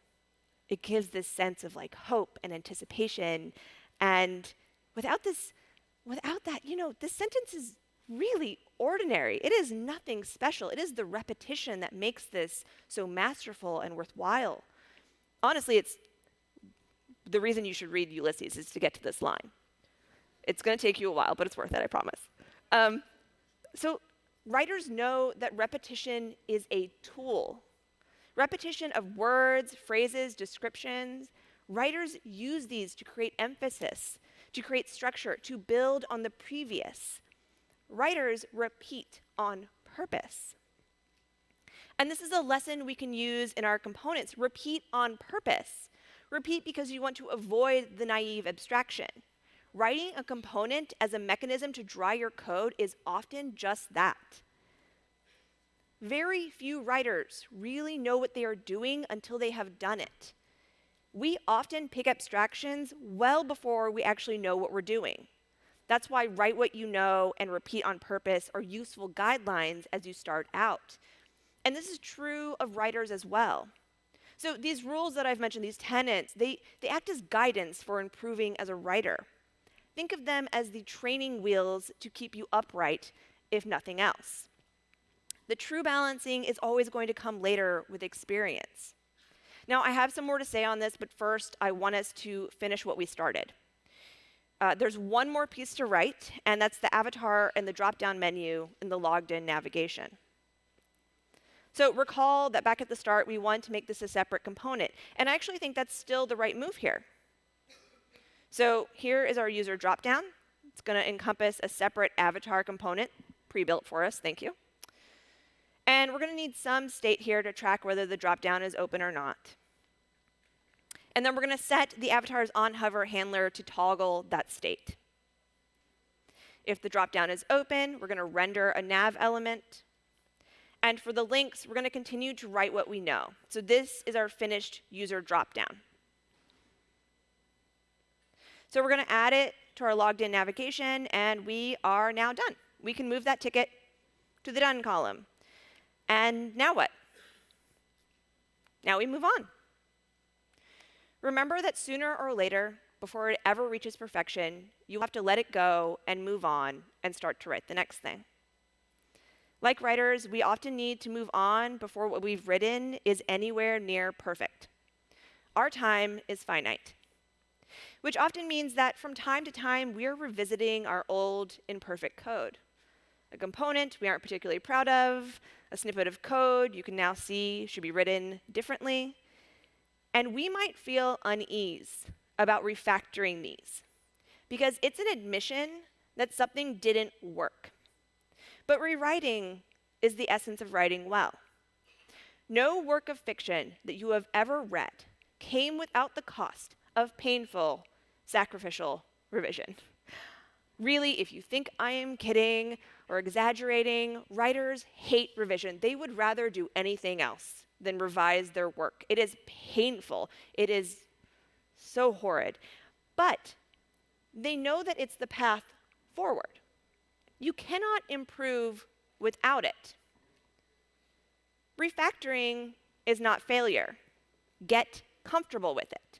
It gives this sense of like hope and anticipation, and without that, this sentence is really ordinary. It is nothing special. It is the repetition that makes this so masterful and worthwhile. Honestly, it's the reason you should read Ulysses is to get to this line. It's going to take you a while, but it's worth it, I promise. So writers know that repetition is a tool. Repetition of words, phrases, descriptions. Writers use these to create emphasis, to create structure, to build on the previous. Writers repeat on purpose. And this is a lesson we can use in our components. Repeat on purpose. Repeat because you want to avoid the naive abstraction. Writing a component as a mechanism to dry your code is often just that. Very few writers really know what they are doing until they have done it. We often pick abstractions well before we actually know what we're doing. That's why write what you know and repeat on purpose are useful guidelines as you start out. And this is true of writers as well. So these rules that I've mentioned, these tenets, they act as guidance for improving as a writer. Think of them as the training wheels to keep you upright, if nothing else. The true balancing is always going to come later with experience. Now, I have some more to say on this, but first, I want us to finish what we started. There's one more piece to write, and that's the avatar and the drop-down menu in the logged-in navigation. So recall that back at the start, we wanted to make this a separate component, and I actually think that's still the right move here. So here is our user drop-down. It's going to encompass a separate avatar component, pre-built for us, thank you. And we're going to need some state here to track whether the drop-down is open or not. And then we're going to set the avatar's onHover handler to toggle that state. If the drop-down is open, we're going to render a nav element. And for the links, we're going to continue to write what we know. So this is our finished user drop-down. So we're going to add it to our logged-in navigation, and we are now done. We can move that ticket to the done column. And now what? Now we move on. Remember that sooner or later, before it ever reaches perfection, you have to let it go and move on and start to write the next thing. Like writers, we often need to move on before what we've written is anywhere near perfect. Our time is finite, which often means that from time to time, we're revisiting our old, imperfect code. A component we aren't particularly proud of, a snippet of code you can now see should be written differently. And we might feel unease about refactoring these, because it's an admission that something didn't work. But rewriting is the essence of writing well. No work of fiction that you have ever read came without the cost of painful, sacrificial revision. Really, if you think I am kidding or exaggerating, writers hate revision. They would rather do anything else than revise their work. It is painful. It is so horrid. But they know that it's the path forward. You cannot improve without it. Refactoring is not failure. Get comfortable with it.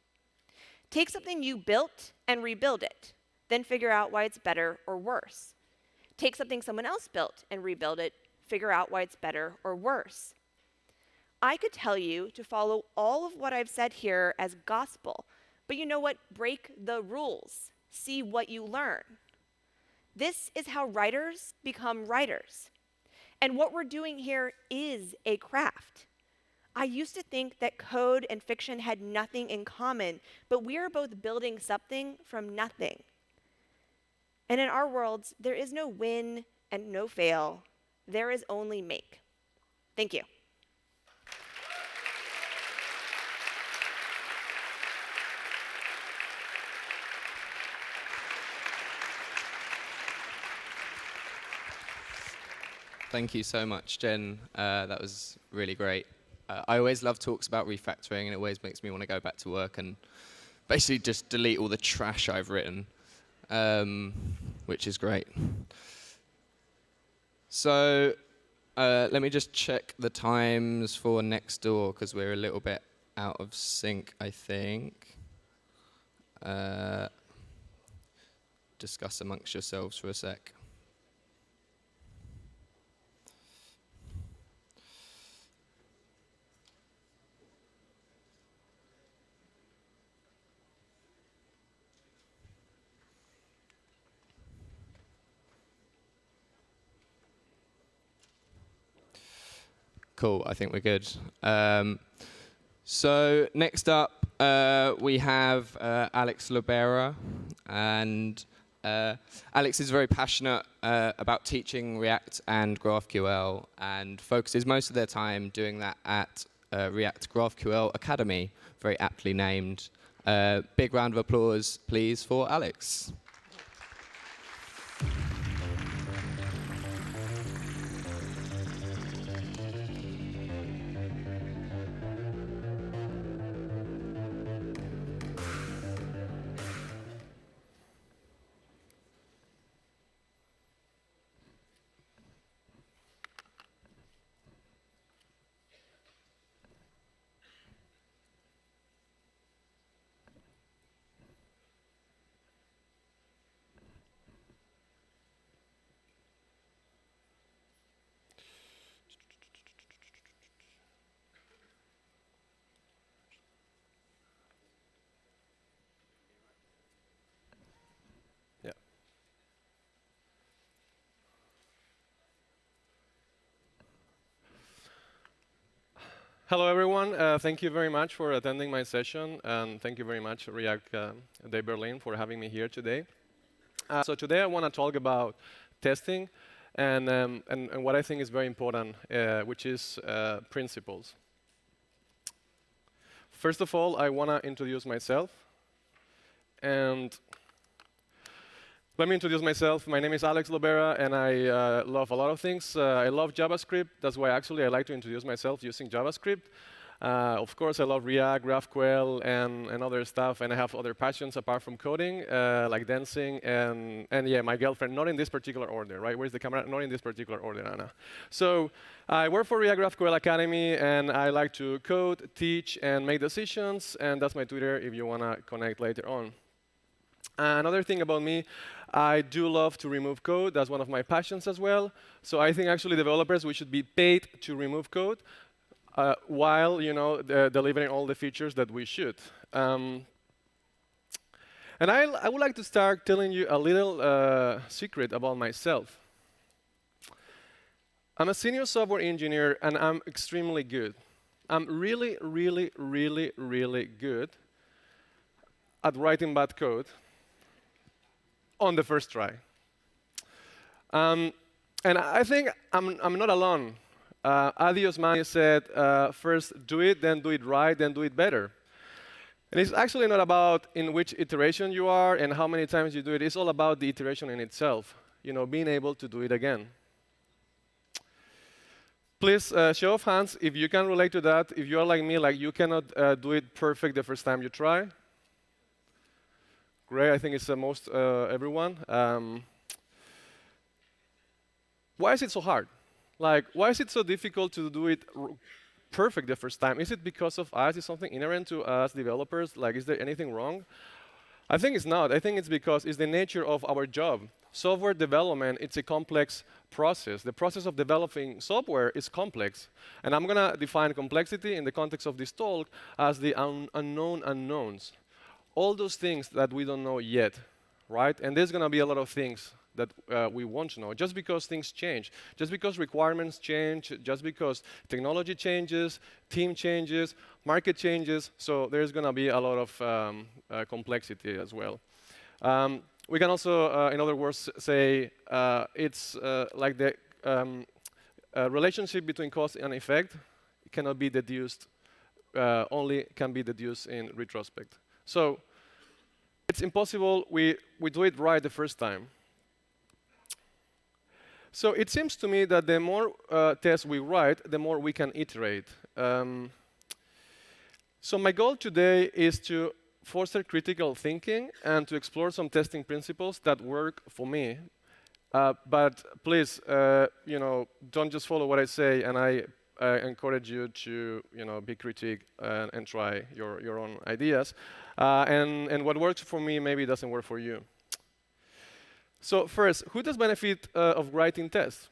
Take something you built and rebuild it, then figure out why it's better or worse. Take something someone else built and rebuild it, figure out why it's better or worse. I could tell you to follow all of what I've said here as gospel, but you know what? Break the rules. See what you learn. This is how writers become writers. And what we're doing here is a craft. I used to think that code and fiction had nothing in common, but we are both building something from nothing. And in our worlds, there is no win and no fail. There is only make. Thank you. Thank you so much, Jen. That was really great. I always love talks about refactoring, and it always makes me want to go back to work and basically just delete all the trash I've written, which is great. So let me just check the times for next door, because we're a little bit out of sync, I think. Discuss amongst yourselves for a sec. Cool, I think we're good. So next up, we have Alex Lobera. And Alex is very passionate about teaching React and GraphQL and focuses most of their time doing that at React GraphQL Academy, very aptly named. Big round of applause, please, for Alex. Hello, everyone. Thank you very much for attending my session, and thank you very much, React Day Berlin, for having me here today. So today I want to talk about testing and what I think is very important, which is principles. First of all, I want to introduce myself. And let me introduce myself. My name is Alex Lobera, and I love a lot of things. I love JavaScript. That's why actually I like to introduce myself using JavaScript. Of course, I love React, GraphQL, and other stuff. And I have other passions apart from coding, like dancing, and yeah, my girlfriend. Not in this particular order, right? Where's the camera? Not in this particular order, Anna. So I work for React GraphQL Academy, and I like to code, teach, and make decisions. And that's my Twitter if you want to connect later on. Another thing about me, I do love to remove code. That's one of my passions as well. So I think actually developers, we should be paid to remove code while delivering all the features that we should. And I would like to start telling you a little secret about myself. I'm a senior software engineer, and I'm extremely good. I'm really, really, really, really good at writing bad code on the first try. And I think I'm not alone. Adios Mani said, first do it, then do it right, then do it better. And it's actually not about in which iteration you are and how many times you do it. It's all about the iteration in itself, being able to do it again. Please, show of hands if you can relate to that. If you are like me, like you cannot do it perfect the first time you try. Great, I think it's most everyone. Why is it so hard? Like, why is it so difficult to do it perfect the first time? Is it because of us? Is something inherent to us developers? Like, is there anything wrong? I think it's not. I think it's because it's the nature of our job. Software development, it's a complex process. The process of developing software is complex. And I'm going to define complexity in the context of this talk as the unknown unknowns. All those things that we don't know yet, right? And there's going to be a lot of things that we won't know, just because things change, just because requirements change, just because technology changes, team changes, market changes. So there's going to be a lot of complexity as well. We can also, in other words, say it's like the relationship between cause and effect cannot be deduced, only can be deduced in retrospect. So it's impossible we do it right the first time. So it seems to me that the more tests we write, the more we can iterate. So my goal today is to foster critical thinking and to explore some testing principles that work for me. But please, don't just follow what I say, and I encourage you to, be critic and try your own ideas. And what works for me maybe doesn't work for you. So first, who does benefit of writing tests?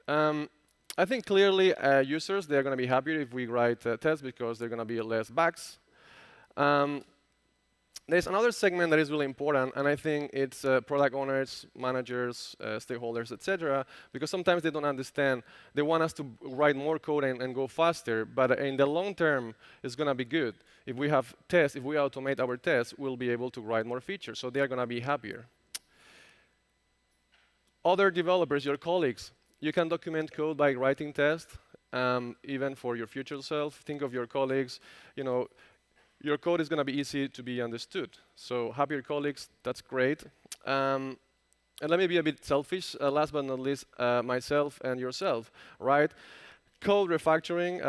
I think clearly users, they're going to be happier if we write tests because they're going to be less bugs. There's another segment that is really important, and I think it's product owners, managers, stakeholders, etc. Because sometimes they don't understand. They want us to write more code and go faster, but in the long term, it's going to be good. If we have tests, if we automate our tests, we'll be able to write more features, so they're going to be happier. Other developers, your colleagues, you can document code by writing tests, even for your future self. Think of your colleagues, your code is going to be easy to be understood. So happier colleagues, that's great. And let me be a bit selfish, last but not least, myself and yourself, right? Code refactoring,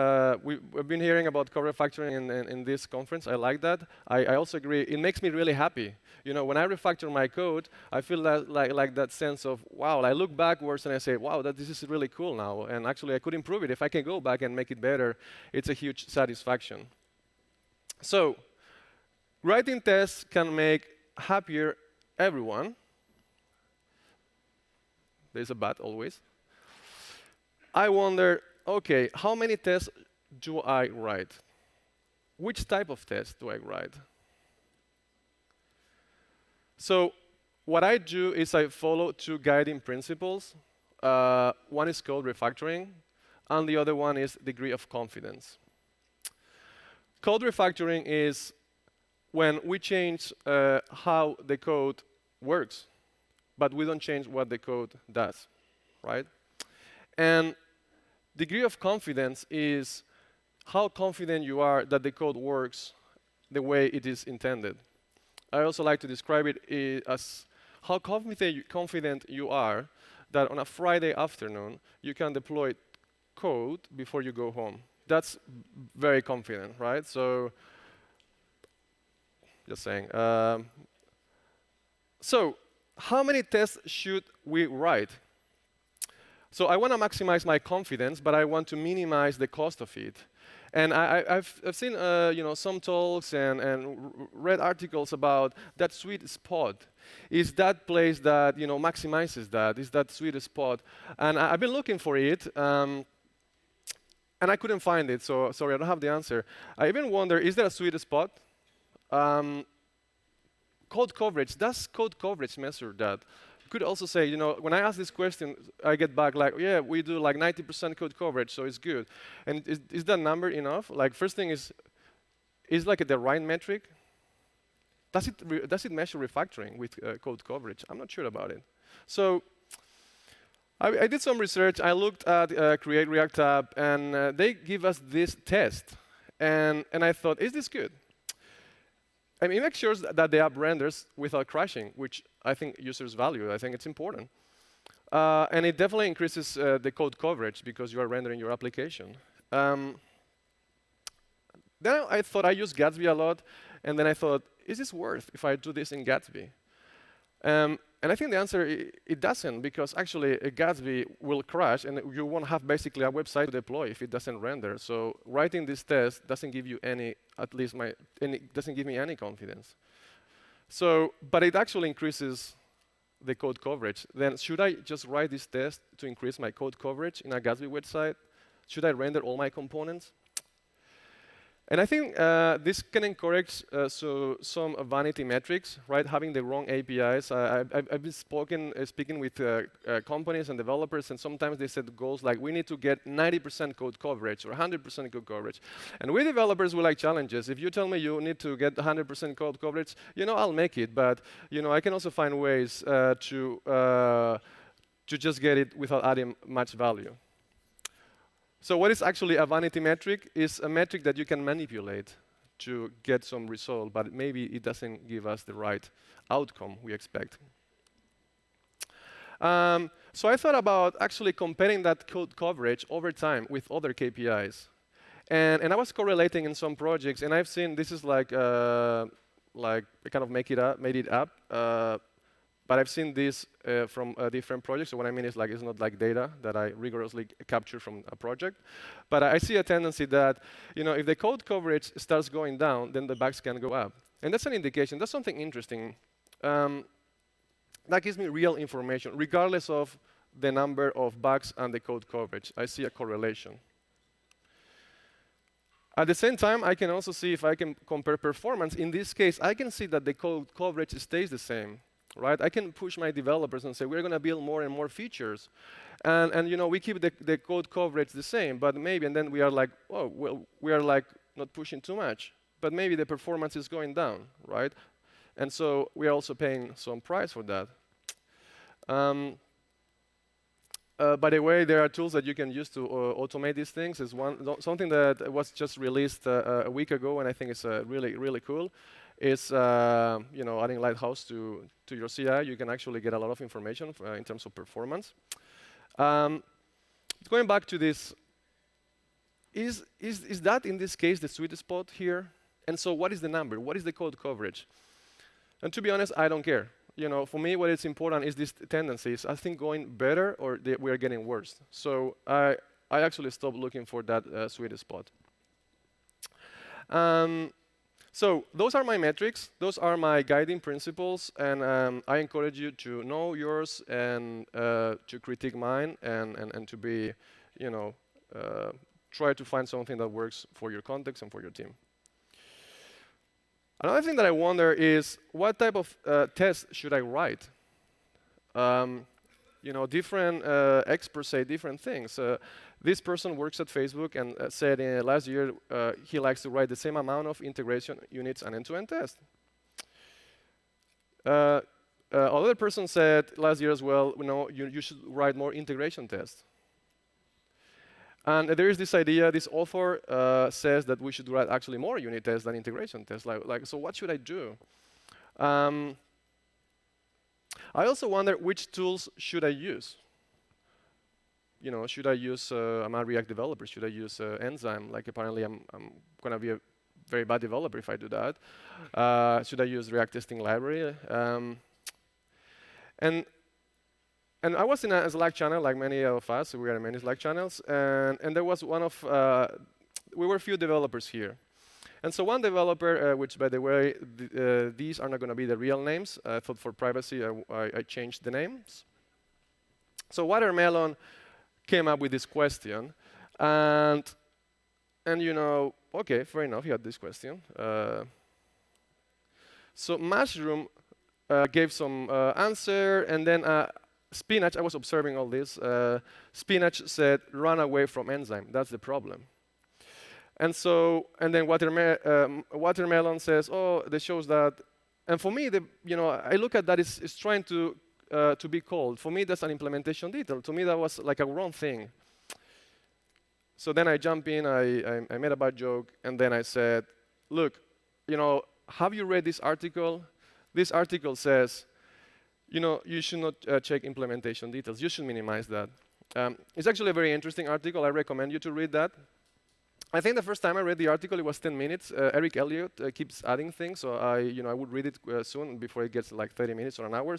we've been hearing about code refactoring in this conference. I like that. I also agree. It makes me really happy. When I refactor my code, I feel like that sense of, wow, I look backwards and I say, wow, this is really cool now. And actually, I could improve it. If I can go back and make it better, it's a huge satisfaction. So writing tests can make happier everyone. There's a but always. I wonder, okay, how many tests do I write? Which type of test do I write? So what I do is I follow two guiding principles. One is code refactoring, and the other one is degree of confidence. Code refactoring is when we change how the code works, but we don't change what the code does, right? And degree of confidence is how confident you are that the code works the way it is intended. I also like to describe it as how confident you are that on a Friday afternoon you can deploy code before you go home. That's very confident, right? So, just saying. So, how many tests should we write? So I want to maximize my confidence, but I want to minimize the cost of it. And I've seen some talks and read articles about that sweet spot. Is that place that maximizes that? Is that sweet spot? And I've been looking for it. And I couldn't find it, so sorry, I don't have the answer. I even wonder, is there a sweet spot? Code coverage, does code coverage measure that? You could also say, when I ask this question, I get back like, yeah, we do like 90% code coverage, so it's good. And is that number enough? Like, first thing is like the right metric? Does it measure refactoring with code coverage? I'm not sure about it. So, I did some research. I looked at Create React App, and they give us this test. And I thought, is this good? I mean, it makes sure that the app renders without crashing, which I think users value. I think it's important. And it definitely increases the code coverage because you are rendering your application. Then I thought I use Gatsby a lot, and then I thought, is this worth if I do this in Gatsby? And I think the answer, it doesn't, because actually Gatsby will crash, and you won't have basically a website to deploy if it doesn't render. So writing this test doesn't give you doesn't give me any confidence. So, but it actually increases the code coverage. Then should I just write this test to increase my code coverage in a Gatsby website? Should I render all my components? And I think this can encourage some vanity metrics, right? Having the wrong APIs. I've been speaking with companies and developers, and sometimes they set goals like, we need to get 90% code coverage or 100% code coverage. And we developers, we like challenges. If you tell me you need to get 100% code coverage, I'll make it. But I can also find ways to just get it without adding much value. So what is actually a vanity metric? Is a metric that you can manipulate to get some result, but maybe it doesn't give us the right outcome we expect. So I thought about actually comparing that code coverage over time with other KPIs. And I was correlating in some projects, and I've seen this is like kind of made it up. But I've seen this from different projects. So what I mean is it's not like data that I rigorously capture from a project. But I see a tendency that if the code coverage starts going down, then the bugs can go up. And that's an indication. That's something interesting. That gives me real information, regardless of the number of bugs and the code coverage. I see a correlation. At the same time, I can also see if I can compare performance. In this case, I can see that the code coverage stays the same. Right? I can push my developers and say, we're going to build more and more features. And we keep the code coverage the same, but maybe, and then we are like, oh, well, we are like not pushing too much. But maybe the performance is going down, right? And so we are also paying some price for that. By the way, there are tools that you can use to automate these things. Is something that was just released a week ago, and I think it's really, really cool. Is adding Lighthouse to your CI. You can actually get a lot of information in terms of performance. Going back to this, is that in this case the sweet spot here? And so what is the number? What is the code coverage? And to be honest, I don't care. For me, what is important is these tendencies. I think going better or we are getting worse. So I actually stopped looking for that sweet spot. So those are my metrics. Those are my guiding principles. And I encourage you to know yours and to critique mine and to be, try to find something that works for your context and for your team. Another thing that I wonder is what type of test should I write? different experts say different things. This person works at Facebook and said last year he likes to write the same amount of integration units and end-to-end tests. Another person said last year as well, you should write more integration tests. And there is this idea, this author says that we should write actually more unit tests than integration tests. So what should I do? I also wonder which tools should I use. Should I use, I'm a React developer, should I use Enzyme? Like apparently I'm going to be a very bad developer if I do that. Should I use React testing library? And I was in a Slack channel, like many of us, we are in many Slack channels, and there was we were a few developers here. And so one developer, which by the way, these are not going to be the real names. I thought for privacy, I changed the names. So Watermelon came up with this question, and okay, fair enough, he had this question. So Mushroom gave some answer, and then Spinach, I was observing all this. Spinach said, run away from Enzyme. That's the problem. And then Watermelon says, oh, this shows that. And for me, I look at that, it's trying to be called. For me, that's an implementation detail. To me, that was like a wrong thing. So then I jump in, I made a bad joke, and then I said, look, have you read this article? This article says, you should not check implementation details. You should minimize that. It's actually a very interesting article. I recommend you to read that. I think the first time I read the article, it was 10 minutes. Eric Elliott keeps adding things, so I would read it soon before it gets like 30 minutes or an hour.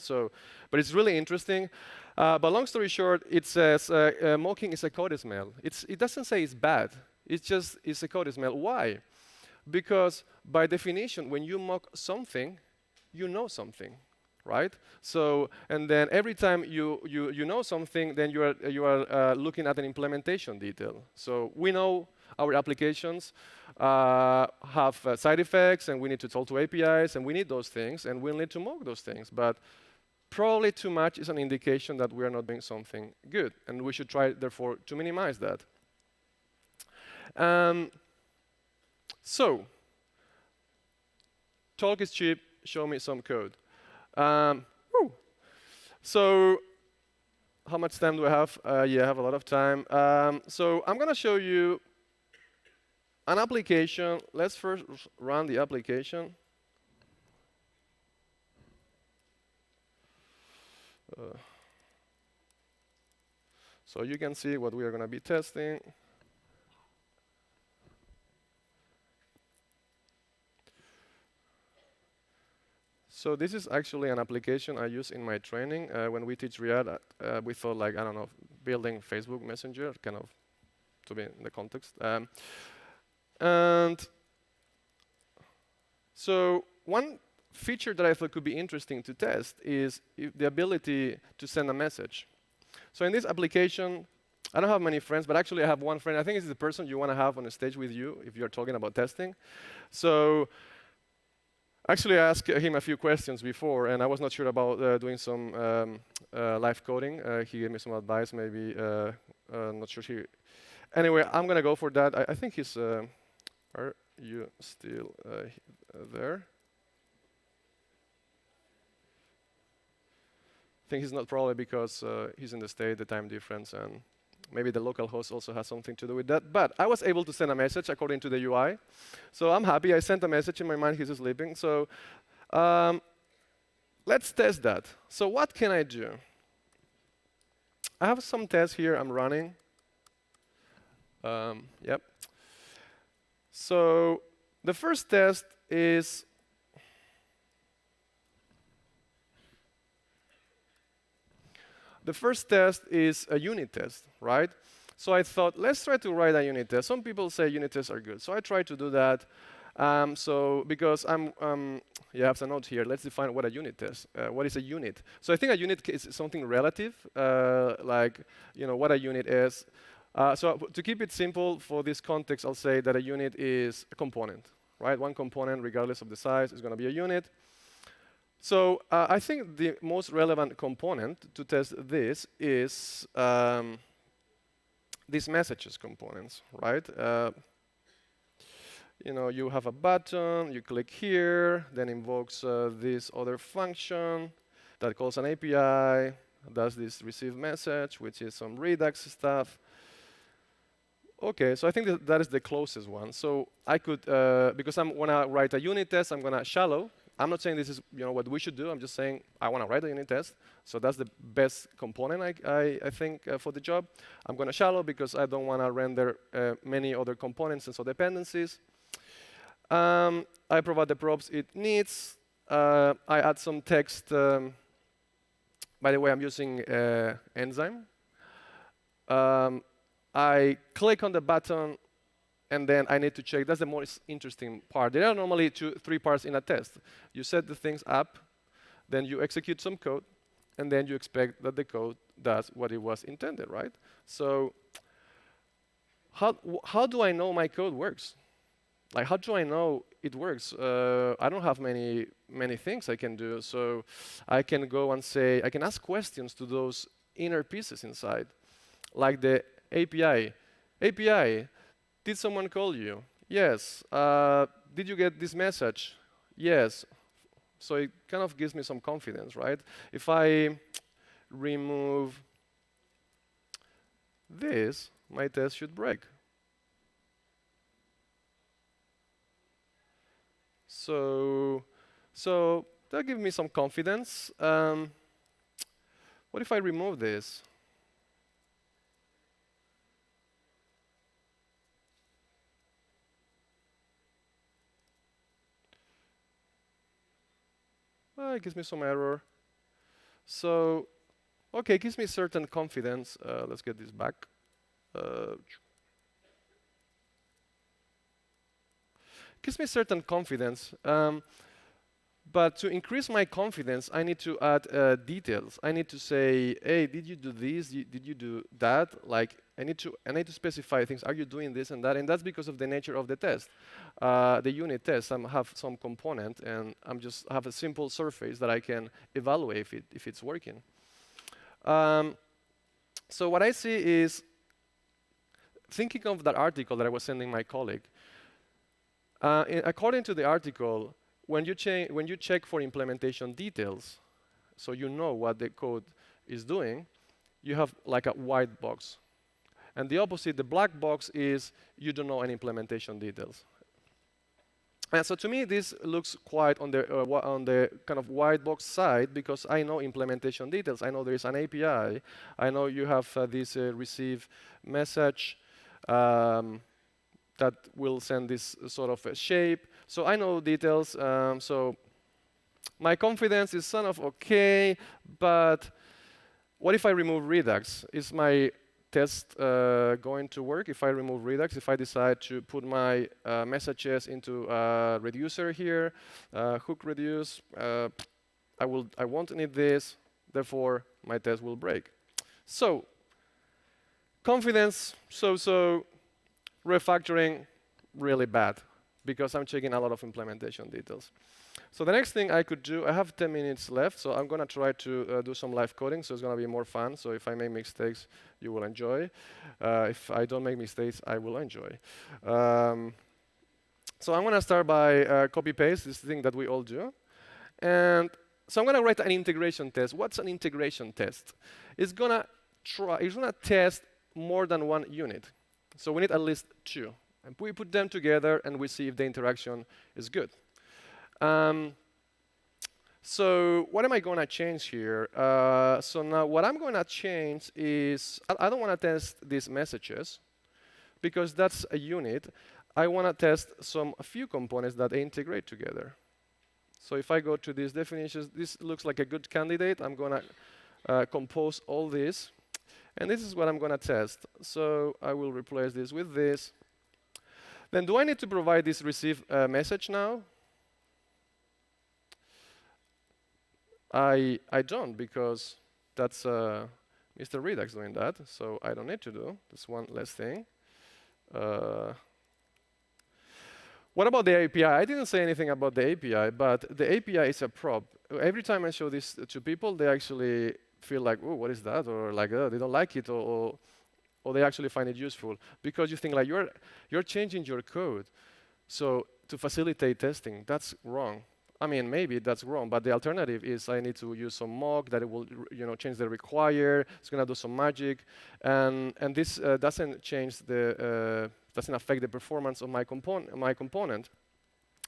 But it's really interesting. But long story short, it says mocking is a code smell. It doesn't say it's bad. It's a code smell. Why? Because by definition, when you mock something, you know something, right? So, and then every time you know something, then you are looking at an implementation detail. So we know our applications have side effects, and we need to talk to APIs, and we need those things, and we'll need to mock those things. But probably too much is an indication that we are not doing something good, and we should try, therefore, to minimize that. So, talk is cheap. Show me some code. So, how much time do I have? Yeah, I have a lot of time. So I'm going to show you an application. Let's first run the application. So you can see what we are going to be testing. So this is actually an application I use in my training. When we teach React, we thought like, I don't know, building Facebook Messenger, kind of to be in the context. And so one feature that I thought could be interesting to test is the ability to send a message. So in this application, I don't have many friends, but actually I have one friend. I think this is the person you want to have on a stage with you if you're talking about testing. So actually, I asked him a few questions before, and I was not sure about doing some live coding. He gave me some advice, maybe. Not sure. Anyway, I'm going to go for that. I think he's... are you still there? I think he's not, probably because he's in the States, the time difference, and maybe the local host also has something to do with that. But I was able to send a message according to the UI. So I'm happy. I sent a message. In my mind, he's sleeping. So let's test that. So what can I do? I have some tests here I'm running. Yep. So the first test is a unit test, right? So I thought, let's try to write a unit test. Some people say unit tests are good, so I tried to do that. Because you have a note here. Let's define what a unit is. What is a unit? So I think a unit is something relative, like what a unit is. So to keep it simple for this context, I'll say that a unit is a component, right? One component, regardless of the size, is going to be a unit. So I think the most relevant component to test this is these messages components, right? You know, you have a button, you click here, then invokes this other function that calls an API, does this receive message, which is some Redux stuff. Okay, so I think that is the closest one. So I could, because I'm wanna write a unit test, I'm gonna shallow. I'm not saying this is what we should do. I'm just saying I wanna write a unit test. So that's the best component I think for the job. I'm gonna shallow because I don't wanna render many other components and so dependencies. I provide the props it needs. I add some text. By the way, I'm using Enzyme. I click on the button, and then I need to check. That's the most interesting part. There are normally 3 parts in a test. You set the things up, then you execute some code, and then you expect that the code does what it was intended, right? So how do I know my code works? Like, how do I know it works? I don't have many things I can do. So I can go and say, I can ask questions to those inner pieces inside, like the API. API, did someone call you? Yes. Did you get this message? Yes. So it kind of gives me some confidence, right? If I remove this, my test should break. So that gives me some confidence. What if I remove this? It gives me some error. So, okay, it gives me certain confidence. Let's get this back. Gives me certain confidence. But to increase my confidence, I need to add details. I need to say, hey, did you do this? Did you do that? Like, I need to specify things. Are you doing this and that? And that's because of the nature of the test. The unit test, I have some component, and I'm just have a simple surface that I can evaluate if it's working. So what I see is, thinking of that article that I was sending my colleague, according to the article, when you check for implementation details, so you know what the code is doing, you have like a white box. And the opposite, the black box, is you don't know any implementation details. And so to me, this looks quite on the kind of white box side, because I know implementation details. I know there is an API. I know you have this receive message that will send this sort of a shape. So I know details. So my confidence is sort of okay, but what if I remove Redux? Is my test going to work if I remove Redux? If I decide to put my messages into a reducer here, hook reduce, I won't need this, therefore my test will break. So confidence, so refactoring, really bad, because I'm checking a lot of implementation details. So the next thing I could do, I have 10 minutes left, so I'm going to try to do some live coding, so it's going to be more fun. So if I make mistakes, you will enjoy. If I don't make mistakes, I will enjoy. So I'm going to start by copy-paste, this thing that we all do. And so I'm going to write an integration test. What's an integration test? It's going to test more than one unit. So we need at least 2. And we put them together, and we see if the interaction is good. So what am I going to change here? So now what I'm going to change is, I don't want to test these messages, because that's a unit. I want to test a few components that they integrate together. So if I go to these definitions, this looks like a good candidate. I'm going to compose all this. And this is what I'm going to test. So I will replace this with this. Then do I need to provide this receive message now? I don't, because that's Mr. Redux doing that. So I don't need to do. That's one less thing. What about the API? I didn't say anything about the API, but the API is a prop. Every time I show this to people, they actually feel like, oh, what is that? Or like, oh, they don't like it, or they actually find it useful. Because you think like you're changing your code. So to facilitate testing, that's wrong. I mean, maybe that's wrong, but the alternative is I need to use some mock that it will, change the require. It's gonna do some magic, and this doesn't change the doesn't affect the performance of my component.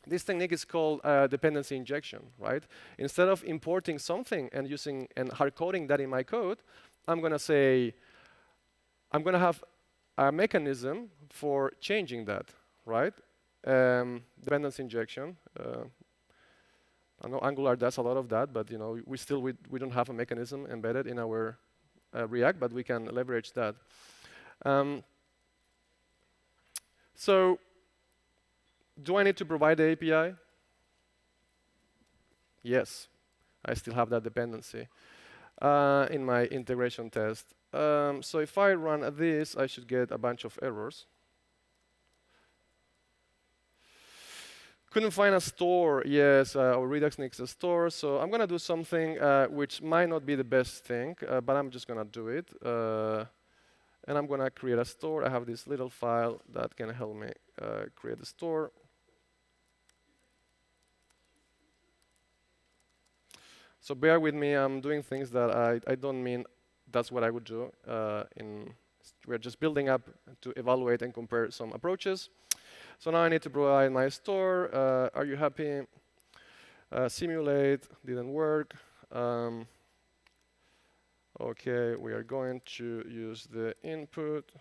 This technique is called dependency injection, right? Instead of importing something and using and hard coding that in my code, I'm gonna say I'm gonna have a mechanism for changing that, right? Dependency injection. I know Angular does a lot of that, but we don't have a mechanism embedded in our React, but we can leverage that. So, do I need to provide the API? Yes, I still have that dependency in my integration test. So if I run this, I should get a bunch of errors. Couldn't find a store. Yes, our Redux needs a store. So I'm going to do something which might not be the best thing, but I'm just going to do it. And I'm going to create a store. I have this little file that can help me create a store. So bear with me. I'm doing things that I don't mean that's what I would do. We're just building up to evaluate and compare some approaches. So now I need to provide my store. Are you happy? Simulate, didn't work. Okay, we are going to use the input.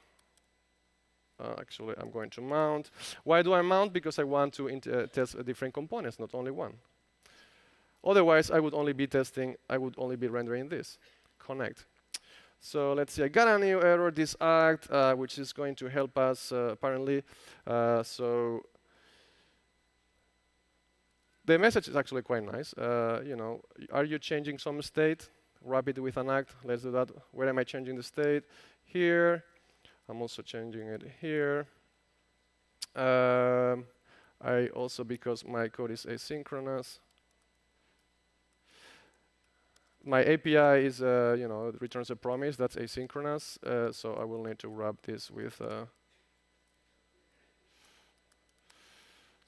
Actually, I'm going to mount. Why do I mount? Because I want to test different components, not only one. Otherwise, I would only be rendering this, connect. So let's see, I got a new error, this act, which is going to help us apparently. So the message is actually quite nice. Are you changing some state? Wrap it with an act. Let's do that. Where am I changing the state? Here. I'm also changing it here. I also, because my code is asynchronous, my API is, it returns a promise that's asynchronous, so I will need to wrap this with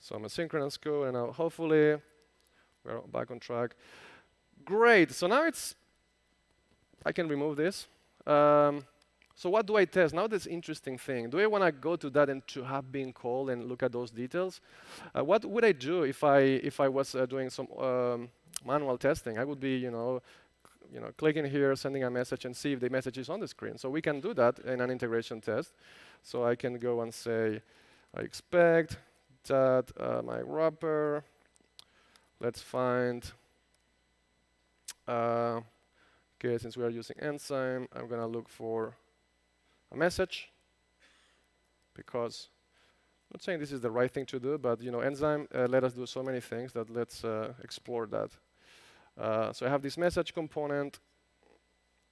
some asynchronous code, and now hopefully we're back on track. Great, so now I can remove this. So what do I test? Now this interesting thing. Do I want to go to that and to have been called and look at those details? What would I do if I was doing some manual testing? I would be, clicking here, sending a message, and see if the message is on the screen. So we can do that in an integration test. So I can go and say, I expect that my wrapper, let's find, okay, since we are using Enzyme, I'm going to look for a message, because I'm not saying this is the right thing to do, but Enzyme let us do so many things that let's explore that. So I have this message component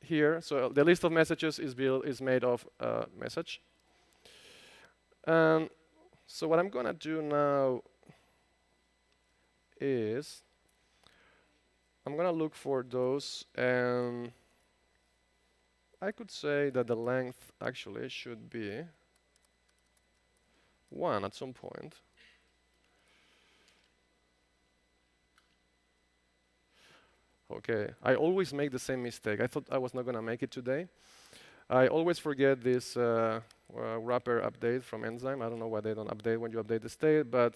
here. So the list of messages is made of message. So what I'm going to do now is I'm going to look for those, and I could say that the length actually should be 1 at some point. Okay, I always make the same mistake. I thought I was not going to make it today. I always forget this wrapper update from Enzyme. I don't know why they don't update when you update the state, but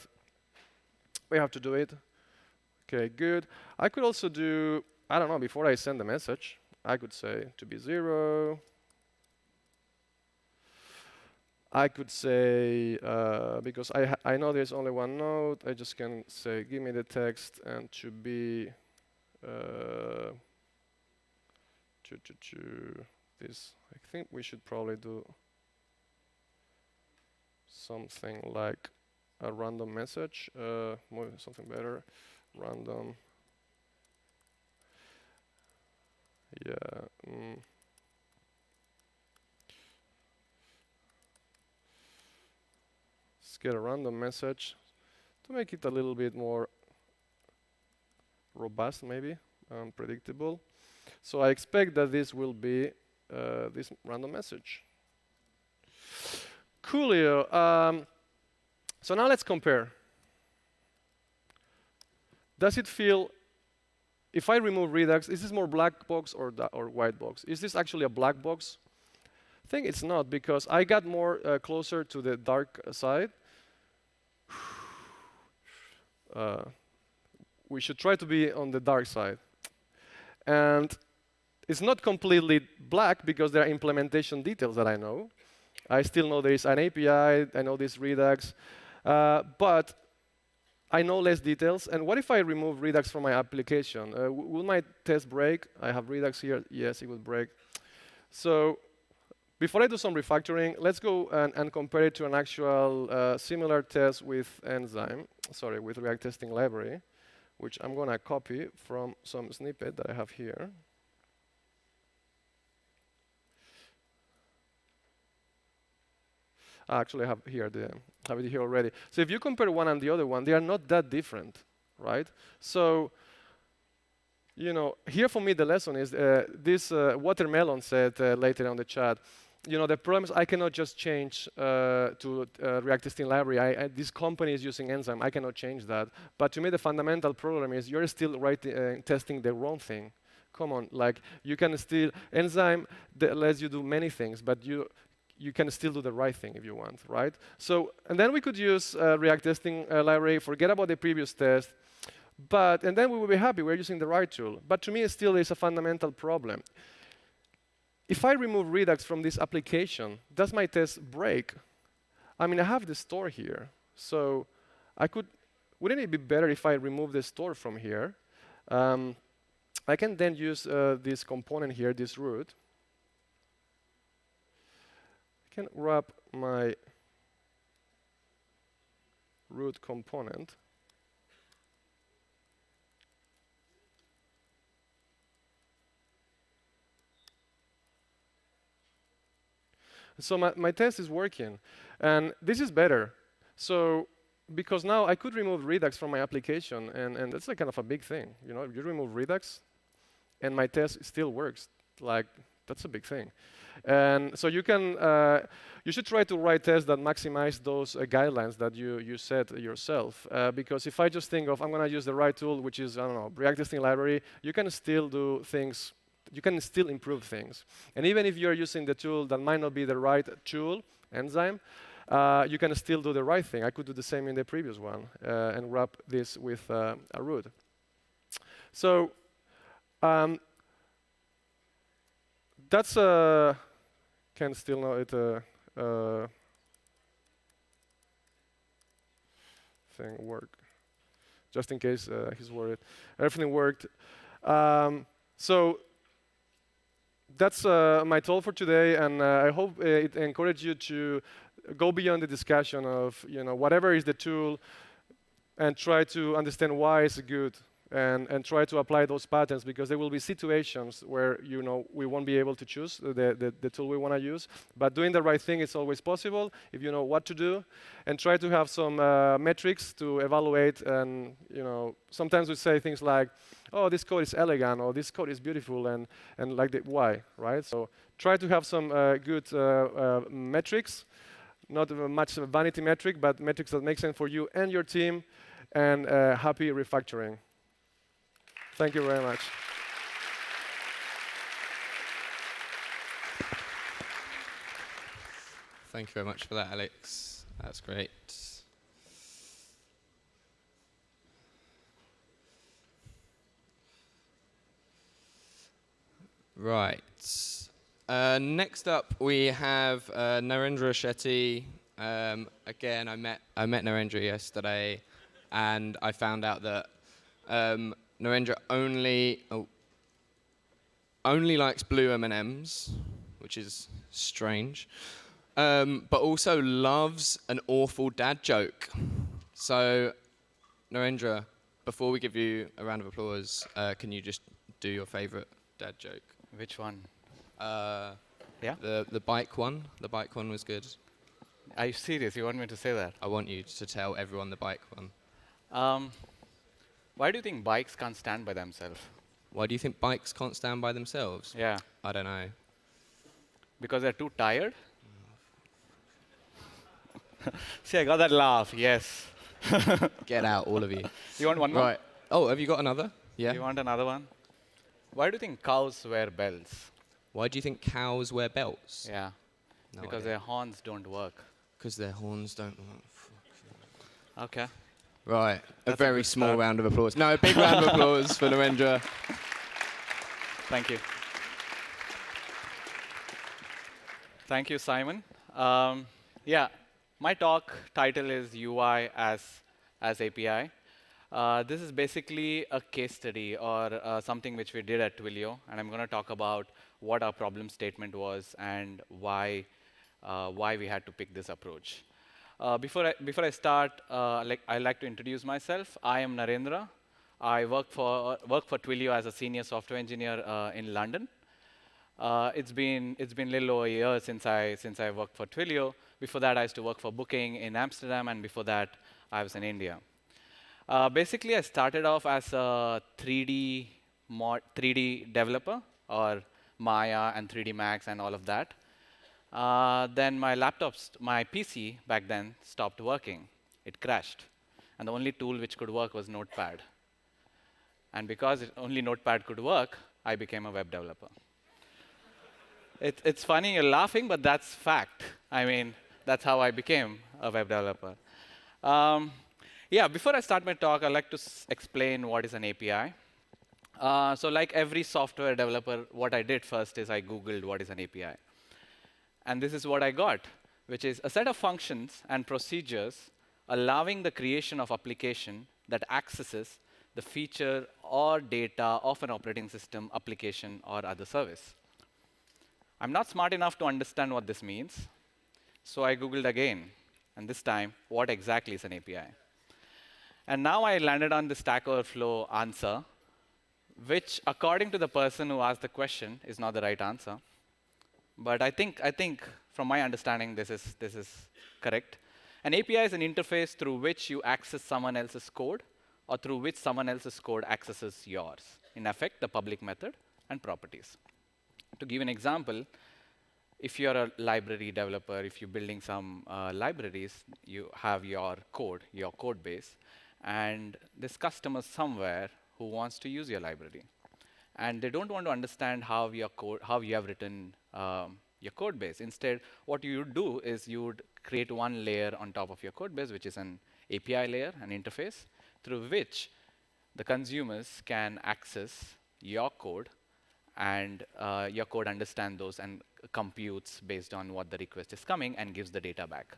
we have to do it. Okay, good. I could also do, I don't know, before I send the message, I could say to be 0. I could say, because I know there's only one node, I just can say, give me the text, and to be this, I think we should probably do something like a random message, something better, random, yeah. Let's get a random message. to make it a little bit more robust, maybe, predictable. So I expect that this will be this random message. Coolio. So now let's compare. Does it feel, if I remove Redux, is this more black box or white box? Is this actually a black box? I think it's not, because I got more closer to the dark side. We should try to be on the dark side. And it's not completely black because there are implementation details that I know. I still know there is an API, I know this Redux, but I know less details. And what if I remove Redux from my application? Will my test break? I have Redux here. Yes, it will break. So before I do some refactoring, let's go and compare it to an actual similar test with Enzyme, with React Testing Library, which I'm going to copy from some snippet that I have here. Actually, I have it here already. So if you compare one and the other one, they are not that different, right? So, you know, here for me the lesson is this Watermelon said later on the chat. You know, the problem is I cannot just change to React Testing Library. This company is using Enzyme. I cannot change that. But to me, the fundamental problem is you're still testing the wrong thing. Come on, like you can still Enzyme lets you do many things, but you can still do the right thing if you want, right? So, and then we could use React Testing Library, forget about the previous test, and then we will be happy we're using the right tool. But to me, it still is a fundamental problem. If I remove Redux from this application, does my test break? I mean, I have the store here, so wouldn't it be better if I remove the store from here? I can then use this component here, this root. I can wrap my root component. So my test is working, and this is better. So because now I could remove Redux from my application, and that's like kind of a big thing. You know, if you remove Redux, and my test still works, like that's a big thing. And so you should try to write tests that maximize those guidelines that you set yourself. Because if I just think of I'm going to use the right tool, which is I don't know React Testing Library, you can still do things. You can still improve things. And even if you're using the tool that might not be the right tool, Enzyme, you can still do the right thing. I could do the same in the previous one and wrap this with a root. So that's can still know it thing work. Just in case he's worried. Everything worked. So that's my talk for today, and I hope it encouraged you to go beyond the discussion of whatever is the tool, and try to understand why it's good, and try to apply those patterns, because there will be situations where we won't be able to choose the tool we want to use. But doing the right thing is always possible if you know what to do, and try to have some metrics to evaluate. And sometimes we say things like, "Oh, this code is elegant," or "This code is beautiful," and like why, right? So try to have some good metrics, not much vanity metric, but metrics that make sense for you and your team, and happy refactoring. Thank you very much. Thank you very much for that, Alex. That's great. Right. Next up, we have Narendra Shetty. Again, I met Narendra yesterday, and I found out that Narendra only likes blue M&Ms, which is strange, but also loves an awful dad joke. So, Narendra, before we give you a round of applause, can you just do your favorite dad joke? Which one? Yeah. The bike one. The bike one was good. Are you serious? You want me to say that? I want you to tell everyone the bike one. Why do you think bikes can't stand by themselves? Why do you think bikes can't stand by themselves? Yeah. I don't know. Because they're too tired? See, I got that laugh, yes. Get out, all of you. You want one more? Right. Oh, have you got another? Yeah. You want another one? Why do you think cows wear belts? Why do you think cows wear belts? Yeah. No Because idea. their horns don't work. Because their horns don't work. Okay. Right. That's A a very good small start. round of applause. No, a big round of applause for Narendra. Thank you. Thank you, Simon. Yeah, my talk title is UI as API. This is basically a case study or something which we did at Twilio, and I'm going to talk about what our problem statement was and why we had to pick this approach. Before I start, I like to introduce myself. I am Narendra. I work for Twilio as a senior software engineer in London. It's been a little over a year since I worked for Twilio. Before that, I used to work for Booking in Amsterdam, and before that, I was in India. Basically, I started off as a 3D developer, or Maya and 3D Max and all of that. Then my PC back then stopped working. It crashed. And the only tool which could work was Notepad. And because only Notepad could work, I became a web developer. It's funny, you're laughing, but that's fact. I mean, that's how I became a web developer. Yeah, before I start my talk, I'd like to explain what is an API. So like every software developer, what I did first is I Googled what is an API. And this is what I got, which is a set of functions and procedures allowing the creation of application that accesses the feature or data of an operating system, application, or other service. I'm not smart enough to understand what this means, so I Googled again, and this time, what exactly is an API? And now I landed on the Stack Overflow answer, which, according to the person who asked the question, is not the right answer. But I think from my understanding, this is correct. An API is an interface through which you access someone else's code, or through which someone else's code accesses yours. In effect, the public method and properties. To give an example, if you're a library developer, if you're building some libraries, you have your code base, and this customer somewhere who wants to use your library. And they don't want to understand how you have written your code base. Instead, what you would do is you would create one layer on top of your code base, which is an API layer, an interface, through which the consumers can access your code, and your code understands those and computes based on what the request is coming and gives the data back.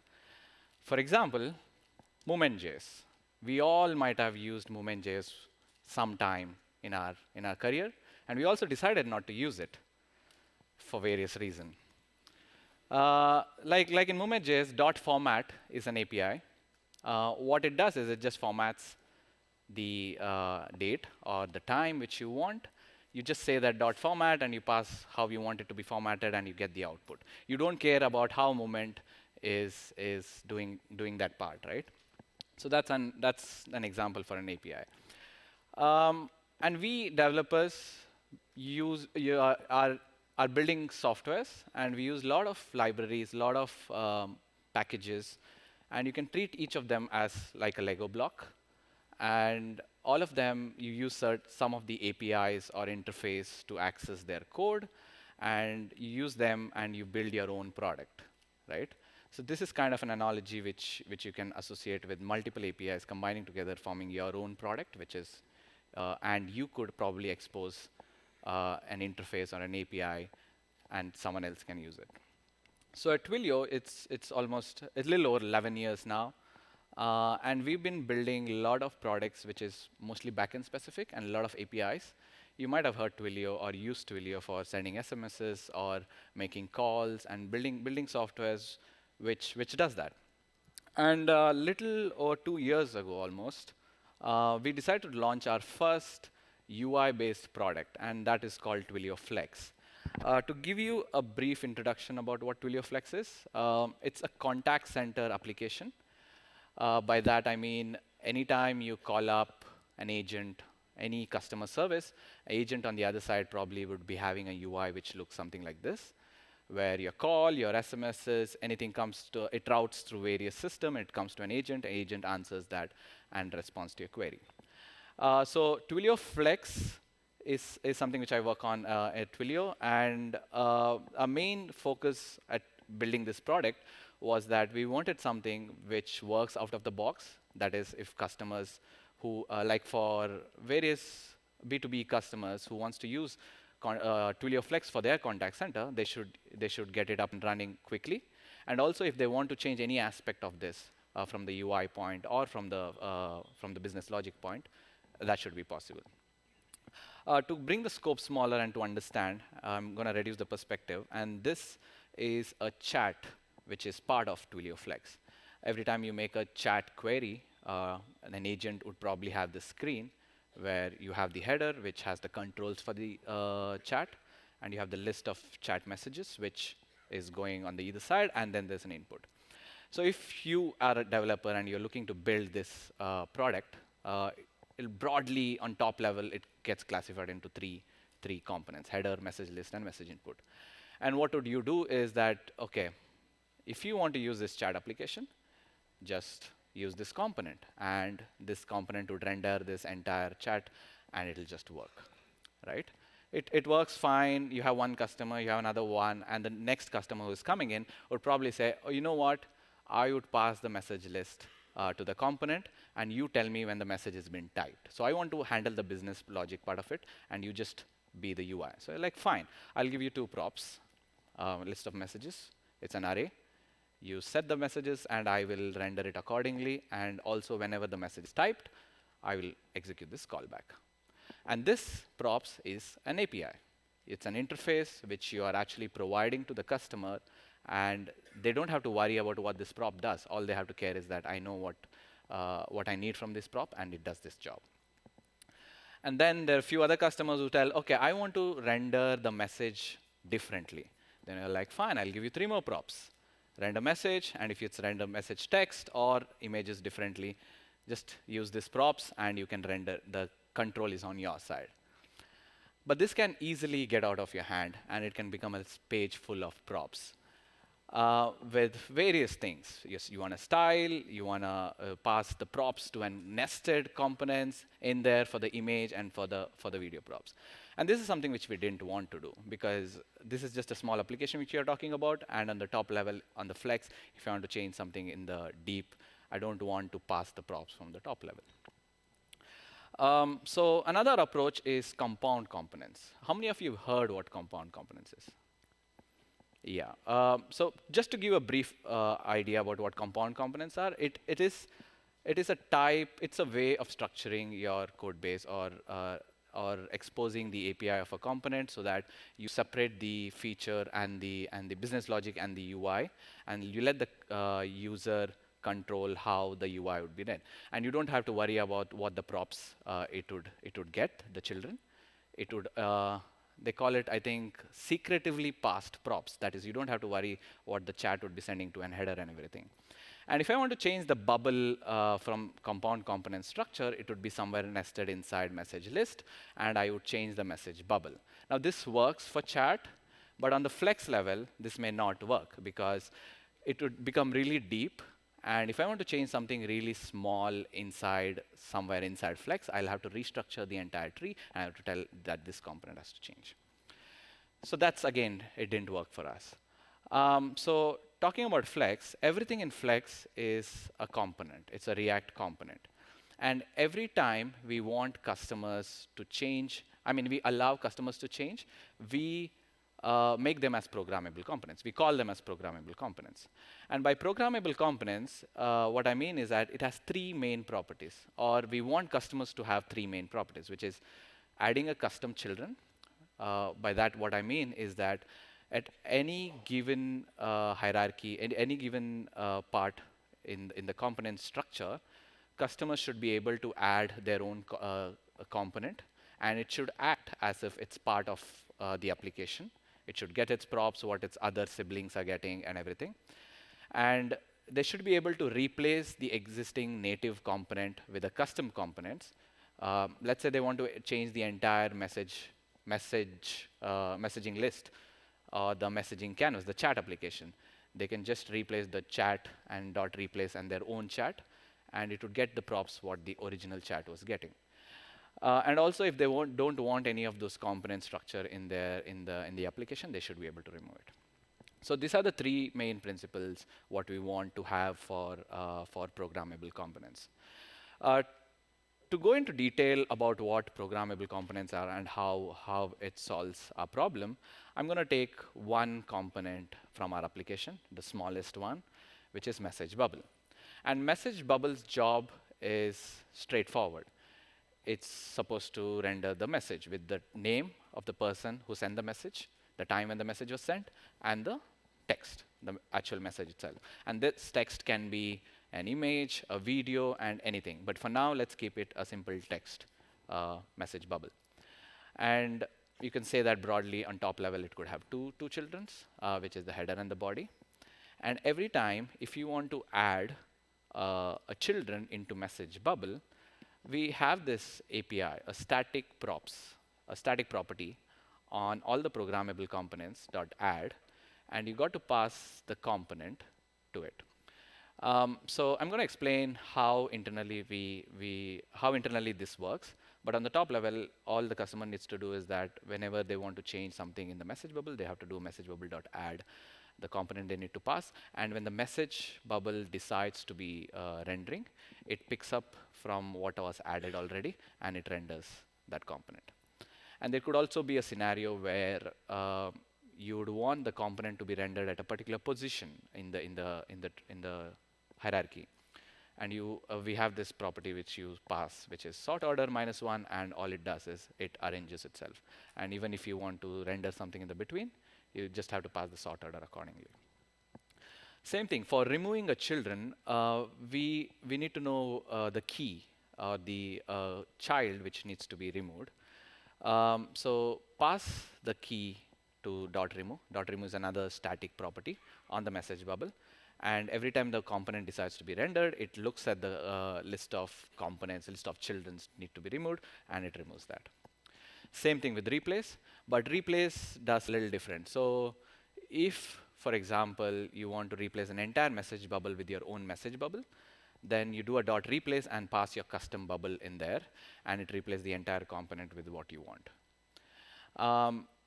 For example, Movement.js. We all might have used Movement.js sometime in our career, and we also decided not to use it for various reasons. Like in Movement.js, .format is an API. What it does is it just formats the date or the time which you want. You just say that .format, and you pass how you want it to be formatted, and you get the output. You don't care about how Movement is doing that part, right? So that's an example for an API. And we developers are building softwares, and we use a lot of libraries, a lot of packages, and you can treat each of them as like a Lego block. And all of them, you use some of the APIs or interface to access their code, and you use them and you build your own product, right? So this is kind of an analogy which you can associate with multiple APIs combining together, forming your own product, which is, and you could probably expose an interface or an API, and someone else can use it. So at Twilio, it's a little over 11 years now. And we've been building a lot of products which is mostly backend specific and a lot of APIs. You might have heard Twilio or used Twilio for sending SMSs or making calls and building softwares which does that. And a little over 2 years ago almost, we decided to launch our first UI-based product, and that is called Twilio Flex. To give you a brief introduction about what Twilio Flex is, it's a contact center application. By that I mean anytime you call up an agent, any customer service, agent on the other side probably would be having a UI which looks something like this, where your call, your SMSs, anything comes to, it routes through various systems, it comes to an agent answers that and responds to your query. So Twilio Flex is something which I work on at Twilio, and our main focus at building this product was that we wanted something which works out of the box. That is, if customers who, like for various B2B customers who wants to use Twilio Flex for their contact center, they should get it up and running quickly. And also, if they want to change any aspect of this from the UI point or from the business logic point, that should be possible. To bring the scope smaller and to understand, I'm going to reduce the perspective. And this is a chat which is part of Twilio Flex. Every time you make a chat query, an agent would probably have this screen where you have the header, which has the controls for the chat, and you have the list of chat messages, which is going on the either side, and then there's an input. So if you are a developer and you're looking to build this product, broadly on top level, it gets classified into three components: header, message list, and message input. And what would you do is that, OK, if you want to use this chat application, just use this component. And this component would render this entire chat, and it'll just work, right? It works fine. You have one customer, you have another one, and the next customer who's coming in would probably say, oh, you know what? I would pass the message list to the component, and you tell me when the message has been typed. So I want to handle the business logic part of it, and you just be the UI. So like, fine, I'll give you 2 props, list of messages. It's an array. You set the messages, and I will render it accordingly. And also, whenever the message is typed, I will execute this callback. And this props is an API. It's an interface which you are actually providing to the customer, and they don't have to worry about what this prop does. All they have to care is that I know what I need from this prop, and it does this job. And then there are a few other customers who tell, OK, I want to render the message differently. Then you're like, fine, I'll give you 3 more props. Render message, and if it's render message text or images differently, just use these props, and you can render. The control is on your side. But this can easily get out of your hand, and it can become a page full of props with various things. Yes, you want to style, you want to pass the props to nested components in there for the image and for the video props. And this is something which we didn't want to do, because this is just a small application which we are talking about. And on the top level, on the Flex, if I want to change something in the deep, I don't want to pass the props from the top level. So another approach is compound components. How many of you have heard what compound components is? Yeah. So just to give a brief idea about what compound components are, it is a type. It's a way of structuring your code base or exposing the API of a component so that you separate the feature and the business logic and the UI, and you let the user control how the UI would be done. And you don't have to worry about what the props it would get, the children. It would, they call it, I think, secretively passed props. That is, you don't have to worry what the chat would be sending to an header and everything. And if I want to change the bubble from compound component structure, it would be somewhere nested inside message list, and I would change the message bubble. Now, this works for chat, but on the Flex level, this may not work, because it would become really deep. And if I want to change something really small somewhere inside Flex, I'll have to restructure the entire tree, and I have to tell that this component has to change. So that's, again, it didn't work for us. So talking about Flex, everything in Flex is a component. It's a React component. And every time we want customers to change, we allow customers to change, we make them as programmable components. We call them as programmable components. And by programmable components, what I mean is that it has 3 main properties, or we want customers to have 3 main properties, which is adding a custom children. By that, what I mean is that at any given hierarchy, any given part in the component structure, customers should be able to add their own component, and it should act as if it's part of the application. It should get its props, what its other siblings are getting, and everything. And they should be able to replace the existing native component with a custom components. Let's say they want to change the entire messaging list or the messaging canvas, the chat application. They can just replace the chat and dot replace and their own chat, and it would get the props what the original chat was getting. And also, if they don't want any of those component structure in the application, they should be able to remove it. So these are the three main principles what we want to have for programmable components. To go into detail about what programmable components are and how it solves our problem, I'm going to take one component from our application, the smallest one, which is Message Bubble. And Message Bubble's job is straightforward. It's supposed to render the message with the name of the person who sent the message, the time when the message was sent, and the text, the actual message itself. And this text can be an image, a video, and anything. But for now, let's keep it a simple text message bubble. And you can say that broadly on top level, it could have two children, which is the header and the body. And every time, if you want to add a children into message bubble, we have this API, a static property on all the programmable components .add, and you got to pass the component to it. So I'm going to explain how internally this works. But on the top level, all the customer needs to do is that whenever they want to change something in the message bubble, they have to do message bubble.add, the component they need to pass. And when the message bubble decides to be rendering, it picks up from what was added already, and it renders that component. And there could also be a scenario where you would want the component to be rendered at a particular position in the hierarchy. And we have this property which you pass, which is sort order -1, and all it does is it arranges itself. And even if you want to render something in the between, you just have to pass the sort order accordingly. Same thing, for removing a children, we need to know the key, the child which needs to be removed. So pass the key to .remove. .remove is another static property on the message bubble. And every time the component decides to be rendered, it looks at the list of components, list of children need to be removed, and it removes that. Same thing with replace, but replace does a little different. So if, for example, you want to replace an entire message bubble with your own message bubble, then you do a .replace and pass your custom bubble in there, and it replaces the entire component with what you want.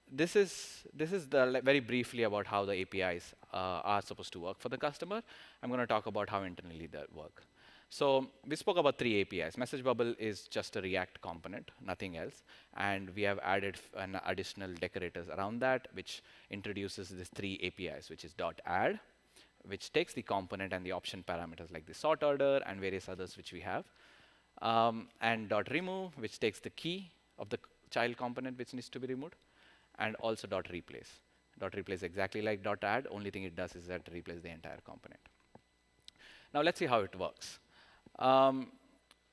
This is very briefly about how the APIs are supposed to work for the customer. I'm going to talk about how internally they work. So we spoke about 3 APIs. Message Bubble is just a React component, nothing else. And we have added an additional decorators around that, which introduces these 3 APIs, which is .add, which takes the component and the option parameters like the sort order and various others which we have. And .remove, which takes the key of the child component which needs to be removed. And also .replace. .replace exactly like .add, only thing it does is that replace the entire component. Now let's see how it works.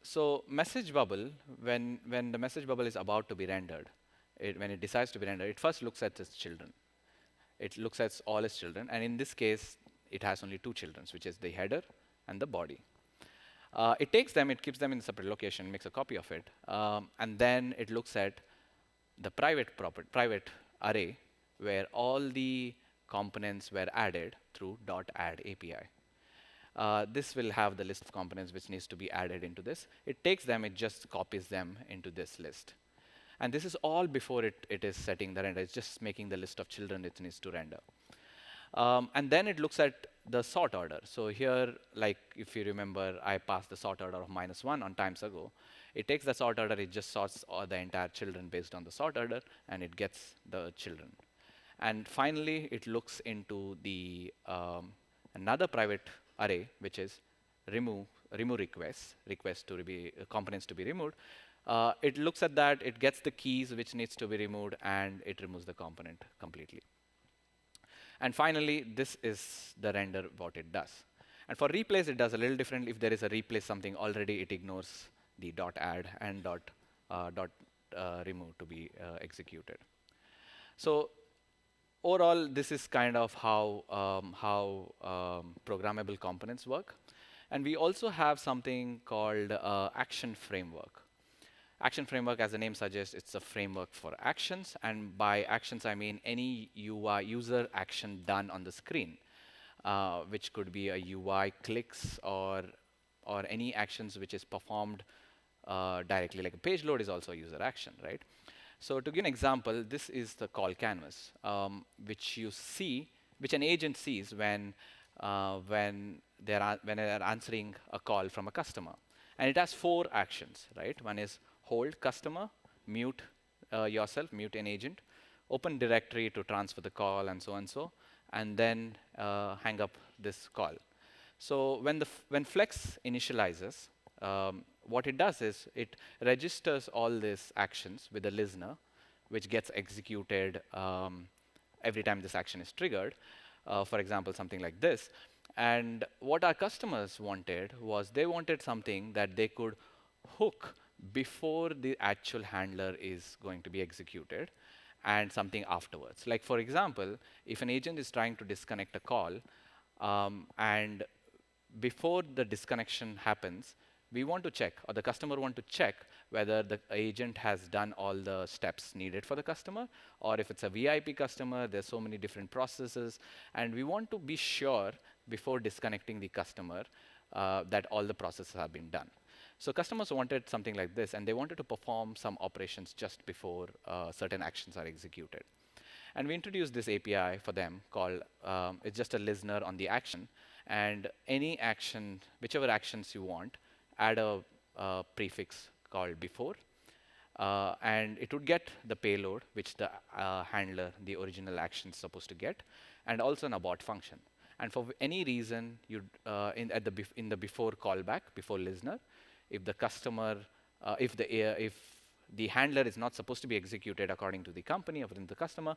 So message bubble, when the message bubble is about to be rendered, when it decides to be rendered, it first looks at its children. It looks at all its children, and in this case, it has only 2 children, which is the header and the body. It takes them, it keeps them in a separate location, makes a copy of it, and then it looks at the private array where all the components were added through .add API. This will have the list of components which needs to be added into this. It takes them, it just copies them into this list. And this is all before it is setting the render. It's just making the list of children it needs to render. And then it looks at the sort order. So here, like if you remember, I passed the sort order of -1 on times ago. It takes the sort order, it just sorts all the entire children based on the sort order, and it gets the children. And finally, it looks into the another private array, which is remove requests to be components to be removed. It looks at that, it gets the keys which needs to be removed, and it removes the component completely. And finally, this is the render what it does. And for replace, it does a little different. If there is a replace something already, it ignores the .add and .remove to be executed. So overall, this is kind of how programmable components work. And we also have something called Action Framework. Action Framework, as the name suggests, it's a framework for actions. And by actions, I mean any UI user action done on the screen, which could be a UI clicks or any actions which is performed directly, like a page load is also a user action, right? So to give an example, this is the call canvas, which an agent sees when they're answering a call from a customer. And it has 4 actions, right? One is hold customer, mute yourself, mute an agent, open directory to transfer the call, and so and so, and then hang up this call. So when Flex initializes, what it does is it registers all these actions with a listener, which gets executed every time this action is triggered. For example, something like this. And what our customers wanted was they wanted something that they could hook before the actual handler is going to be executed, and something afterwards. Like, for example, if an agent is trying to disconnect a call, and before the disconnection happens, we want to check, or the customer want to check, whether the agent has done all the steps needed for the customer, or if it's a VIP customer, there's so many different processes, and we want to be sure before disconnecting the customer that all the processes have been done. So customers wanted something like this, and they wanted to perform some operations just before certain actions are executed. And we introduced this API for them called, it's just a listener on the action, and any action, whichever actions you want, add a prefix called before, and it would get the payload, which the handler, the original action, is supposed to get, and also an abort function. And for any reason, you'd, in the before callback, before listener, if the customer, if the handler is not supposed to be executed according to the company or within the customer,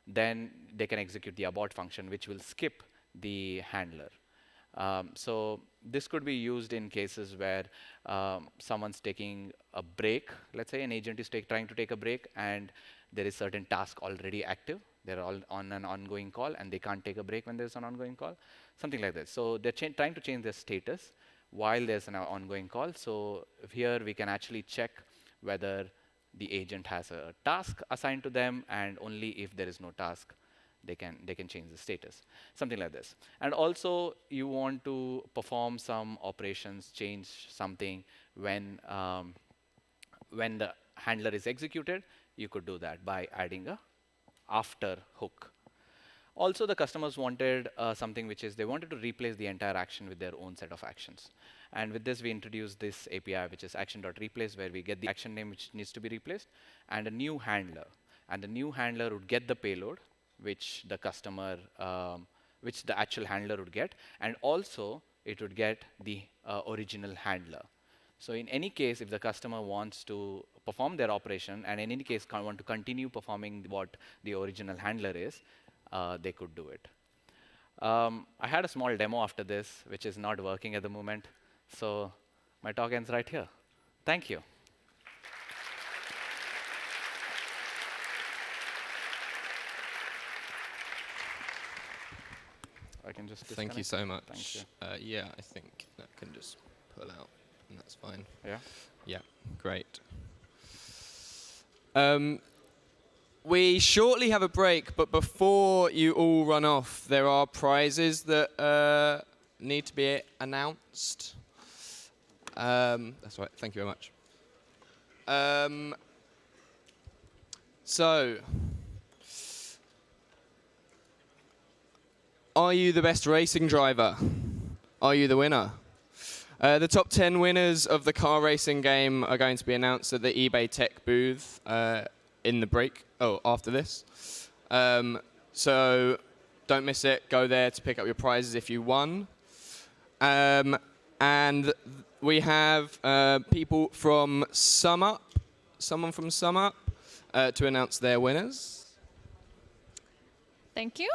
then they can execute the abort function, which will skip the handler. So this could be used in cases where someone's taking a break. Let's say an agent is trying to take a break, and there is certain task already active. They're all on an ongoing call, and they can't take a break when there's an ongoing call, something like that. So they're trying to change their status while there's an ongoing call. So here we can actually check whether the agent has a task assigned to them, and only if there is no task, they can change the status, something like this. And also, you want to perform some operations, change something when the handler is executed. You could do that by adding a after hook. Also, the customers wanted something which is they wanted to replace the entire action with their own set of actions. And with this, we introduced this API, which is action.replace, where we get the action name which needs to be replaced, and a new handler. And the new handler would get the payload, which the customer, which the actual handler would get, and also it would get the original handler. So in any case, if the customer wants to perform their operation, and in any case want to continue performing what the original handler is, they could do it. I had a small demo after this, which is not working at the moment. So my talk ends right here. Thank you. I can just disconnect. Thank you so much. Thank you. Yeah, I think that can just pull out, and that's fine. Yeah? Yeah, great. We shortly have a break, but before you all run off, there are prizes that need to be announced. That's right, thank you very much. So, are you the best racing driver? Are you the winner? The top 10 winners of the car racing game are going to be announced at the eBay Tech booth in the break, after this. So don't miss it. Go there to pick up your prizes if you won. And we have people from SumUp, someone from SumUp, to announce their winners. Thank you.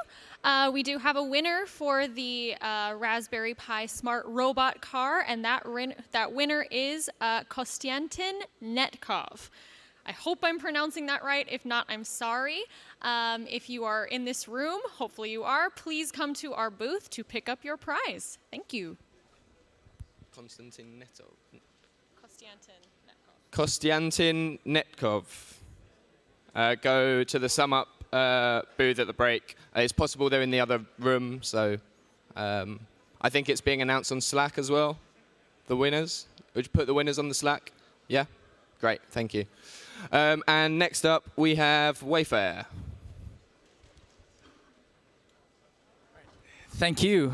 We do have a winner for the Raspberry Pi Smart Robot Car, and that winner is Kostiantin Netkov. I hope I'm pronouncing that right. If not, I'm sorry. If you are in this room, hopefully you are, please come to our booth to pick up your prize. Thank you. Konstantin Netkov. Kostiantin Netkov. Go to the SumUp booth at the break. It's possible they're in the other room, so I think it's being announced on Slack as well. The winners. Would you put the winners on the Slack? Yeah? Great, thank you. And next up, we have Wayfair. Thank you.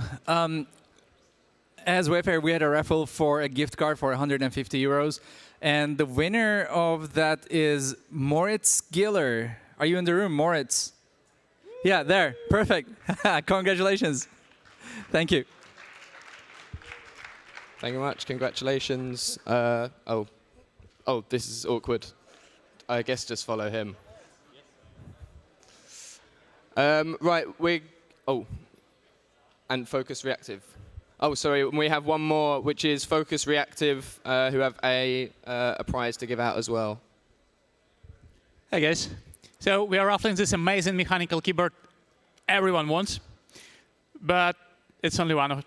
As Wayfair, we had a raffle for a gift card for 150 euros. And the winner of that is Moritz Giller. Are you in the room, Moritz? Yeah, there. Perfect. Congratulations. Thank you. Thank you very much. Congratulations. Oh, this is awkward. I guess just follow him. Right, and Focus Reactive. Oh, sorry, we have one more, which is Focus Reactive, who have a prize to give out as well. Hey guys, so we are raffling this amazing mechanical keyboard everyone wants, but it's only one.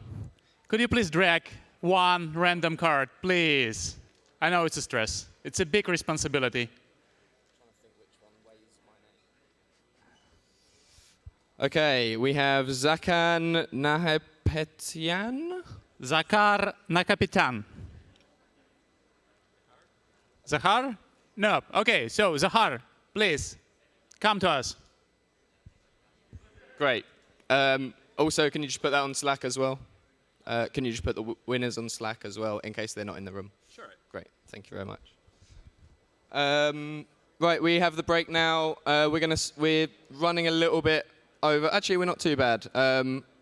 Could you please drag one random card, please? I know it's a stress. It's a big responsibility. Okay, we have Zakan Nahapetian. Zakar Nakapetian. Zahar? No. Okay, so Zahar, please, come to us. Great. Also, can you just put that on Slack as well? Can you just put the winners on Slack as well, in case they're not in the room? Sure. Great. Thank you very much. Right, we have the break now. We're running a little bit over. Actually, we're not too bad.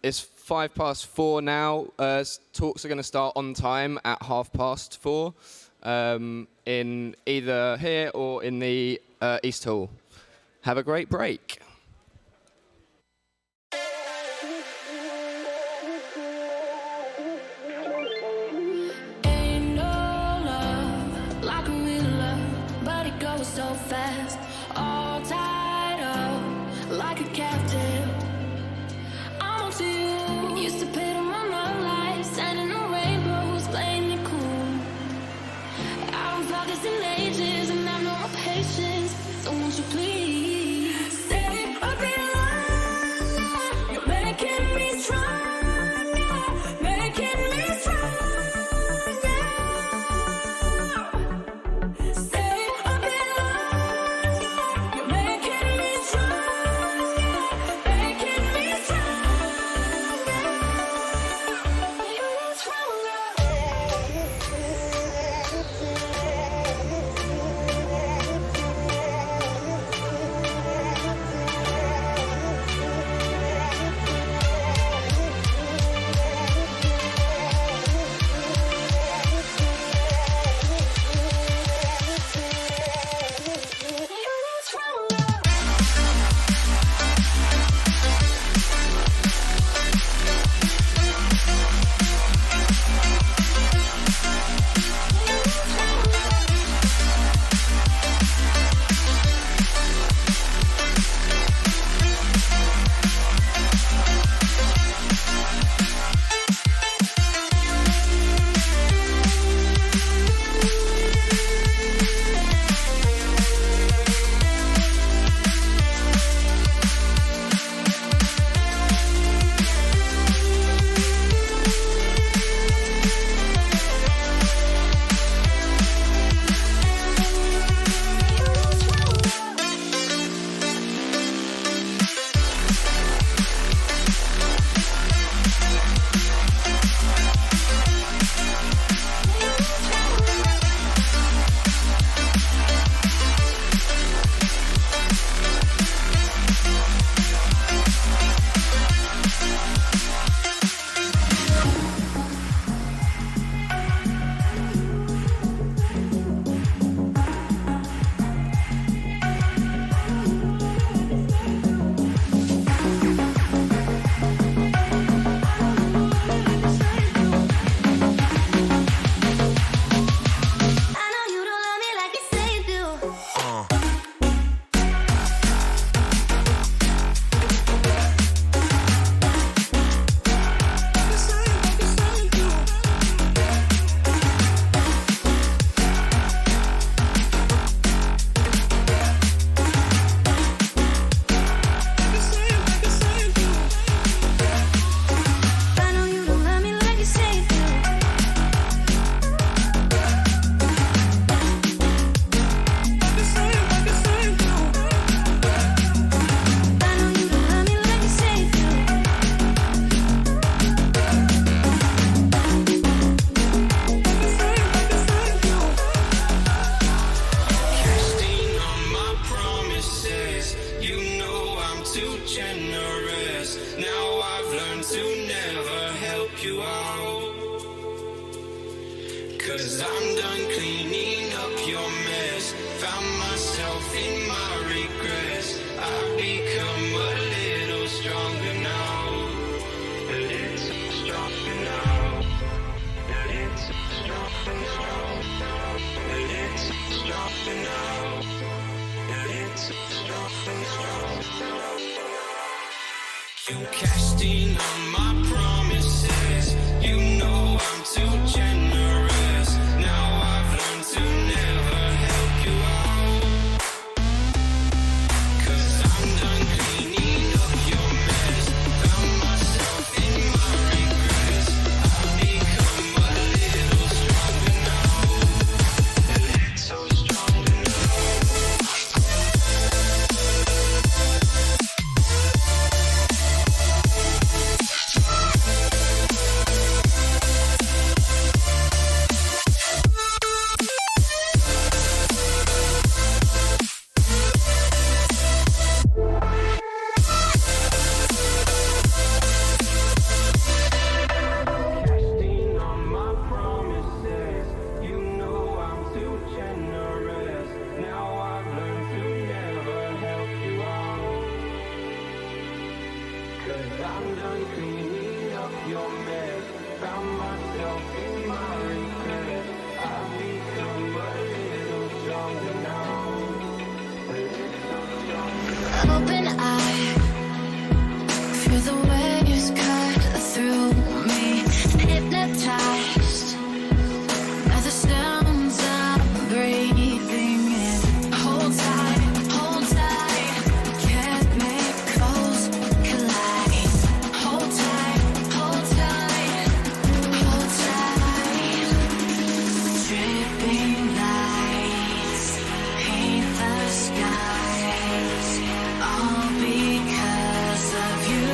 It's 4:05 now. Talks are going to start on time at 4:30 in either here or in the East Hall. Have a great break. Ain't no love like a real love, but it goes so fast. All tied up like a captive. I'm on to you. Used to pay to my love life, sending no rainbows, playing it cool. I haven't felt this in ages, and I've no more patience. So won't you please stay? too generous. Now I've learned to never help you out. 'Cause I'm done cleaning up your mess. Found myself in my regrets. I've become a little stronger now. A little stronger now. A little stronger now. A little stronger now. A little stronger now. You cashed in on my promises. You know I'm too generous. Now I've learned to never help you out. 'Cause I'm done cleaning up your mess. Found myself in my regrets. I've become a little stronger now. A little stronger now. Casting on my promises. You know I'm too generous. Now I've learned to never help you out. 'Cause I'm done cleaning up your mess. Found myself in my regret. I've become a little stronger now. A little stronger now. Open eye, feel the waves cut through me. Hypnotized by the sounds I'm breathing in. Hold tight, chemicals collide. Hold tight, hold tight, hold tight. Dripping lights paint the skies, all because of you.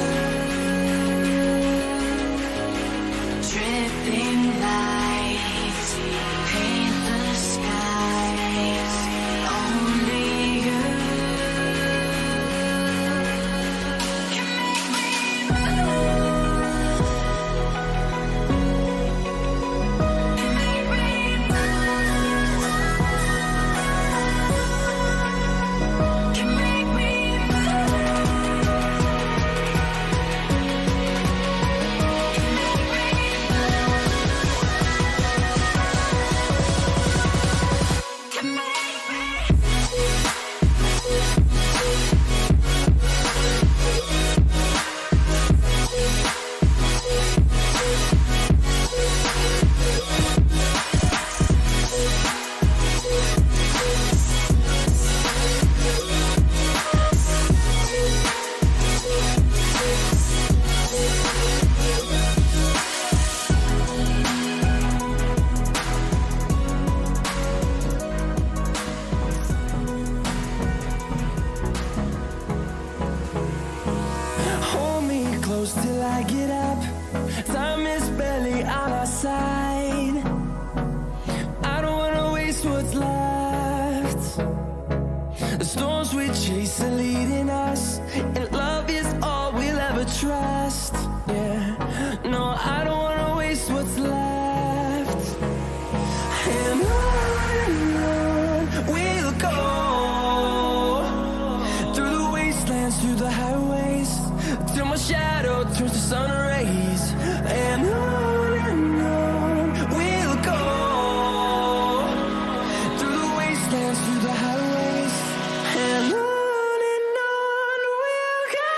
Dripping lights paint the skies, only you can make me move. Can make me move. Can make me Hold me close till I get up. Time is barely on our side. I don't wanna waste what's left. The storms we chase are leading us, and love is all we'll ever trust. Yeah, no, I don't wanna waste what's left. And on we'll go, through the wastelands, through the highways, till my shadow turns to sun rays. And on we'll go, through the wastelands, through the highways, and on we'll go.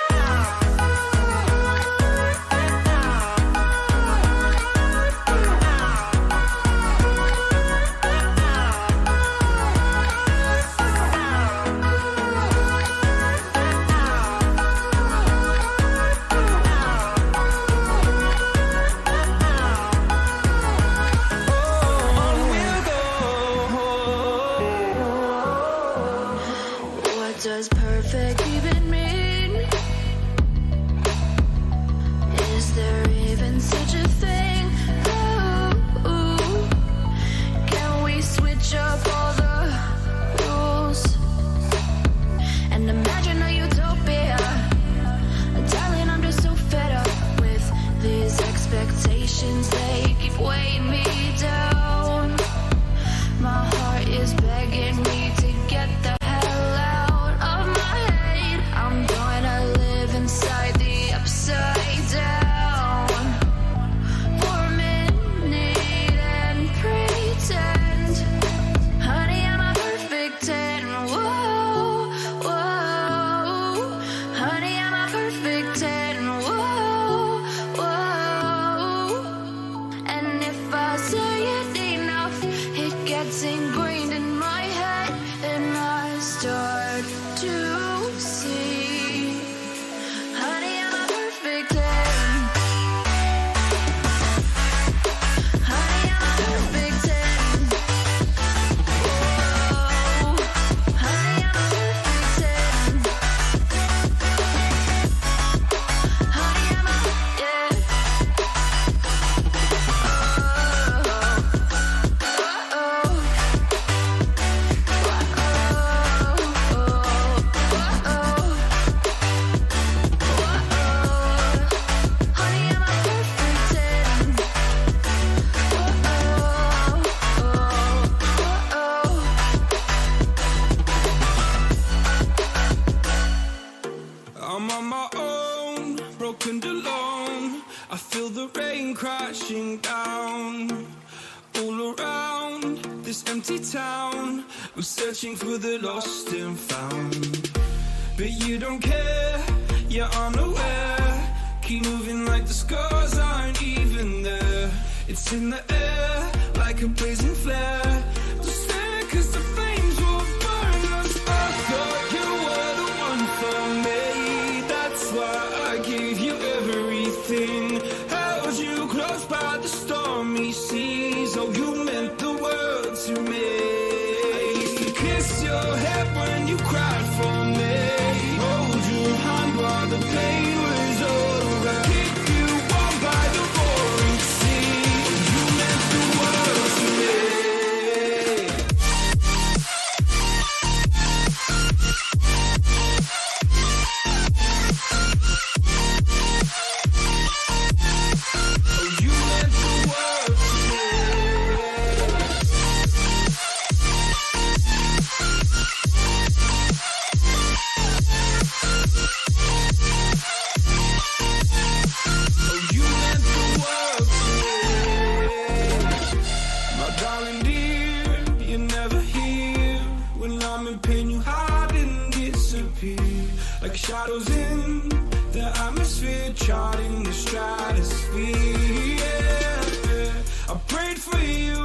broken alone. I feel the rain crashing down all around this empty town. I'm searching for the lost and found, but you don't care, you're unaware. Keep moving like the scars aren't even there. It's in the air like a blazing flare. Don't stare 'cause the flames will burn us. I thought you were the one for me. That's why I gave you everything. Held you close by the stormy seas. Oh, you meant the world to me. I used to kiss your head when you cried for me. Hold your hand while the pain was over. Keep you warm by the roaring sea. You meant the world to me. Like shadows in the atmosphere, charting the stratosphere. Yeah. I prayed for you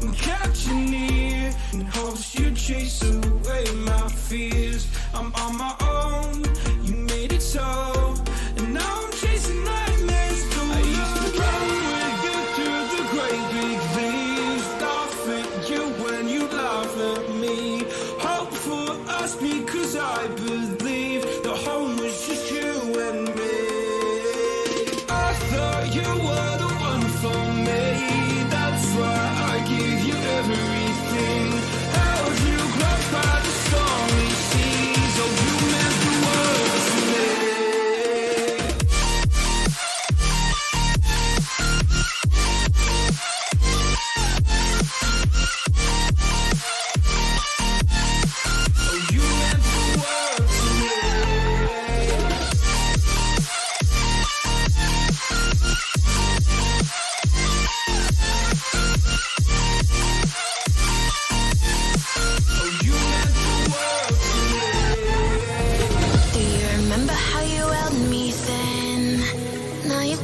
and kept you near in hopes you'd chase away my fears. I'm on my own, you made it so, and now I'm chasing nightmares through. I used to run with you through the great big leaves, laugh at you when you laugh at me. Hope for us because I believe the home was just you and me. I thought you were the one for me. That's why I gave you everything. Held you close by the stormy seas. Oh, you meant the world to me.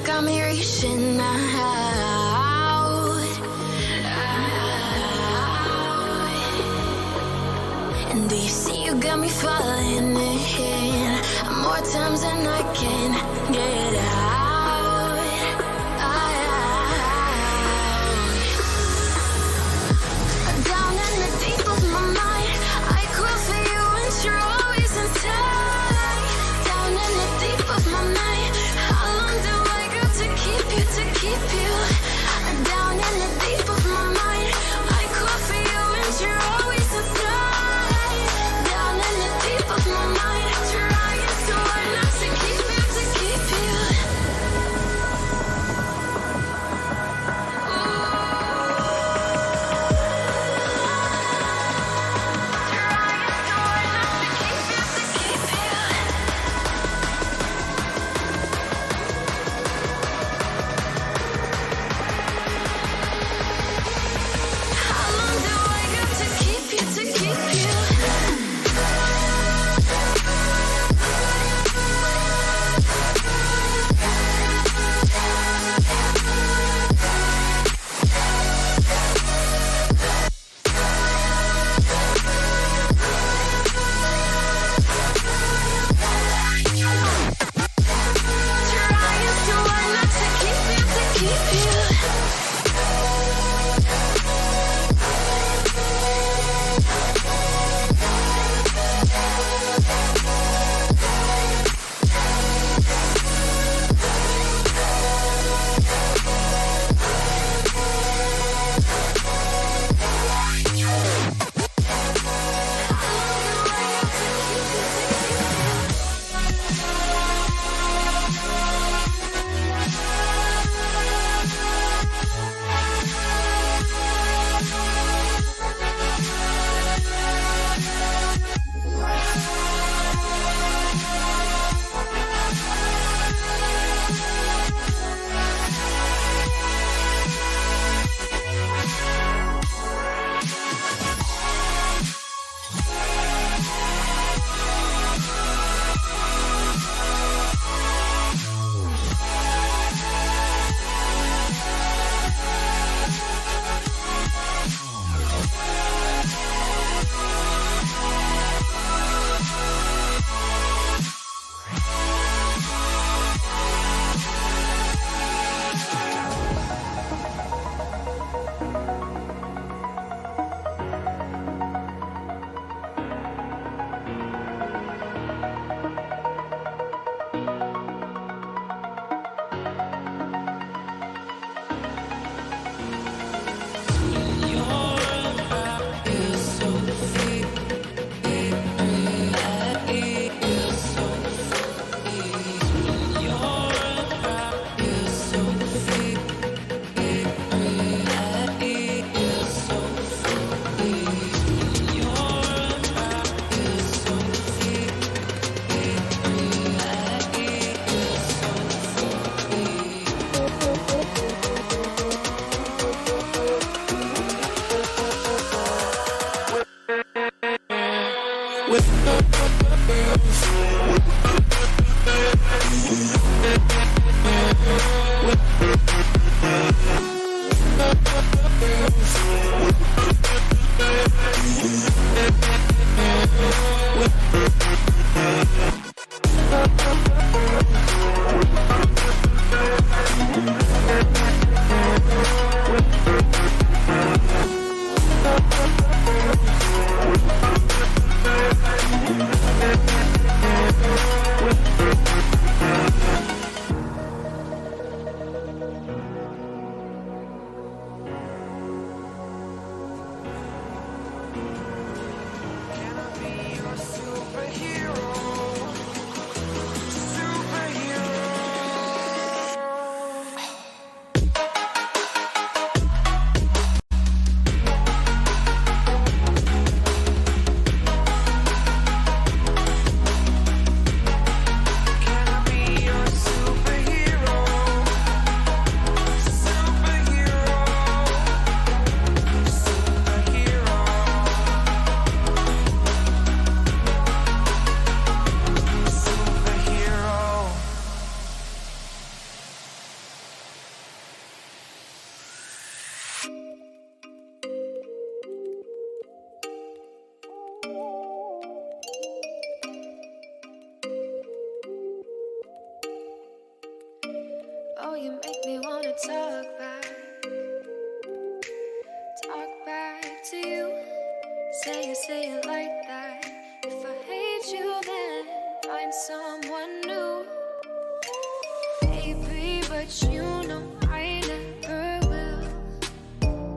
Got me reaching out, and do you see you got me falling in more times than I can get out. Down in the deep of my mind, I crawl for you and you're always inside. Down in the deep of my mind, how long do I to keep you down in the deep of my mind? I call for you and you're always inside. Down in the deep of my mind, trying so hard not to keep you, to Oh, you make me wanna talk back to you. Say it like that. If I hate you, then find someone new. Baby, but you know I never will.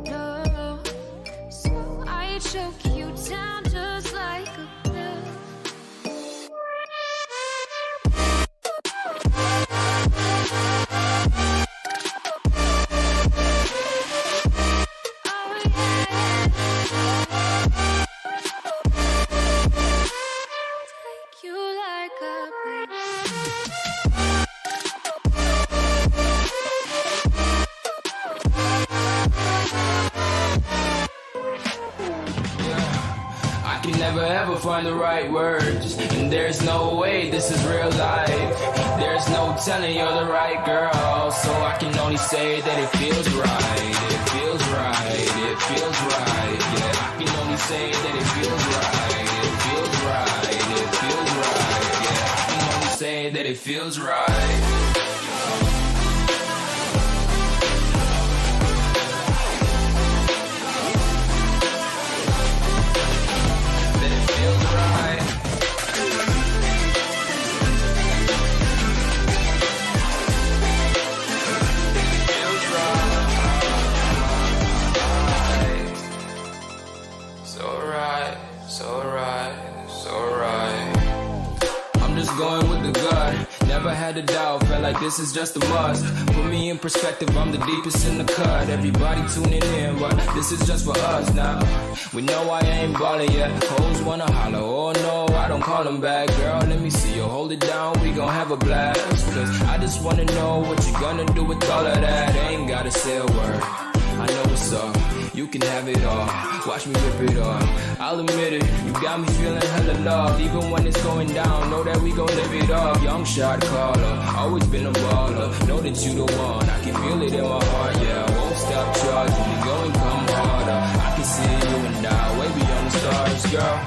No, so I choke you down just like a pill. Never ever find the right words, and there's no way this is real life. There's no telling you're the right girl, so I can only say that it feels right. It feels right. It feels right. Yeah, I can only say that it feels right. It feels right. It feels right. Yeah, I can only say that it feels right. Going with the gut, never had a doubt, felt like this is just a must. Put me in perspective, I'm the deepest in the cut. Everybody tuning in, but this is just for us now. We know I ain't ballin' yet, hoes wanna holler, oh no, I don't call them back. Girl, let me see you hold it down, we gon' have a blast. Cause I just wanna know what you gonna do with all of that. Ain't gotta say a word, I know what's up. You can have it all, watch me rip it off. I'll admit it, you got me feeling hella love. Even when it's going down, know that we gon' live it up. Young shot caller, always been a baller. Know that you the one, I can feel it in my heart, yeah. I won't stop charging, we go and come harder. I can see you and I, way beyond the stars, girl.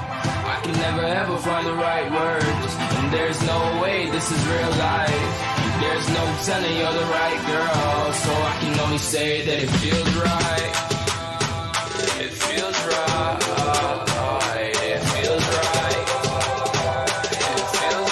I can never ever find the right words, and there's no way this is real life. There's no telling you're the right girl, so I can only say that it feels right. It feels right. It feels right. It feels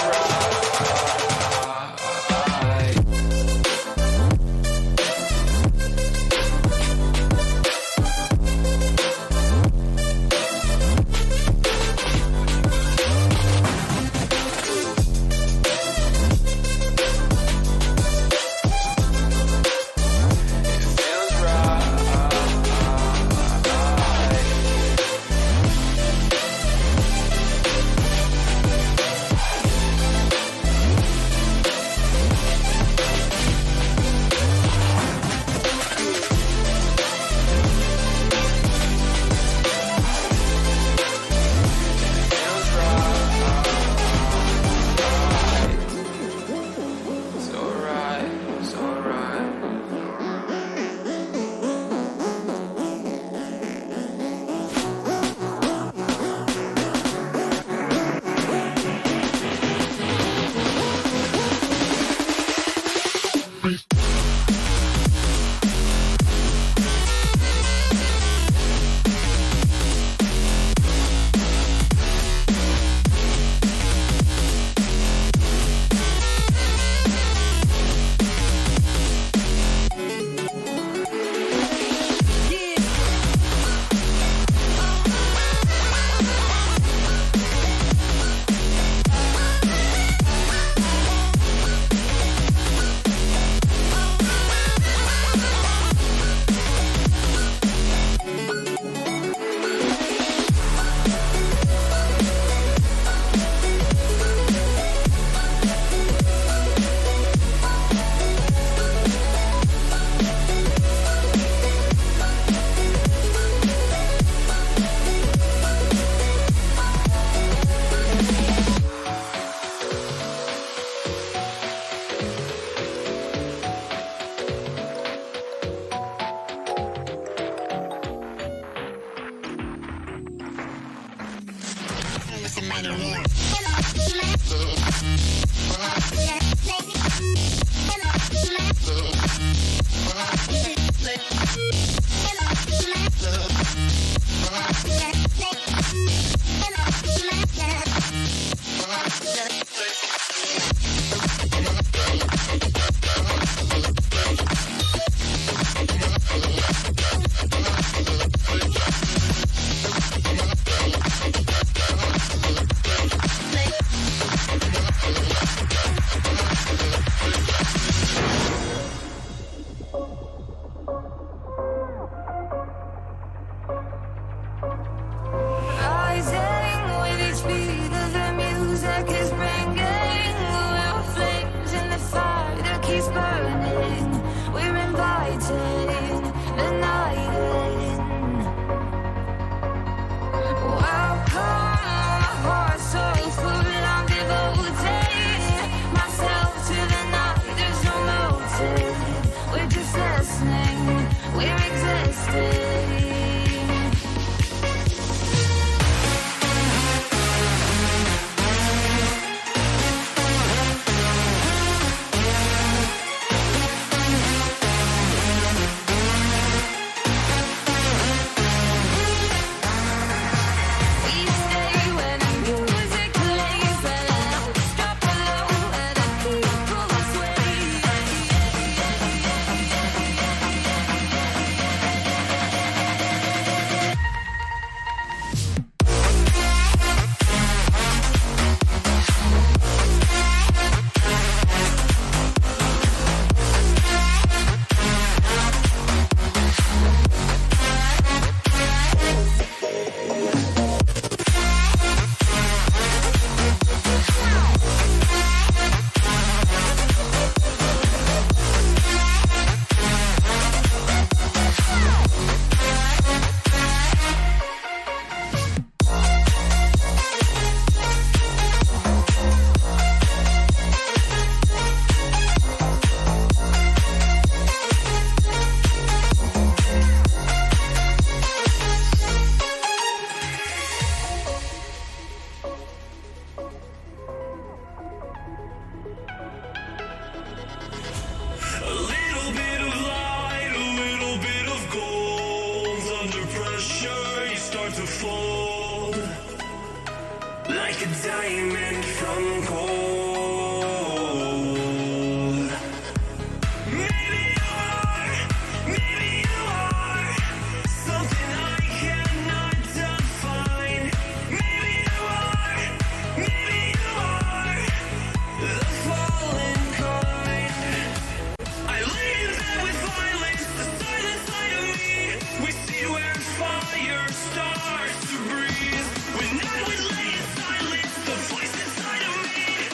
Starts to breathe when I would lay in silence, the voice inside of me.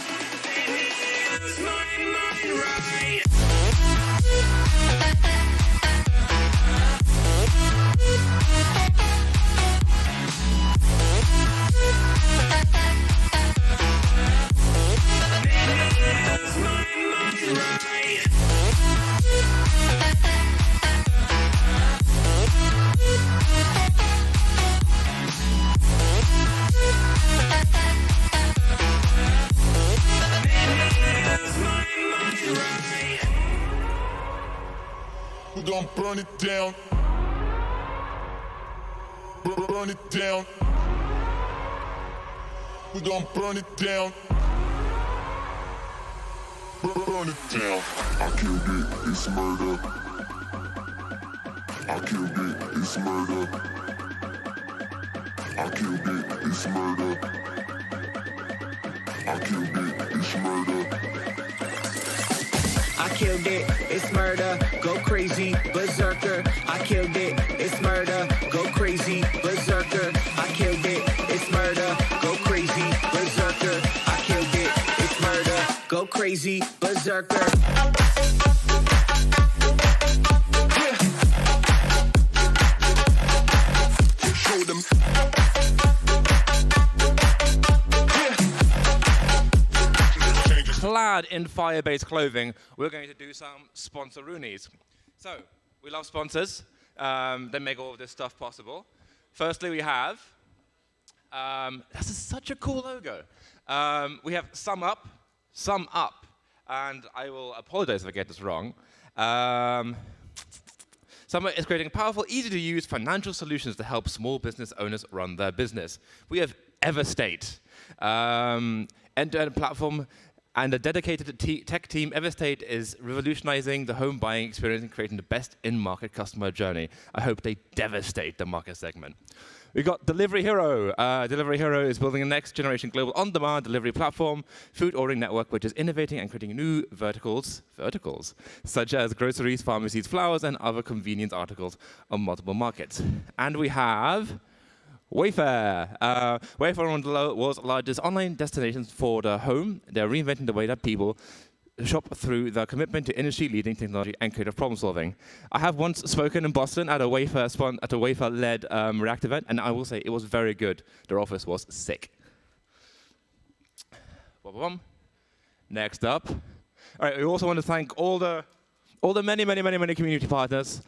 gon' burn it down. Burn it down. We gon' burn it down. Burn it down. I killed it, it's murder. I killed it, it's murder. I killed it, it's murder. I killed it, it's murder. I killed it, it's murder, go crazy, berserker. I killed it, it's murder, go crazy, berserker. I killed it, it's murder, go crazy, berserker. I killed it, it's murder, go crazy, berserker. Show them. Clad in Firebase clothing, we're going to do some sponsoroonies. So, we love sponsors. They make all of this stuff possible. Firstly, we have, this is such a cool logo. We have Sum Up, and I will apologize if I get this wrong. SumUp is creating powerful, easy-to-use financial solutions to help small business owners run their business. We have Everstate, end-to-end platform, and a dedicated tech team. Everstate is revolutionizing the home buying experience and creating the best in-market customer journey. I hope they devastate the market segment. We've got Delivery Hero. Delivery Hero is building a next-generation global on-demand delivery platform, food ordering network, which is innovating and creating new verticals, such as groceries, pharmacies, flowers, and other convenience articles on multiple markets. And we have Wayfair. Wayfair is one of the world's largest online destinations for the home. They're reinventing the way that people shop through their commitment to industry-leading technology and creative problem-solving. I have once spoken in Boston at a Wayfair-led React event, and I will say it was very good. Their office was sick. Next up. All right, we also want to thank all the many community partners.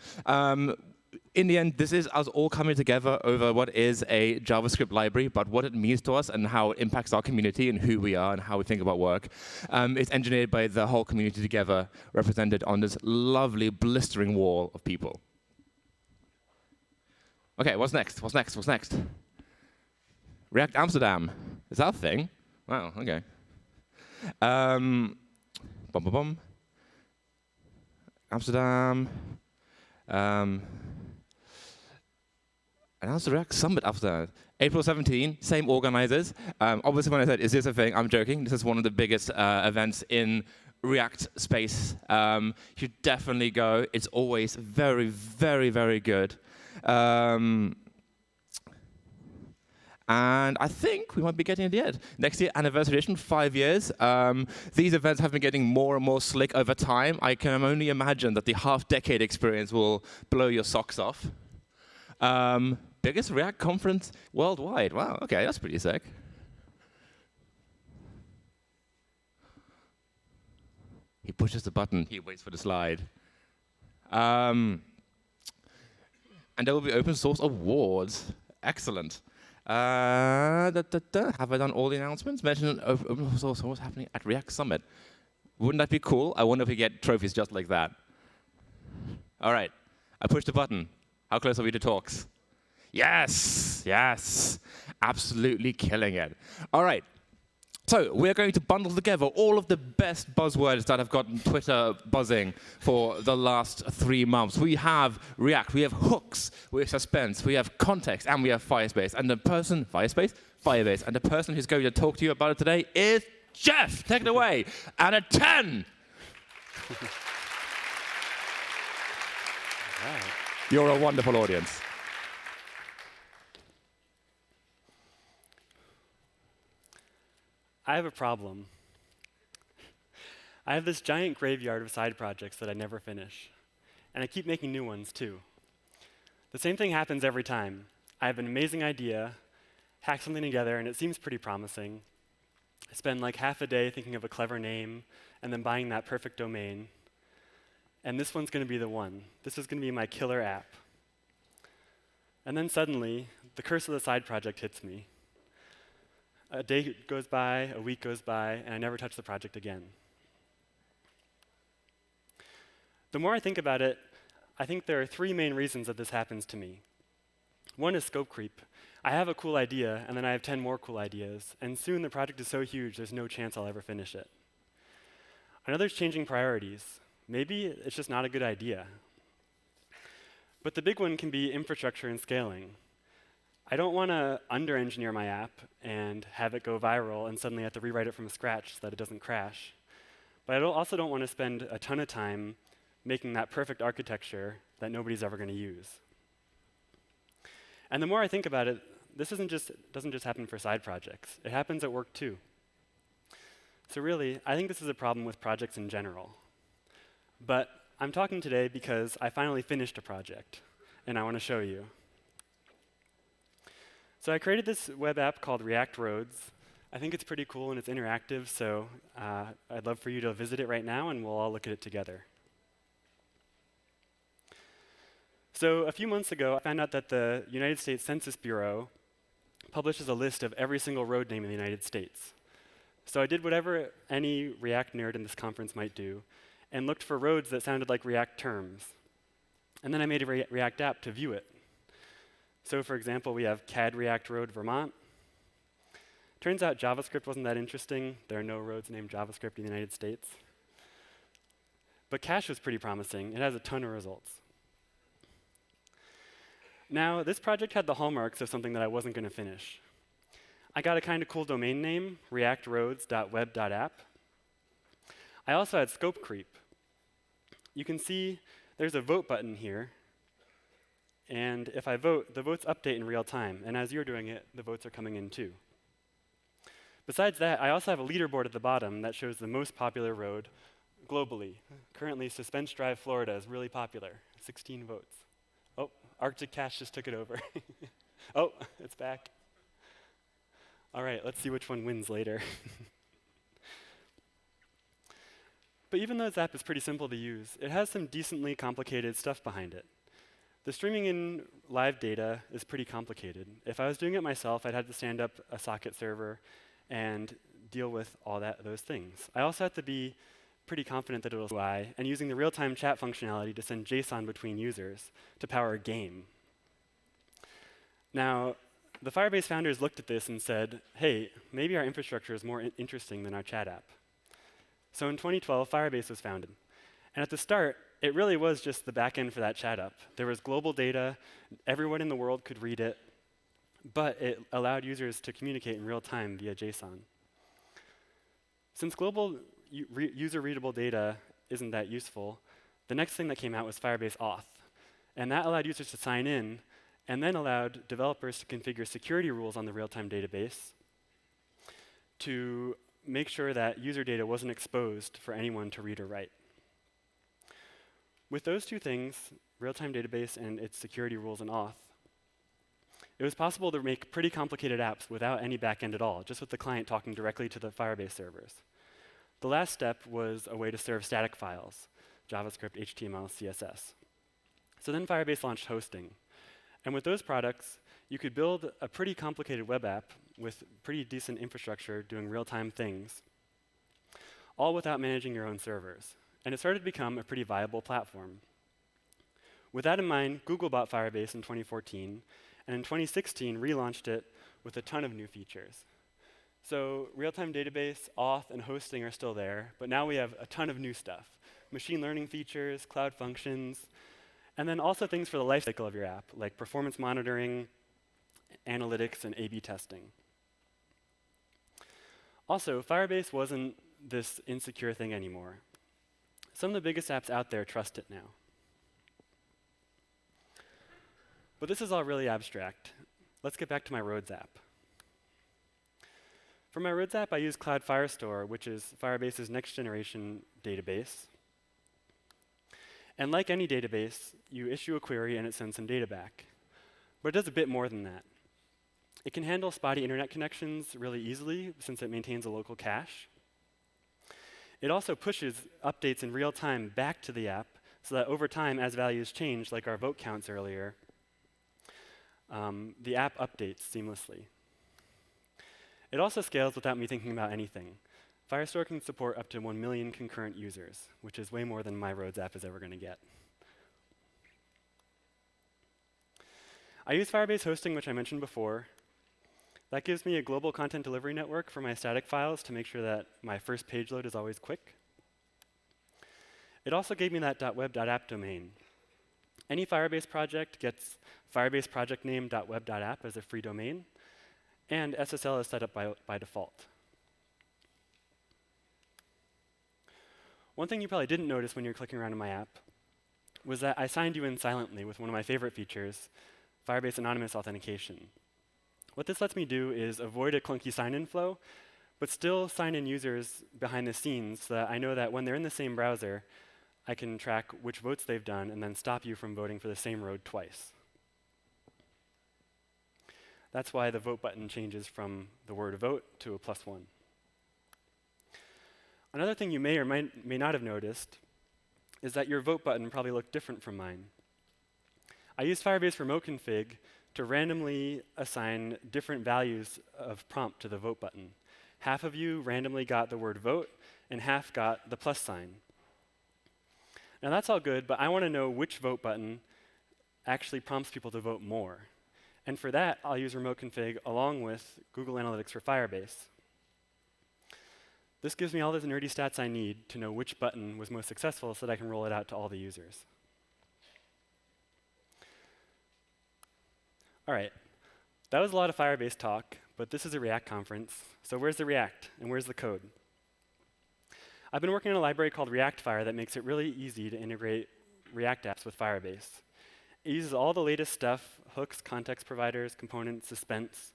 In the end, this is us all coming together over what is a JavaScript library, but what it means to us and how it impacts our community and who we are and how we think about work. It's engineered by the whole community together, represented on this lovely, blistering wall of people. OK, what's next? React Amsterdam. Is that a thing? Wow, OK. Amsterdam. Announced the React Summit after that. April 17, same organizers. Obviously, when I said, is this a thing? I'm joking. This is one of the biggest events in React space. You should definitely go. It's always very, very, very good. And I think we might be getting to the end. Next year, anniversary edition, 5 years. These events have been getting more and more slick over time. I can only imagine that the half-decade experience will blow your socks off. Biggest React conference worldwide. Wow, OK, that's pretty sick. He pushes the button. He waits for the slide. And there will be open source awards. Excellent. Have I done all the announcements? Mention open source awards happening at React Summit. Wouldn't that be cool? I wonder if we get trophies just like that. All right, I pushed the button. How close are we to talks? Yes, absolutely killing it. All right, so we're going to bundle together all of the best buzzwords that have gotten Twitter buzzing for the last 3 months. We have React, we have hooks, we have suspense, we have context, and we have Firebase. And the person, Firebase, and the person who's going to talk to you about it today is Jeff. Take it away. And a 10. Wow. You're a wonderful audience. I have a problem. I have this giant graveyard of side projects that I never finish. And I keep making new ones, too. The same thing happens every time. I have an amazing idea, hack something together, and it seems pretty promising. I spend like half a day thinking of a clever name, and then buying that perfect domain. And this one's going to be the one. This is going to be my killer app. And then suddenly, the curse of the side project hits me. A day goes by, a week goes by, and I never touch the project again. The more I think about it, I think there are three main reasons that this happens to me. One is scope creep. I have a cool idea, and then I have 10 more cool ideas, and soon the project is so huge there's no chance I'll ever finish it. Another is changing priorities. Maybe it's just not a good idea. But the big one can be infrastructure and scaling. I don't want to under-engineer my app and have it go viral and suddenly have to rewrite it from scratch so that it doesn't crash. But I also don't want to spend a ton of time making that perfect architecture that nobody's ever going to use. And the more I think about it, this doesn't just happen for side projects. It happens at work too. So really, I think this is a problem with projects in general. But I'm talking today because I finally finished a project, and I want to show you. So I created this web app called React Roads. I think it's pretty cool and it's interactive, so I'd love for you to visit it right now, and we'll all look at it together. So a few months ago, I found out that the United States Census Bureau publishes a list of every single road name in the United States. So I did whatever any React nerd in this conference might do, and looked for roads that sounded like React terms. And then I made a React app to view it. So for example, we have CAD React Road Vermont. Turns out JavaScript wasn't that interesting. There are no roads named JavaScript in the United States. But Cache was pretty promising. It has a ton of results. Now, this project had the hallmarks of something that I wasn't going to finish. I got a kind of cool domain name, reactroads.web.app. I also had scope creep. You can see there's a vote button here. And if I vote, the votes update in real time. And as you're doing it, the votes are coming in too. Besides that, I also have a leaderboard at the bottom that shows the most popular road globally. Currently, Suspense Drive, Florida is really popular, 16 votes. Oh, Arctic Cache just took it over. Oh, it's back. All right, let's see which one wins later. But even though this app is pretty simple to use, it has some decently complicated stuff behind it. The streaming in live data is pretty complicated. If I was doing it myself, I'd have to stand up a socket server and deal with all those things. I also have to be pretty confident that it'll UI and using the real-time chat functionality to send JSON between users to power a game. Now, the Firebase founders looked at this and said, hey, maybe our infrastructure is more interesting than our chat app. So in 2012, Firebase was founded. And at the start, it really was just the backend for that chat app. There was global data, everyone in the world could read it, but it allowed users to communicate in real time via JSON. Since global user-readable data isn't that useful, the next thing that came out was Firebase Auth. And that allowed users to sign in, and then allowed developers to configure security rules on the real-time database to make sure that user data wasn't exposed for anyone to read or write. With those two things, real-time database and its security rules and auth, it was possible to make pretty complicated apps without any backend at all, just with the client talking directly to the Firebase servers. The last step was a way to serve static files, JavaScript, HTML, CSS. So then Firebase launched hosting. And with those products, you could build a pretty complicated web app with pretty decent infrastructure doing real-time things, all without managing your own servers. And it started to become a pretty viable platform. With that in mind, Google bought Firebase in 2014, and in 2016 relaunched it with a ton of new features. So real-time database, auth, and hosting are still there, but now we have a ton of new stuff. Machine learning features, cloud functions, and then also things for the lifecycle of your app, like performance monitoring, analytics, and A/B testing. Also, Firebase wasn't this insecure thing anymore. Some of the biggest apps out there trust it now. But this is all really abstract. Let's get back to my Roads app. For my Roads app, I use Cloud Firestore, which is Firebase's next-generation database. And like any database, you issue a query and it sends some data back. But it does a bit more than that. It can handle spotty internet connections really easily, since it maintains a local cache. It also pushes updates in real time back to the app, so that over time, as values change, like our vote counts earlier, the app updates seamlessly. It also scales without me thinking about anything. Firestore can support up to 1 million concurrent users, which is way more than my Roads app is ever going to get. I use Firebase hosting, which I mentioned before. That gives me a global content delivery network for my static files to make sure that my first page load is always quick. It also gave me that .web.app domain. Any Firebase project gets Firebase project name .web.app as a free domain, and SSL is set up by default. One thing you probably didn't notice when you're clicking around in my app was that I signed you in silently with one of my favorite features, Firebase Anonymous Authentication. What this lets me do is avoid a clunky sign-in flow, but still sign in users behind the scenes so that I know that when they're in the same browser, I can track which votes they've done and then stop you from voting for the same road twice. That's why the vote button changes from the word vote to a +1. Another thing you may or may not have noticed is that your vote button probably looked different from mine. I used Firebase Remote Config to randomly assign different values of prompt to the vote button. Half of you randomly got the word vote, and half got the plus sign. Now that's all good, but I want to know which vote button actually prompts people to vote more. And for that, I'll use Remote Config along with Google Analytics for Firebase. This gives me all the nerdy stats I need to know which button was most successful so that I can roll it out to all the users. All right, that was a lot of Firebase talk, but this is a React conference. So where's the React and where's the code? I've been working on a library called ReactFire that makes it really easy to integrate React apps with Firebase. It uses all the latest stuff, hooks, context providers, components, suspense.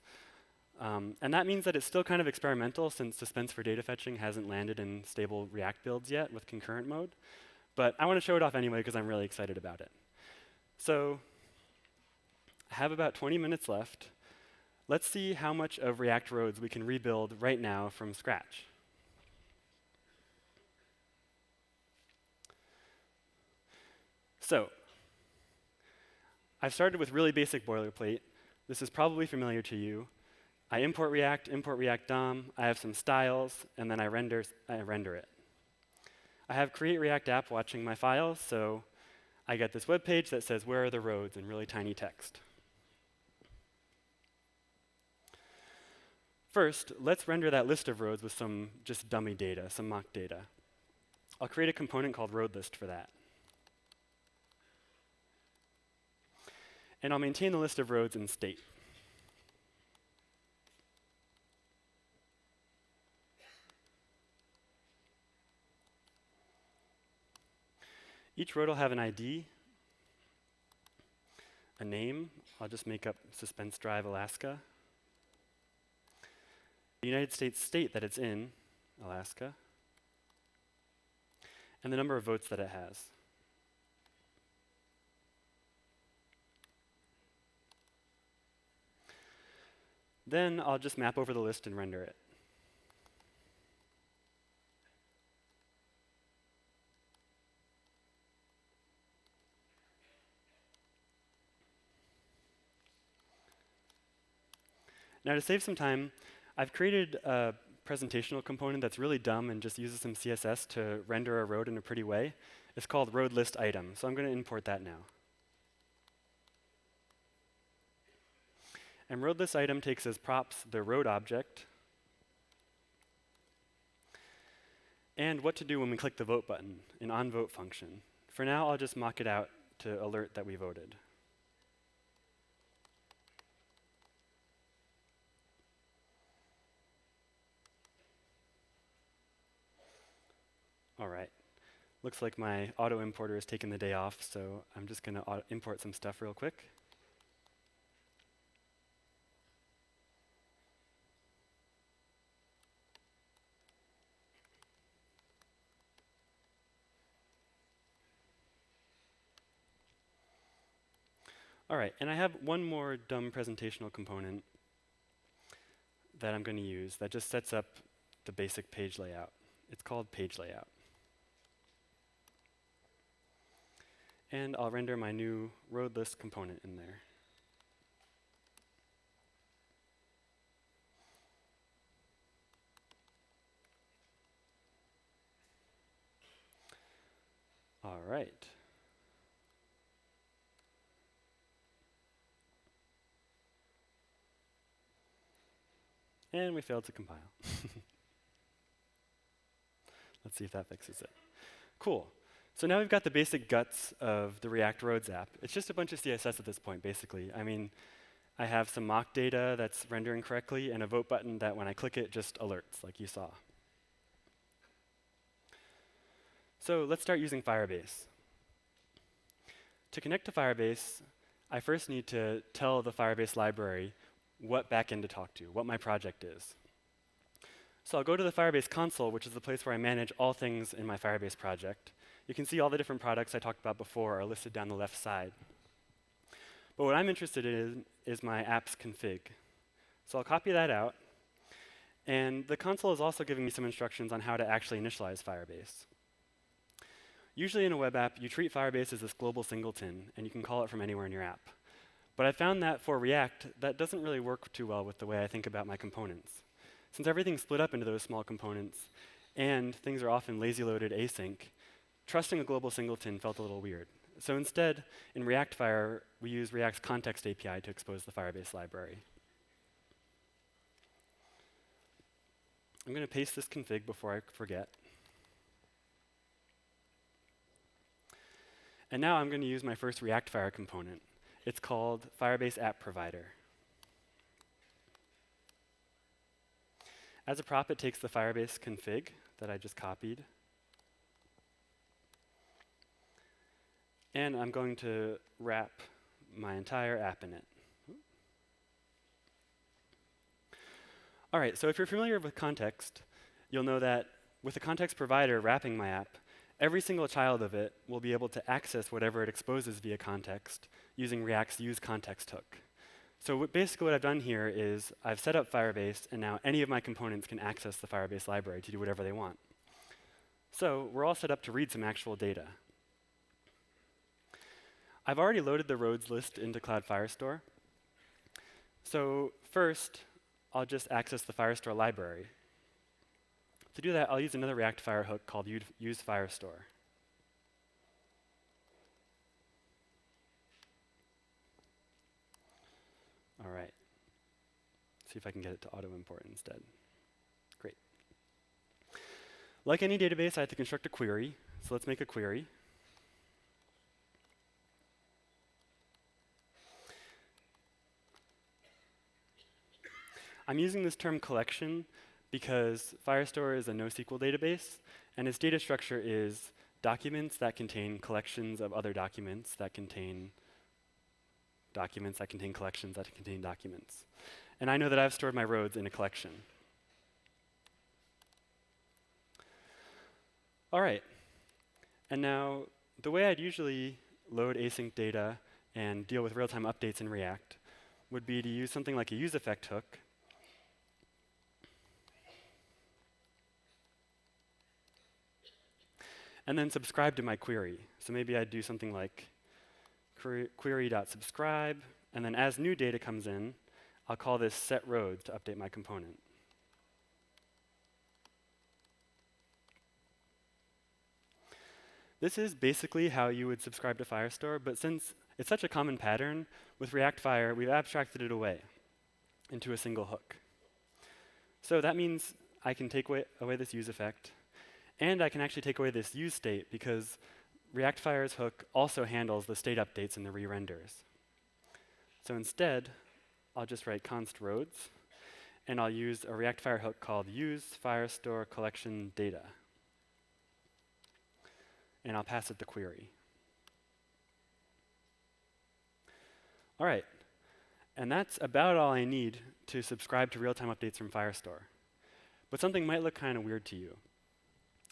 And that means that it's still kind of experimental since suspense for data fetching hasn't landed in stable React builds yet with concurrent mode. But I want to show it off anyway because I'm really excited about it. So I have about 20 minutes left. Let's see how much of React roads we can rebuild right now from scratch. So I've started with really basic boilerplate. This is probably familiar to you. I import React DOM, I have some styles, and then I render it. I have create React app watching my files, so I get this web page that says where are the roads in really tiny text. First, let's render that list of roads with some just dummy data, some mock data. I'll create a component called road list for that. And I'll maintain the list of roads in state. Each road will have an ID, a name. I'll just make up Suspense Drive, Alaska. The United States state that it's in, Alaska. And the number of votes that it has. Then I'll just map over the list and render it. Now to save some time, I've created a presentational component that's really dumb and just uses some CSS to render a road in a pretty way. It's called road list item, so I'm going to import that now. And road list item takes as props the road object and what to do when we click the vote button, an onVote function. For now, I'll just mock it out to alert that we voted. All right, looks like my auto importer has taken the day off, so I'm just going to import some stuff real quick. All right, and I have one more dumb presentational component that I'm going to use that just sets up the basic page layout. It's called page layout. And I'll render my new road list component in there. All right. And we failed to compile. Let's see if that fixes it. Cool. So now we've got the basic guts of the React Roads app. It's just a bunch of CSS at this point, basically. I mean, I have some mock data that's rendering correctly and a vote button that when I click it just alerts, like you saw. So let's start using Firebase. To connect to Firebase, I first need to tell the Firebase library what backend to talk to, what my project is. So I'll go to the Firebase console, which is the place where I manage all things in my Firebase project. You can see all the different products I talked about before are listed down the left side. But what I'm interested in is my app's config. So I'll copy that out. And the console is also giving me some instructions on how to actually initialize Firebase. Usually in a web app, you treat Firebase as this global singleton, and you can call it from anywhere in your app. But I found that for React, that doesn't really work too well with the way I think about my components. Since everything's split up into those small components, and things are often lazy-loaded async, trusting a global singleton felt a little weird. So instead, in ReactFire, we use React's context API to expose the Firebase library. I'm going to paste this config before I forget. And now I'm going to use my first ReactFire component. It's called Firebase App Provider. As a prop, it takes the Firebase config that I just copied. And I'm going to wrap my entire app in it. All right, so if you're familiar with context, you'll know that with a context provider wrapping my app, every single child of it will be able to access whatever it exposes via context using React's useContext hook. So basically what I've done here is I've set up Firebase, and now any of my components can access the Firebase library to do whatever they want. So we're all set up to read some actual data. I've already loaded the roads list into Cloud Firestore. So first, I'll just access the Firestore library. To do that, I'll use another ReactFire hook called use Firestore. All right. See if I can get it to auto-import instead. Great. Like any database, I have to construct a query. So let's make a query. I'm using this term collection because Firestore is a NoSQL database, and its data structure is documents that contain collections of other documents that contain documents that contain collections that contain documents. And I know that I've stored my roads in a collection. All right. And now, the way I'd usually load async data and deal with real-time updates in React would be to use something like a useEffect hook. And then subscribe to my query. So maybe I'd do something like query.subscribe, and then as new data comes in, I'll call this setRoads to update my component. This is basically how you would subscribe to Firestore, but since it's such a common pattern, with ReactFire, we've abstracted it away into a single hook. So that means I can take away this useEffect, and I can actually take away this useState because ReactFire's hook also handles the state updates and the re-renders. So instead, I'll just write const roads, and I'll use a ReactFire hook called use Firestore collection data. And I'll pass it the query. All right. And that's about all I need to subscribe to real-time updates from Firestore. But something might look kind of weird to you.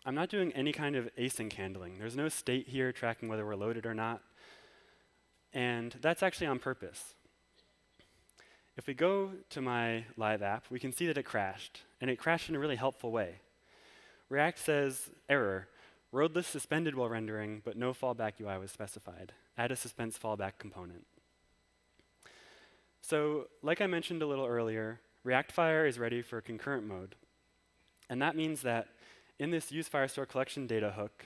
I'm not doing any kind of async handling. There's no state here tracking whether we're loaded or not. And that's actually on purpose. If we go to my live app, we can see that it crashed. And it crashed in a really helpful way. React says, error, road list suspended while rendering, but no fallback UI was specified. Add a suspense fallback component. So, like I mentioned a little earlier, ReactFire is ready for concurrent mode. And that means that in this use Firestore collection data hook,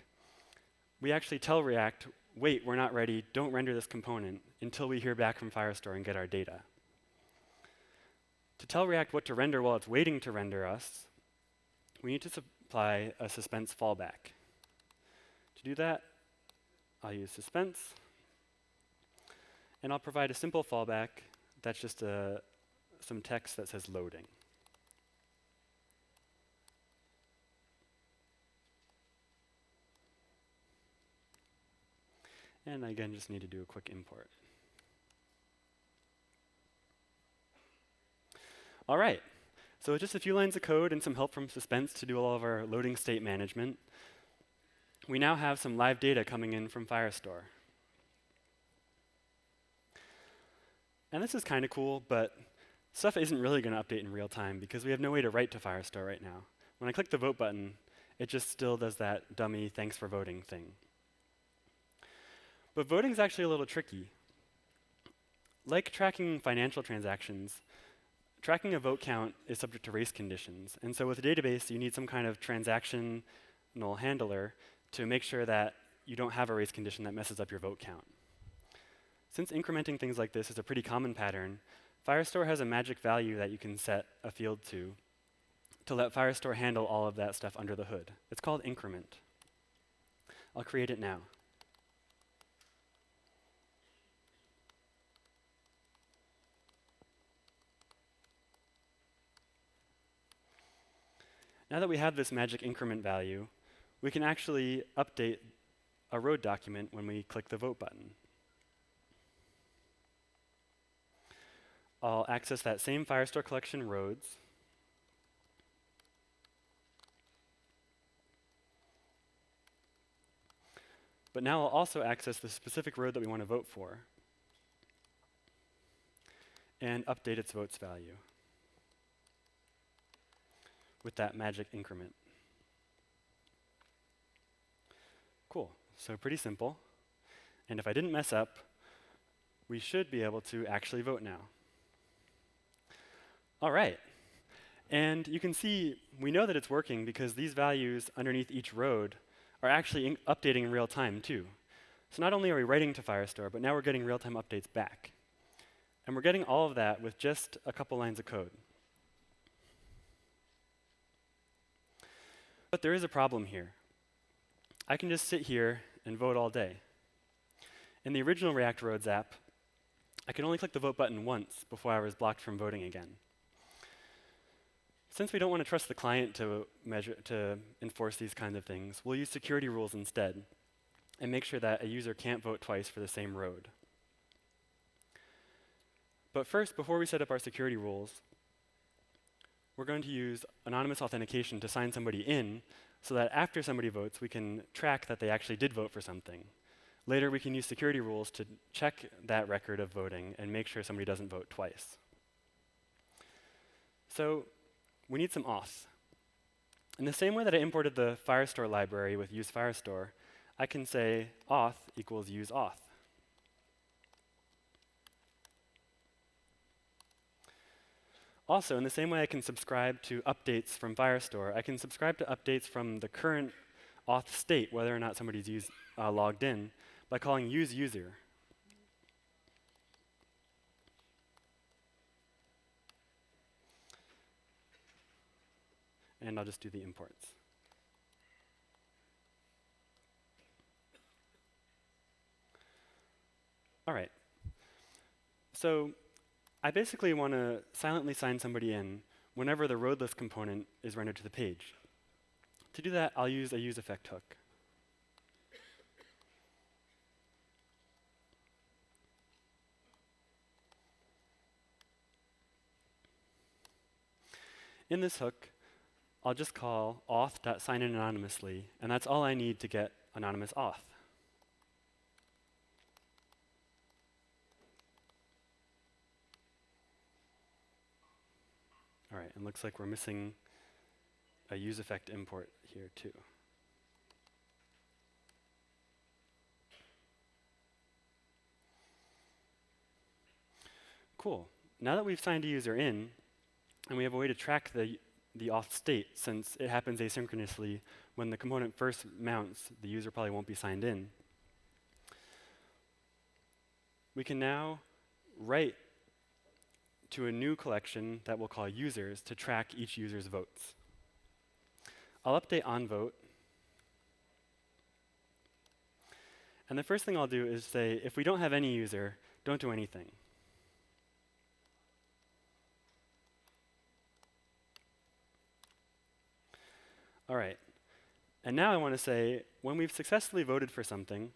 we actually tell React, wait, we're not ready, don't render this component until we hear back from Firestore and get our data. To tell React what to render while it's waiting to render us, we need to supply a suspense fallback. To do that, I'll use suspense, and I'll provide a simple fallback that's just some text that says loading. And I again just need to do a quick import. All right, so with just a few lines of code and some help from Suspense to do all of our loading state management, we now have some live data coming in from Firestore. And this is kind of cool, but stuff isn't really going to update in real time because we have no way to write to Firestore right now. When I click the vote button, it just still does that dummy thanks for voting thing. But voting is actually a little tricky. Like tracking financial transactions, tracking a vote count is subject to race conditions. And so with a database, you need some kind of transactional handler to make sure that you don't have a race condition that messes up your vote count. Since incrementing things like this is a pretty common pattern, Firestore has a magic value that you can set a field to let Firestore handle all of that stuff under the hood. It's called increment. I'll create it now. Now that we have this magic increment value, we can actually update a road document when we click the vote button. I'll access that same Firestore collection roads. But now I'll also access the specific road that we want to vote for and update its votes value with that magic increment. Cool, so pretty simple. And if I didn't mess up, we should be able to actually vote now. All right, and you can see we know that it's working because these values underneath each road are actually updating in real time too. So not only are we writing to Firestore, but now we're getting real-time updates back. And we're getting all of that with just a couple lines of code. But there is a problem here. I can just sit here and vote all day. In the original React Roads app, I could only click the vote button once before I was blocked from voting again. Since we don't want to trust the client to enforce these kinds of things, we'll use security rules instead and make sure that a user can't vote twice for the same road. But first, before we set up our security rules, we're going to use anonymous authentication to sign somebody in so that after somebody votes, we can track that they actually did vote for something. Later, we can use security rules to check that record of voting and make sure somebody doesn't vote twice. So we need some auth. In the same way that I imported the Firestore library with use Firestore, I can say auth equals use auth. Also, in the same way I can subscribe to updates from Firestore, I can subscribe to updates from the current auth state, whether or not somebody's logged in, by calling useUser. And I'll just do the imports. All right. So I basically want to silently sign somebody in whenever the roadless component is rendered to the page. To do that, I'll use a useEffect hook. In this hook, I'll just call auth.signInAnonymously, and that's all I need to get anonymous auth. All right, and looks like we're missing a useEffect import here too. Cool. Now that we've signed a user in, and we have a way to track the auth state, since it happens asynchronously, when the component first mounts, the user probably won't be signed in. We can now write to a new collection that we'll call users to track each user's votes. I'll update onVote. And the first thing I'll do is say, if we don't have any user, don't do anything. All right. And now I want to say, when we've successfully voted for something,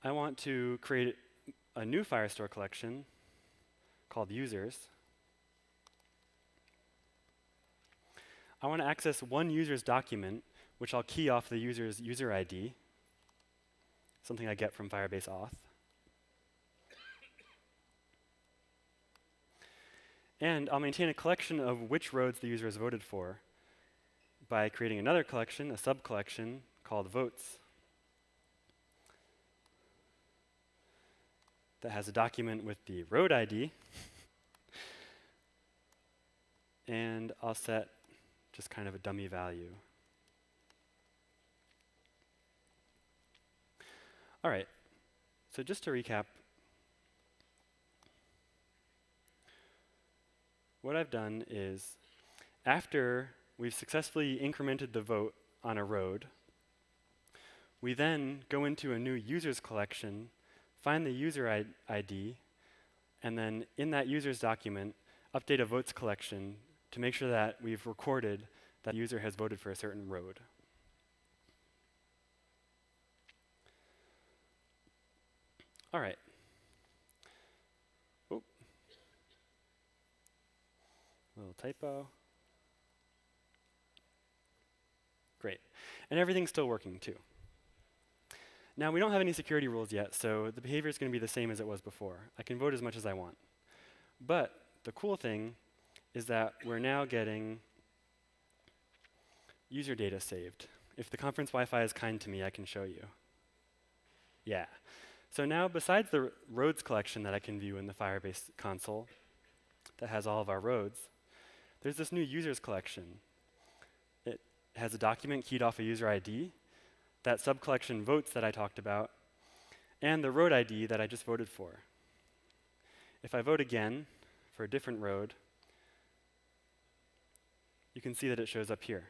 I want to create a new Firestore collection called users. I want to access one user's document, which I'll key off the user's user ID, something I get from Firebase Auth. And I'll maintain a collection of which roads the user has voted for by creating another collection, a sub-collection, called votes that has a document with the road ID. And I'll set just kind of a dummy value. All right, so just to recap, what I've done is, after we've successfully incremented the vote on a road, we then go into a new users collection, find the user ID, and then in that user's document, update a votes collection to make sure that we've recorded that the user has voted for a certain road. All right. Oh. Little typo. Great. And everything's still working too. Now, we don't have any security rules yet, so the behavior is going to be the same as it was before. I can vote as much as I want. But the cool thing is that we're now getting user data saved. If the conference Wi-Fi is kind to me, I can show you. Yeah. So now, besides the roads collection that I can view in the Firebase console that has all of our roads, there's this new users collection. It has a document keyed off a user ID, that sub-collection votes that I talked about, and the road ID that I just voted for. If I vote again for a different road, you can see that it shows up here.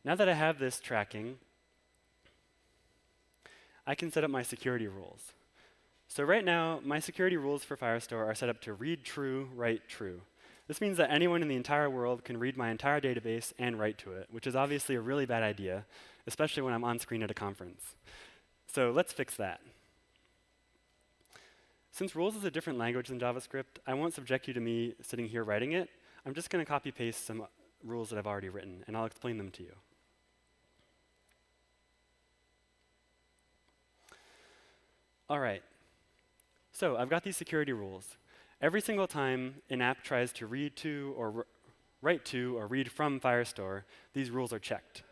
Now that I have this tracking, I can set up my security rules. So right now, my security rules for Firestore are set up to read true, write true. This means that anyone in the entire world can read my entire database and write to it, which is obviously a really bad idea, especially when I'm on screen at a conference. So let's fix that. Since rules is a different language than JavaScript, I won't subject you to me sitting here writing it. I'm just going to copy-paste some rules that I've already written, and I'll explain them to you. All right. So I've got these security rules. Every single time an app tries to read to or write to or read from Firestore, these rules are checked.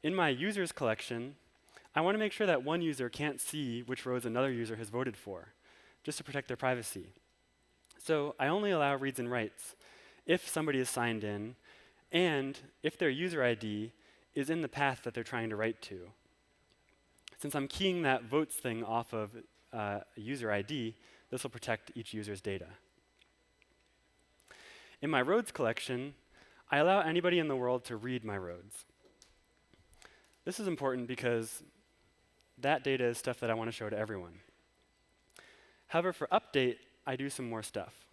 In my users collection, I want to make sure that one user can't see which roads another user has voted for, just to protect their privacy. So I only allow reads and writes if somebody is signed in and if their user ID is in the path that they're trying to write to. Since I'm keying that votes thing off of a user ID, this will protect each user's data. In my roads collection, I allow anybody in the world to read my roads. This is important because that data is stuff that I want to show to everyone. However, for update, I do some more stuff.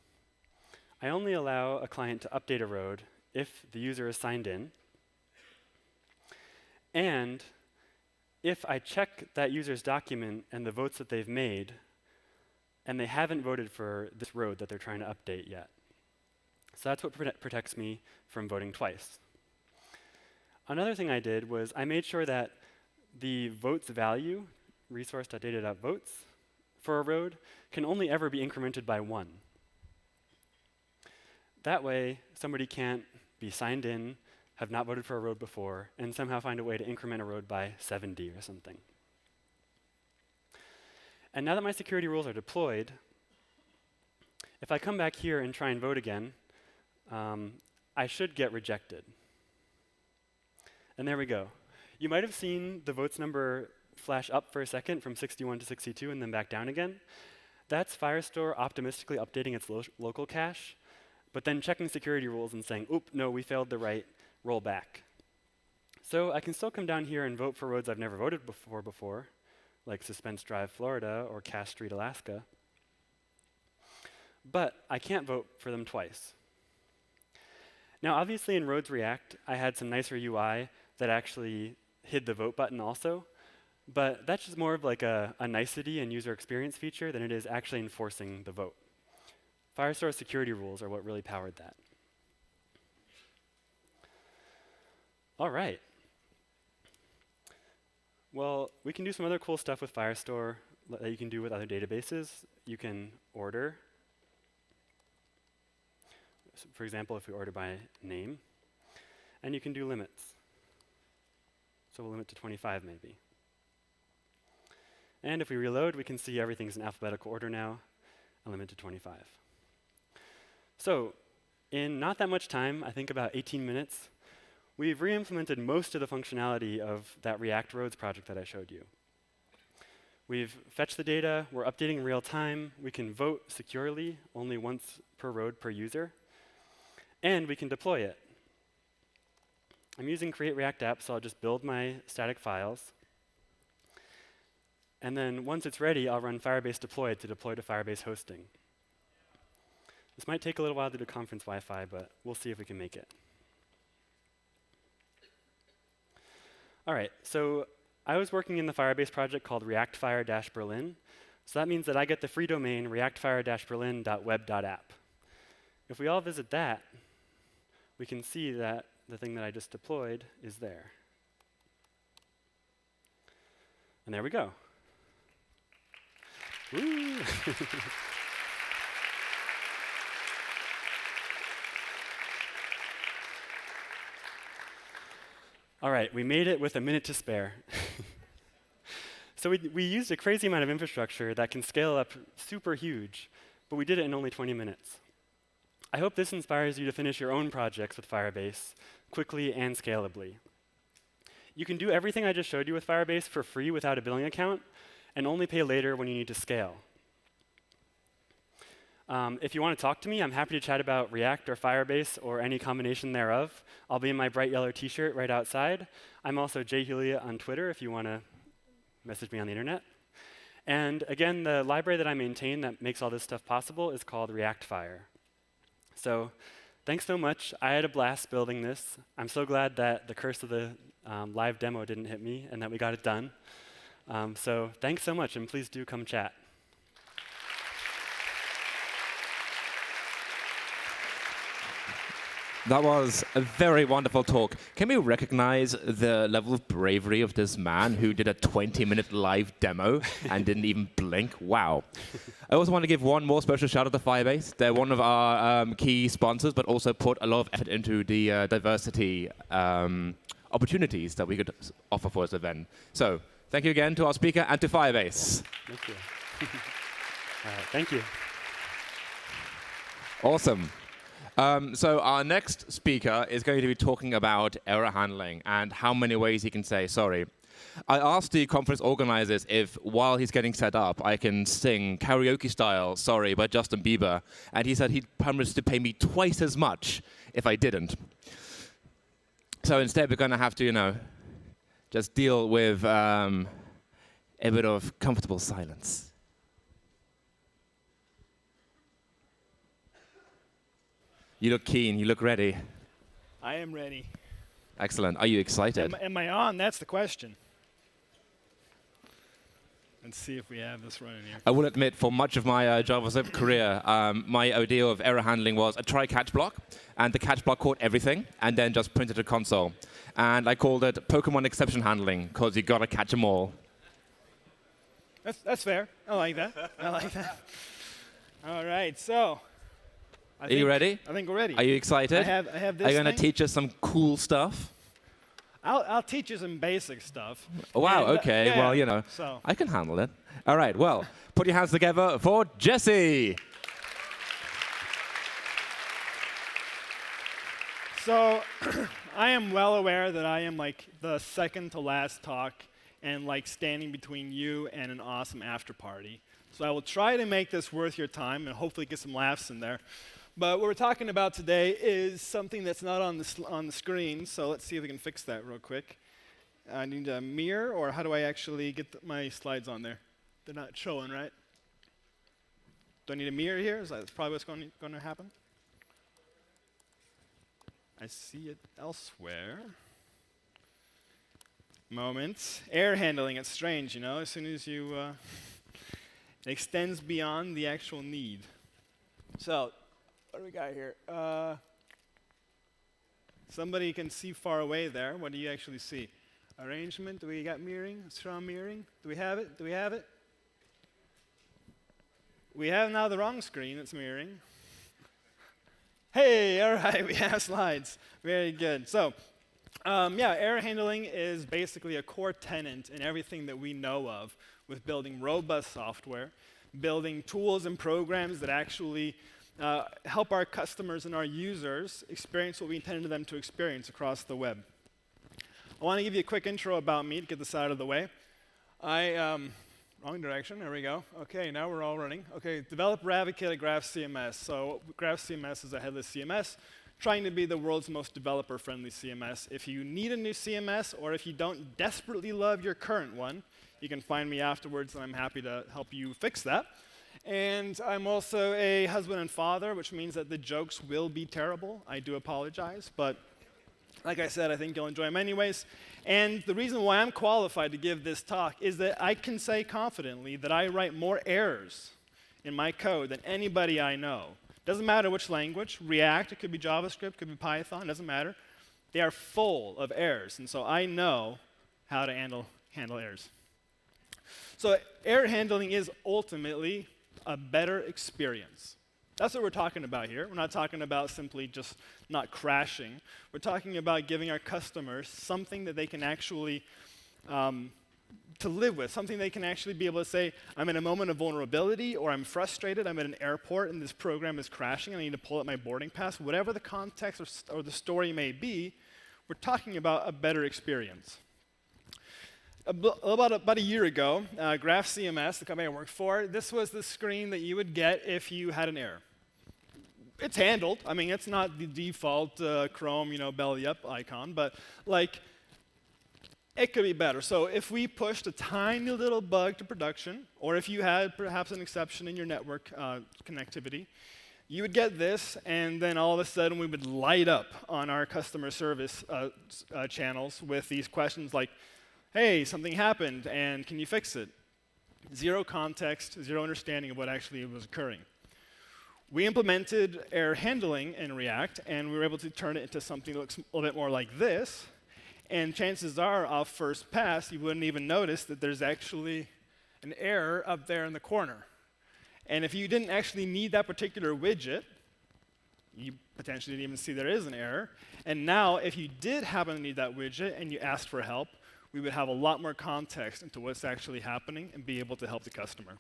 I only allow a client to update a road if the user is signed in, and if I check that user's document and the votes that they've made, and they haven't voted for this road that they're trying to update yet. So that's what protects me from voting twice. Another thing I did was I made sure that the votes value, resource.data.votes, for a road can only ever be incremented by 1. That way, somebody can't be signed in, have not voted for a road before, and somehow find a way to increment a road by 70 or something. And now that my security rules are deployed, if I come back here and try and vote again, I should get rejected. And there we go. You might have seen the votes number flash up for a second from 61 to 62 and then back down again. That's Firestore optimistically updating its local cache, but then checking security rules and saying, oop, no, we failed the write, roll back. So I can still come down here and vote for roads I've never voted before, like Suspense Drive, Florida, or Cass Street, Alaska. But I can't vote for them twice. Now, obviously in Roads React, I had some nicer UI that actually hid the vote button also, but that's just more of like a nicety and user experience feature than it is actually enforcing the vote. Firestore security rules are what really powered that. All right. Well, we can do some other cool stuff with Firestore that you can do with other databases. You can order. So for example, if we order by name. And you can do limits. So we'll limit to 25 maybe. And if we reload, we can see everything's in alphabetical order now, and limit to 25. So in not that much time, I think about 18 minutes, we've re-implemented most of the functionality of that React Roads project that I showed you. We've fetched the data, we're updating in real time, we can vote securely, only once per road per user, and we can deploy it. I'm using Create React App, so I'll just build my static files. And then once it's ready, I'll run Firebase deploy to deploy to Firebase hosting. This might take a little while to do conference Wi-Fi, but we'll see if we can make it. All right, so I was working in the Firebase project called reactfire-berlin. So that means that I get the free domain reactfire-berlin.web.app. If we all visit that, we can see that the thing that I just deployed is there. And there we go. Woo! All right, we made it with a minute to spare. So we used a crazy amount of infrastructure that can scale up super huge, but we did it in only 20 minutes. I hope this inspires you to finish your own projects with Firebase quickly and scalably. You can do everything I just showed you with Firebase for free without a billing account, and only pay later when you need to scale. If you want to talk to me, I'm happy to chat about React or Firebase or any combination thereof. I'll be in my bright yellow t-shirt right outside. I'm also jhulia on Twitter if you want to message me on the internet. And again, the library that I maintain that makes all this stuff possible is called Reactfire. So thanks so much. I had a blast building this. I'm so glad that the curse of the live demo didn't hit me and that we got it done. So thanks so much, and please do come chat. That was a very wonderful talk. Can we recognize the level of bravery of this man who did a 20-minute live demo and didn't even blink? Wow. I also want to give one more special shout out to Firebase. They're one of our key sponsors, but also put a lot of effort into the diversity opportunities that we could offer for this event. So thank you again to our speaker and to Firebase. Thank you. All right, thank you. Awesome. So our next speaker is going to be talking about error handling and how many ways he can say sorry. I asked the conference organizers if, while he's getting set up, I can sing karaoke style "Sorry" by Justin Bieber, and he said he'd promise to pay me twice as much if I didn't. So instead, we're going to have to, just deal with a bit of comfortable silence. You look keen. You look ready. I am ready. Excellent. Are you excited? Am I on? That's the question. Let's see if we have this running here. I will admit, for much of my JavaScript career, my idea of error handling was a try-catch block, and the catch block caught everything, and then just printed to console. And I called it Pokemon exception handling, because you gotta catch them all. That's fair. I like that. I like that. All right, so. Are you ready? I think we're ready. Are you excited? I have this. Are you going to thing. teach us some cool stuff? I'll teach you some basic stuff. Oh, wow, And, okay. yeah, Well, so. I can handle it. All right, well, put your hands together for Jesse. So I am well aware that I am like the second to last talk and like standing between you and an awesome after party. So I will try to make this worth your time and hopefully get some laughs in there. But what we're talking about today is something that's not on the screen, so let's see if we can fix that real quick. I need a mirror, or how do I actually get my slides on there? They're not showing, right? Do I need a mirror here? Is that probably what's going to happen? I see it elsewhere. Moment. Air handling, it's strange, you know, as soon as you, it extends beyond the actual need. So, what do we got here? Somebody can see far away there. What do you actually see? Arrangement, do we got mirroring? Strong mirroring? Do we have it? Do we have it? We have now the wrong screen, it's mirroring. Hey, all right, we have slides. Very good. So, yeah, error handling is basically a core tenet in everything that we know of with building robust software, building tools and programs that actually help our customers and our users experience what we intended them to experience across the web. I want to give you a quick intro about me to get this out of the way. Wrong direction, there we go. Okay, now we're all running. Okay, developer advocate at GraphCMS. So GraphCMS is a headless CMS, trying to be the world's most developer-friendly CMS. If you need a new CMS, or if you don't desperately love your current one, you can find me afterwards, and I'm happy to help you fix that. And I'm also a husband and father, which means that the jokes will be terrible. I do apologize, but like I said, I think you'll enjoy them anyways. And the reason why I'm qualified to give this talk is that I can say confidently that I write more errors in my code than anybody I know. Doesn't matter which language, React, it could be JavaScript, it could be Python, doesn't matter. They are full of errors, and so I know how to handle errors. So error handling is ultimately a better experience. That's what we're talking about here. We're not talking about simply just not crashing. We're talking about giving our customers something that they can actually to live with, something they can actually be able to say, I'm in a moment of vulnerability, or I'm frustrated, I'm at an airport and this program is crashing, and I need to pull up my boarding pass. Whatever the context or the story may be, we're talking about a better experience. About a year ago, GraphCMS, the company I worked for, this was the screen that you would get if you had an error. It's handled. I mean, it's not the default Chrome, belly up icon, but like, it could be better. So if we pushed a tiny little bug to production, or if you had perhaps an exception in your network connectivity, you would get this, and then all of a sudden we would light up on our customer service channels with these questions like, hey, something happened, and can you fix it? Zero context, zero understanding of what actually was occurring. We implemented error handling in React, and we were able to turn it into something that looks a little bit more like this. And chances are, off first pass, you wouldn't even notice that there's actually an error up there in the corner. And if you didn't actually need that particular widget, you potentially didn't even see there is an error. And now, if you did happen to need that widget and you asked for help, we would have a lot more context into what's actually happening and be able to help the customer.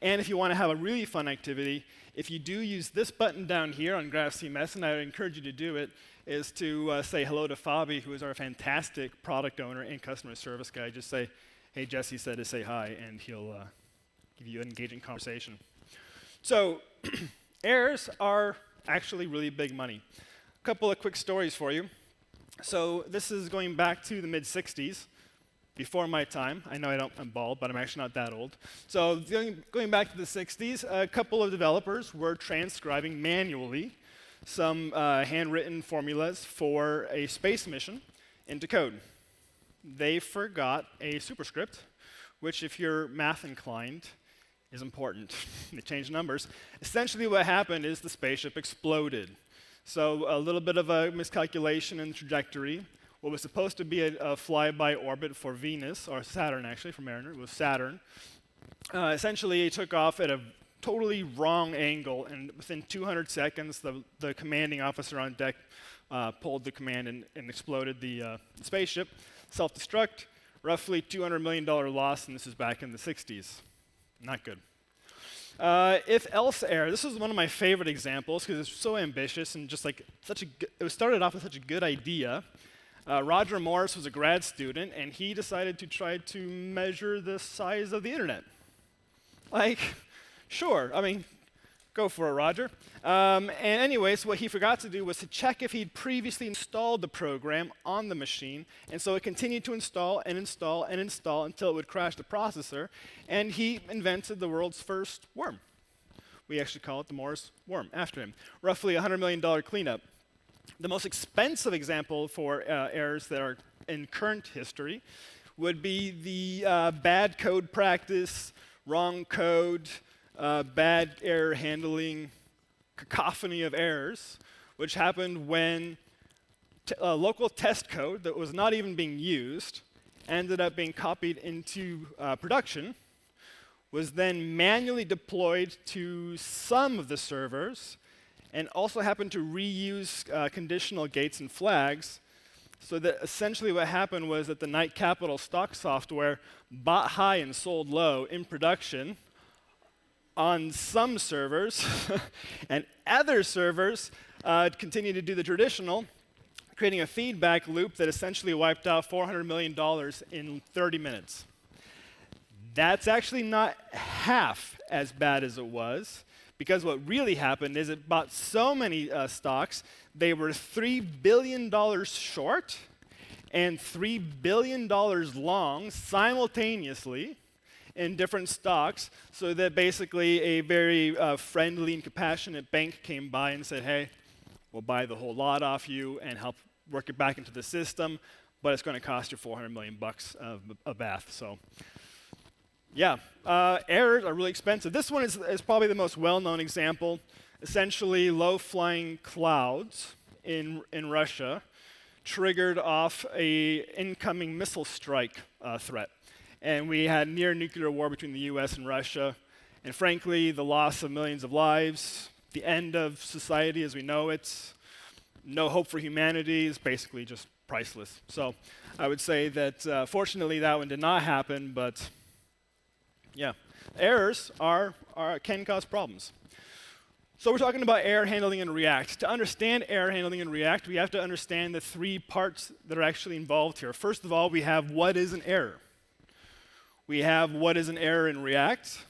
And if you want to have a really fun activity, if you do use this button down here on GraphCMS, and I would encourage you to do it, is to say hello to Fabi, who is our fantastic product owner and customer service guy. Just say, hey, Jesse said to say hi, and he'll give you an engaging conversation. So errors are actually really big money. A couple of quick stories for you. So this is going back to the mid-'60s, before my time. I know I'm bald, but I'm actually not that old. So going back to the 60s, a couple of developers were transcribing manually some handwritten formulas for a space mission into code. They forgot a superscript, which if you're math inclined, is important. They changed numbers. Essentially what happened is the spaceship exploded. So a little bit of a miscalculation in trajectory. What was supposed to be a flyby orbit for Venus, or Saturn actually, for Mariner, it was Saturn. Essentially, it took off at a totally wrong angle, and within 200 seconds, the commanding officer on deck pulled the command and exploded the spaceship. Self-destruct, roughly $200 million loss, and this is back in the 60s. Not good. If-else error. This is one of my favorite examples because it's so ambitious and just like it was started off with such a good idea. Roger Morris was a grad student, and he decided to try to measure the size of the internet. Like, sure, I mean, go for it, Roger. And anyways, what he forgot to do was to check if he'd previously installed the program on the machine, and so it continued to install and install and install until it would crash the processor, and he invented the world's first worm. We actually call it the Morris worm after him. Roughly $100 million cleanup. The most expensive example for errors that are in current history would be the bad code practice, wrong code, bad error handling, cacophony of errors, which happened when local test code that was not even being used ended up being copied into production, was then manually deployed to some of the servers, and also happened to reuse conditional gates and flags, so that essentially what happened was that the Knight Capital stock software bought high and sold low in production on some servers, and other servers continued to do the traditional, creating a feedback loop that essentially wiped out $400 million in 30 minutes. That's actually not half as bad as it was, because what really happened is it bought so many stocks, they were $3 billion short and $3 billion long simultaneously in different stocks, so that basically a very friendly and compassionate bank came by and said, hey, we'll buy the whole lot off you and help work it back into the system, but it's going to cost you $400 million a bath. So yeah, errors are really expensive. This one is probably the most well-known example. Essentially, low-flying clouds in Russia triggered off a incoming missile strike threat. And we had near nuclear war between the US and Russia. And frankly, the loss of millions of lives, the end of society as we know it, no hope for humanity is basically just priceless. So I would say that fortunately that one did not happen, but yeah, errors can cause problems. So we're talking about error handling in React. To understand error handling in React, we have to understand the three parts that are actually involved here. First of all, we have what is an error. We have what is an error in React.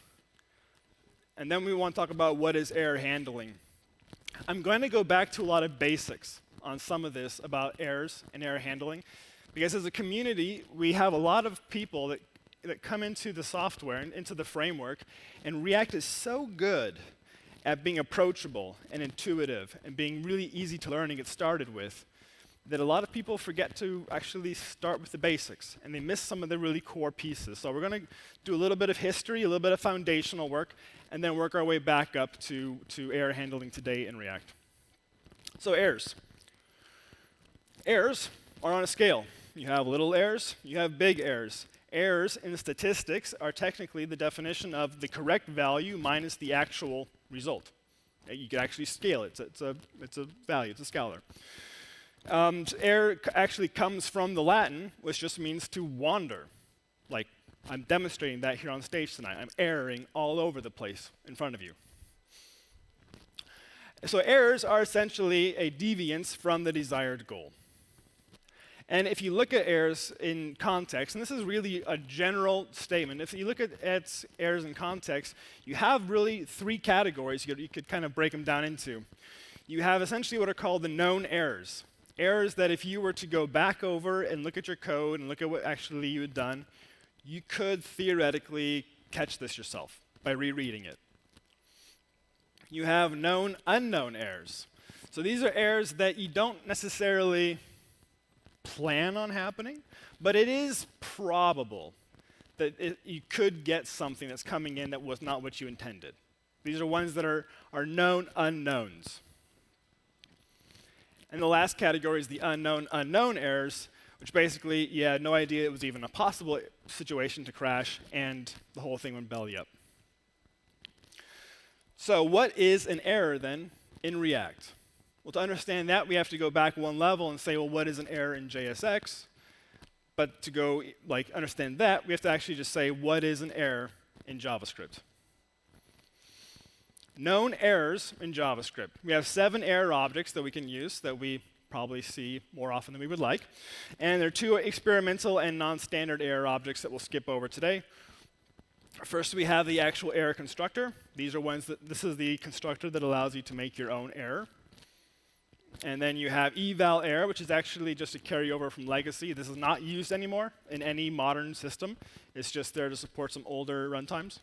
And then we want to talk about what is error handling. I'm going to go back to a lot of basics on some of this about errors and error handling, because as a community, we have a lot of people that come into the software and into the framework, and React is so good at being approachable and intuitive and being really easy to learn and get started with, that a lot of people forget to actually start with the basics, and they miss some of the really core pieces. So we're going to do a little bit of history, a little bit of foundational work, and then work our way back up to error handling today in React. So errors. Errors are on a scale. You have little errors, you have big errors. Errors in statistics are technically the definition of the correct value minus the actual result. You can actually scale it. It's a value, it's a scalar. Error actually comes from the Latin, which just means to wander. Like, I'm demonstrating that here on stage tonight. I'm erroring all over the place in front of you. So errors are essentially a deviance from the desired goal. And if you look at errors in context, and this is really a general statement, if you look at errors in context, you have really three categories you could kind of break them down into. You have essentially what are called the known errors. Errors that if you were to go back over and look at your code and look at what actually you had done, you could theoretically catch this yourself by rereading it. You have known unknown errors. So these are errors that you don't necessarily plan on happening, but it is probable that you could get something that's coming in that was not what you intended. These are ones that are known unknowns. And the last category is the unknown errors, which basically you had no idea it was even a possible situation to crash, and the whole thing went belly up. So what is an error then in React? Well, to understand that, we have to go back one level and say, well, what is an error in JSX? But to go understand that, we have to actually just say, what is an error in JavaScript? known errors in JavaScript. We have 7 error objects that we can use that we probably see more often than we would like. And there are 2 experimental and non-standard error objects that we'll skip over today. First, we have the actual error constructor. These are ones that, this is the constructor that allows you to make your own error. And then you have eval error, which is actually just a carryover from legacy. This is not used anymore in any modern system. It's just there to support some older runtimes.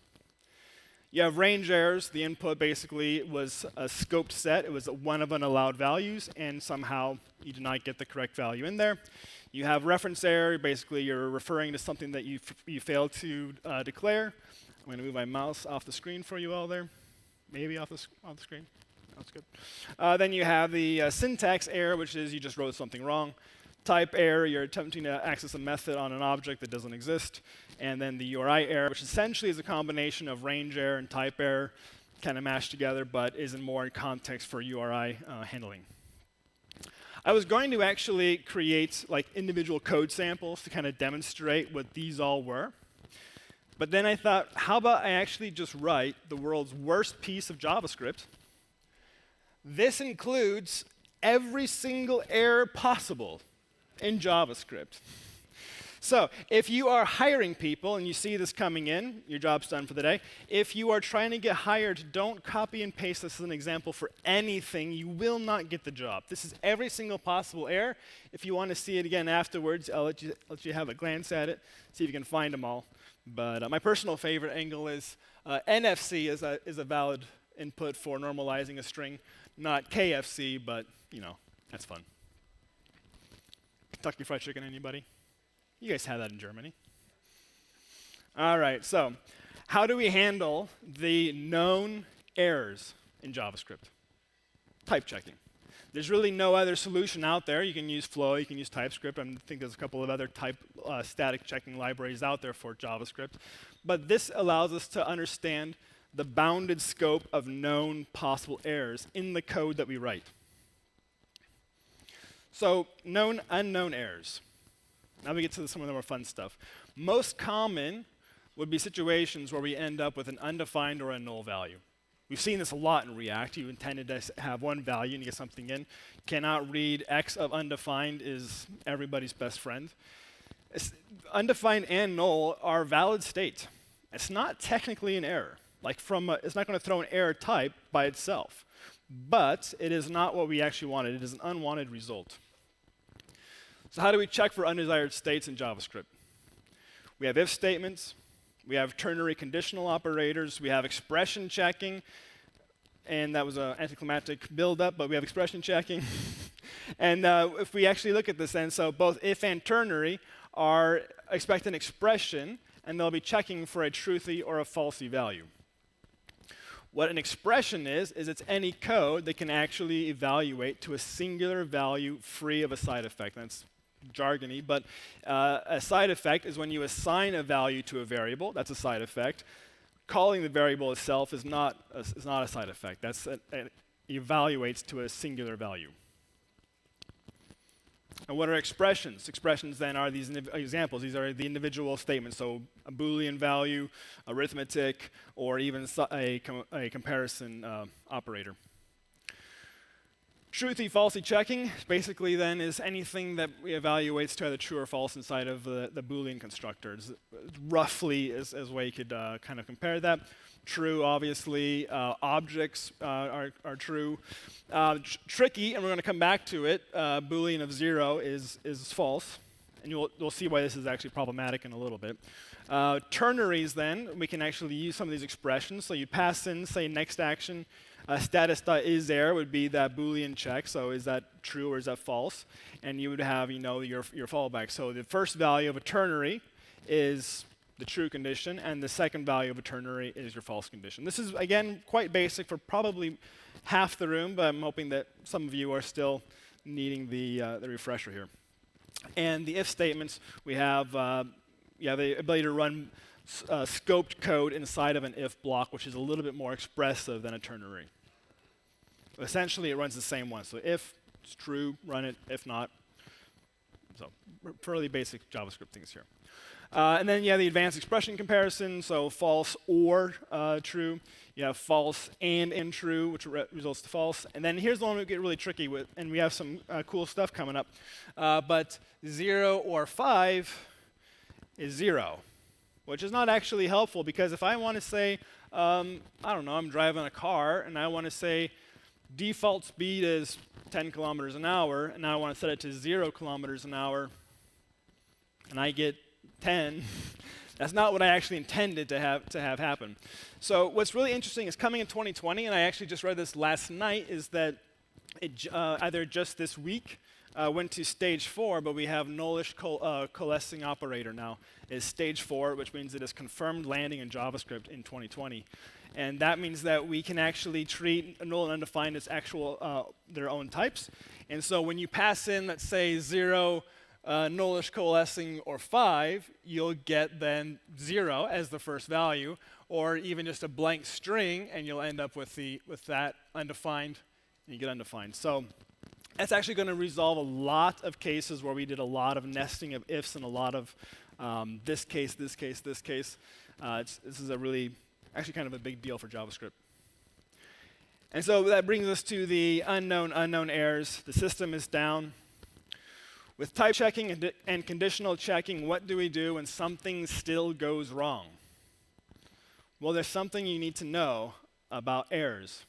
You have range errors. The input basically was a scoped set. It was one of unallowed values, and somehow you did not get the correct value in there. You have reference error. Basically, you're referring to something that you failed to declare. I'm going to move my mouse off the screen for you all there. Maybe off the screen. That's good. Then you have the syntax error, which is you just wrote something wrong. Type error, you're attempting to access a method on an object that doesn't exist. And then the URI error, which essentially is a combination of range error and type error, kind of mashed together, but is more in context for URI handling. I was going to actually create like individual code samples to kind of demonstrate what these all were. But then I thought, how about I actually just write the world's worst piece of JavaScript. This includes every single error possible in JavaScript. So if you are hiring people and you see this coming in, your job's done for the day. If you are trying to get hired, don't copy and paste this as an example for anything. You will not get the job. This is every single possible error. If you want to see it again afterwards, I'll let you have a glance at it, see if you can find them all. But my personal favorite angle is NFC is a valid input for normalizing a string. Not KFC, but, you know, that's fun. Kentucky Fried Chicken, anybody? You guys have that in Germany. All right, so how do we handle the known errors in JavaScript? Type checking. There's really no other solution out there. You can use Flow, you can use TypeScript. I think there's a couple of other type static checking libraries out there for JavaScript. But this allows us to understand the bounded scope of known possible errors in the code that we write. So known, unknown errors. Now we get to some of the more fun stuff. Most common would be situations where we end up with an undefined or a null value. We've seen this a lot in React. You intended to have one value and you get something in. Cannot read x of undefined is everybody's best friend. Undefined and null are valid states. It's not technically an error. Like it's not going to throw an error type by itself. But it is not what we actually wanted. It is an unwanted result. So how do we check for undesired states in JavaScript? We have if statements. We have ternary conditional operators. We have expression checking. And that was an anticlimactic buildup, but we have expression checking. And if we actually look at this then, so both if and ternary are expect an expression, and they'll be checking for a truthy or a falsy value. What an expression is it's any code that can actually evaluate to a singular value free of a side effect. That's jargony, but a side effect is when you assign a value to a variable. That's a side effect. Calling the variable itself is not a side effect. It evaluates to a singular value. And what are expressions? Expressions then are these examples. These are the individual statements. So a Boolean value, arithmetic, or even a comparison operator. Truthy, falsy checking basically then is anything that evaluates to either true or false inside of the Boolean constructor. It's roughly is a way you could kind of compare that. True, obviously. Objects are true. Tricky, and we're going to come back to it. Boolean of 0 is false, and you'll see why this is actually problematic in a little bit. Ternaries, then, we can actually use some of these expressions. So you pass in, say, next action. Status.isThere would be that Boolean check. So is that true or is that false? And you would have, your fallback. So the first value of a ternary is the true condition, and the second value of a ternary is your false condition. This is, again, quite basic for probably half the room, but I'm hoping that some of you are still needing the refresher here. And the if statements, we have the ability to run scoped code inside of an if block, which is a little bit more expressive than a ternary. Essentially, it runs the same one. So if it's true, run it. If not, so fairly basic JavaScript things here. And then you have the advanced expression comparison, so false or true. You have false and true, which results to false. And then here's the one we get really tricky with, and we have some cool stuff coming up. But 0 or 5 is 0, which is not actually helpful, because if I want to say, I don't know, I'm driving a car, and I want to say default speed is 10 kilometers an hour, and I want to set it to 0 kilometers an hour, and I get 10. That's not what I actually intended to have happen. So what's really interesting is coming in 2020, and I actually just read this last night, is that it either just this week went to stage 4, but we have nullish coalescing operator now is stage 4, which means it is confirmed landing in JavaScript in 2020. And that means that we can actually treat null and undefined as actual their own types. And so when you pass in, let's say 0, nullish coalescing, or 5, you'll get then 0 as the first value, or even just a blank string, and you'll end up with that undefined, and you get undefined. So that's actually going to resolve a lot of cases where we did a lot of nesting of ifs and a lot of this case, this case, this case. This is a really, actually kind of a big deal for JavaScript. And so that brings us to the unknown errors. The system is down. With type checking and conditional checking, what do we do when something still goes wrong? Well, there's something you need to know about errors.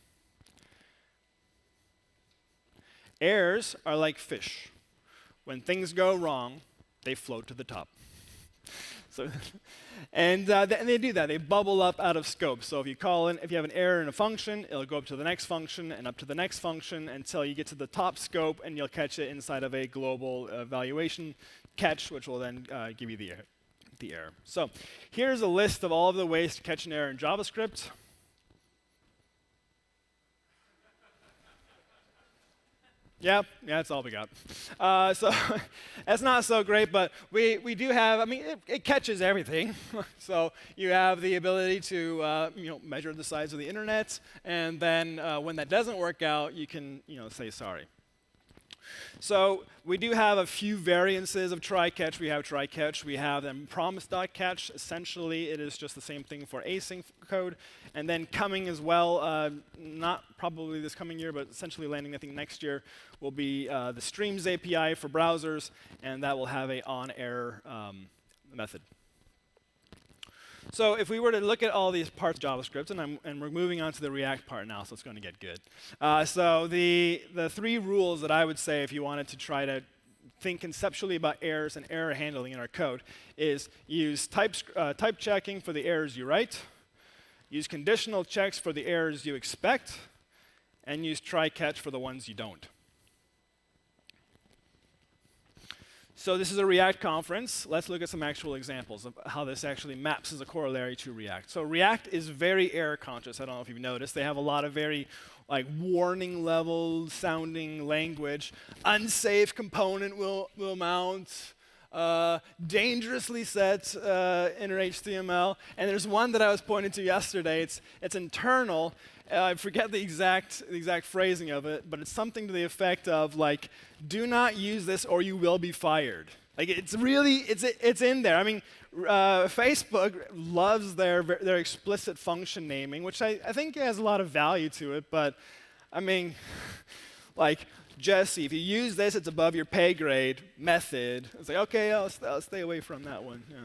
Errors are like fish. When things go wrong, they float to the top. And they do that. They bubble up out of scope. So if you have an error in a function, it'll go up to the next function and up to the next function until you get to the top scope, and you'll catch it inside of a global evaluation catch, which will then give you the error. So here's a list of all of the ways to catch an error in JavaScript. Yeah, that's all we got. So that's not so great, but we do have, I mean, it catches everything. So you have the ability to measure the size of the internet, and then when that doesn't work out, you can say sorry. So we do have a few variances of try-catch. We have try-catch. We have then promise.catch. Essentially, it is just the same thing for async code. And then coming as well, not probably this coming year, but essentially landing, I think, next year, will be the Streams API for browsers, and that will have a on-error method. So if we were to look at all these parts of JavaScript, and we're moving on to the React part now, so it's going to get good. So the 3 rules that I would say if you wanted to try to think conceptually about errors and error handling in our code is use type checking for the errors you write, use conditional checks for the errors you expect, and use try-catch for the ones you don't. So this is a React conference. Let's look at some actual examples of how this actually maps as a corollary to React. So React is very error conscious. I don't know if you've noticed. They have a lot of very warning level sounding language. Unsafe component will mount. Dangerously set inner HTML. And there's one that I was pointing to yesterday. It's internal. I forget the exact phrasing of it, but it's something to the effect of do not use this or you will be fired. It's in there. I mean, Facebook loves their explicit function naming, which I think has a lot of value to it. But I mean, Jesse, if you use this, it's above your pay grade method. It's okay, I'll stay away from that one. Yeah.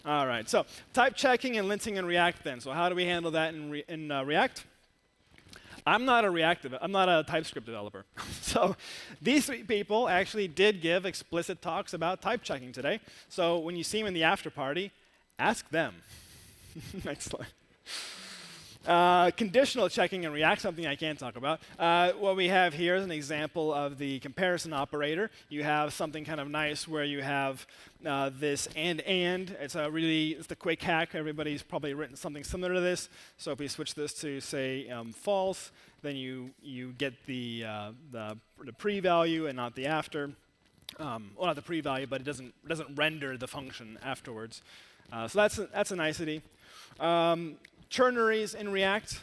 All right, so type checking and linting in React then. So how do we handle that in React? I'm not a TypeScript developer. So these 3 people actually did give explicit talks about type checking today. So when you see them in the after party, ask them. Next slide. Conditional checking in React, something I can't talk about. What we have here is an example of the comparison operator. You have something kind of nice where you have this and. It's the quick hack. Everybody's probably written something similar to this. So if we switch this to, say, false, then you get the pre-value and not the after. Well, not the pre-value, but it doesn't render the function afterwards. So that's a nicety. Ternaries in React.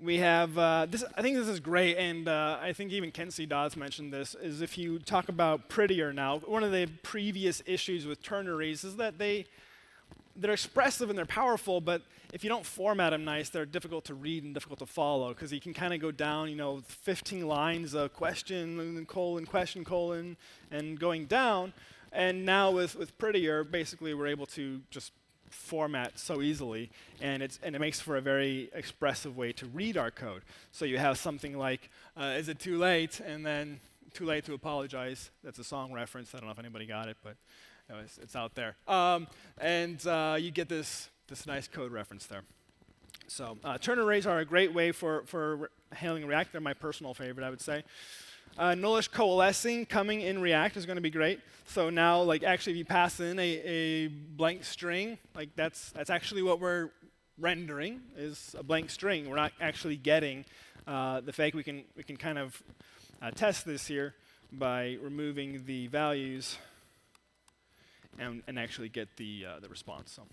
we have this. I think this is great, and I think even Kenzie Dodds mentioned this. Is if you talk about Prettier now, one of the previous issues with ternaries is that they're expressive and they're powerful, but if you don't format them nice, they're difficult to read and difficult to follow because you can kind of go down, 15 lines of question, colon, question, colon, and going down. And now with Prettier, basically we're able to just format so easily, and it makes for a very expressive way to read our code. So you have something like, is it too late? And then too late to apologize. That's a song reference. I don't know if anybody got it, but it's out there. And you get this nice code reference there. So turn arrays are a great way for handling React. They're my personal favorite, I would say. Nullish coalescing coming in React is going to be great. So now, actually, if you pass in a blank string, that's actually what we're rendering is a blank string. We're not actually getting the fake. We can kind of test this here by removing the values and actually get the response. So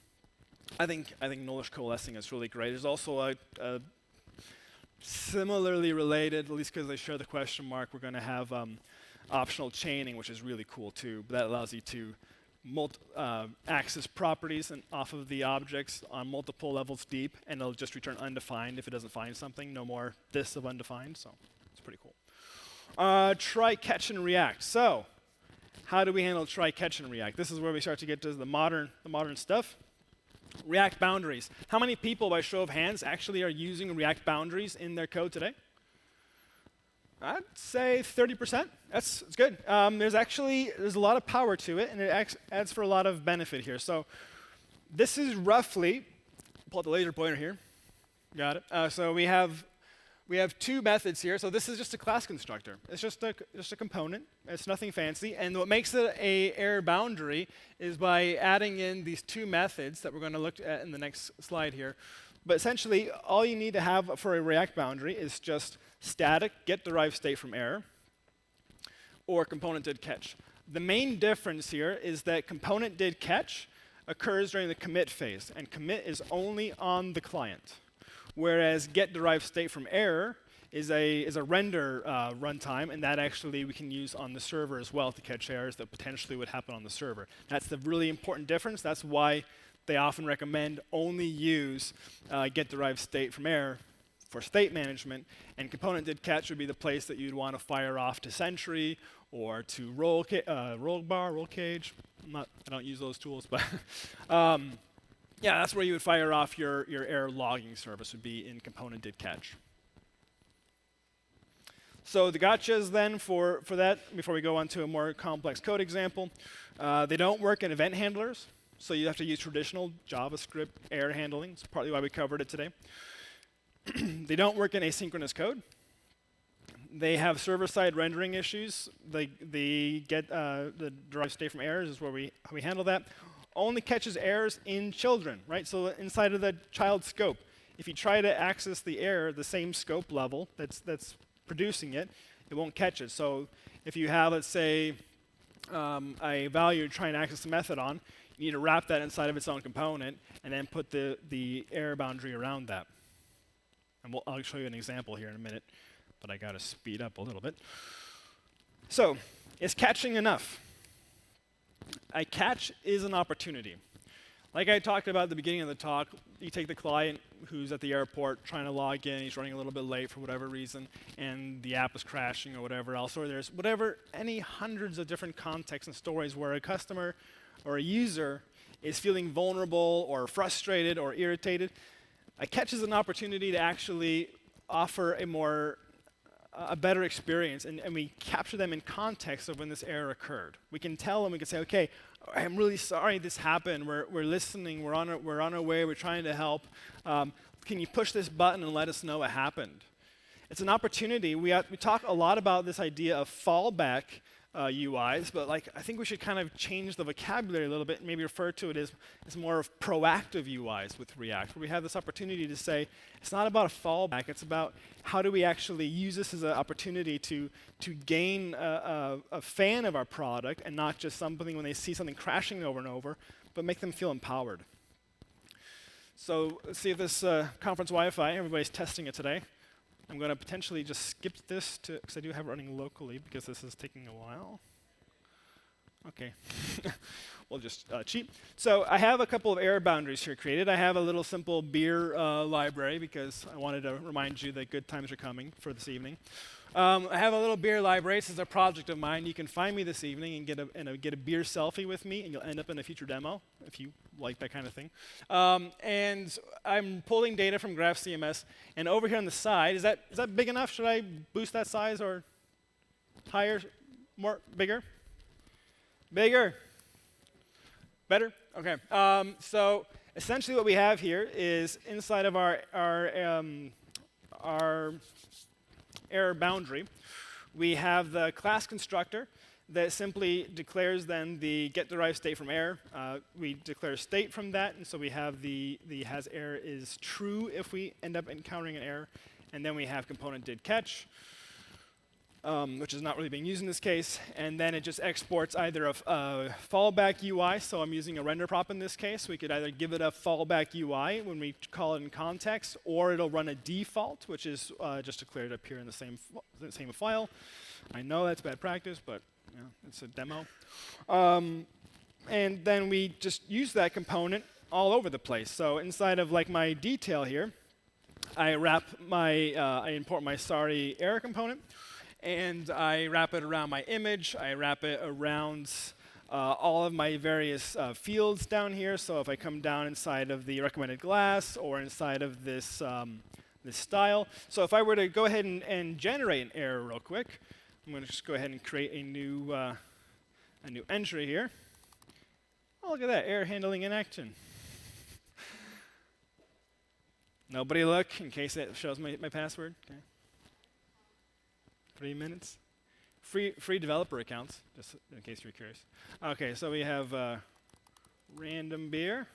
I think nullish coalescing is really great. There's also a similarly related, at least because they share the question mark, we're going to have optional chaining, which is really cool too. But that allows you to access properties off of the objects on multiple levels deep, and it'll just return undefined if it doesn't find something. No more this of undefined, so it's pretty cool. Try catch in React. So how do we handle try catch in React? This is where we start to get to the modern stuff. React boundaries. How many people, by show of hands, actually are using React boundaries in their code today? I'd say 30%. That's good. There's a lot of power to it, and it adds for a lot of benefit here. So this is roughly, pull out the laser pointer here. Got it. So we have two methods here. So this is just a class constructor. It's just a component. It's nothing fancy. And what makes it a error boundary is by adding in these two methods that we're going to look at in the next slide here. But essentially, all you need to have for a React boundary is just static get derived state from error or component did catch. The main difference here is that component did catch occurs during the commit phase, and commit is only on the client. Whereas get derived state from error is a render runtime, and that actually we can use on the server as well to catch errors that potentially would happen on the server. That's the really important difference. That's why they often recommend only use get derived state from error for state management, and component did catch would be the place that you'd want to fire off to Sentry or to roll cage. I don't use those tools, but yeah, that's where you would fire off your error logging service would be in component did catch. So the gotchas then for that, before we go on to a more complex code example, they don't work in event handlers, so you have to use traditional JavaScript error handling. It's partly why we covered it today. They don't work in asynchronous code. They have server-side rendering issues. They get the derived state from errors is where we handle that. Only catches errors in children, right? So inside of the child scope, if you try to access the error, the same scope level that's producing it, it won't catch it. So if you have, let's say, a value you're trying to access the method on, you need to wrap that inside of its own component and then put the error boundary around that. And I'll show you an example here in a minute, but I got to speed up a little bit. So is catching enough? A catch is an opportunity. Like I talked about at the beginning of the talk, you take the client who's at the airport trying to log in, he's running a little bit late for whatever reason, and the app is crashing or whatever else, or there's any hundreds of different contexts and stories where a customer or a user is feeling vulnerable or frustrated or irritated. A catch is an opportunity to actually offer a better experience, and we capture them in context of when this error occurred. We can tell them, we can say, okay, I'm really sorry this happened. We're listening. We're on our way. We're trying to help. Can you push this button and let us know what happened? It's an opportunity. We talk a lot about this idea of fallback UIs, but I think we should kind of change the vocabulary a little bit and maybe refer to it as more of proactive UIs with React, where we have this opportunity to say, it's not about a fallback, it's about how do we actually use this as an opportunity to gain a fan of our product and not just something when they see something crashing over and over, but make them feel empowered. So let's see if this conference Wi-Fi, everybody's testing it today. I'm going to potentially just skip this because I do have it running locally because this is taking a while. Okay, we'll just cheat. So I have a couple of error boundaries here created. I have a little simple beer library because I wanted to remind you that good times are coming for this evening. I have a little beer library. This is a project of mine. You can find me this evening and get a beer selfie with me, and you'll end up in a future demo if you like that kind of thing. And I'm pulling data from GraphCMS. And over here on the side, is that big enough? Should I boost that size or higher, more, bigger? Bigger? Better? Okay. So essentially what we have here is inside of our error boundary, we have the class constructor that simply declares then the get derived state from error. We declare state from that, and so we have the has error is true if we end up encountering an error. And then we have component did catch, which is not really being used in this case. And then it just exports either a fallback UI, so I'm using a render prop in this case. We could either give it a fallback UI when we call it in context, or it'll run a default, which is just declared up here in the same file. I know that's bad practice, but you know, it's a demo. And then we just use that component all over the place. So inside of like my detail here, I import my sorry error component. And I wrap it around my image. I wrap it around all of my various fields down here. So if I come down inside of the recommended glass or inside of this, this style. So if I were to go ahead and generate an error real quick, I'm going to just go ahead and create a new entry here. Oh, look at that, error handling in action. Nobody look in case it shows my password. Okay. 3 minutes. Free developer accounts, just in case you're curious. Okay, so we have random beer.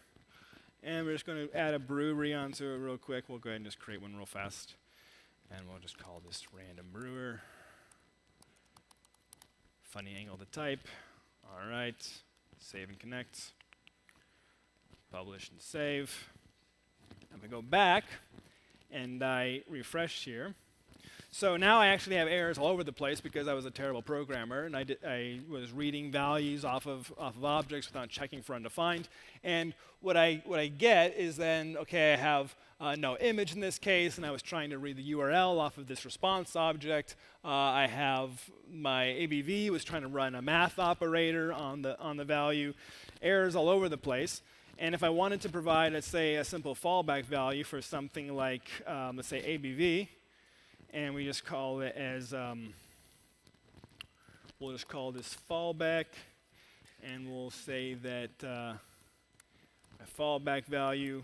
And we're just going to add a brewery onto it real quick. We'll go ahead and just create one real fast. And we'll just call this random brewer. Funny angle to type. All right. Save and connect. Publish and save. And we go back and I refresh here. So now I actually have errors all over the place because I was a terrible programmer and I was reading values off of objects without checking for undefined. And what I get is then, okay, I have no image in this case, and I was trying to read the URL off of this response object. I have my ABV was trying to run a math operator on the value. Errors all over the place. And if I wanted to provide, let's say, a simple fallback value for something like, let's say, ABV, and we just call it as, we'll just call this fallback, and we'll say that a fallback value,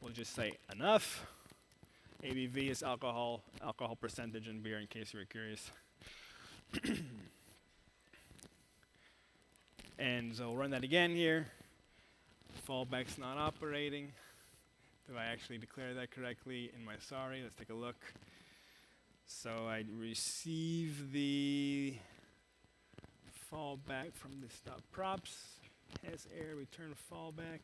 we'll just say enough. ABV is alcohol percentage in beer, in case you were curious. And so we'll run that again here. Fallback's not operating. Do I actually declare that correctly in my sorry? Let's take a look. So I receive the fallback from this .props. Has error, return fallback.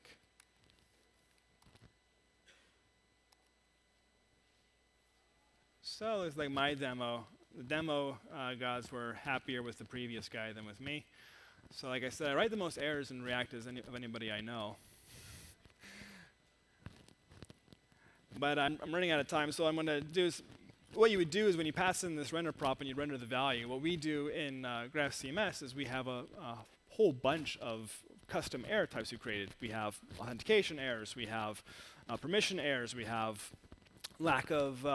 So it looks like my demo. The demo gods were happier with the previous guy than with me. So like I said, I write the most errors in React of anybody I know. But I'm running out of time, so I'm going to do is, what you would do is when you pass in this render prop and you render the value, what we do in GraphCMS is we have a whole bunch of custom error types we created. We have authentication errors, we have permission errors, we have lack of,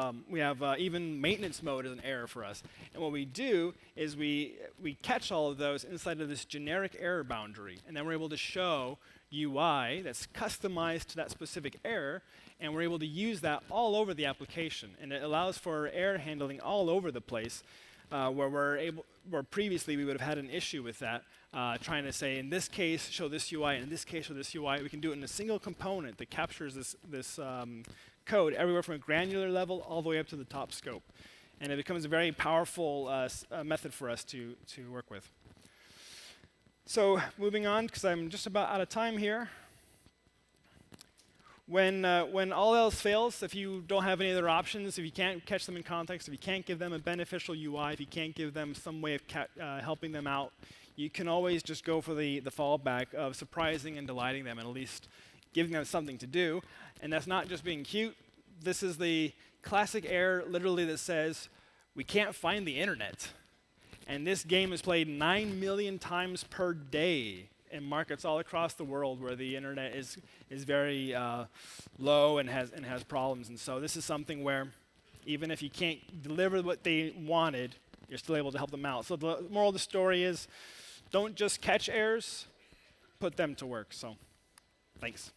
even maintenance mode is an error for us. And what we do is we catch all of those inside of this generic error boundary, and then we're able to show UI that's customized to that specific error, and we're able to use that all over the application. And it allows for error handling all over the place, where previously we would have had an issue with that, trying to say, in this case, show this UI, and in this case, show this UI. We can do it in a single component that captures this code everywhere from a granular level all the way up to the top scope. And it becomes a very powerful method for us to work with. So moving on, because I'm just about out of time here. When all else fails, if you don't have any other options, if you can't catch them in context, if you can't give them a beneficial UI, if you can't give them some way of helping them out, you can always just go for the fallback of surprising and delighting them, and at least giving them something to do. And that's not just being cute. This is the classic error, literally, that says, we can't find the internet. And this game is played 9 million times per day in markets all across the world where the internet is very low and has problems. And so this is something where even if you can't deliver what they wanted, you're still able to help them out. So the moral of the story is, don't just catch errors, put them to work. So thanks.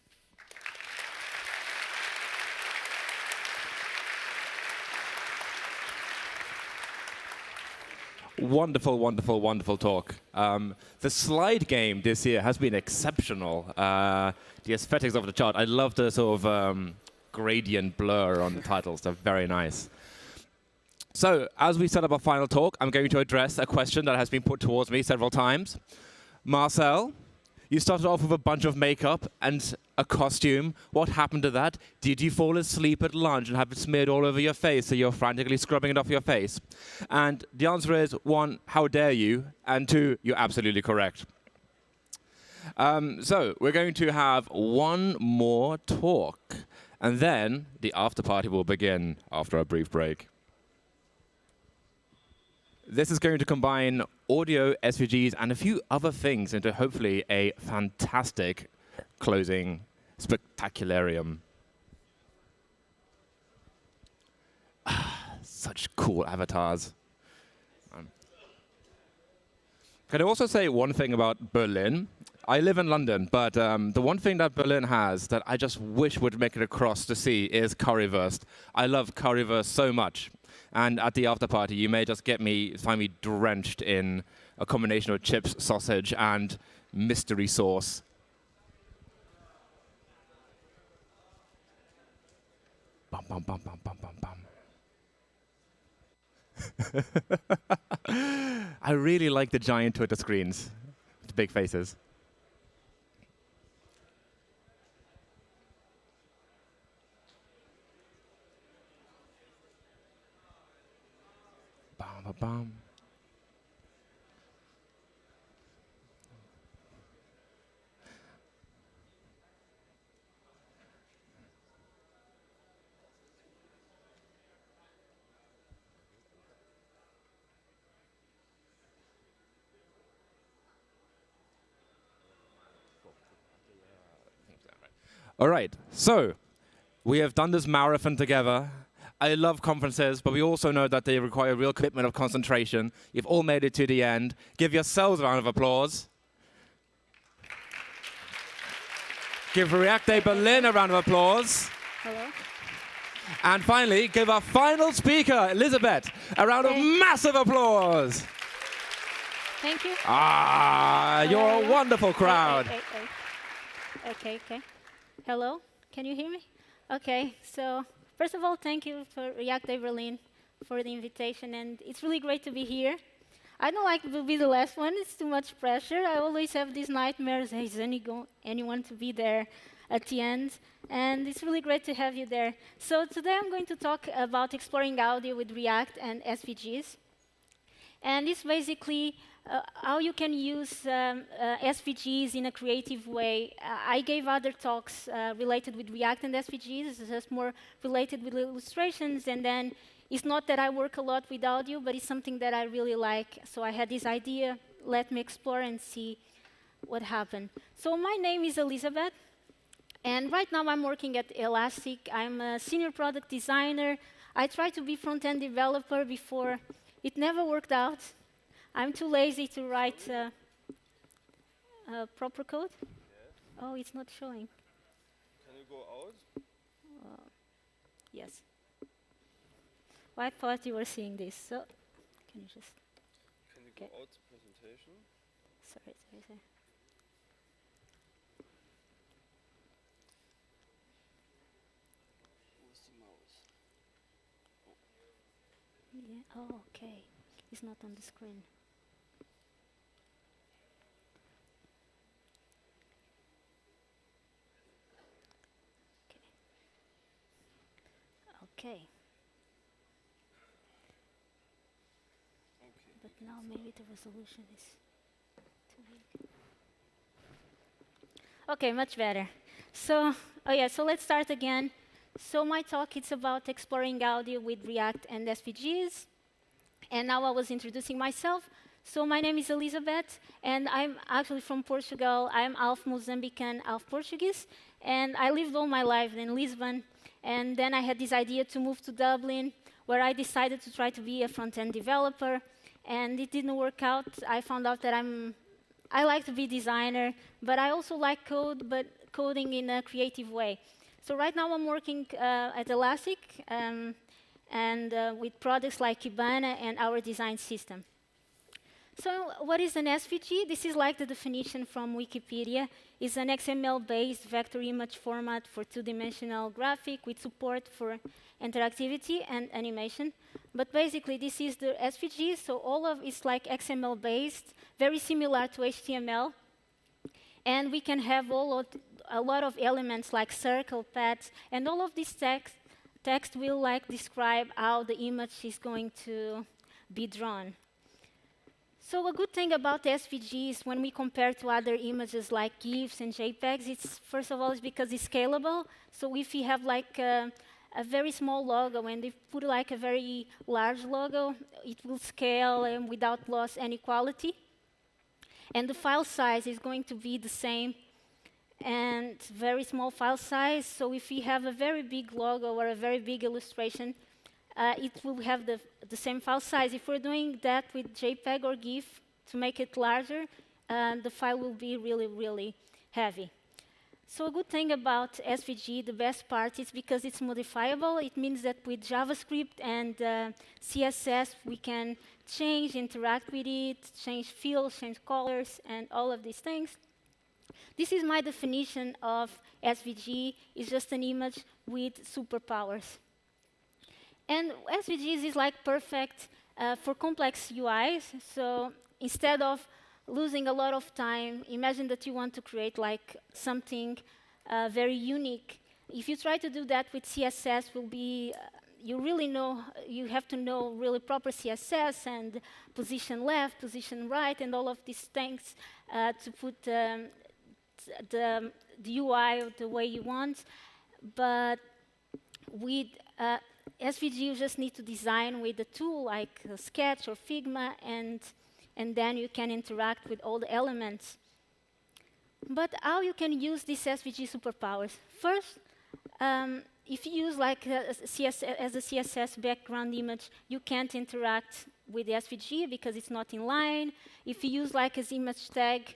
Wonderful, wonderful, wonderful talk. The slide game this year has been exceptional. The aesthetics of the chart. I love the sort of gradient blur on the titles. They're very nice. So, as we set up our final talk, I'm going to address a question that has been put towards me several times. Marcel, you started off with a bunch of makeup and a costume. What happened to that? Did you fall asleep at lunch and have it smeared all over your face so you're frantically scrubbing it off your face? And the answer is, 1, how dare you? And 2, you're absolutely correct. So we're going to have one more talk, and then the after party will begin after a brief break. This is going to combine audio, SVGs, and a few other things into hopefully a fantastic closing spectacularium. Such cool avatars. Can I also say one thing about Berlin? I live in London, but the one thing that Berlin has that I just wish would make it across to see is currywurst. I love currywurst so much. And at the after party, you may just find me drenched in a combination of chips, sausage, and mystery sauce. Bum, bum, bum, bum, bum, bum, bum. I really like the giant Twitter screens with big faces. Bum, bum, bum. All right, so we have done this marathon together. I love conferences, but we also know that they require real commitment of concentration. You've all made it to the end. Give yourselves a round of applause. Give React Day Berlin a round of applause. Hello. And finally, give our final speaker, Elizabeth, a round of massive applause. Thank you. You're a wonderful crowd. Okay. Hello, can you hear me? Okay, so first of all, thank you for React Day Berlin for the invitation, and it's really great to be here. I don't like to be the last one, it's too much pressure. I always have these nightmares, is anyone to be there at the end? And it's really great to have you there. So today I'm going to talk about exploring audio with React and SVGs. And it's basically how you can use SVGs in a creative way. I gave other talks related with React and SVGs. This is just more related with illustrations. And then it's not that I work a lot with audio, but it's something that I really like. So I had this idea, let me explore and see what happened. So my name is Elizabeth. And right now I'm working at Elastic. I'm a senior product designer. I tried to be front-end developer before. It never worked out. I'm too lazy to write proper code. Yes. Oh, it's not showing. Can you go out? Yes. Well, I thought you were seeing this, so can you just... Can you go out the presentation? Sorry. Where's the mouse? Yeah. Oh, okay. It's not on the screen. Okay. Okay. But now maybe the resolution is too big. Okay, much better. So, so let's start again. So my talk is about exploring audio with React and SVGs. And now I was introducing myself. So my name is Elizabeth, and I'm actually from Portugal. I'm half Mozambican, half Portuguese. And I lived all my life in Lisbon. And then I had this idea to move to Dublin, where I decided to try to be a front-end developer. And it didn't work out. I found out that I like to be a designer, but I also like code, but coding in a creative way. So right now I'm working at Elastic and with products like Kibana and our design system. So what is an SVG? This is like the definition from Wikipedia. It's an XML-based vector image format for two-dimensional graphic with support for interactivity and animation. But basically, this is the SVG, so all of it's like XML-based, very similar to HTML. And we can have a lot of elements like circle, paths, and all of this text will like describe how the image is going to be drawn. So a good thing about SVGs when we compare to other images like GIFs and JPEGs, it's first of all, it's because it's scalable. So if you have like a very small logo and they put like a very large logo, it will scale without loss any quality. And the file size is going to be the same and very small file size. So if you have a very big logo or a very big illustration, it will have the same file size. If we're doing that with JPEG or GIF to make it larger, the file will be really, really heavy. So a good thing about SVG, the best part, is because it's modifiable. It means that with JavaScript and CSS, we can change, interact with it, change fields, change colors, and all of these things. This is my definition of SVG. It's just an image with superpowers. And SVGs is like perfect for complex UIs. So instead of losing a lot of time, imagine that you want to create like something very unique. If you try to do that with CSS, will be you have to know really proper CSS and position left, position right, and all of these things to put the UI the way you want. But with SVG, you just need to design with a tool like Sketch or Figma, and then you can interact with all the elements. But how you can use these SVG superpowers? First, if you use like as a CSS background image, you can't interact with the SVG because it's not in line. If you use like as image tag,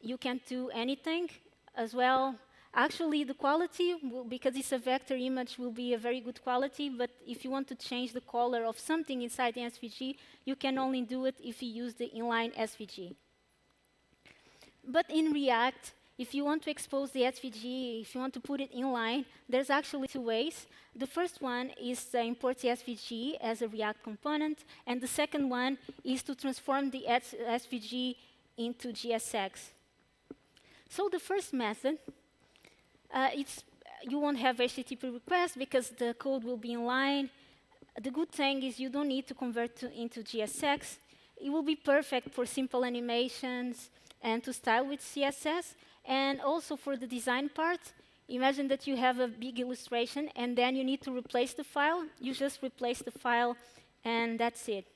you can't do anything as well. Actually, the quality, because it's a vector image, will be a very good quality, but if you want to change the color of something inside the SVG, you can only do it if you use the inline SVG. But in React, if you want to expose the SVG, if you want to put it inline, there's actually two ways. The first one is to import the SVG as a React component, and the second one is to transform the SVG into JSX. So the first method, you won't have HTTP requests because the code will be inline. The good thing is you don't need to convert into JSX. It will be perfect for simple animations and to style with CSS. And also for the design part, imagine that you have a big illustration and then you need to replace the file. You just replace the file and that's it.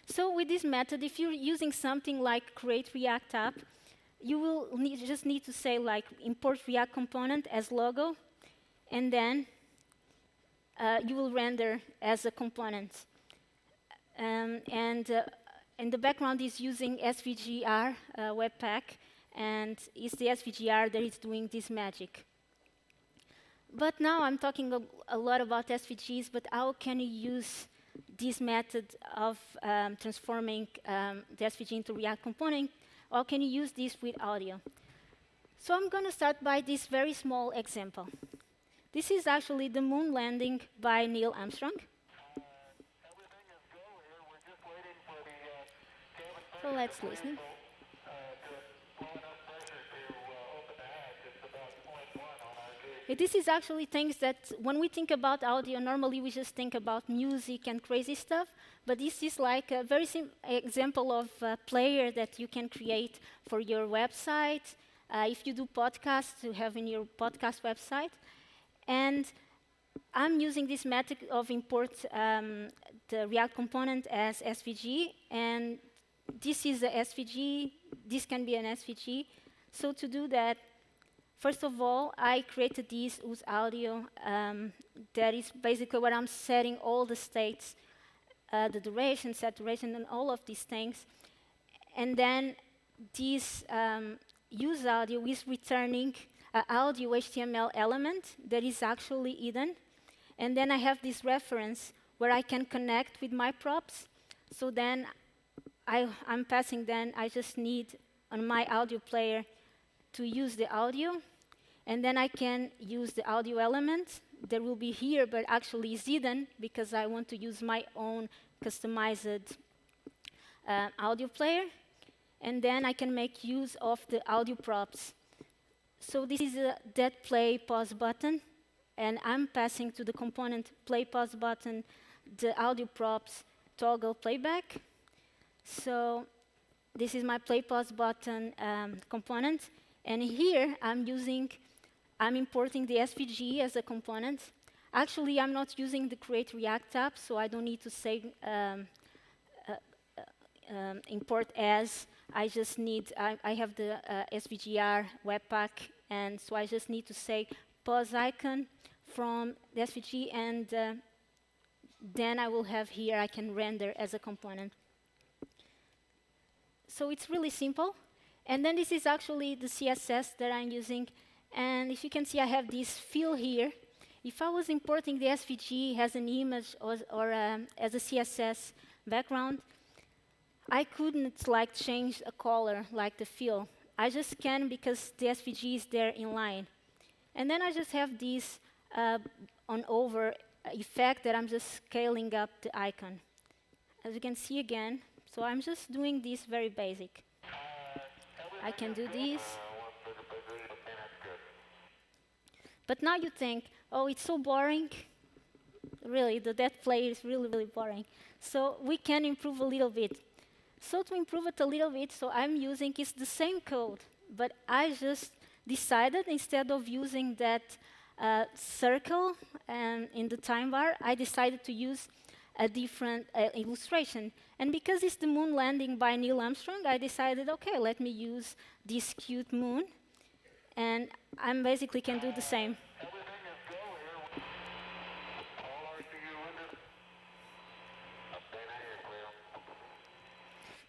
So with this method, if you're using something like Create React App, you will just need to say like import React component as logo, and then you will render as a component. And the background is using SVGR Webpack, and it's the SVGR that is doing this magic. But now I'm talking a lot about SVGs, but how can you use this method of transforming the SVG into React component? How can you use this with audio? So I'm going to start by this very small example. This is actually the moon landing by Neil Armstrong. So let's listen. This is actually things that when we think about audio, normally we just think about music and crazy stuff, but this is like a very example of a player that you can create for your website. If you do podcasts, you have in your podcast website. And I'm using this method of import the React component as SVG, and this is a SVG, this can be an SVG. So to do that, first of all, I created this with audio. That is basically where I'm setting all the states, the duration, saturation, and all of these things. And then this use audio is returning an audio HTML element that is actually hidden. And then I have this reference where I can connect with my props. So then I'm passing then, I just need on my audio player to use the audio. And then I can use the audio element that will be here, but actually is hidden because I want to use my own customized audio player. And then I can make use of the audio props. So this is a dead play pause button. And I'm passing to the component play pause button the audio props toggle playback. So this is my play pause button component. And here I'm importing the SVG as a component. Actually, I'm not using the create React app, so I don't need to say import as. I just need, I have the SVGR webpack, and so I just need to say pause icon from the SVG, and then I will have here, I can render as a component. So it's really simple. And then this is actually the CSS that I'm using. And if you can see, I have this fill here. If I was importing the SVG as an image or as a CSS background, I couldn't like change a color like the fill. I just can because the SVG is there in line. And then I just have this on over effect that I'm just scaling up the icon. As you can see again, so I'm just doing this very basic. I can do this. But now you think, oh, it's so boring. Really, the dead play is really, really boring. So we can improve a little bit. So to improve it a little bit, so I'm using is the same code, but I just decided instead of using that circle in the time bar, I decided to use a different illustration. And because it's the moon landing by Neil Armstrong, I decided, okay, let me use this cute moon. And I basically can do the same.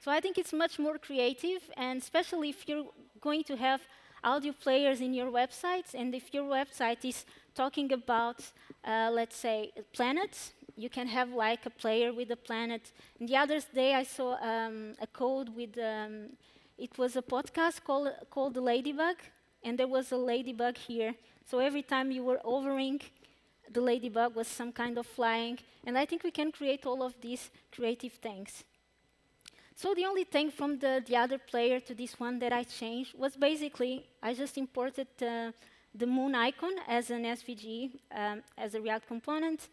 So I think it's much more creative, and especially if you're going to have audio players in your websites, and if your website is talking about, let's say, planets, you can have like a player with a planet. And the other day I saw a code with, it was a podcast called The Ladybug, and there was a ladybug here. So every time you were hovering, the ladybug was some kind of flying. And I think we can create all of these creative things. So the only thing from the other player to this one that I changed was basically I just imported the moon icon as an SVG, as a React component.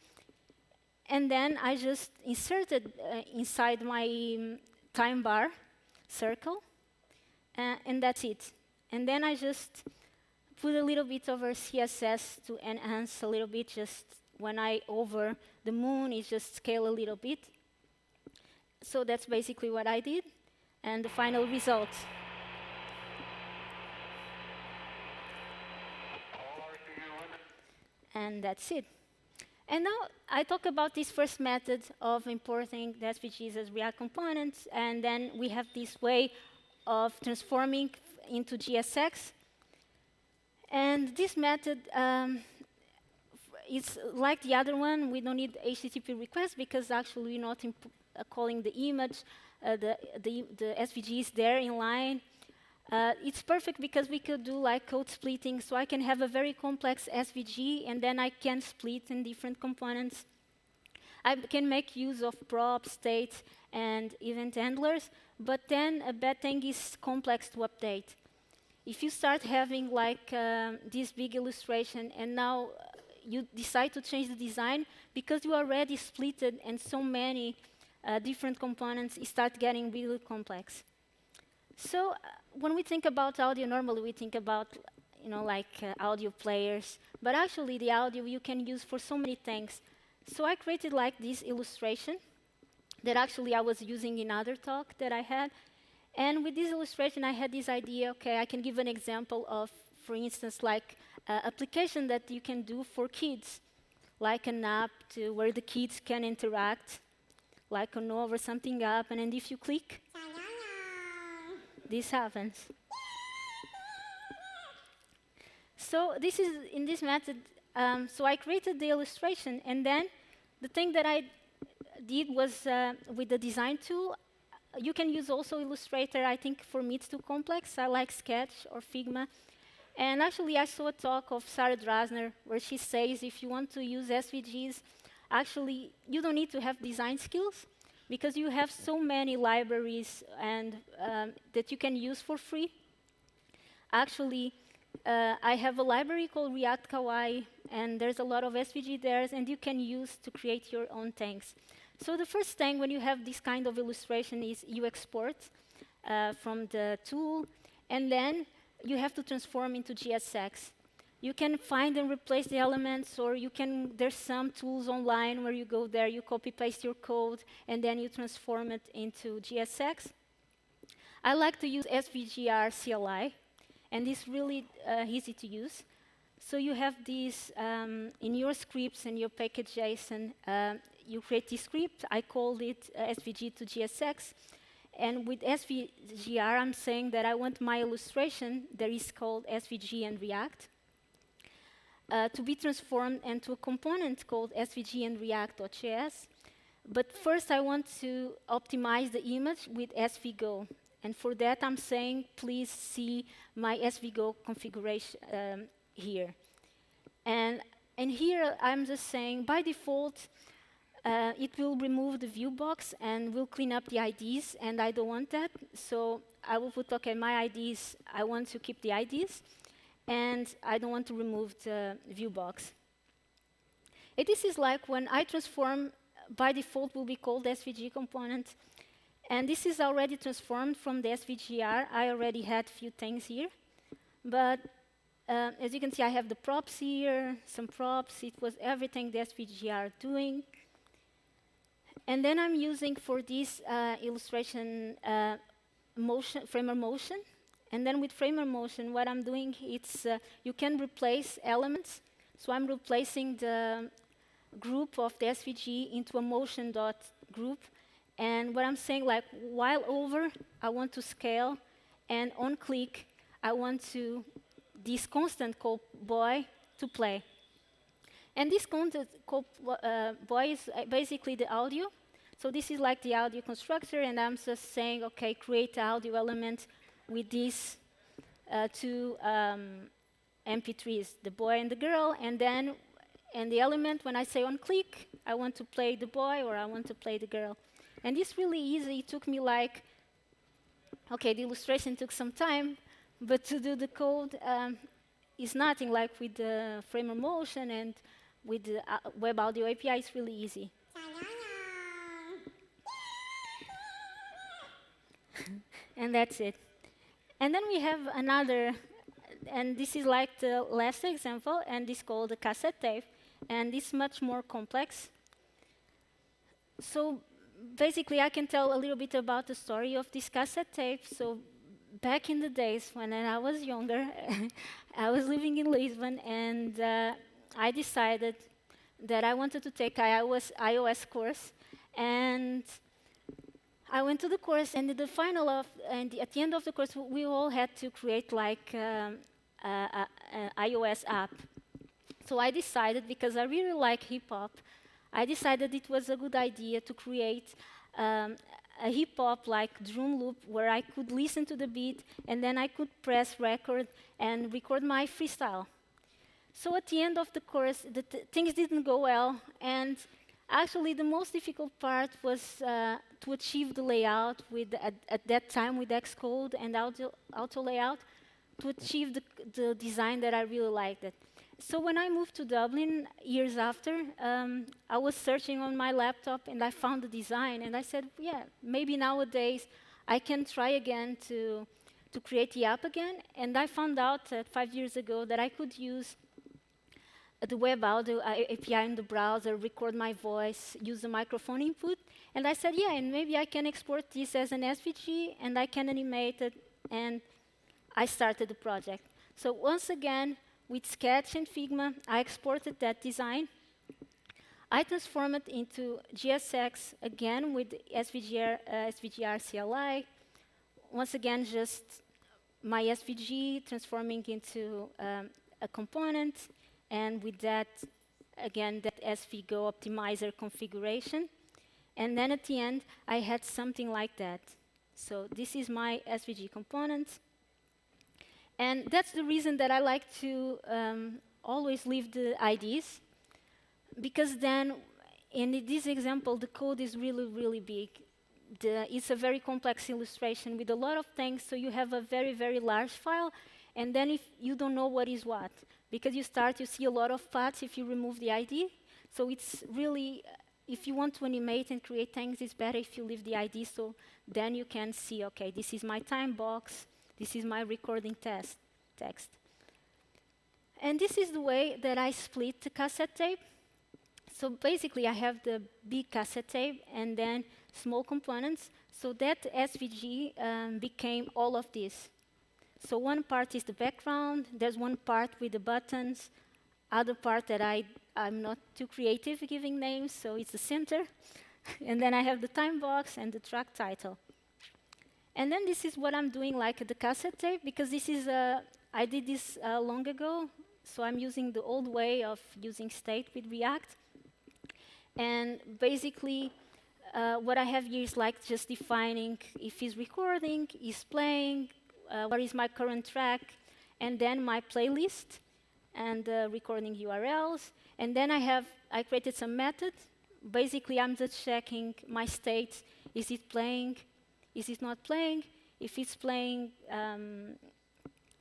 And then I just inserted inside my time bar circle, and that's it. And then I just put a little bit over CSS to enhance a little bit, just when I over the moon, it just scale a little bit. So that's basically what I did, and the final result. And that's it. And now I talk about this first method of importing the SVGs as React components, and then we have this way of transforming into JSX. And this method is like the other one. We don't need HTTP requests because actually we're not calling the image. The SVG is there in line. It's perfect because we could do like code splitting, so I can have a very complex SVG and then I can split in different components. I can make use of props, states, and event handlers, but then a bad thing is complex to update. if you start having like this big illustration and now you decide to change the design, because you already split it and so many different components, it starts getting really complex. So when we think about audio, normally we think about audio players, but actually the audio you can use for so many things. So I created like this illustration that actually I was using in other talk that I had. And with this illustration, I had this idea, okay, I can give an example of, for instance, like application that you can do for kids, like an app where the kids can interact, like a novel or something up, and then if you click, this happens. So this is in this method. So I created the illustration, and then the thing that I did was with the design tool. You can use also Illustrator. I think for me it's too complex. I like Sketch or Figma. And actually, I saw a talk of Sarah Drasner where she says if you want to use SVGs, actually you don't need to have design skills because you have so many libraries and that you can use for free. Actually, I have a library called React Kawaii, and there's a lot of SVG there, and you can use to create your own things. So the first thing when you have this kind of illustration is you export from the tool, and then you have to transform into GSX. You can find and replace the elements, or there's some tools online where you go there, you copy-paste your code, and then you transform it into GSX. I like to use SVGR CLI, and it's really easy to use. So you have these in your scripts and your package JSON. You create this script. I called it SVG to GSX. And with SVGR, I'm saying that I want my illustration that is called SVG and React to be transformed into a component called SVG and React.js. But first, I want to optimize the image with SVGo. And for that, I'm saying, please see my SVGo configuration here. And here, I'm just saying, by default, it will remove the view box and will clean up the IDs, and I don't want that. So I will put, okay, my IDs, I want to keep the IDs, and I don't want to remove the view box. And this is like when I transform, by default, will be called SVG component. And this is already transformed from the SVGR. I already had a few things here. But as you can see, I have the props here, some props. It was everything the SVGR doing. And then I'm using for this illustration Framer Motion. And then with Framer Motion, what I'm doing, it's you can replace elements. So I'm replacing the group of the SVG into a motion.group. And what I'm saying, like, while over, I want to scale. And on click, I want this constant called boy to play. And this constant called boy is basically the audio. So this is like the audio constructor, and I'm just saying, okay, create an audio element with these two MP3s, the boy and the girl, and then the element, when I say on click, I want to play the boy or I want to play the girl. And it's really easy. It took me like, okay, the illustration took some time, but to do the code is nothing. Like with the Framer Motion and with the Web Audio API, it's really easy. And that's it. And then we have another, and this is like the last example, and this is called the cassette tape. And it's much more complex. So basically, I can tell a little bit about the story of this cassette tape. So back in the days when I was younger, I was living in Lisbon, and I decided that I wanted to take iOS course. And I went to the course, and at the end of the course, we all had to create like an iOS app. So I decided, because I really like hip hop, I decided it was a good idea to create a hip hop like drum loop where I could listen to the beat, and then I could press record and record my freestyle. So at the end of the course, things didn't go well, and actually the most difficult part was to achieve the layout at that time with Xcode and auto layout. to achieve the design that I really liked it. So when I moved to Dublin years after, I was searching on my laptop and I found the design and I said, yeah, maybe nowadays I can try again to create the app again. And I found out that 5 years ago that I could use the web audio API in the browser, record my voice, use the microphone input. And I said, yeah, and maybe I can export this as an SVG and I can animate it. And I started the project. So once again, with Sketch and Figma, I exported that design. I transformed it into GSX again with SVGR CLI. Once again, just my SVG transforming into a component. And with that, again, that SVGo optimizer configuration. And then at the end, I had something like that. So this is my SVG component. And that's the reason that I like to always leave the IDs, because then in this example, the code is really, really big. It's a very complex illustration with a lot of things, so you have a very, very large file, and then if you don't know what is what, because you see a lot of paths if you remove the ID. So it's really, if you want to animate and create things, it's better if you leave the ID, so then you can see, okay, this is my time box, this is my recording text. And this is the way that I split the cassette tape. So basically, I have the big cassette tape and then small components. So that SVG became all of this. So one part is the background. There's one part with the buttons. Other part that I'm not too creative giving names, so it's the center. And then I have the time box and the track title. And then this is what I'm doing like the cassette tape, because this is, I did this long ago. So I'm using the old way of using state with React. And basically, what I have here is like just defining if it's recording, is playing, what is my current track, and then my playlist and recording URLs. And then I created some methods. Basically, I'm just checking my state. Is it playing? Is it not playing? If it's playing, and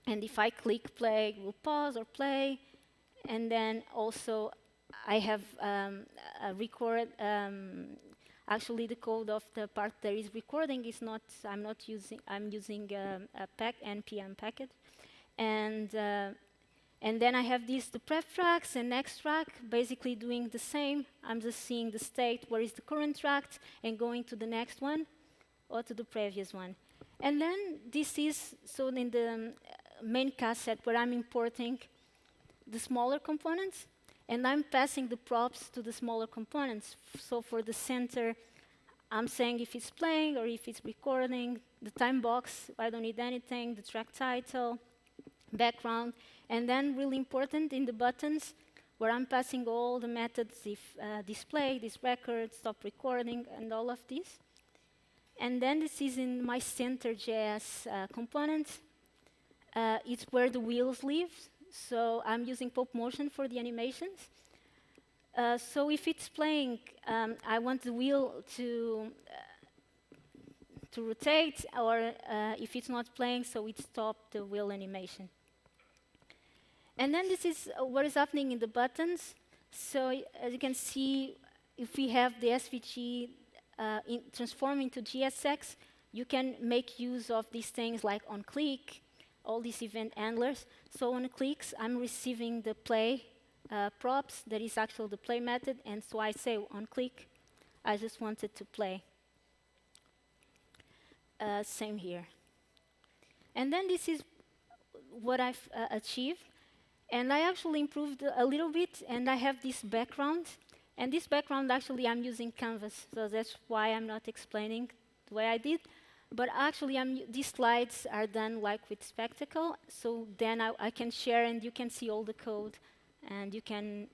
if I click play, it will pause or play. And then also, I have a record. Actually, the code of the part that is recording is not. I'm using a npm package, and then I have the prep tracks and next track, basically doing the same. I'm just seeing the state, where is the current track, and going to the next one or to the previous one. And then this is so in the main cassette where I'm importing the smaller components. And I'm passing the props to the smaller components. So for the center, I'm saying if it's playing or if it's recording. The time box, I don't need anything. The track title, background. And then really important in the buttons, where I'm passing all the methods, if display, this record, stop recording, and all of this. And then this is in my center.js component. It's where the wheels live. So I'm using Pop Motion for the animations. So if it's playing, I want the wheel to rotate, or if it's not playing, so it stops the wheel animation. And then this is what is happening in the buttons. So as you can see, if we have the SVG transform into GSX, you can make use of these things like on click, all these event handlers. So on clicks, I'm receiving the play props. That is actually the play method. And so I say on click, I just wanted to play. Same here. And then this is what I've achieved. And I actually improved a little bit. And I have this background. And this background, actually, I'm using Canvas. So that's why I'm not explaining the way I did. But actually, these slides are done like with Spectacle, so then I can share and you can see all the code, and you can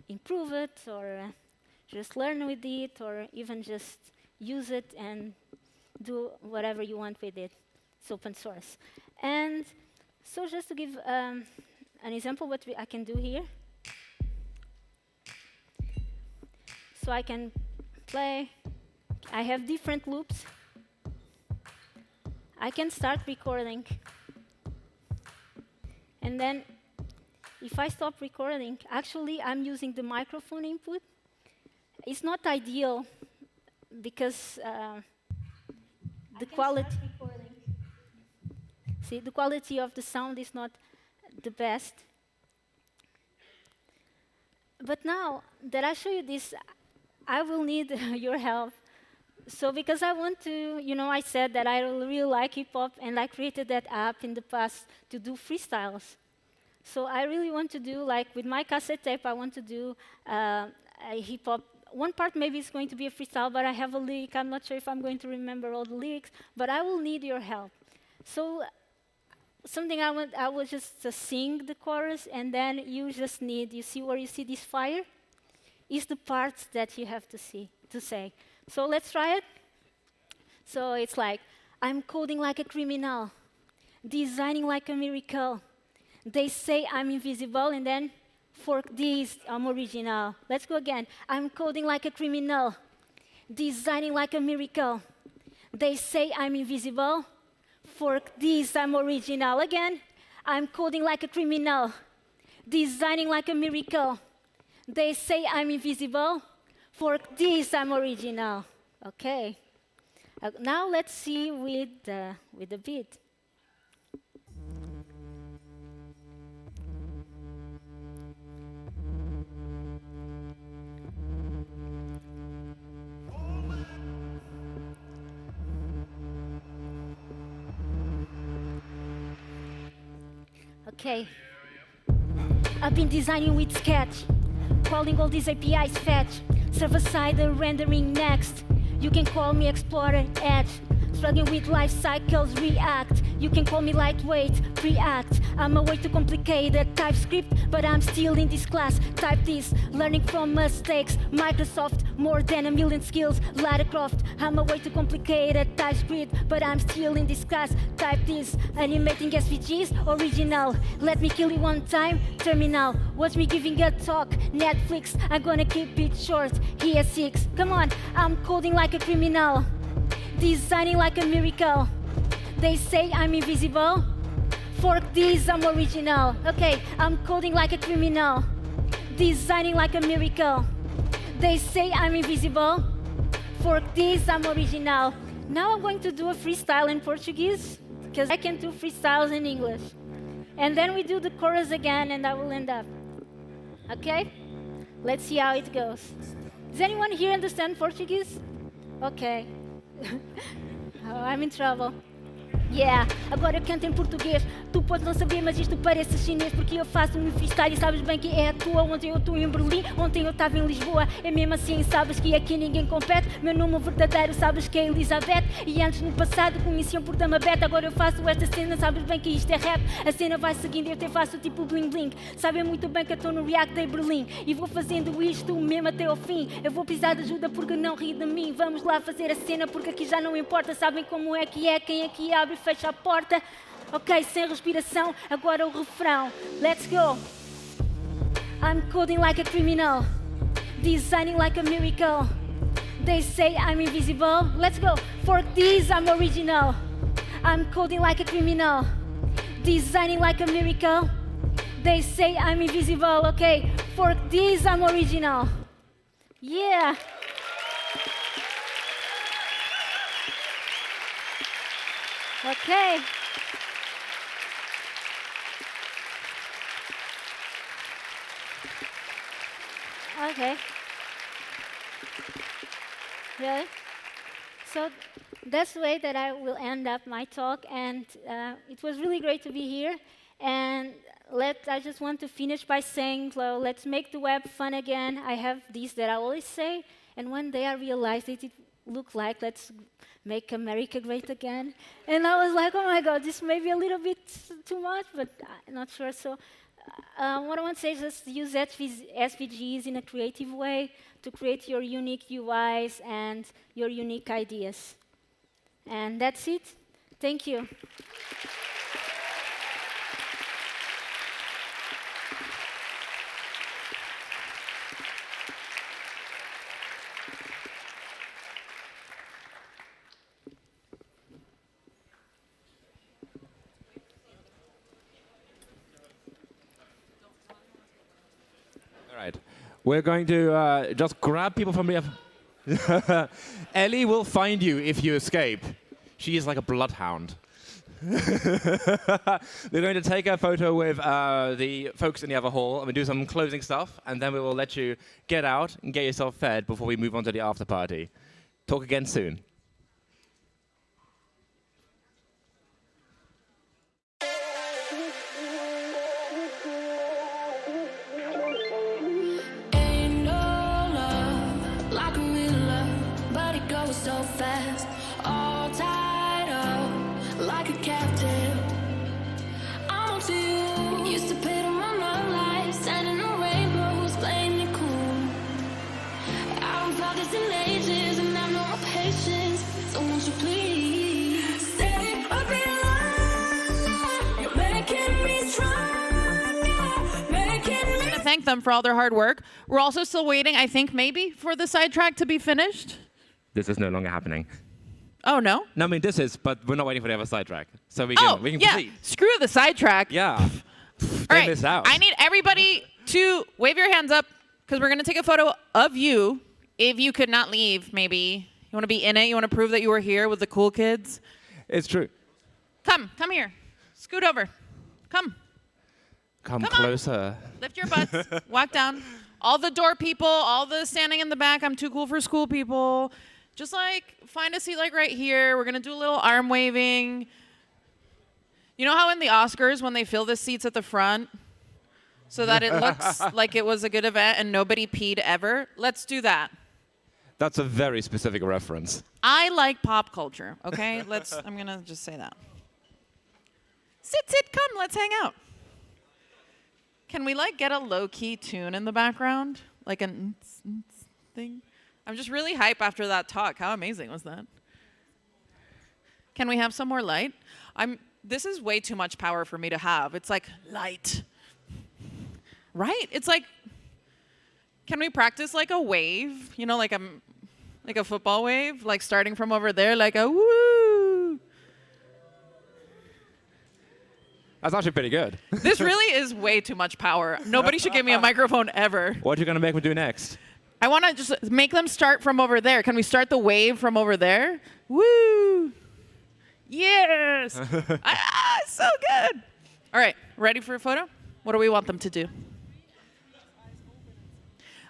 improve it, or just learn with it, or even just use it and do whatever you want with it. It's open source. And so just to give an example what I can do here. So I can play. I have different loops. I can start recording. And then if I stop recording, actually I'm using the microphone input. It's not ideal because the quality, see, the quality of the sound is not the best. But now that I show you this, I will need your help. So because I want to, I said that I really like hip hop, and I created that app in the past to do freestyles. So I really want to do, like with my cassette tape, I want to do a hip hop. One part maybe is going to be a freestyle, but I have a lyric. I'm not sure if I'm going to remember all the lyrics, but I will need your help. So something I will just sing the chorus, and then you just need, you see where you see this fire? Is the parts that you have to say. So let's try it. So it's like, I'm coding like a criminal, designing like a miracle. They say I'm invisible, and then for this, I'm original. Let's go again. I'm coding like a criminal, designing like a miracle. They say I'm invisible. For this, I'm original. Again, I'm coding like a criminal, designing like a miracle. They say I'm invisible. For this, I'm original. Okay. Now let's see with the beat. Okay. I've been designing with Sketch, calling all these APIs fetch, server-side rendering next. You can call me Explorer Edge, struggling with life cycles React. You can call me lightweight Preact. I'm a way too complicated TypeScript, but I'm still in this class. Type this, learning from mistakes. Microsoft, more than 1 million skills. Lara Croft, I'm a way too complicated TypeScript, but I'm still in this class. Type this, animating SVGs, original. Let me kill you one time, terminal. Watch me giving a talk, Netflix. I'm gonna keep it short, here 6. Come on, I'm coding like a criminal, designing like a miracle. They say I'm invisible. For this, I'm original. Okay, I'm coding like a criminal, designing like a miracle. They say I'm invisible. For this, I'm original. Now I'm going to do a freestyle in Portuguese, because I can do freestyles in English. And then we do the chorus again, and I will end up. Okay? Let's see how it goes. Does anyone here understand Portuguese? Okay. Oh, I'm in trouble. Yeah, agora eu canto em português. Tu podes não saber, mas isto parece chinês, porque eu faço um freestyle e sabes bem que é a tua. Ontem eu estou em Berlim, ontem eu estava em Lisboa. É mesmo assim, sabes que aqui ninguém compete. Meu nome verdadeiro sabes que é Elizabeth. E antes no passado conheciam por Damabete. Agora eu faço esta cena, sabes bem que isto é rap. A cena vai seguindo, eu até faço tipo bling bling. Sabem muito bem que eu estou no React em Berlim. E vou fazendo isto mesmo até ao fim. Eu vou precisar de ajuda porque não ri de mim. Vamos lá fazer a cena porque aqui já não importa. Sabem como é que é, quem aqui abre e fecha a porta. Ok, sem respiração, agora o refrão. Let's go. I'm coding like a criminal, designing like a miracle. They say I'm invisible. Let's go. For this, I'm original. I'm coding like a criminal, designing like a miracle. They say I'm invisible. Okay, for this, I'm original. Yeah. Okay. Okay. Really? So that's the way that I will end up my talk, and it was really great to be here. And I just want to finish by saying, well, let's make the web fun again. I have this that I always say, and one day I realized it looked like, let's make America great again. And I was like, oh my God, this may be a little bit too much, but I'm not sure. So what I want to say is just use SVGs in a creative way to create your unique UIs and your unique ideas. And that's it. Thank you. right. We're going to just grab people from the... Ellie will find you if you escape. She is like a bloodhound. We're going to take a photo with the folks in the other hall, and we'll do some closing stuff, and then we will let you get out and get yourself fed before we move on to the after party. Talk again soon. Ain't no love like a real love, but it goes so fast. All tied up like a captive. I'm on to you. Used to pay to run my life, sending no rainbows, playing it cool. I haven't felt this in ages, and I've no more patience. So won't you please stay a bit longer? You're making me stronger, making me. To thank them for all their hard work. We're also still waiting, I think, maybe for the sidetrack to be finished. This is no longer happening. Oh, no? No, I mean, this is, but we're not waiting for the other sidetrack. So we can yeah. proceed. Screw the sidetrack. Yeah. All Miss out. I need everybody to wave your hands up because we're going to take a photo of you. If you could not leave, maybe. You want to be in it? You want to prove that you were here with the cool kids? It's true. Come here. Scoot over. Come Closer. Lift your butts. Walk down. All the door people, all the standing in the back, I'm too cool for school people. Just like find a seat like right here. We're going to do a little arm waving. You know how in the Oscars when they fill the seats at the front so that it looks like it was a good event and nobody peed ever? Let's do that. That's a very specific reference. I like pop culture, okay? I'm going to just say that. Sit, come, let's hang out. Can we like get a low-key tune in the background? Like a thing? I'm just really hype after that talk. How amazing was that? Can we have some more light? This is way too much power for me to have. It's like light. Right? It's like, can we practice like a wave? You know, like a football wave? Like starting from over there, like a woo. That's actually pretty good. This really is way too much power. Nobody should give me a microphone ever. What are you going to make me do next? I want to just make them start from over there. Can we start the wave from over there? Woo! Yes! So good! All right, ready for a photo? What do we want them to do?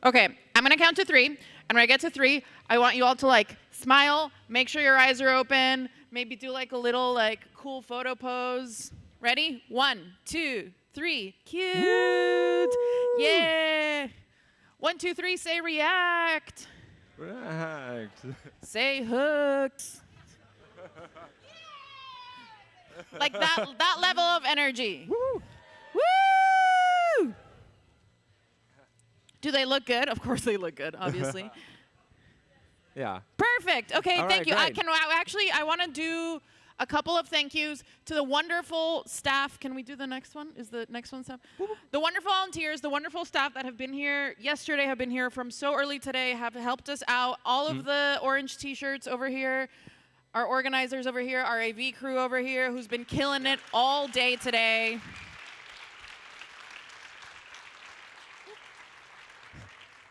Okay, I'm going to count to 3. And when I get to 3, I want you all to like smile, make sure your eyes are open, maybe do like a little like cool photo pose. Ready? 1, 2, 3. Cute! Woo! Yeah! 1, 2, 3, say react. React. Say hooked. Like that level of energy. Woo! Woo! Do they look good? Of course they look good, obviously. Yeah. Perfect. Okay, All thank right, you. great. I want to do a couple of thank yous to the wonderful staff. Can we do the next one? Is the next one staff? The wonderful volunteers, the wonderful staff that have been here yesterday, have been here from so early today, have helped us out. All of the orange t-shirts over here, our organizers over here, our AV crew over here, who's been killing it all day today.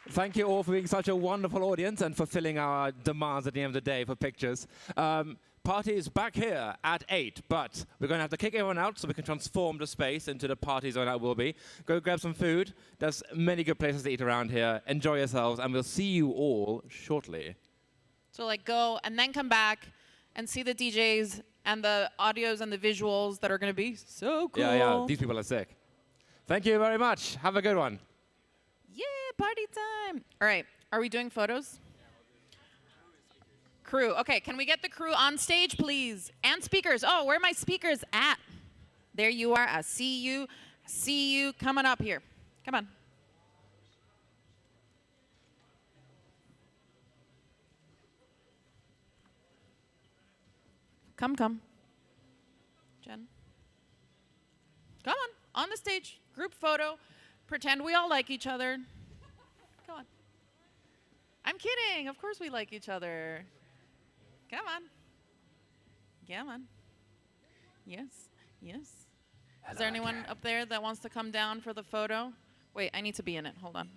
Thank you all for being such a wonderful audience and fulfilling our demands at the end of the day for pictures. Party is back here at 8, but we're going to have to kick everyone out so we can transform the space into the party zone that will be. Go grab some food. There's many good places to eat around here. Enjoy yourselves, and we'll see you all shortly. So like go and then come back and see the DJs and the audios and the visuals that are going to be so cool. Yeah, these people are sick. Thank you very much. Have a good one. Yeah, party time. All right, are we doing photos? Crew. Okay, can we get the crew on stage, please? And speakers. Oh, where are my speakers at? There you are. I see you. I see you. Coming up here. Come on. Come. Jen. Come on the stage. Group photo. Pretend we all like each other. Come on. I'm kidding. Of course we like each other. Come on. Come on. Yes. Is there anyone up there that wants to come down for the photo? Wait, I need to be in it. Hold on.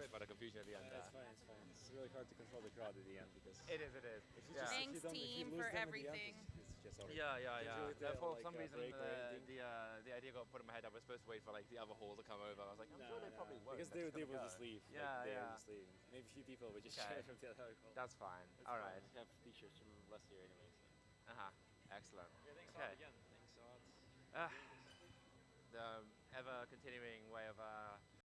sorry about the confusion at the end. It's fine, it's fine. It's really hard to control the crowd at the end because It is. if you Yeah. just, if Thanks, you don't, if you team, lose for them at the end, everything. it's just over. Yeah. It's really For like some a reason, break or anything. the idea got put in my head. I was supposed to wait for like the other hall to come over. I was like, I'm sure they probably won't. Because They're they just will gonna just go. leave. Yeah, like, they yeah. will just leave. Maybe a few people would just Okay. share from the other hall. That's fine. It's All fine. right. We have t-shirts from last year anyways. Excellent. Yeah, thanks Okay. again. Thanks a lot. The ever continuing way of